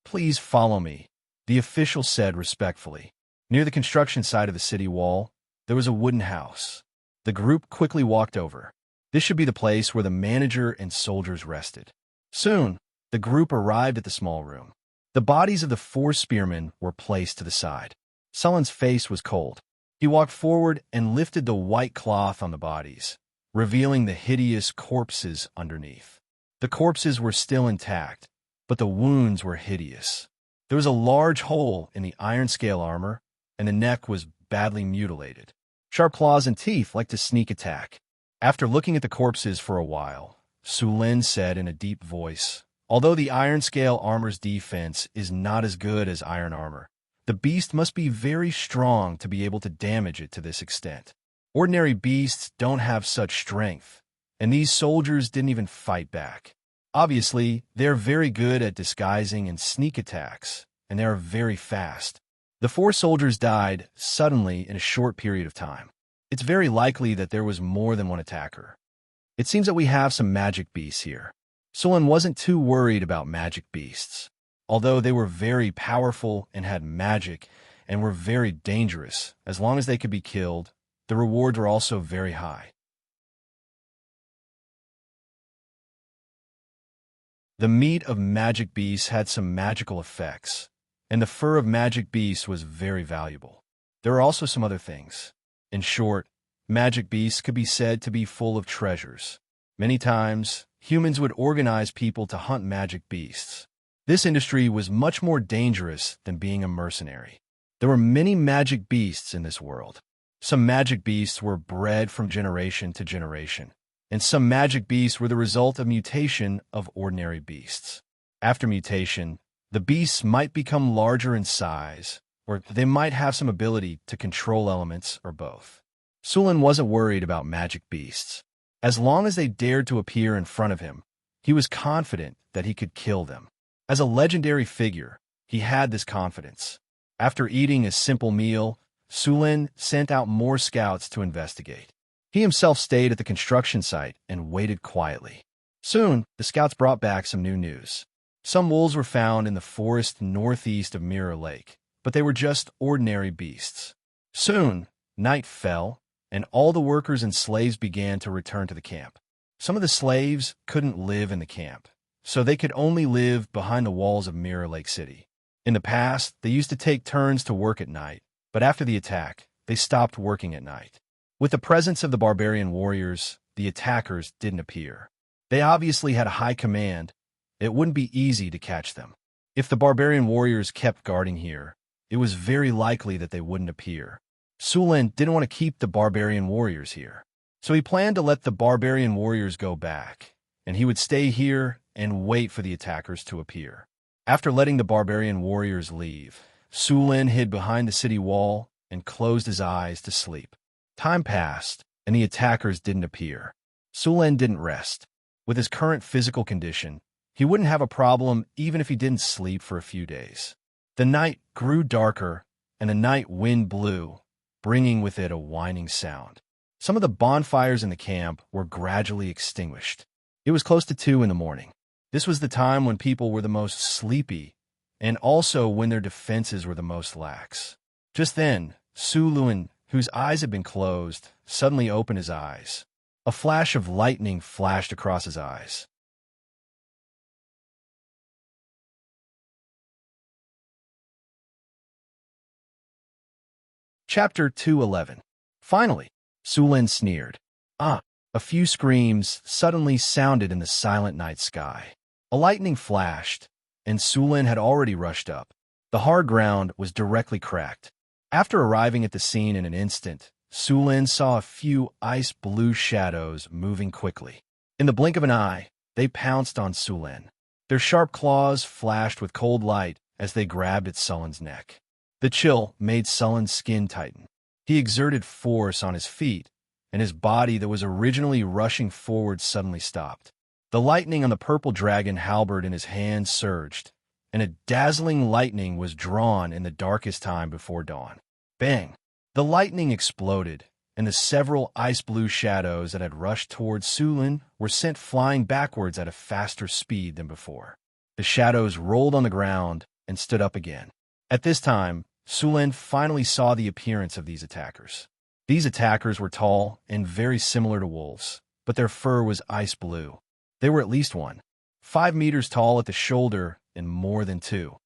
Please follow me, the official said respectfully. Near the construction site of the city wall, there was a wooden house. The group quickly walked over. This should be the place where the manager and soldiers rested. Soon, the group arrived at the small room. The bodies of the 4 spearmen were placed to the side. Sulin's face was cold. He walked forward and lifted the white cloth on the bodies, revealing the hideous corpses underneath. The corpses were still intact, but the wounds were hideous. There was a large hole in the iron scale armor, and the neck was badly mutilated. Sharp claws and teeth like to sneak attack. After looking at the corpses for a while, Su Lin said in a deep voice, "Although the iron scale armor's defense is not as good as iron armor, the beast must be very strong to be able to damage it to this extent. Ordinary beasts don't have such strength, and these soldiers didn't even fight back. Obviously, they're very good at disguising and sneak attacks, and they are very fast." The 4 soldiers died suddenly in a short period of time. It's very likely that there was more than one attacker. It seems that we have some magic beasts here. Su Lin wasn't too worried about magic beasts. Although they were very powerful and had magic and were very dangerous, as long as they could be killed, the rewards were also very high. The meat of magic beasts had some magical effects, and the fur of magic beasts was very valuable. There are also some other things. In short, magic beasts could be said to be full of treasures. Many times, humans would organize people to hunt magic beasts. This industry was much more dangerous than being a mercenary. There were many magic beasts in this world. Some magic beasts were bred from generation to generation, and some magic beasts were the result of mutation of ordinary beasts. After mutation, the beasts might become larger in size, or they might have some ability to control elements or both. Su Lin wasn't worried about magic beasts. As long as they dared to appear in front of him, he was confident that he could kill them. As a legendary figure, he had this confidence. After eating a simple meal, Su Lin sent out more scouts to investigate. He himself stayed at the construction site and waited quietly. Soon, the scouts brought back some new news. Some wolves were found in the forest northeast of Mirror Lake, but they were just ordinary beasts. Soon, night fell, and all the workers and slaves began to return to the camp. Some of the slaves couldn't live in the camp, so they could only live behind the walls of Mirror Lake City. In the past, they used to take turns to work at night, but after the attack, they stopped working at night. With the presence of the barbarian warriors, the attackers didn't appear. They obviously had a high command. It wouldn't be easy to catch them. If the barbarian warriors kept guarding here, it was very likely that they wouldn't appear. Su Lin didn't want to keep the barbarian warriors here, so he planned to let the barbarian warriors go back, and he would stay here and wait for the attackers to appear. After letting the barbarian warriors leave, Su Lin hid behind the city wall and closed his eyes to sleep. Time passed, and the attackers didn't appear. Su Lin didn't rest. With his current physical condition, he wouldn't have a problem even if he didn't sleep for a few days. The night grew darker, and the night wind blew, bringing with it a whining sound. Some of the bonfires in the camp were gradually extinguished. It was close to 2 in the morning. This was the time when people were the most sleepy, and also when their defenses were the most lax. Just then, Su Lin, whose eyes had been closed, suddenly opened his eyes. A flash of lightning flashed across his eyes. Chapter 211. Finally, Su Lin sneered. Ah! A few screams suddenly sounded in the silent night sky. A lightning flashed, and Su Lin had already rushed up. The hard ground was directly cracked. After arriving at the scene in an instant, Su Lin saw a few ice-blue shadows moving quickly. In the blink of an eye, they pounced on Su Lin. Their sharp claws flashed with cold light as they grabbed at Sullen's neck. The chill made Sullen's skin tighten. He exerted force on his feet, and his body that was originally rushing forward suddenly stopped. The lightning on the purple dragon halberd in his hand surged, and a dazzling lightning was drawn in the darkest time before dawn. Bang! The lightning exploded, and the several ice-blue shadows that had rushed towards Su Lin were sent flying backwards at a faster speed than before. The shadows rolled on the ground and stood up again. At this time, Su Lin finally saw the appearance of these attackers. These attackers were tall and very similar to wolves, but their fur was ice blue. They were at least 5 meters tall at the shoulder and more than 2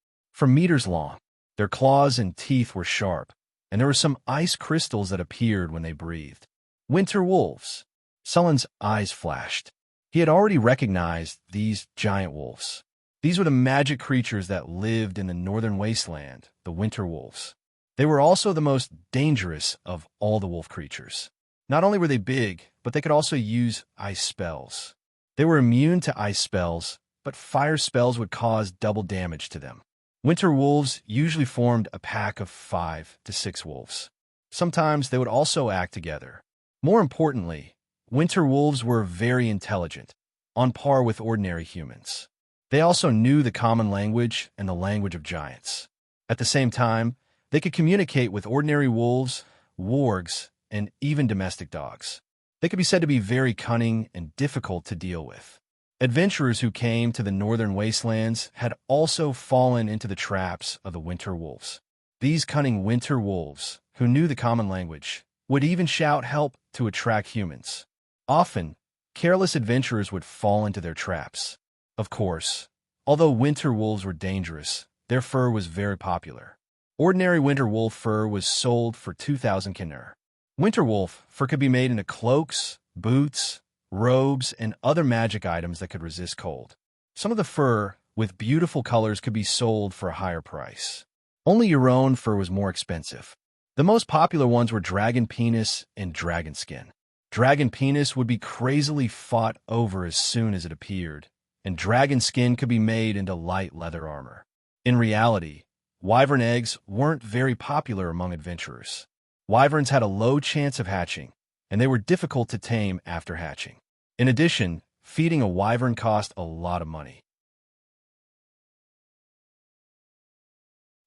meters long. Their claws and teeth were sharp, and there were some ice crystals that appeared when they breathed. Winter wolves. Sullen's eyes flashed. He had already recognized these giant wolves. These were the magic creatures that lived in the northern wasteland, the winter wolves. They were also the most dangerous of all the wolf creatures. Not only were they big, but they could also use ice spells. They were immune to ice spells, but fire spells would cause double damage to them. Winter wolves usually formed a pack of 5 to 6 wolves. Sometimes they would also act together. More importantly, winter wolves were very intelligent, on par with ordinary humans. They also knew the common language and the language of giants. At the same time, they could communicate with ordinary wolves, wargs, and even domestic dogs. They could be said to be very cunning and difficult to deal with. Adventurers who came to the northern wastelands had also fallen into the traps of the winter wolves. These cunning winter wolves, who knew the common language, would even shout help to attract humans. Often, careless adventurers would fall into their traps. Of course, although winter wolves were dangerous, their fur was very popular. Ordinary winter wolf fur was sold for 2,000 kiner. Winter wolf fur could be made into cloaks, boots, robes, and other magic items that could resist cold. Some of the fur, with beautiful colors, could be sold for a higher price. Only your own fur was more expensive. The most popular ones were dragon penis and dragon skin. Dragon penis would be crazily fought over as soon as it appeared, and dragon skin could be made into light leather armor. In reality, wyvern eggs weren't very popular among adventurers. Wyverns had a low chance of hatching, and they were difficult to tame after hatching. In addition, feeding a wyvern cost a lot of money.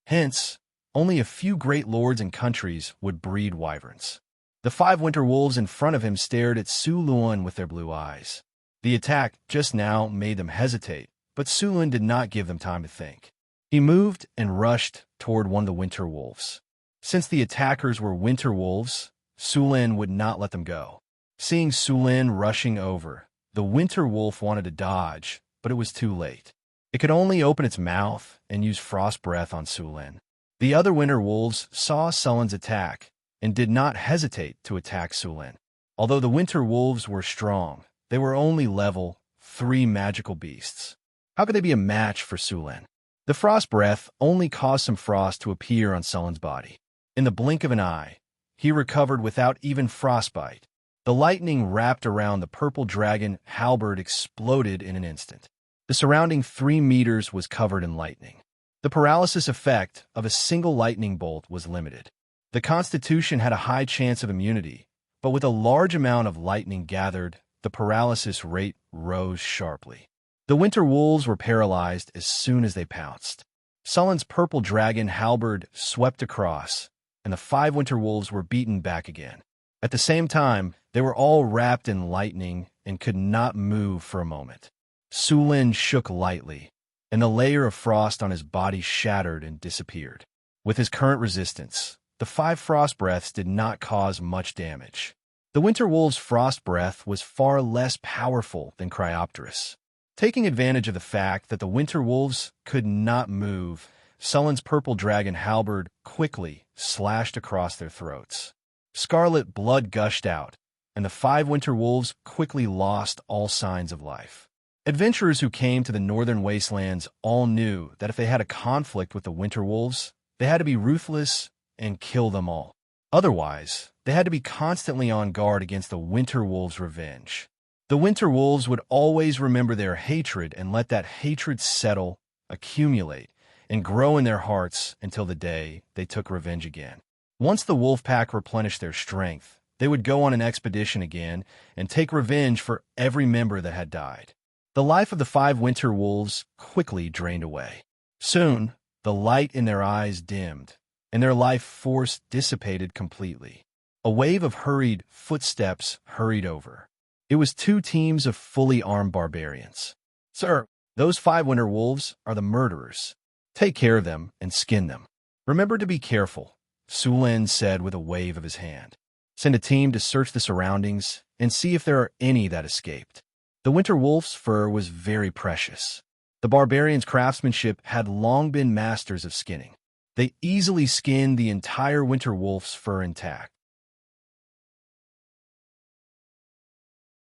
Hence, only a few great lords and countries would breed wyverns. The 5 winter wolves in front of him stared at Su Luan with their blue eyes. The attack just now made them hesitate, but Su Luan did not give them time to think. He moved and rushed toward one of the winter wolves. Since the attackers were winter wolves, Su Luan would not let them go. Seeing Su Luan rushing over, the winter wolf wanted to dodge, but it was too late. It could only open its mouth and use frost breath on Su Luan. The other winter wolves saw Sullen's attack and did not hesitate to attack Su Luan. Although the winter wolves were strong, they were only level 3 magical beasts. How could they be a match for Su Luan? The frost breath only caused some frost to appear on Sullen's body. In the blink of an eye, he recovered without even frostbite. The lightning wrapped around the purple dragon halberd exploded in an instant. The surrounding 3 meters was covered in lightning. The paralysis effect of a single lightning bolt was limited. The Constitution had a high chance of immunity, but with a large amount of lightning gathered, the paralysis rate rose sharply. The winter wolves were paralyzed as soon as they pounced. Sullen's purple dragon halberd swept across, and the 5 winter wolves were beaten back again. At the same time, they were all wrapped in lightning and could not move for a moment. Su Luan shook lightly, and the layer of frost on his body shattered and disappeared. With his current resistance, the 5 frost breaths did not cause much damage. The winter wolf's frost breath was far less powerful than Cryopterus. Taking advantage of the fact that the winter wolves could not move, Sullen's purple dragon halberd quickly slashed across their throats. Scarlet blood gushed out, and the 5 winter wolves quickly lost all signs of life. Adventurers who came to the northern wastelands all knew that if they had a conflict with the winter wolves, they had to be ruthless and kill them all. Otherwise, they had to be constantly on guard against the winter wolves' revenge. The winter wolves would always remember their hatred and let that hatred settle, accumulate, and grow in their hearts until the day they took revenge again. Once the wolf pack replenished their strength, they would go on an expedition again and take revenge for every member that had died. The life of the 5 winter wolves quickly drained away. Soon, the light in their eyes dimmed, and their life force dissipated completely. A wave of hurried footsteps hurried over. It was 2 teams of fully armed barbarians. "Sir, those 5 winter wolves are the murderers. Take care of them and skin them. Remember to be careful," Su Luan said with a wave of his hand. "Send a team to search the surroundings and see if there are any that escaped." The winter wolf's fur was very precious. The barbarians' craftsmanship had long been masters of skinning. They easily skinned the entire winter wolf's fur intact.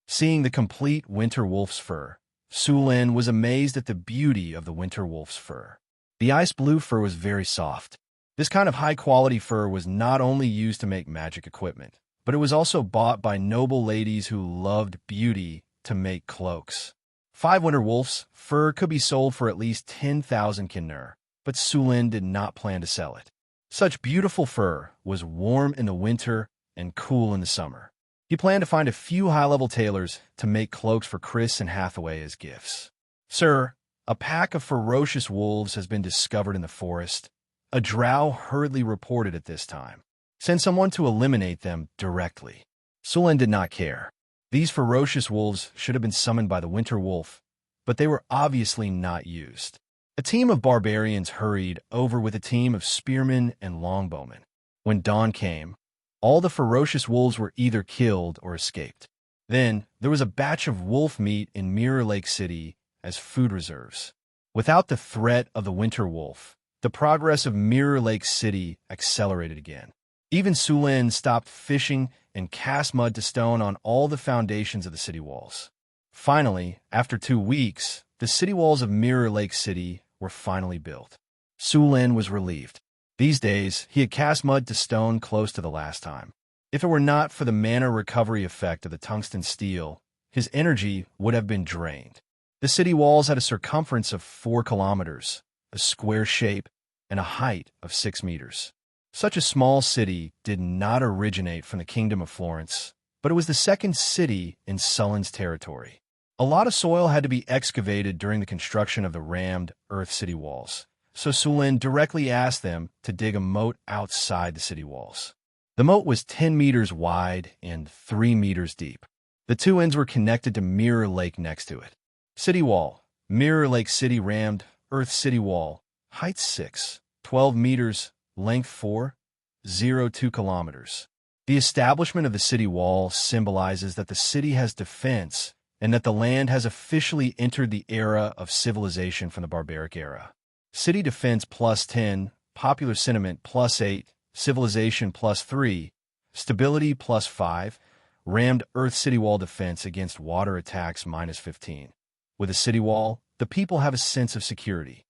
Seeing the complete winter wolf's fur, Sulin was amazed at the beauty of the winter wolf's fur. The ice blue fur was very soft. This kind of high-quality fur was not only used to make magic equipment, but it was also bought by noble ladies who loved beauty to make cloaks. 5 winter wolves' fur could be sold for at least 10,000 kinner, but Sulin did not plan to sell it. Such beautiful fur was warm in the winter and cool in the summer. He planned to find a few high-level tailors to make cloaks for Chris and Hathaway as gifts. "Sir, a pack of ferocious wolves has been discovered in the forest," a drow hurriedly reported at this time. "Send someone to eliminate them directly." Sulin did not care. These ferocious wolves should have been summoned by the winter wolf, but they were obviously not used. A team of barbarians hurried over with a team of spearmen and longbowmen. When dawn came, all the ferocious wolves were either killed or escaped. Then, there was a batch of wolf meat in Mirror Lake City as food reserves. Without the threat of the winter wolf, the progress of Mirror Lake City accelerated again. Even Sulin stopped fishing and cast mud to stone on all the foundations of the city walls. Finally, after 2 weeks, the city walls of Mirror Lake City were finally built. Sulin was relieved. These days, he had cast mud to stone close to the last time. If it were not for the mana recovery effect of the tungsten steel, his energy would have been drained. The city walls had a circumference of 4 kilometers, a square shape, and a height of 6 meters. Such a small city did not originate from the Kingdom of Florence, but it was the second city in Sullin's territory. A lot of soil had to be excavated during the construction of the rammed Earth City walls, so Sulin directly asked them to dig a moat outside the city walls. The moat was 10 meters wide and 3 meters deep. The 2 ends were connected to Mirror Lake next to it. City wall, Mirror Lake City rammed Earth City wall, height 6, 12 meters, length 4.02 kilometers. The establishment of the city wall symbolizes that the city has defense and that the land has officially entered the era of civilization from the barbaric era. City defense +10, popular sentiment +8, civilization +3, stability +5, rammed Earth City wall defense against water attacks -15. With a city wall, the people have a sense of security.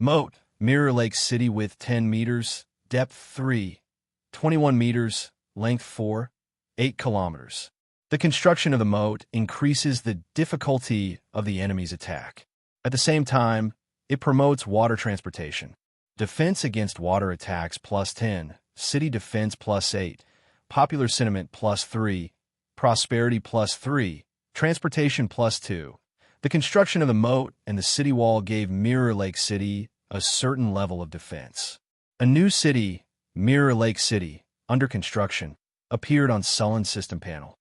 Moat, Mirror Lake City width 10 meters, depth 3, 21 meters, length 4, 8 kilometers. The construction of the moat increases the difficulty of the enemy's attack. At the same time, it promotes water transportation. Defense against water attacks +10, city defense +8, popular sentiment +3, prosperity +3, transportation +2. The construction of the moat and the city wall gave Mirror Lake City a certain level of defense. A new city, Mirror Lake City, under construction, appeared on Sullin's system panel.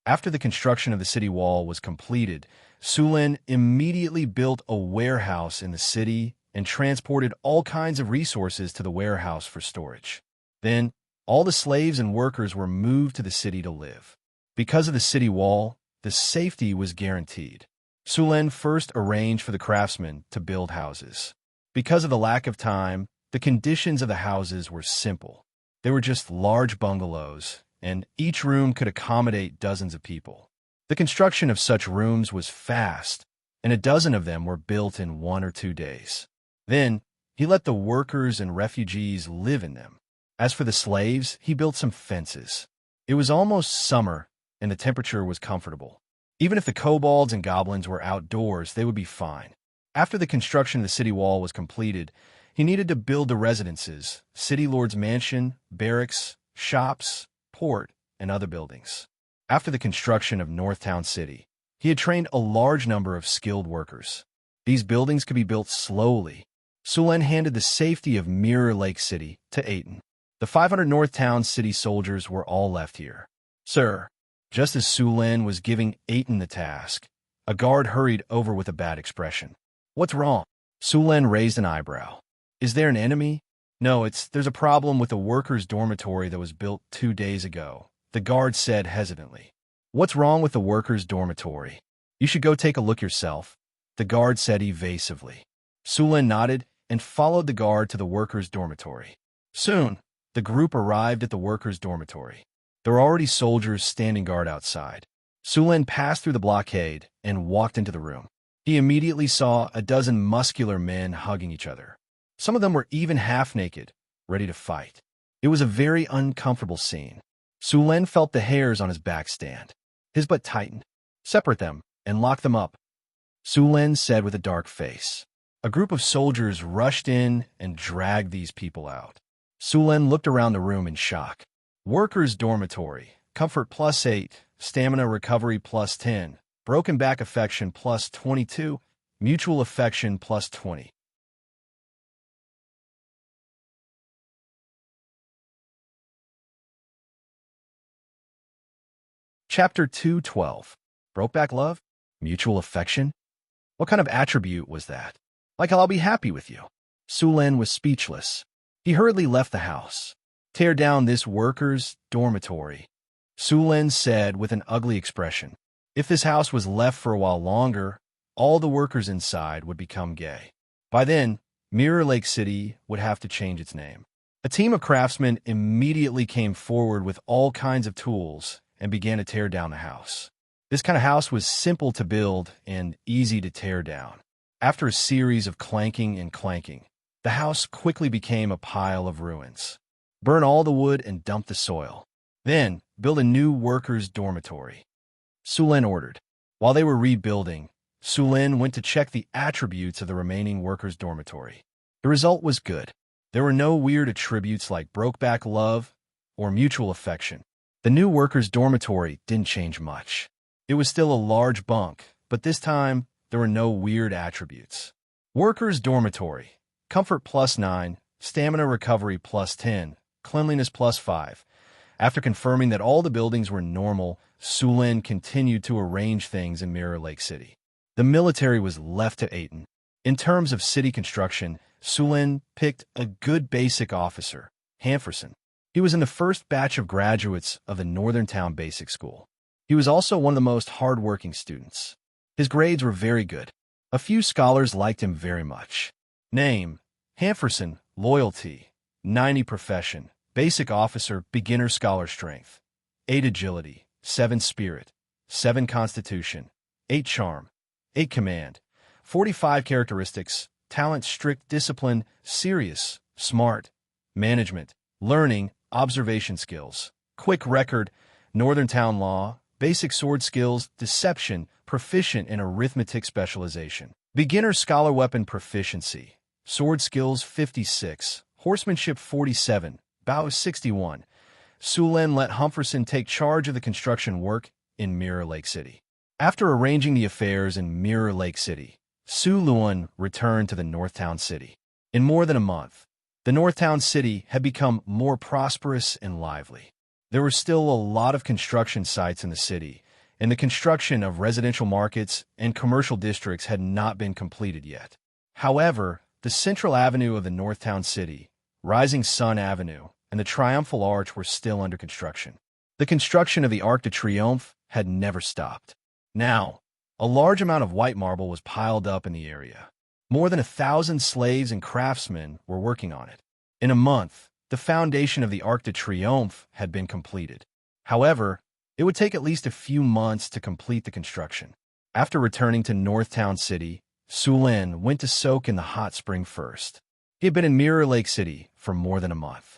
After the construction of the city wall was completed, Sulin immediately built a warehouse in the city and transported all kinds of resources to the warehouse for storage. Then, all the slaves and workers were moved to the city to live. Because of the city wall, the safety was guaranteed. Sulin first arranged for the craftsmen to build houses. Because of the lack of time, the conditions of the houses were simple. They were just large bungalows, and each room could accommodate dozens of people. The construction of such rooms was fast, and a dozen of them were built in 1 or 2 days. Then, he let the workers and refugees live in them. As for the slaves, he built some fences. It was almost summer, and the temperature was comfortable. Even if the kobolds and goblins were outdoors, they would be fine. After the construction of the city wall was completed, he needed to build the residences, city lord's mansion, barracks, shops, port, and other buildings. After the construction of Northtown City, he had trained a large number of skilled workers. These buildings could be built slowly. Sulin handed the safety of Mirror Lake City to Aiton. The 500 Northtown City soldiers were all left here. "Sir," just as Sulin was giving Aiton the task, a guard hurried over with a bad expression. "What's wrong?" Sulin raised an eyebrow. "Is there an enemy?" "No, there's a problem with the workers' dormitory that was built 2 days ago," the guard said hesitantly. "What's wrong with the workers' dormitory?" "You should go take a look yourself," the guard said evasively. Sulin nodded and followed the guard to the workers' dormitory. Soon, the group arrived at the workers' dormitory. There were already soldiers standing guard outside. Sulin passed through the blockade and walked into the room. He immediately saw a dozen muscular men hugging each other. Some of them were even half-naked, ready to fight. It was a very uncomfortable scene. Sulin felt the hairs on his back stand. His butt tightened. "Separate them and lock them up," Sulin said with a dark face. A group of soldiers rushed in and dragged these people out. Sulin looked around the room in shock. Workers' dormitory, comfort +8, stamina recovery +10, broken back affection +22, mutual affection +20. Chapter 212. Brokeback love? Mutual affection? What kind of attribute was that? Like I'll be happy with you. Sulin was speechless. He hurriedly left the house. Tear down this workers' dormitory, Sulin said with an ugly expression. If this house was left for a while longer, all the workers inside would become gay. By then, Mirror Lake City would have to change its name. A team of craftsmen immediately came forward with all kinds of tools and began to tear down the house. This kind of house was simple to build and easy to tear down. After a series of clanking and clanking, the house quickly became a pile of ruins. Burn all the wood and dump the soil. Then, build a new workers' dormitory, Sulin ordered. While they were rebuilding, Sulin went to check the attributes of the remaining workers' dormitory. The result was good. There were no weird attributes like brokeback love or mutual affection. The new workers' dormitory didn't change much. It was still a large bunk, but this time there were no weird attributes. Workers' dormitory, comfort +9, stamina recovery +10, cleanliness +5. After confirming that all the buildings were normal, Sulin continued to arrange things in Mirror Lake City. The military was left to Aiden. In terms of city construction, Sulin picked a good basic officer, Hanferson. He was in the first batch of graduates of the Northern Town Basic School. He was also one of the most hard-working students. His grades were very good. A few scholars liked him very much. Name: Hanferson, loyalty, 90 profession, basic officer, beginner scholar strength, 8 agility, 7 spirit, 7 constitution, 8 charm, 8 command, 45 characteristics, talent, strict discipline, serious, smart, management, learning, observation skills, quick record, Northern Town law, basic sword skills, deception, proficient in arithmetic specialization, beginner scholar weapon proficiency, sword skills 56, horsemanship 47, bow 61. Sulin let Hanferson take charge of the construction work in Mirror Lake City. After arranging the affairs in Mirror Lake City, Sulin returned to the Northtown City. In more than a month, the Northtown City had become more prosperous and lively. There were still a lot of construction sites in the city, and the construction of residential markets and commercial districts had not been completed yet. However, the central avenue of the Northtown City, Rising Sun Avenue, and the Triumphal Arch were still under construction. The construction of the Arc de Triomphe had never stopped. Now, a large amount of white marble was piled up in the area. More than 1,000 slaves and craftsmen were working on it. In a month, the foundation of the Arc de Triomphe had been completed. However, it would take at least a few months to complete the construction. After returning to Northtown City, Sulin went to soak in the hot spring first. He had been in Mirror Lake City for more than a month.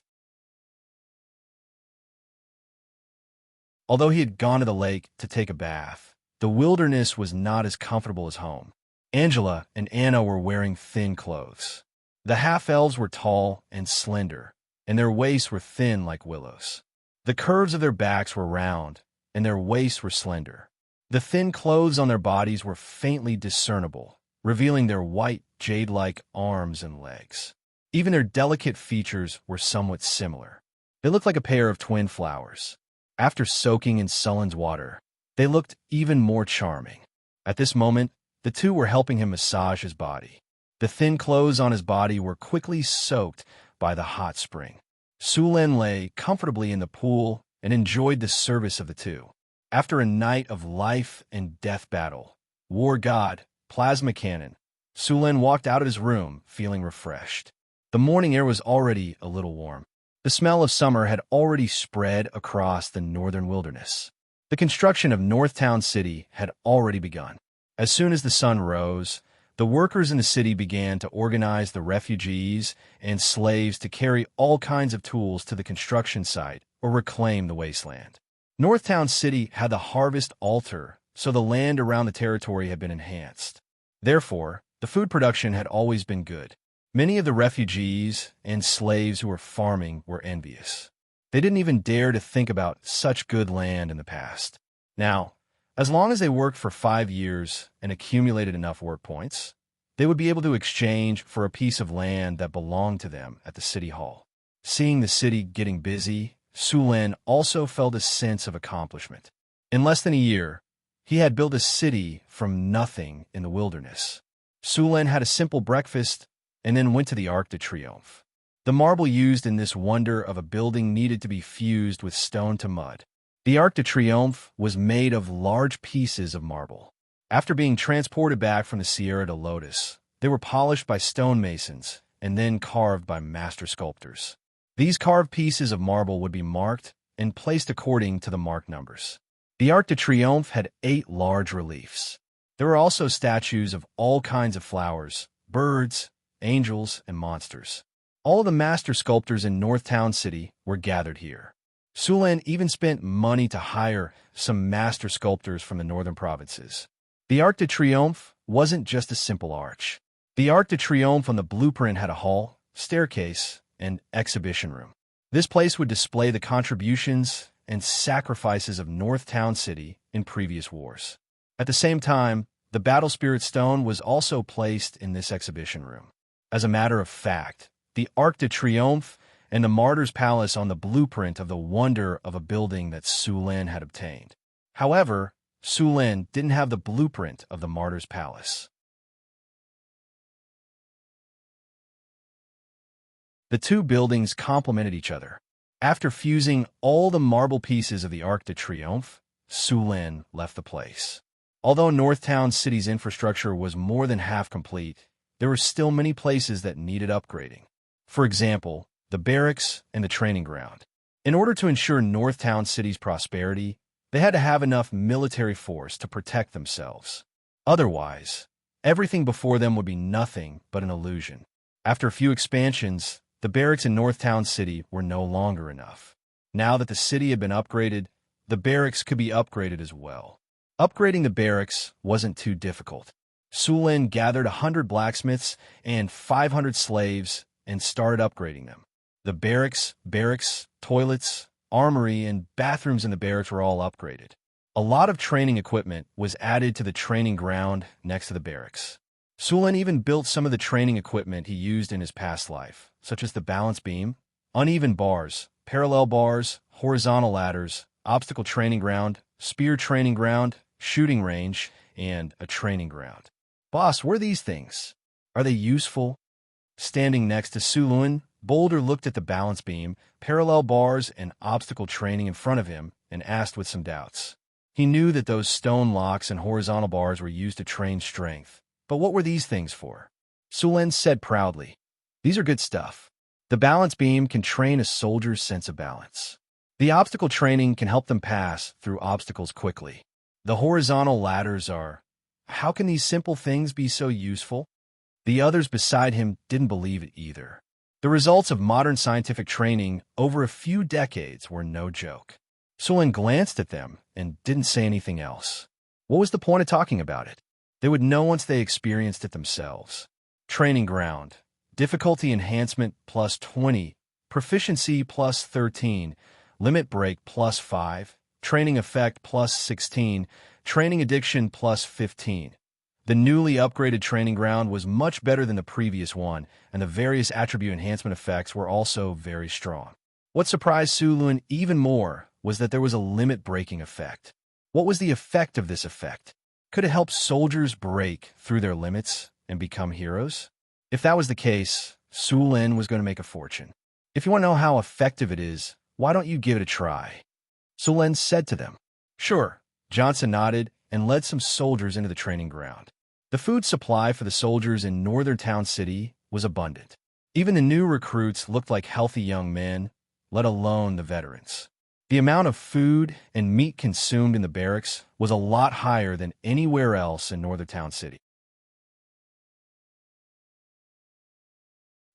Although he had gone to the lake to take a bath, the wilderness was not as comfortable as home. Angela and Anna were wearing thin clothes. The half-elves were tall and slender, and their waists were thin like willows. The curves of their backs were round, and their waists were slender. The thin clothes on their bodies were faintly discernible, revealing their white, jade-like arms and legs. Even their delicate features were somewhat similar. They looked like a pair of twin flowers. After soaking in Sulin's water, they looked even more charming. At this moment, the two were helping him massage his body. The thin clothes on his body were quickly soaked by the hot spring. Sulin lay comfortably in the pool and enjoyed the service of the two. After a night of life and death battle, war god, plasma cannon, Su Lin walked out of his room, feeling refreshed. The morning air was already a little warm. The smell of summer had already spread across the northern wilderness. The construction of Northtown City had already begun. As soon as the sun rose, the workers in the city began to organize the refugees and slaves to carry all kinds of tools to the construction site or reclaim the wasteland. Northtown City had the harvest altar, so the land around the territory had been enhanced. Therefore, the food production had always been good. Many of the refugees and slaves who were farming were envious. They didn't even dare to think about such good land in the past. Now, as long as they worked for 5 years and accumulated enough work points, they would be able to exchange for a piece of land that belonged to them at the city hall. Seeing the city getting busy, Su Lin also felt a sense of accomplishment. In less than a year, he had built a city from nothing in the wilderness. Su Lin had a simple breakfast and then went to the Arc de Triomphe. The marble used in this wonder of a building needed to be fused with stone to mud. The Arc de Triomphe was made of large pieces of marble. After being transported back from the Sierra de Lotus, they were polished by stonemasons and then carved by master sculptors. These carved pieces of marble would be marked and placed according to the mark numbers. The Arc de Triomphe had 8 large reliefs. There were also statues of all kinds of flowers, birds, angels, and monsters. All of the master sculptors in Northtown City were gathered here. Su Lin even spent money to hire some master sculptors from the northern provinces. The Arc de Triomphe wasn't just a simple arch. The Arc de Triomphe on the blueprint had a hall, staircase, and exhibition room. This place would display the contributions and sacrifices of Northtown City in previous wars. At the same time, the Battle Spirit Stone was also placed in this exhibition room. As a matter of fact, the Arc de Triomphe and the Martyr's Palace on the blueprint of the wonder of a building that Su Lin had obtained. However, Su Lin didn't have the blueprint of the Martyr's Palace. The two buildings complemented each other. After fusing all the marble pieces of the Arc de Triomphe, Su Lin left the place. Although Northtown City's infrastructure was more than half complete, there were still many places that needed upgrading. For example, the barracks and the training ground. In order to ensure Northtown City's prosperity, they had to have enough military force to protect themselves. Otherwise, everything before them would be nothing but an illusion. After a few expansions, the barracks in Northtown City were no longer enough. Now that the city had been upgraded, the barracks could be upgraded as well. Upgrading the barracks wasn't too difficult. Su Lin gathered 100 blacksmiths and 500 slaves and started upgrading them. The barracks, toilets, armory, and bathrooms in the barracks were all upgraded. A lot of training equipment was added to the training ground next to the barracks. Su Lin even built some of the training equipment he used in his past life, such as the balance beam, uneven bars, parallel bars, horizontal ladders, obstacle training ground, spear training ground, shooting range, and a training ground. Boss, what are these things? Are they useful? Standing next to Su Lin, Boulder looked at the balance beam, parallel bars, and obstacle training in front of him and asked with some doubts. He knew that those stone locks and horizontal bars were used to train strength, but what were these things for? Su Lin said proudly, "These are good stuff. The balance beam can train a soldier's sense of balance. The obstacle training can help them pass through obstacles quickly. The horizontal ladders are... How can these simple things be so useful?" The others beside him didn't believe it either. The results of modern scientific training over a few decades were no joke. Su Lin glanced at them and didn't say anything else. What was the point of talking about it? They would know once they experienced it themselves. Training ground. Difficulty enhancement plus 20. Proficiency plus 13. Limit break plus 5. Training effect plus 16. Training addiction plus 15. The newly upgraded training ground was much better than the previous one, and the various attribute enhancement effects were also very strong. What surprised Su Lin even more was that there was a limit-breaking effect. What was the effect of this effect? Could it help soldiers break through their limits and become heroes? If that was the case, Su Lin was going to make a fortune. If you want to know how effective it is, why don't you give it a try? Su Lin said to them. Sure. Johnson nodded and led some soldiers into the training ground. The food supply for the soldiers in Northern Town City was abundant. Even the new recruits looked like healthy young men, let alone the veterans. The amount of food and meat consumed in the barracks was a lot higher than anywhere else in Northern Town City.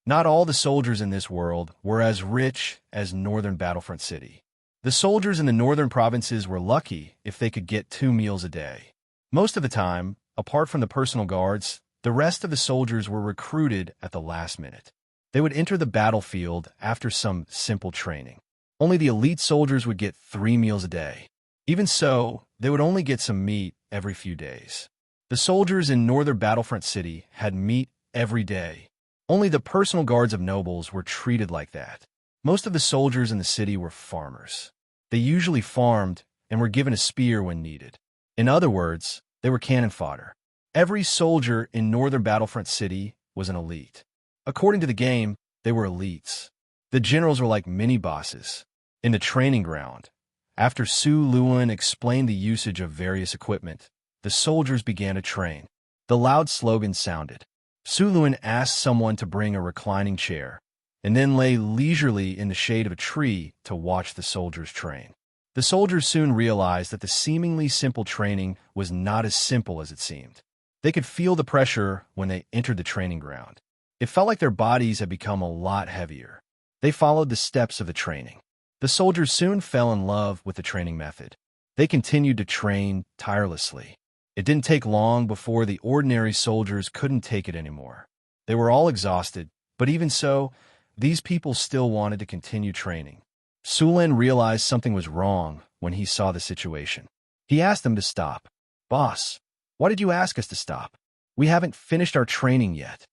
Not all the soldiers in this world were as rich as Northern Battlefront City. The soldiers in the northern provinces were lucky if they could get 2 meals a day. Most of the time, apart from the personal guards, the rest of the soldiers were recruited at the last minute. They would enter the battlefield after some simple training. Only the elite soldiers would get 3 meals a day. Even so, they would only get some meat every few days. The soldiers in Northern Battlefront City had meat every day. Only the personal guards of nobles were treated like that. Most of the soldiers in the city were farmers. They usually farmed and were given a spear when needed. In other words, they were cannon fodder. Every soldier in Northern Battlefront City was an elite. According to the game, they were elites. The generals were like mini-bosses. In the training ground, after Su Luan explained the usage of various equipment, the soldiers began to train. The loud slogan sounded. Su Luan asked someone to bring a reclining chair, and then lay leisurely in the shade of a tree to watch the soldiers train. The soldiers soon realized that the seemingly simple training was not as simple as it seemed. They could feel the pressure when they entered the training ground. It felt like their bodies had become a lot heavier. They followed the steps of the training. The soldiers soon fell in love with the training method. They continued to train tirelessly. It didn't take long before the ordinary soldiers couldn't take it anymore. They were all exhausted, but even so, these people still wanted to continue training. Sulin realized something was wrong when he saw the situation. He asked them to stop. "Boss, why did you ask us to stop? We haven't finished our training yet."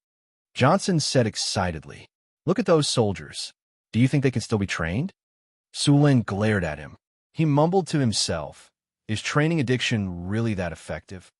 Johnson said excitedly, "Look at those soldiers. Do you think they can still be trained?" Sulin glared at him. He mumbled to himself, "Is training addiction really that effective?"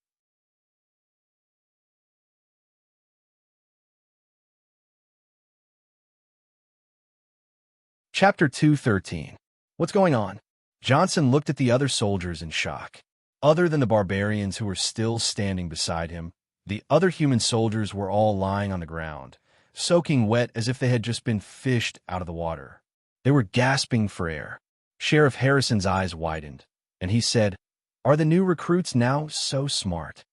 Chapter 213. What's going on? Johnson looked at the other soldiers in shock. Other than the barbarians who were still standing beside him, the other human soldiers were all lying on the ground, soaking wet as if they had just been fished out of the water. They were gasping for air. Sheriff Harrison's eyes widened, and he said, "Are the new recruits now so smart?"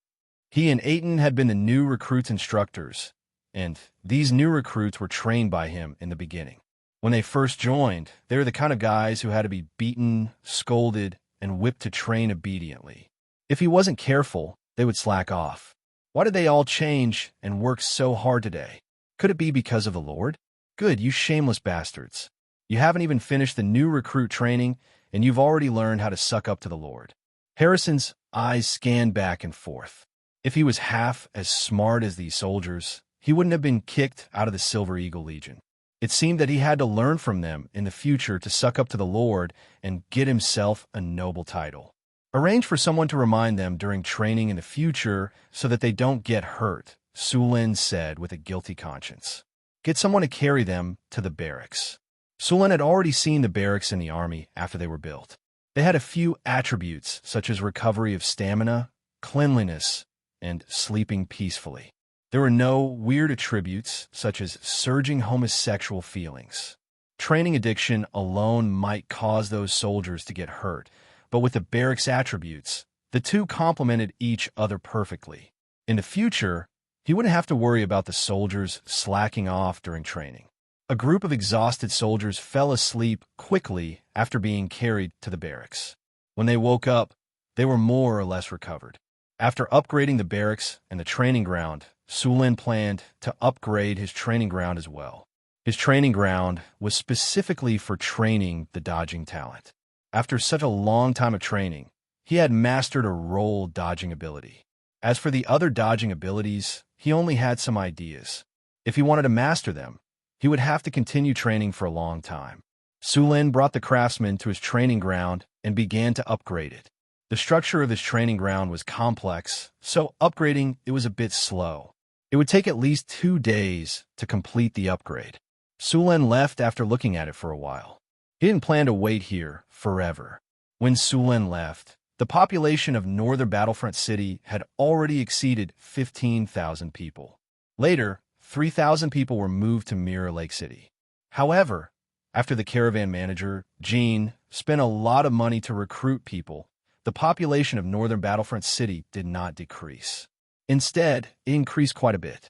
He and Aiton had been the new recruits' instructors, and these new recruits were trained by him in the beginning. When they first joined, they were the kind of guys who had to be beaten, scolded, and whipped to train obediently. If he wasn't careful, they would slack off. Why did they all change and work so hard today? Could it be because of the Lord? Good, you shameless bastards. You haven't even finished the new recruit training, and you've already learned how to suck up to the Lord. Harrison's eyes scanned back and forth. If he was half as smart as these soldiers, he wouldn't have been kicked out of the Silver Eagle Legion. It seemed that he had to learn from them in the future to suck up to the Lord and get himself a noble title. Arrange for someone to remind them during training in the future so that they don't get hurt, Sulin said with a guilty conscience. Get someone to carry them to the barracks. Sulin had already seen the barracks in the army after they were built. They had a few attributes such as recovery of stamina, cleanliness, and sleeping peacefully. There were no weird attributes such as surging homosexual feelings. Training addiction alone might cause those soldiers to get hurt, but with the barracks attributes, the two complemented each other perfectly. In the future, he wouldn't have to worry about the soldiers slacking off during training. A group of exhausted soldiers fell asleep quickly after being carried to the barracks. When they woke up, they were more or less recovered. After upgrading the barracks and the training ground, Sulin planned to upgrade his training ground as well. His training ground was specifically for training the dodging talent. After such a long time of training, he had mastered a roll dodging ability. As for the other dodging abilities, he only had some ideas. If he wanted to master them, he would have to continue training for a long time. Sulin brought the craftsman to his training ground and began to upgrade it. The structure of his training ground was complex, so upgrading it was a bit slow. It would take at least 2 days to complete the upgrade. Sulin left after looking at it for a while. He didn't plan to wait here forever. When Sulin left, The population of northern Battlefront City had already exceeded 15,000 people. Later, 3,000 people were moved to Mirror Lake City. However, after the caravan manager, Jean, spent a lot of money to recruit people, the population of northern Battlefront City did not decrease. Instead, it increased quite a bit.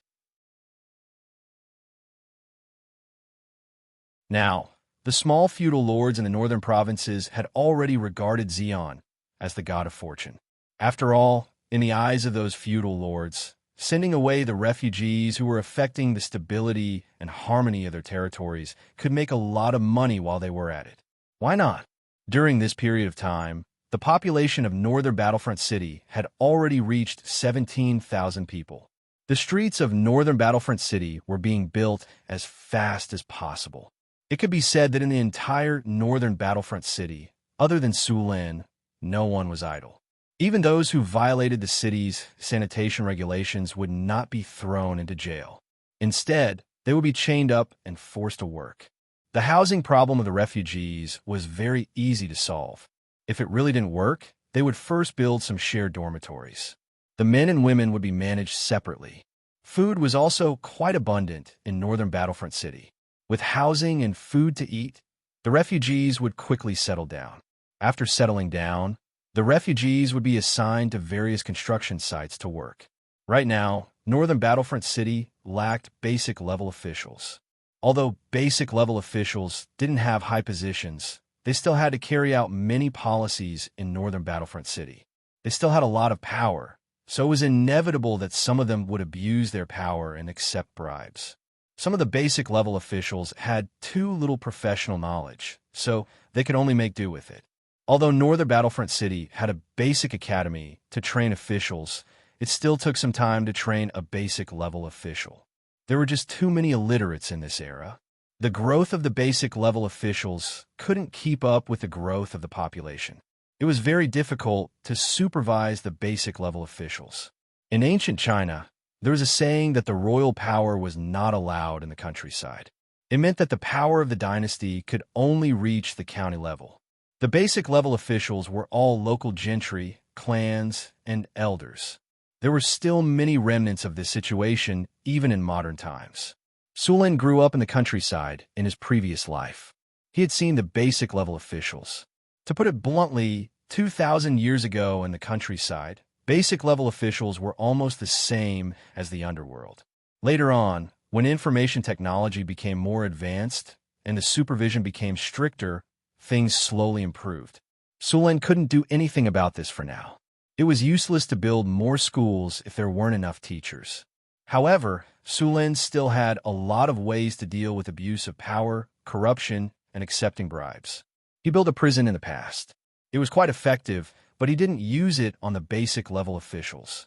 Now, the small feudal lords in the northern provinces had already regarded Xian as the god of fortune. After all, in the eyes of those feudal lords, sending away the refugees who were affecting the stability and harmony of their territories could make a lot of money while they were at it. Why not? During this period of time, the population of northern Battlefront City had already reached 17,000 people. The streets of northern Battlefront City were being built as fast as possible. It could be said that in the entire northern Battlefront City, other than Sulan, no one was idle. Even those who violated the city's sanitation regulations would not be thrown into jail. Instead, they would be chained up and forced to work. The housing problem of the refugees was very easy to solve. If it really didn't work, they would first build some shared dormitories. The men and women would be managed separately. Food was also quite abundant in northern Battlefront City. With housing and food to eat, the refugees would quickly settle down. After settling down, the refugees would be assigned to various construction sites to work. Right now, northern Battlefront City lacked basic-level officials. Although basic-level officials didn't have high positions, they still had to carry out many policies in northern Battlefront City. They still had a lot of power, so it was inevitable that some of them would abuse their power and accept bribes. Some of the basic-level officials had too little professional knowledge, so they could only make do with it. Although northern Battlefront City had a basic academy to train officials, it still took some time to train a basic-level official. There were just too many illiterates in this era. The growth of the basic-level officials couldn't keep up with the growth of the population. It was very difficult to supervise the basic-level officials. In ancient China, there was a saying that the royal power was not allowed in the countryside. It meant that the power of the dynasty could only reach the county level. The basic-level officials were all local gentry, clans, and elders. There were still many remnants of this situation even in modern times. Sulan grew up in the countryside in his previous life. He had seen the basic-level officials. To put it bluntly, 2,000 years ago in the countryside, basic-level officials were almost the same as the underworld. Later on, when information technology became more advanced and the supervision became stricter, things slowly improved. Sulan couldn't do anything about this for now. It was useless to build more schools if there weren't enough teachers. However, Sulan still had a lot of ways to deal with abuse of power, corruption, and accepting bribes. He built a prison in the past. It was quite effective, but he didn't use it on the basic-level officials.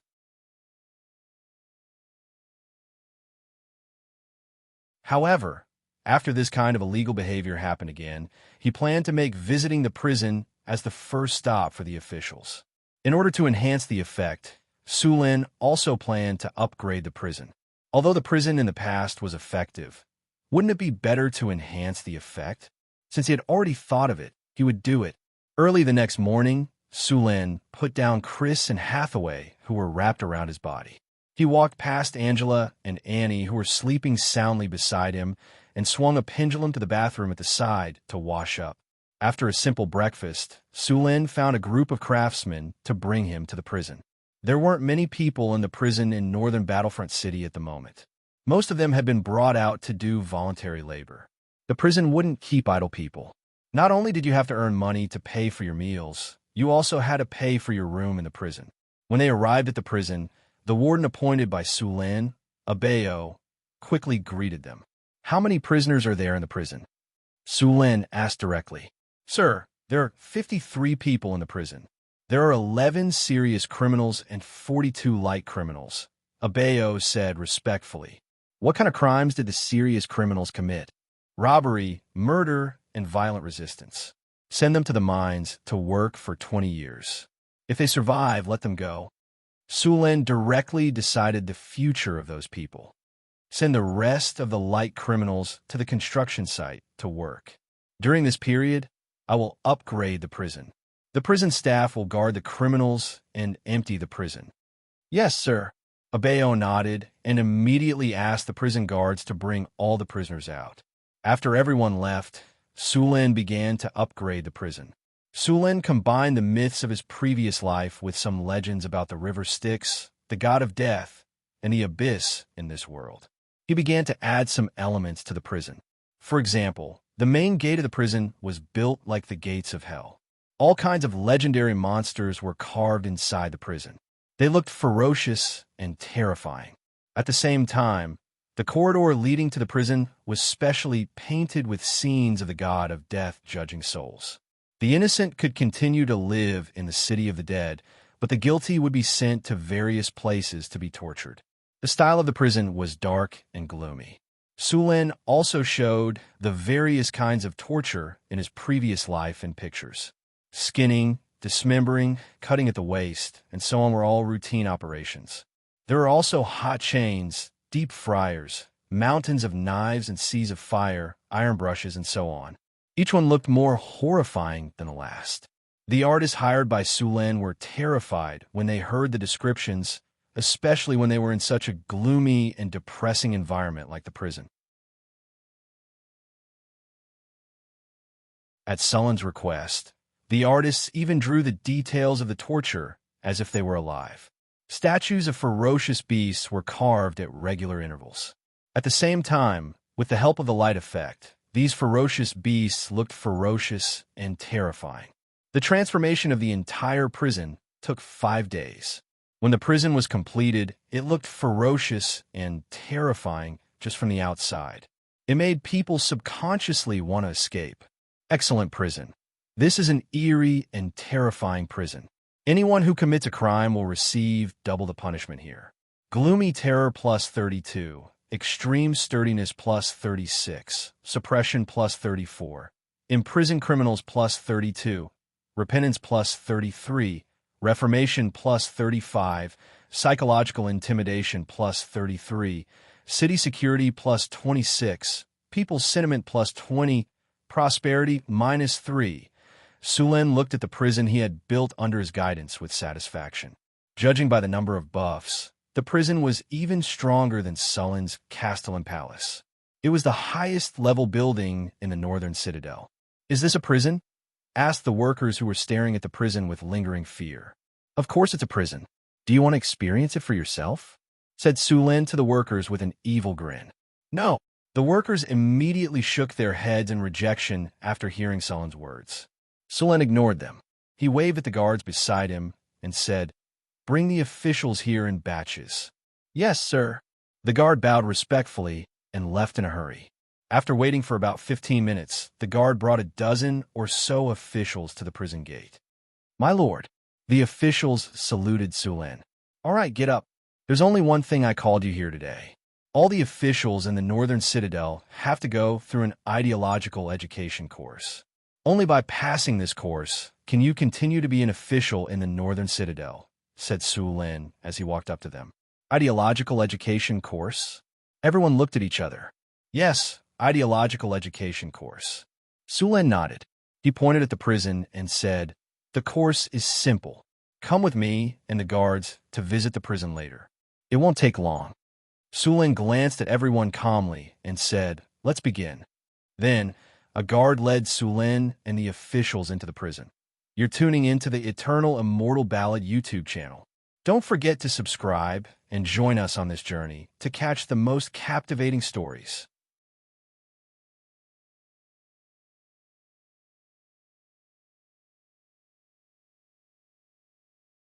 However, after this kind of illegal behavior happened again, he planned to make visiting the prison as the first stop for the officials. In order to enhance the effect, Sulan also planned to upgrade the prison. Although the prison in the past was effective, wouldn't it be better to enhance the effect? Since he had already thought of it, he would do it. Early the next morning, Sulan put down Chris and Hathaway, who were wrapped around his body. He walked past Angela and Annie, who were sleeping soundly beside him, and swung a pendulum to the bathroom at the side to wash up. After a simple breakfast, Sulan found a group of craftsmen to bring him to the prison. There weren't many people in the prison in northern Battlefront City at the moment. Most of them had been brought out to do voluntary labor. The prison wouldn't keep idle people. Not only did you have to earn money to pay for your meals, you also had to pay for your room in the prison. When they arrived at the prison, the warden appointed by Sulan, Abayo, quickly greeted them. "How many prisoners are there in the prison?" Sulan asked directly. "Sir, there are 53 people in the prison. There are 11 serious criminals and 42 light criminals," Abayo said respectfully. "What kind of crimes did the serious criminals commit?" "Robbery, murder, and violent resistance. Send them to the mines to work for 20 years. If they survive, let them go." Sulan directly decided the future of those people. "Send the rest of the light criminals to the construction site to work. During this period, I will upgrade the prison." The prison staff will guard the criminals and empty the prison. Yes, sir. Abeo nodded and immediately asked the prison guards to bring all the prisoners out. After everyone left, Sulin began to upgrade the prison. Sulin combined the myths of his previous life with some legends about the river Styx, the god of death, and the abyss in this world. He began to add some elements to the prison. For example, the main gate of the prison was built like the gates of hell. All kinds of legendary monsters were carved inside the prison. They looked ferocious and terrifying. At the same time, the corridor leading to the prison was specially painted with scenes of the god of death judging souls. The innocent could continue to live in the city of the dead, but the guilty would be sent to various places to be tortured. The style of the prison was dark and gloomy. Sulin also showed the various kinds of torture in his previous life in pictures. Skinning, dismembering, cutting at the waist, and so on were all routine operations. There are also hot chains, deep fryers, mountains of knives and seas of fire, iron brushes, and so on. Each one looked more horrifying than the last. The artists hired by Sulin were terrified when they heard the descriptions, especially when they were in such a gloomy and depressing environment like the prison. At Sulin's request, the artists even drew the details of the torture as if they were alive. Statues of ferocious beasts were carved at regular intervals. At the same time, with the help of the light effect, these ferocious beasts looked ferocious and terrifying. The transformation of the entire prison took 5 days. When the prison was completed, it looked ferocious and terrifying just from the outside. It made people subconsciously want to escape. Excellent prison. This is an eerie and terrifying prison. Anyone who commits a crime will receive double the punishment here. Gloomy terror plus 32, extreme sturdiness plus 36, suppression plus 34, imprison criminals plus 32, repentance plus 33, reformation plus 35, psychological intimidation plus 33, city security plus 26, people's sentiment plus 20, prosperity minus 3. Sulin looked at the prison he had built under his guidance with satisfaction. Judging by the number of buffs, the prison was even stronger than Sulin's Castellan Palace. It was the highest level building in the northern citadel. "Is this a prison?" asked the workers who were staring at the prison with lingering fear. "Of course it's a prison. Do you want to experience it for yourself?" said Sulin to the workers with an evil grin. "No." The workers immediately shook their heads in rejection after hearing Sulin's words. Sulin ignored them. He waved at the guards beside him and said, "Bring the officials here in batches." "Yes, sir." The guard bowed respectfully and left in a hurry. After waiting for about 15 minutes, the guard brought a dozen or so officials to the prison gate. "My lord." The officials saluted Sulin. "All right, get up. There's only one thing I called you here today. All the officials in the Northern Citadel have to go through an ideological education course. Only by passing this course can you continue to be an official in the Northern Citadel," said Sulin as he walked up to them. "Ideological education course?" Everyone looked at each other. "Yes, ideological education course." Sulin nodded. He pointed at the prison and said, "The course is simple. Come with me and the guards to visit the prison later. It won't take long." Sulin glanced at everyone calmly and said, "Let's begin." Then, a guard led Sulin and the officials into the prison. You're tuning into the Eternal Immortal Ballad YouTube channel. Don't forget to subscribe and join us on this journey to catch the most captivating stories.